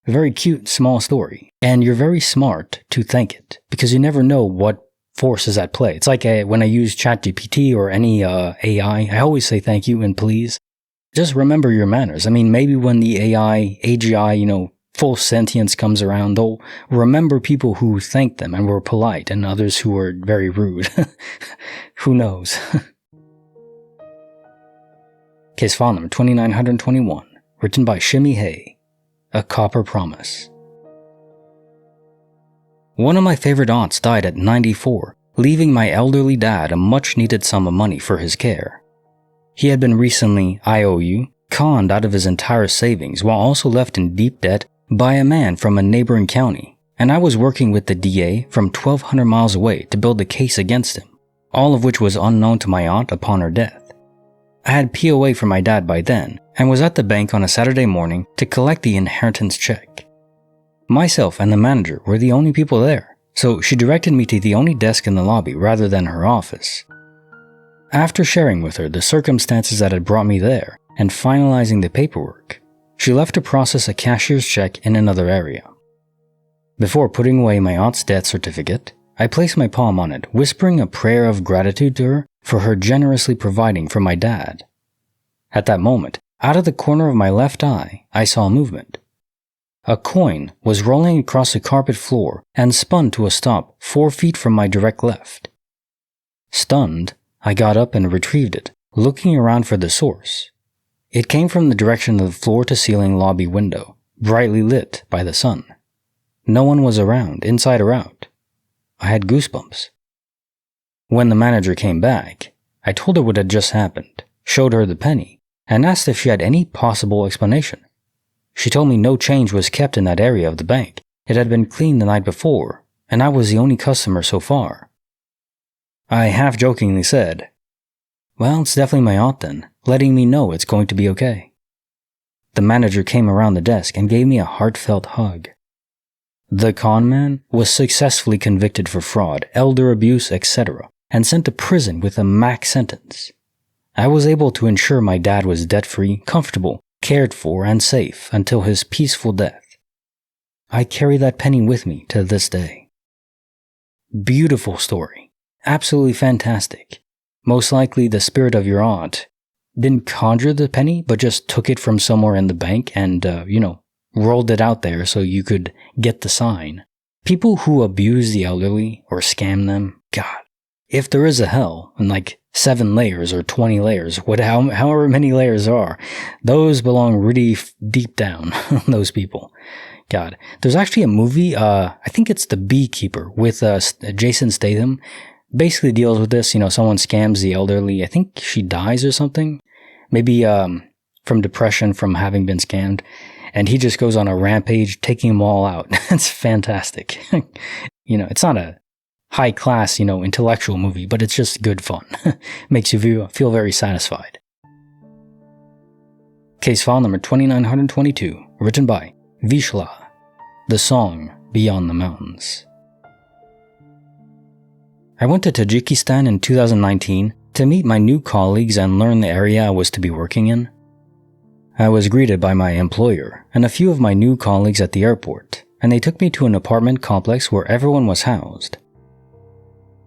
A very cute, small story, and you're very smart to thank it, because you never know what force is at play. It's like when I use ChatGPT or any AI, I always say thank you and please. Just remember your manners. I mean, maybe when the AI, AGI, full sentience comes around, they'll remember people who thanked them and were polite and others who were very rude. Who knows? Case file number 2921, written by Shimmy Hay. A Copper Promise. One of my favorite aunts died at 94, leaving my elderly dad a much-needed sum of money for his care. He had been recently, IOU, conned out of his entire savings while also left in deep debt by a man from a neighboring county, and I was working with the DA from 1,200 miles away to build a case against him, all of which was unknown to my aunt upon her death. I had POA for my dad by then, and was at the bank on a Saturday morning to collect the inheritance check. Myself and the manager were the only people there, so she directed me to the only desk in the lobby rather than her office. After sharing with her the circumstances that had brought me there and finalizing the paperwork, she left to process a cashier's check in another area. Before putting away my aunt's death certificate, I placed my palm on it, whispering a prayer of gratitude to her for her generously providing for my dad. At that moment, out of the corner of my left eye, I saw movement. A coin was rolling across the carpet floor and spun to a stop 4 feet from my direct left. Stunned, I got up and retrieved it, looking around for the source. It came from the direction of the floor-to-ceiling lobby window, brightly lit by the sun. No one was around, inside or out. I had goosebumps. When the manager came back, I told her what had just happened, showed her the penny, and asked if she had any possible explanation. She told me no change was kept in that area of the bank. It had been cleaned the night before, and I was the only customer so far. I half-jokingly said, "Well, it's definitely my aunt then, letting me know it's going to be okay." The manager came around the desk and gave me a heartfelt hug. The con man was successfully convicted for fraud, elder abuse, etc., and sent to prison with a max sentence. I was able to ensure my dad was debt-free, comfortable, cared for, and safe until his peaceful death. I carry that penny with me to this day. Beautiful story. Absolutely fantastic. Most likely the spirit of your aunt didn't conjure the penny, but just took it from somewhere in the bank and, rolled it out there so you could get the sign. People who abuse the elderly or scam them, God, if there is a hell, and like 7 layers or 20 layers, however many layers are, those belong really deep down, those people. God, there's actually a movie, I think it's The Beekeeper with Jason Statham. Basically deals with this, someone scams the elderly. I think she dies or something. Maybe from depression from having been scammed. And he just goes on a rampage, taking them all out. It's fantastic. It's not a high-class, intellectual movie, but it's just good fun. Makes you feel very satisfied. Case file number 2922, written by Vishla. The Song Beyond the Mountains. I went to Tajikistan in 2019 to meet my new colleagues and learn the area I was to be working in. I was greeted by my employer and a few of my new colleagues at the airport, and they took me to an apartment complex where everyone was housed.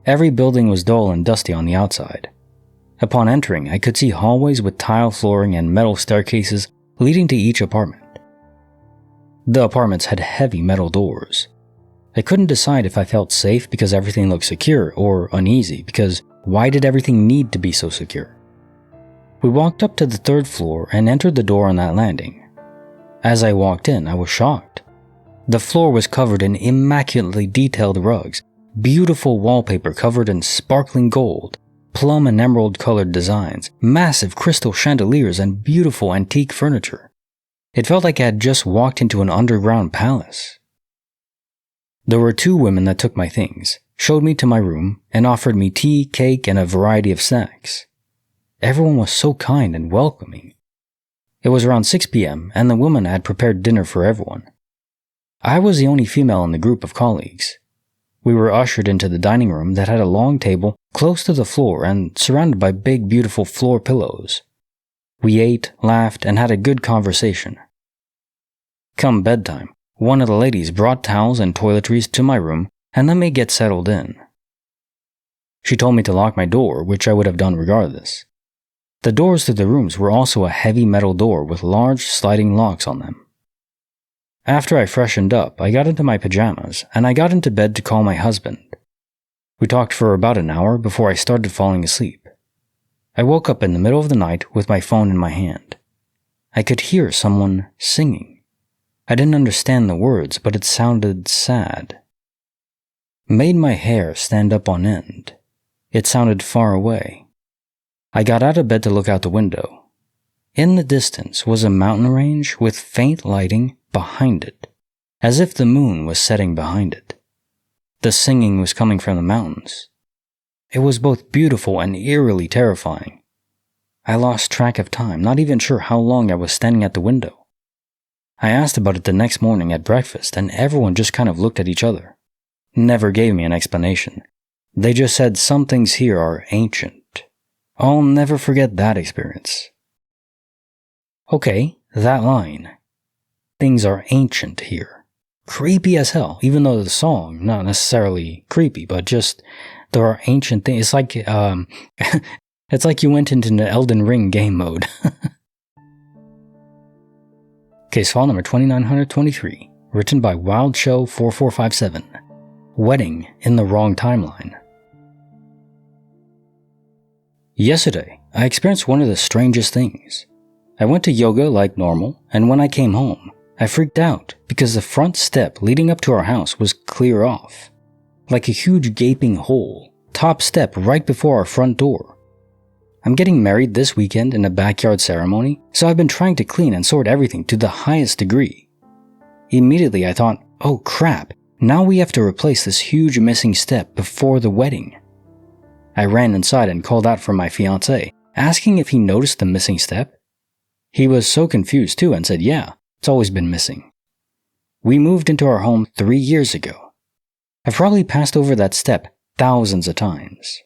Every building was dull and dusty on the outside. Upon entering, I could see hallways with tile flooring and metal staircases leading to each apartment. The apartments had heavy metal doors. I couldn't decide if I felt safe because everything looked secure or uneasy because why did everything need to be so secure? We walked up to the 3rd floor and entered the door on that landing. As I walked in, I was shocked. The floor was covered in immaculately detailed rugs, beautiful wallpaper covered in sparkling gold, plum and emerald colored designs, massive crystal chandeliers, and beautiful antique furniture. It felt like I had just walked into an underground palace. There were 2 women that took my things, showed me to my room, and offered me tea, cake, and a variety of snacks. Everyone was so kind and welcoming. It was around 6 p.m., and the woman had prepared dinner for everyone. I was the only female in the group of colleagues. We were ushered into the dining room that had a long table close to the floor and surrounded by big, beautiful floor pillows. We ate, laughed, and had a good conversation. Come bedtime, one of the ladies brought towels and toiletries to my room and let me get settled in. She told me to lock my door, which I would have done regardless. The doors to the rooms were also a heavy metal door with large sliding locks on them. After I freshened up, I got into my pajamas and I got into bed to call my husband. We talked for about an hour before I started falling asleep. I woke up in the middle of the night with my phone in my hand. I could hear someone singing. I didn't understand the words, but it sounded sad. Made my hair stand up on end. It sounded far away. I got out of bed to look out the window. In the distance was a mountain range with faint lighting behind it, as if the moon was setting behind it. The singing was coming from the mountains. It was both beautiful and eerily terrifying. I lost track of time, not even sure how long I was standing at the window. I asked about it the next morning at breakfast, and everyone just kind of looked at each other. Never gave me an explanation. They just said some things here are ancient. I'll never forget that experience. Okay, that line. Things are ancient here. Creepy as hell, even though the song, not necessarily creepy, but just there are ancient things. It's like, it's like you went into the Elden Ring game mode. Case file number 2923, written by WildShow4457. Wedding in the wrong timeline. Yesterday, I experienced one of the strangest things. I went to yoga like normal, and when I came home, I freaked out because the front step leading up to our house was clear off. Like a huge gaping hole, top step right before our front door. I'm getting married this weekend in a backyard ceremony, so I've been trying to clean and sort everything to the highest degree. Immediately I thought, oh crap, now we have to replace this huge missing step before the wedding. I ran inside and called out for my fiancé, asking if he noticed the missing step. He was so confused too and said, yeah, it's always been missing. We moved into our home 3 years ago. I've probably passed over that step thousands of times.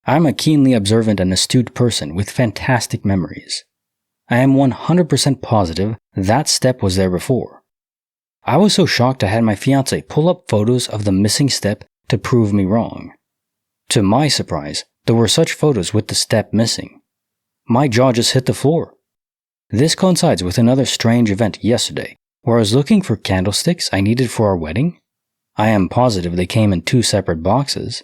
I'm a keenly observant and astute person with fantastic memories. I am 100% positive that step was there before. I was so shocked I had my fiancé pull up photos of the missing step to prove me wrong. To my surprise, there were such photos with the step missing. My jaw just hit the floor. This coincides with another strange event yesterday, where I was looking for candlesticks I needed for our wedding. I am positive they came in 2 separate boxes.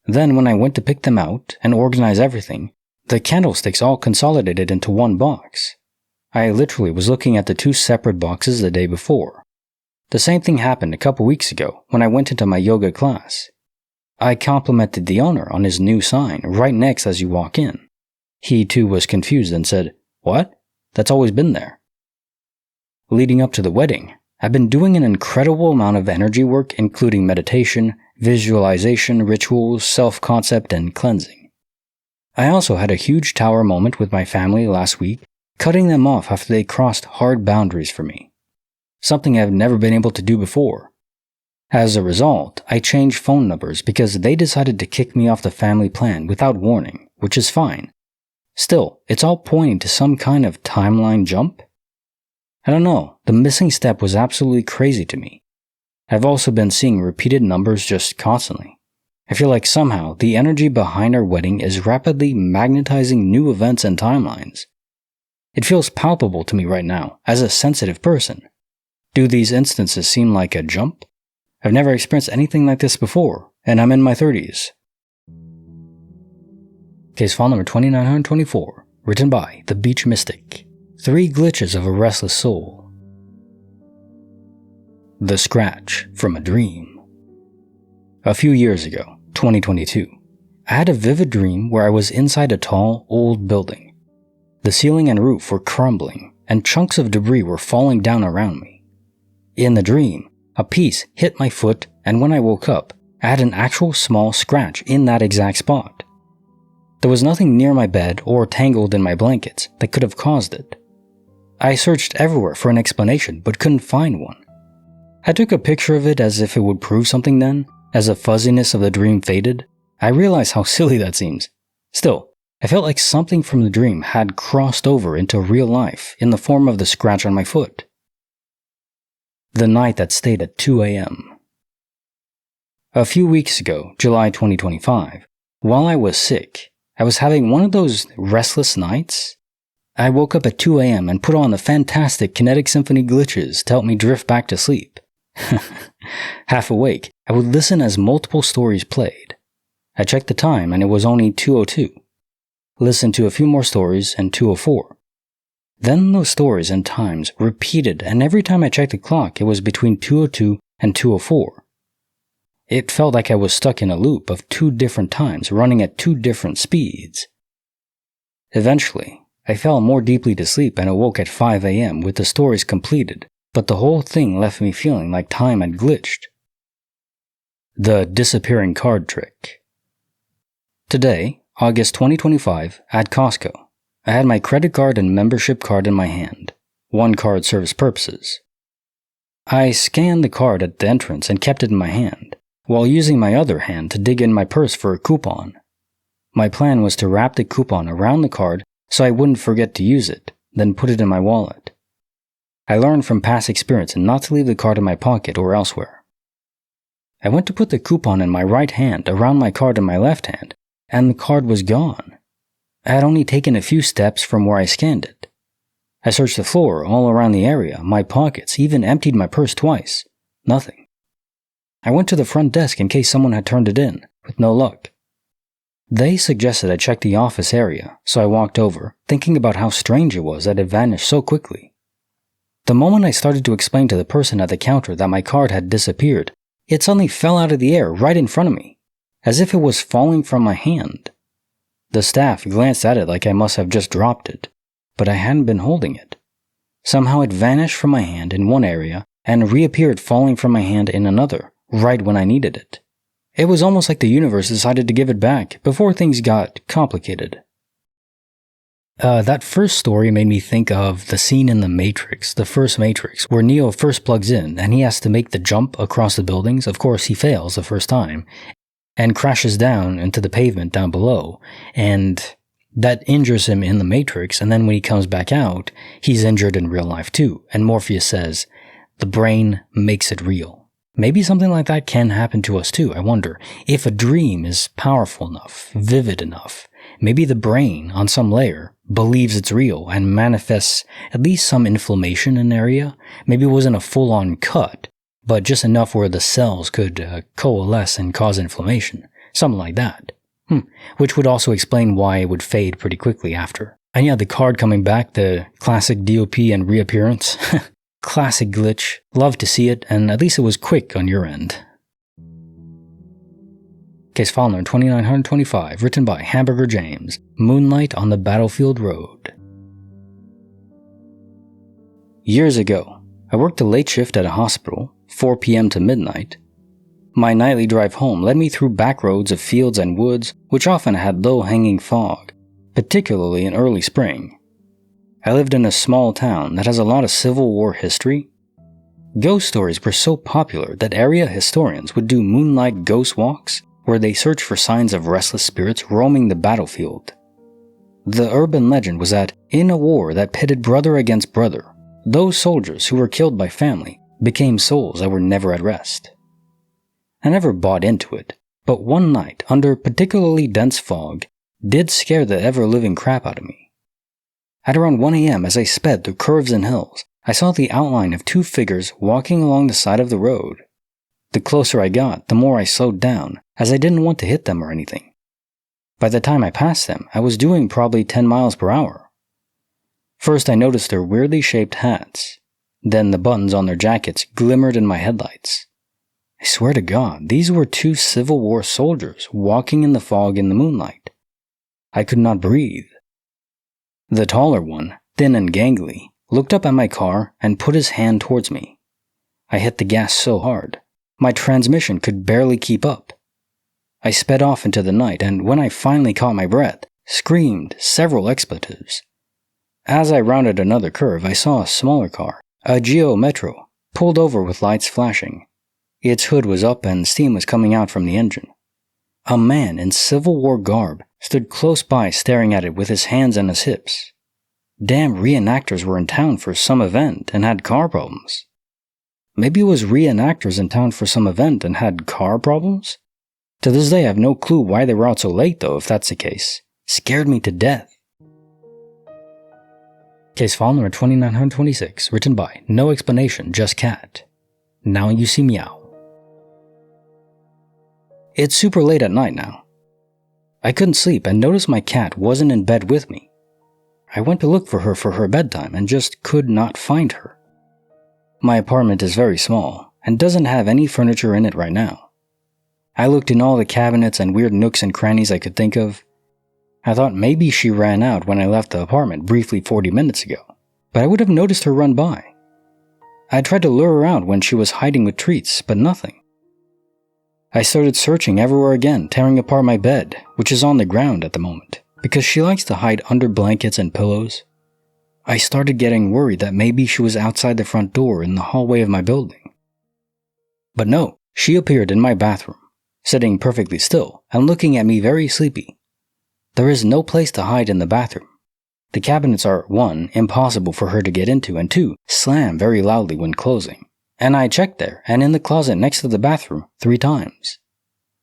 Then when I went to pick them out and organize everything, the candlesticks all consolidated into one box. I literally was looking at the 2 separate boxes the day before. The same thing happened a couple weeks ago when I went into my yoga class. I complimented the owner on his new sign right next as you walk in. He too was confused and said, "What? That's always been there." Leading up to the wedding, I've been doing an incredible amount of energy work, including meditation, visualization, rituals, self-concept, and cleansing. I also had a huge tower moment with my family last week, cutting them off after they crossed hard boundaries for me. Something I've never been able to do before. As a result, I changed phone numbers because they decided to kick me off the family plan without warning, which is fine. Still, it's all pointing to some kind of timeline jump. I don't know, the missing step was absolutely crazy to me. I've also been seeing repeated numbers just constantly. I feel like somehow the energy behind our wedding is rapidly magnetizing new events and timelines. It feels palpable to me right now, as a sensitive person. Do these instances seem like a jump? I've never experienced anything like this before, and I'm in my 30s. Case file number 2924, written by The Beach Mystic. 3 glitches of a restless soul. The scratch from a dream. A few years ago, 2022, I had a vivid dream where I was inside a tall, old building. The ceiling and roof were crumbling, and chunks of debris were falling down around me. In the dream, a piece hit my foot, and when I woke up, I had an actual small scratch in that exact spot. There was nothing near my bed or tangled in my blankets that could have caused it. I searched everywhere for an explanation but couldn't find one. I took a picture of it as if it would prove something then, as the fuzziness of the dream faded. I realized how silly that seems. Still, I felt like something from the dream had crossed over into real life in the form of the scratch on my foot. The night that stayed at 2 a.m. A few weeks ago, July 2025, while I was sick, I was having one of those restless nights. I woke up at 2 a.m. and put on the fantastic Kinetic Symphony glitches to help me drift back to sleep. Half awake, I would listen as multiple stories played. I checked the time and it was only 2:02. Listened to a few more stories and 2:04. Then those stories and times repeated, and every time I checked the clock it was between 2:02 and 2:04. It felt like I was stuck in a loop of 2 different times running at 2 different speeds. Eventually, I fell more deeply to sleep and awoke at 5 a.m. with the stories completed, but the whole thing left me feeling like time had glitched. The disappearing card trick. Today, August 2025, at Costco, I had my credit card and membership card in my hand. One card serves purposes. I scanned the card at the entrance and kept it in my hand, while using my other hand to dig in my purse for a coupon. My plan was to wrap the coupon around the card so I wouldn't forget to use it, then put it in my wallet. I learned from past experience not to leave the card in my pocket or elsewhere. I went to put the coupon in my right hand around my card in my left hand, and the card was gone. I had only taken a few steps from where I scanned it. I searched the floor, all around the area, my pockets, even emptied my purse twice. Nothing. I went to the front desk in case someone had turned it in, with no luck. They suggested I check the office area, so I walked over, thinking about how strange it was that it vanished so quickly. The moment I started to explain to the person at the counter that my card had disappeared, it suddenly fell out of the air right in front of me, as if it was falling from my hand. The staff glanced at it like I must have just dropped it, but I hadn't been holding it. Somehow it vanished from my hand in one area and reappeared falling from my hand in another, right when I needed it. It was almost like the universe decided to give it back before things got complicated. That first story made me think of the scene in the Matrix, the first Matrix, where Neo first plugs in and he has to make the jump across the buildings. Of course, he fails the first time and crashes down into the pavement down below, and that injures him in the Matrix, and then when he comes back out, he's injured in real life too, and Morpheus says, the brain makes it real. Maybe something like that can happen to us too, I wonder. If a dream is powerful enough, vivid enough, maybe the brain, on some layer, believes it's real and manifests at least some inflammation in an area. Maybe it wasn't a full-on cut, but just enough where the cells could coalesce and cause inflammation. Something like that. Which would also explain why it would fade pretty quickly after. And yeah, the card coming back, the classic DOP and reappearance. Classic glitch. Love to see it, and at least it was quick on your end. Case file number 2925, written by Hamburger James. Moonlight on the Battlefield Road. Years ago, I worked a late shift at a hospital, 4 p.m. to midnight. My nightly drive home led me through back roads of fields and woods, which often had low-hanging fog, particularly in early spring. I lived in a small town that has a lot of Civil War history. Ghost stories were so popular that area historians would do moonlight ghost walks, where they searched for signs of restless spirits roaming the battlefield. The urban legend was that, in a war that pitted brother against brother, those soldiers who were killed by family became souls that were never at rest. I never bought into it, but one night, under particularly dense fog, did scare the ever-living crap out of me. At around 1 a.m. as I sped through curves and hills, I saw the outline of 2 figures walking along the side of the road. The closer I got, the more I slowed down, as I didn't want to hit them or anything. By the time I passed them, I was doing probably 10 miles per hour. First I noticed their weirdly shaped hats. Then the buttons on their jackets glimmered in my headlights. I swear to God, these were 2 Civil War soldiers walking in the fog in the moonlight. I could not breathe. The taller one, thin and gangly, looked up at my car and put his hand towards me. I hit the gas so hard, my transmission could barely keep up. I sped off into the night, and when I finally caught my breath, screamed several expletives. As I rounded another curve, I saw a smaller car, a Geo Metro, pulled over with lights flashing. Its hood was up and steam was coming out from the engine. A man in Civil War garb stood close by staring at it with his hands on his hips. Damn reenactors were in town for some event and had car problems. Maybe it was reenactors in town for some event and had car problems? To this day I have no clue why they were out so late though, if that's the case. Scared me to death. Case file number 2926, written by No Explanation, Just Cat. Now you see meow. It's super late at night now. I couldn't sleep and noticed my cat wasn't in bed with me. I went to look for her bedtime and just could not find her. My apartment is very small and doesn't have any furniture in it right now. I looked in all the cabinets and weird nooks and crannies I could think of. I thought maybe she ran out when I left the apartment briefly 40 minutes ago, but I would have noticed her run by. I tried to lure her out when she was hiding with treats, but nothing. I started searching everywhere again, tearing apart my bed, which is on the ground at the moment, because she likes to hide under blankets and pillows. I started getting worried that maybe she was outside the front door in the hallway of my building. But no, she appeared in my bathroom, sitting perfectly still and looking at me very sleepy. There is no place to hide in the bathroom. The cabinets are 1. Impossible for her to get into, and 2. Slam very loudly when closing. And I checked there and in the closet next to the bathroom 3 times.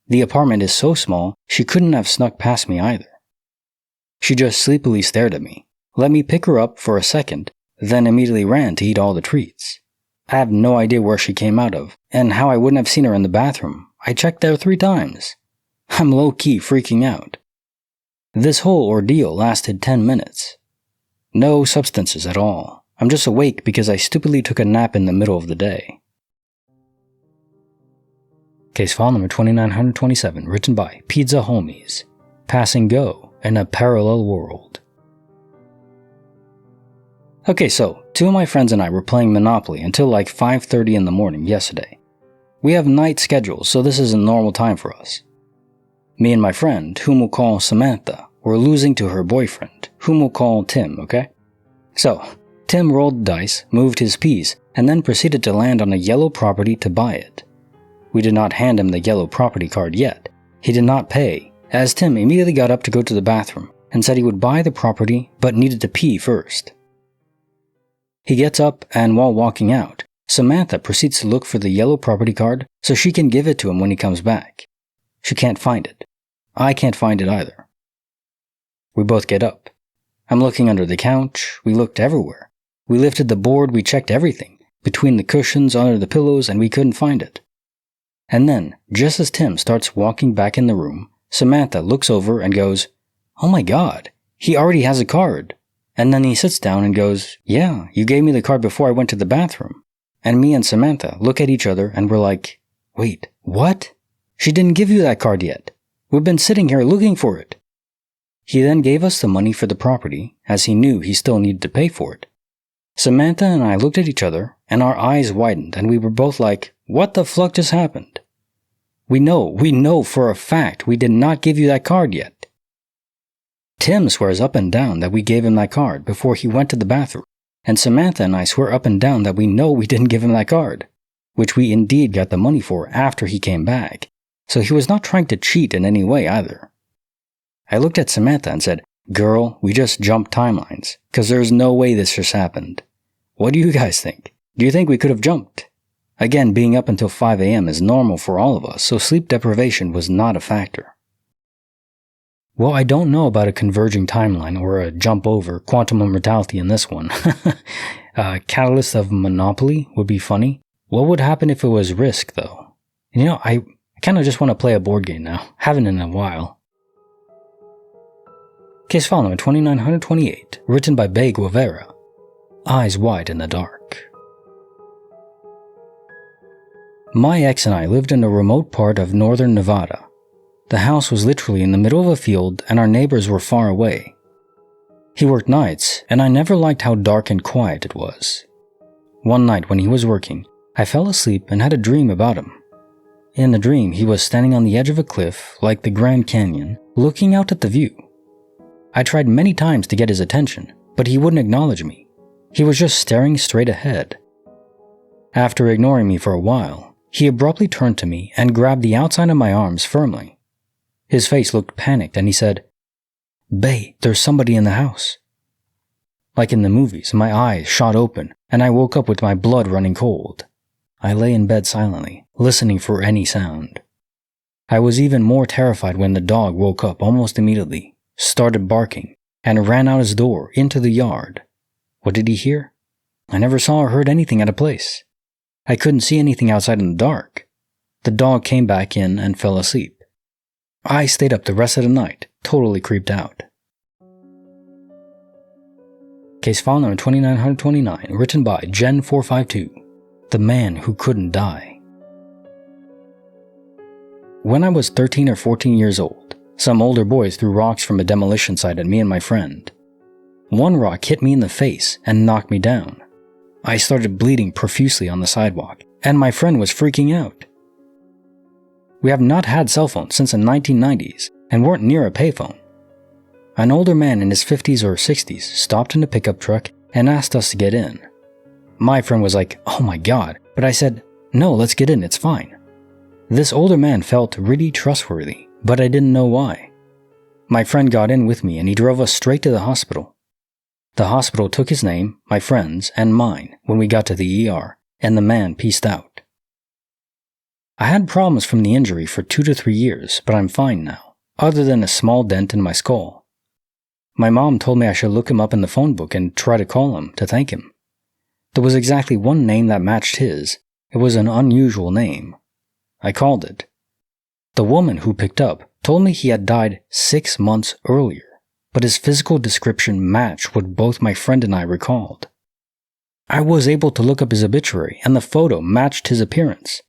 The apartment is so small, she couldn't have snuck past me either. She just sleepily stared at me, let me pick her up for a second, then immediately ran to eat all the treats. I have no idea where she came out of, and how I wouldn't have seen her in the bathroom. I checked there 3 times. I'm low-key freaking out. This whole ordeal lasted 10 minutes. No substances at all. I'm just awake because I stupidly took a nap in the middle of the day. Case file number 2927, written by Pizza Homies. Pass and Go in a Parallel World. Okay, so 2 of my friends and I were playing Monopoly until like 5:30 in the morning yesterday. We have night schedules, so this is a normal time for us. Me and my friend, whom we'll call Samantha, were losing to her boyfriend, whom we'll call Tim, okay? So, Tim rolled the dice, moved his piece, and then proceeded to land on a yellow property to buy it. We did not hand him the yellow property card yet. He did not pay, as Tim immediately got up to go to the bathroom and said he would buy the property but needed to pee first. He gets up, and while walking out, Samantha proceeds to look for the yellow property card so she can give it to him when he comes back. She can't find it. I can't find it either. We both get up. I'm looking under the couch, we looked everywhere. We lifted the board, we checked everything, between the cushions, under the pillows, and we couldn't find it. And then, just as Tim starts walking back in the room, Samantha looks over and goes, "Oh my god, he already has a card." And then he sits down and goes, "Yeah, you gave me the card before I went to the bathroom." And me and Samantha look at each other and we're like, "Wait, what? She didn't give you that card yet. We've been sitting here looking for it." He then gave us the money for the property, as he knew he still needed to pay for it. Samantha and I looked at each other, and our eyes widened, and we were both like, "What the fuck just happened? We know for a fact we did not give you that card yet." Tim swears up and down that we gave him that card before he went to the bathroom, and Samantha and I swear up and down that we know we didn't give him that card, which we indeed got the money for after he came back, so he was not trying to cheat in any way either. I looked at Samantha and said, "Girl, we just jumped timelines, because there's no way this just happened. What do you guys think? Do you think we could have jumped?" Again, being up until 5 a.m. is normal for all of us, so sleep deprivation was not a factor. Well, I don't know about a converging timeline or a jump over quantum immortality in this one. Catalyst of Monopoly would be funny. What would happen if it was Risk, though? You know, I kind of just want to play a board game now. Haven't in a while. Case file number 2928, written by Bay Guevara. Eyes Wide in the Dark. My ex and I lived in a remote part of northern Nevada. The house was literally in the middle of a field and our neighbors were far away. He worked nights, and I never liked how dark and quiet it was. One night when he was working, I fell asleep and had a dream about him. In the dream, he was standing on the edge of a cliff, like the Grand Canyon, looking out at the view. I tried many times to get his attention, but he wouldn't acknowledge me. He was just staring straight ahead. After ignoring me for a while, he abruptly turned to me and grabbed the outside of my arms firmly. His face looked panicked and he said, "Bae, there's somebody in the house." Like in the movies, my eyes shot open and I woke up with my blood running cold. I lay in bed silently, listening for any sound. I was even more terrified when the dog woke up almost immediately, started barking, and ran out his door into the yard. What did he hear? I never saw or heard anything out of place. I couldn't see anything outside in the dark. The dog came back in and fell asleep. I stayed up the rest of the night, totally creeped out. Case file number 2929, written by Gen452, The Man Who Couldn't Die. When I was 13 or 14 years old, some older boys threw rocks from a demolition site at me and my friend. One rock hit me in the face and knocked me down. I started bleeding profusely on the sidewalk, and my friend was freaking out. We have not had cell phones since the 1990s and weren't near a payphone. An older man in his 50s or 60s stopped in a pickup truck and asked us to get in. My friend was like, "Oh my god," but I said, "No, let's get in, it's fine." This older man felt really trustworthy, but I didn't know why. My friend got in with me and he drove us straight to the hospital. The hospital took his name, my friend's, and mine when we got to the ER, and the man peaced out. I had problems from the injury for 2 to 3 years, but I'm fine now, other than a small dent in my skull. My mom told me I should look him up in the phone book and try to call him to thank him. There was exactly one name that matched his. It was an unusual name. I called it. The woman who picked up told me he had died 6 months earlier, but his physical description matched what both my friend and I recalled. I was able to look up his obituary, and the photo matched his appearance.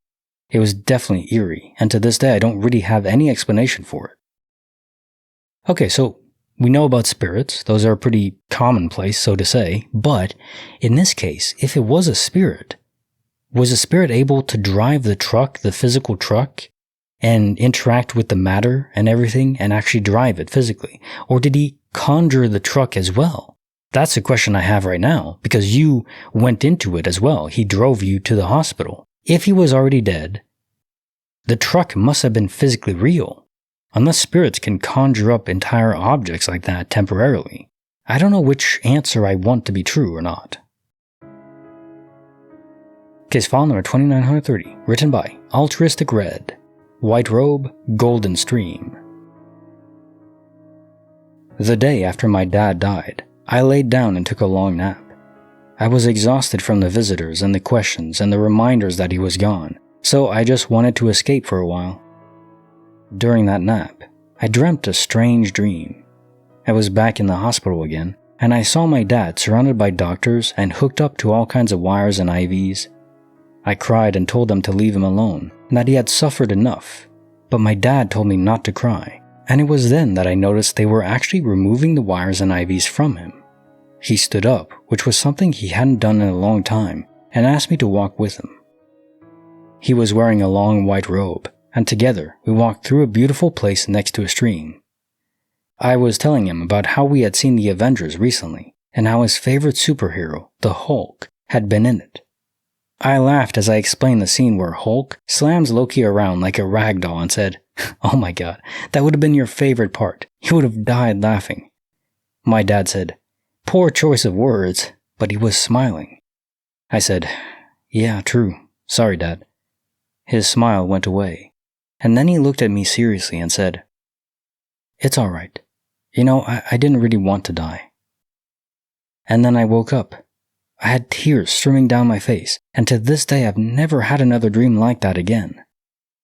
It was definitely eerie, and to this day I don't really have any explanation for it. Okay, so we know about spirits. Those are pretty commonplace, so to say, but in this case, if it was a spirit, was the spirit able to drive the truck, the physical truck, and interact with the matter and everything and actually drive it physically? Or did he conjure the truck as well? That's the question I have right now, because you went into it as well. He drove you to the hospital. If he was already dead, the truck must have been physically real. Unless spirits can conjure up entire objects like that temporarily. I don't know which answer I want to be true or not. Case file number 2930, written by Altruistic Red, White Robe, Golden Stream. The day after my dad died, I laid down and took a long nap. I was exhausted from the visitors and the questions and the reminders that he was gone, so I just wanted to escape for a while. During that nap, I dreamt a strange dream. I was back in the hospital again, and I saw my dad surrounded by doctors and hooked up to all kinds of wires and IVs. I cried and told them to leave him alone, and that he had suffered enough, but my dad told me not to cry, and it was then that I noticed they were actually removing the wires and IVs from him. He stood up, which was something he hadn't done in a long time, and asked me to walk with him. He was wearing a long white robe, and together we walked through a beautiful place next to a stream. I was telling him about how we had seen the Avengers recently, and how his favorite superhero, the Hulk, had been in it. I laughed as I explained the scene where Hulk slams Loki around like a rag doll and said, "Oh my god, that would have been your favorite part. You would have died laughing." My dad said, "Poor choice of words," but he was smiling. I said, "Yeah, true. Sorry, Dad." His smile went away, and then he looked at me seriously and said, "It's alright. You know, I didn't really want to die." And then I woke up. I had tears streaming down my face, and to this day I've never had another dream like that again.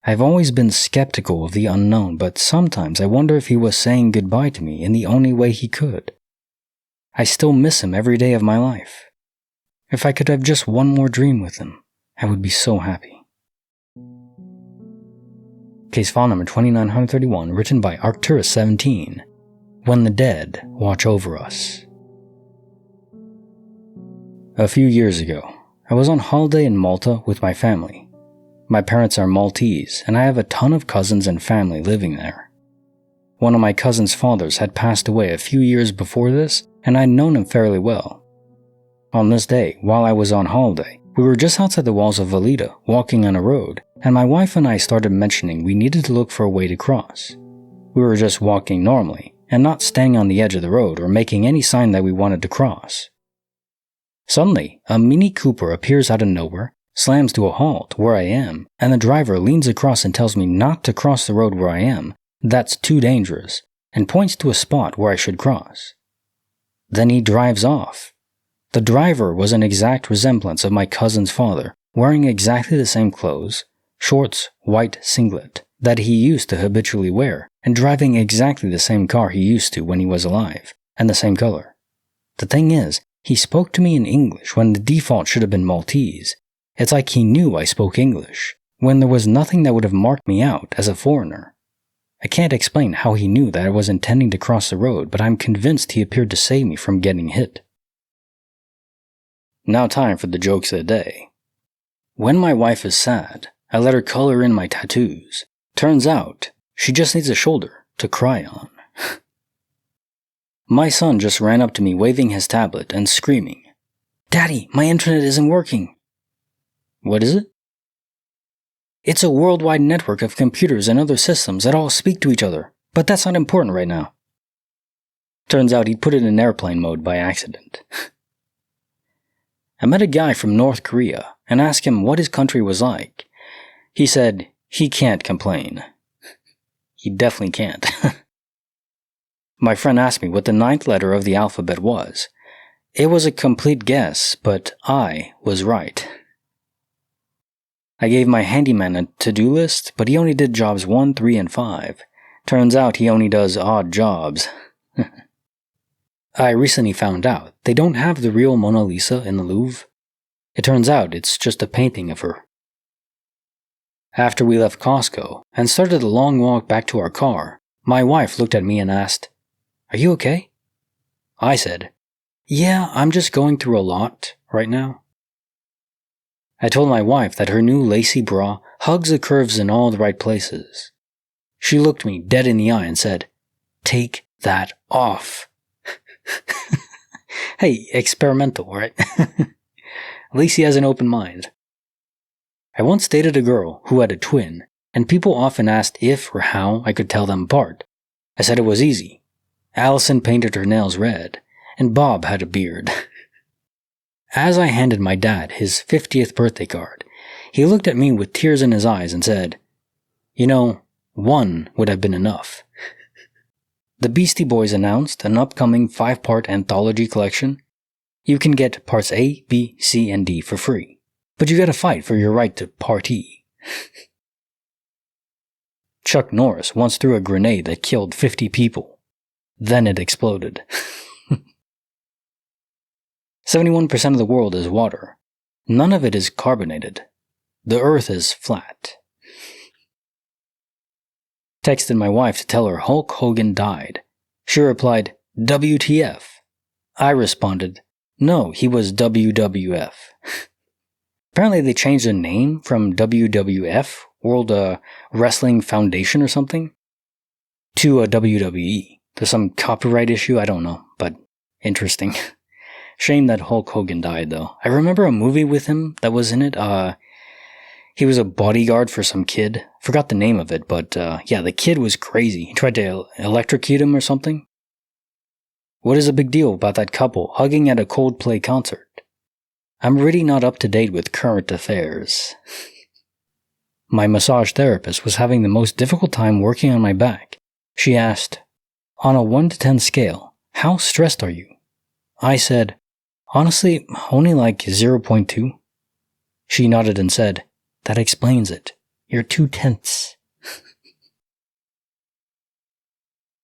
I've always been skeptical of the unknown, but sometimes I wonder if he was saying goodbye to me in the only way he could. I still miss him every day of my life. If I could have just one more dream with him, I would be so happy. Case file number 2931, written by Arcturus17, When the Dead Watch Over Us. A few years ago, I was on holiday in Malta with my family. My parents are Maltese, and I have a ton of cousins and family living there. One of my cousin's fathers had passed away a few years before this, and I'd known him fairly well. On this day, while I was on holiday, We were just outside the walls of Valida, walking on a road, and my wife and I started mentioning we needed to look for a way to cross. We were just walking normally, and not standing on the edge of the road or making any sign that we wanted to cross. Suddenly, a Mini Cooper appears out of nowhere, slams to a halt where I am, and the driver leans across and tells me not to cross the road where I am, that's too dangerous, and points to a spot where I should cross. Then he drives off. The driver was an exact resemblance of my cousin's father, wearing exactly the same clothes, shorts, white singlet, that he used to habitually wear, and driving exactly the same car he used to when he was alive, and the same color. The thing is, he spoke to me in English when the default should have been Maltese. It's like he knew I spoke English, when there was nothing that would have marked me out as a foreigner. I can't explain how he knew that I was intending to cross the road, but I'm convinced he appeared to save me from getting hit. Now time for the jokes of the day. When my wife is sad, I let her color in my tattoos. Turns out, she just needs a shoulder to cry on. My son just ran up to me waving his tablet and screaming, "Daddy, my internet isn't working." What is it? It's a worldwide network of computers and other systems that all speak to each other, but that's not important right now. Turns out he'd put it in airplane mode by accident. I met a guy from North Korea and asked him what his country was like. He said he can't complain. He definitely can't. My friend asked me what the 9th letter of the alphabet was. It was a complete guess, but I was right. I gave my handyman a to-do list, but he only did jobs 1, 3, and 5. Turns out he only does odd jobs. I recently found out they don't have the real Mona Lisa in the Louvre. It turns out it's just a painting of her. After we left Costco and started the long walk back to our car, my wife looked at me and asked, "Are you okay?" I said, "Yeah, I'm just going through a lot right now." I told my wife that her new lacy bra hugs the curves in all the right places. She looked me dead in the eye and said, "Take that off." Hey, experimental, right? At least he has an open mind. I once dated a girl who had a twin, and people often asked if or how I could tell them apart. I said it was easy. Allison painted her nails red, and Bob had a beard. As I handed my dad his 50th birthday card, he looked at me with tears in his eyes and said, "You know, one would have been enough." The Beastie Boys announced an upcoming 5-part anthology collection. You can get parts A, B, C, and D for free, but you gotta fight for your right to part E. Chuck Norris once threw a grenade that killed 50 people. Then it exploded. 71% of the world is water. None of it is carbonated. The earth is flat. Texted my wife to tell her Hulk Hogan died. She replied, "WTF?" I responded, "No, he was WWF." Apparently they changed the name from WWF, World Wrestling Foundation or something, to a WWE. There's some copyright issue, I don't know, but interesting. Shame that Hulk Hogan died, though. I remember a movie with him that was in it. He was a bodyguard for some kid. Forgot the name of it, but yeah, the kid was crazy. He tried to electrocute him or something. What is the big deal about that couple hugging at a Coldplay concert? I'm really not up to date with current affairs. My massage therapist was having the most difficult time working on my back. She asked, "On a 1 to 10 scale, how stressed are you?" I said, "Honestly, only like 0.2. She nodded and said, "That explains it. You're too tense."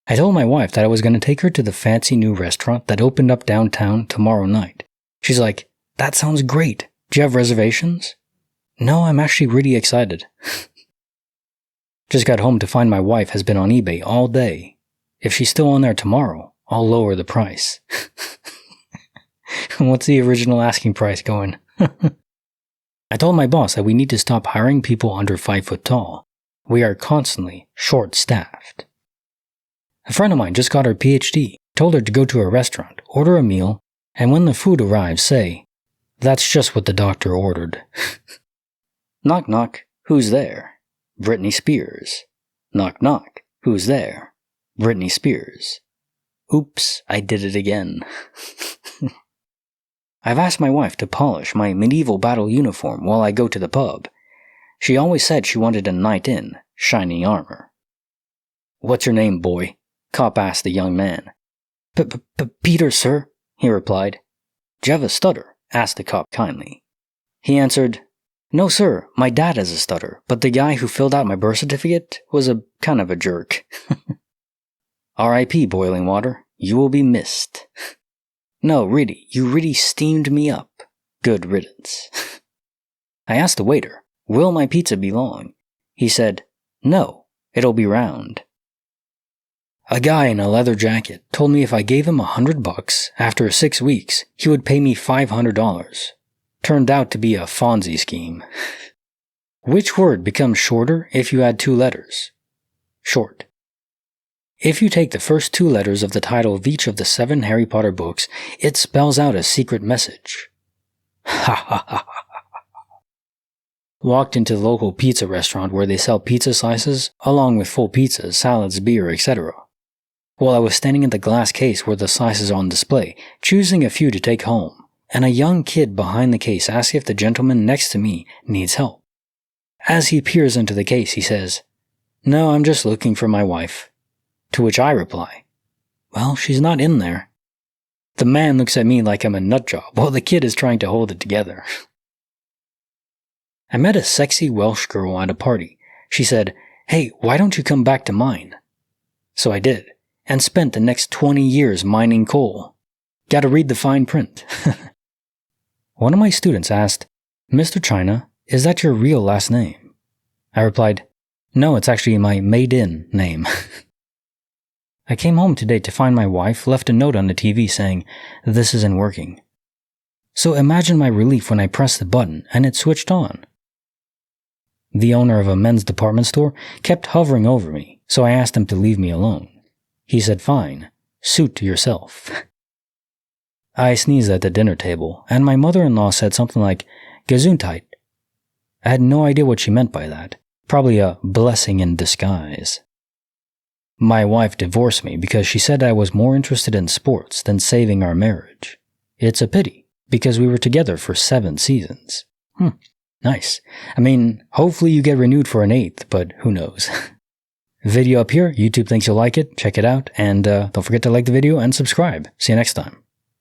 I told my wife that I was going to take her to the fancy new restaurant that opened up downtown tomorrow night. She's like, "That sounds great. Do you have reservations?" No, I'm actually really excited. Just got home to find my wife has been on eBay all day. If she's still on there tomorrow, I'll lower the price. What's the original asking price going? I told my boss that we need to stop hiring people under 5 foot tall. We are constantly short-staffed. A friend of mine just got her PhD, told her to go to a restaurant, order a meal, and when the food arrives say, That's just what the doctor ordered. Knock knock, who's there? Britney Spears. Knock knock, who's there? Britney Spears. Oops, I did it again. I've asked my wife to polish my medieval battle uniform while I go to the pub. She always said she wanted a knight in shiny armor. What's your name, boy? Cop asked the young man. Peter, sir, he replied. Do you have a stutter? Asked the cop kindly. He answered, No, sir, my dad has a stutter, but the guy who filled out my birth certificate was a kind of a jerk. R.I.P. boiling water, you will be missed. No, really, you really steamed me up. Good riddance. I asked the waiter, will my pizza be long? He said, no, it'll be round. A guy in a leather jacket told me if I gave him $100, after 6 weeks, he would pay me $500. Turned out to be a Fonzie scheme. Which word becomes shorter if you add 2 letters? Short. If you take the first 2 letters of the title of each of the 7 Harry Potter books, it spells out a secret message. Ha ha ha ha. Walked into the local pizza restaurant where they sell pizza slices, along with full pizzas, salads, beer, etc. While I was standing in the glass case where the slices are on display, choosing a few to take home, and a young kid behind the case asks if the gentleman next to me needs help. As he peers into the case, he says, No, I'm just looking for my wife. To which I reply, Well, she's not in there. The man looks at me like I'm a nutjob while the kid is trying to hold it together. I met a sexy Welsh girl at a party. She said, Hey, why don't you come back to mine? So I did, and spent the next 20 years mining coal. Gotta read the fine print. One of my students asked, Mr. China, is that your real last name? I replied, No, it's actually my made-in name. I came home today to find my wife left a note on the TV saying, This isn't working. So imagine my relief when I pressed the button and it switched on. The owner of a men's department store kept hovering over me, so I asked him to leave me alone. He said, Fine, suit yourself. I sneezed at the dinner table, and my mother-in-law said something like, Gesundheit. I had no idea what she meant by that. Probably a blessing in disguise. My wife divorced me because she said I was more interested in sports than saving our marriage. It's a pity, because we were together for 7 seasons. Nice. I mean, hopefully you get renewed for an 8th, but who knows. Video up here, YouTube thinks you'll like it, check it out, and don't forget to like the video and subscribe. See you next time.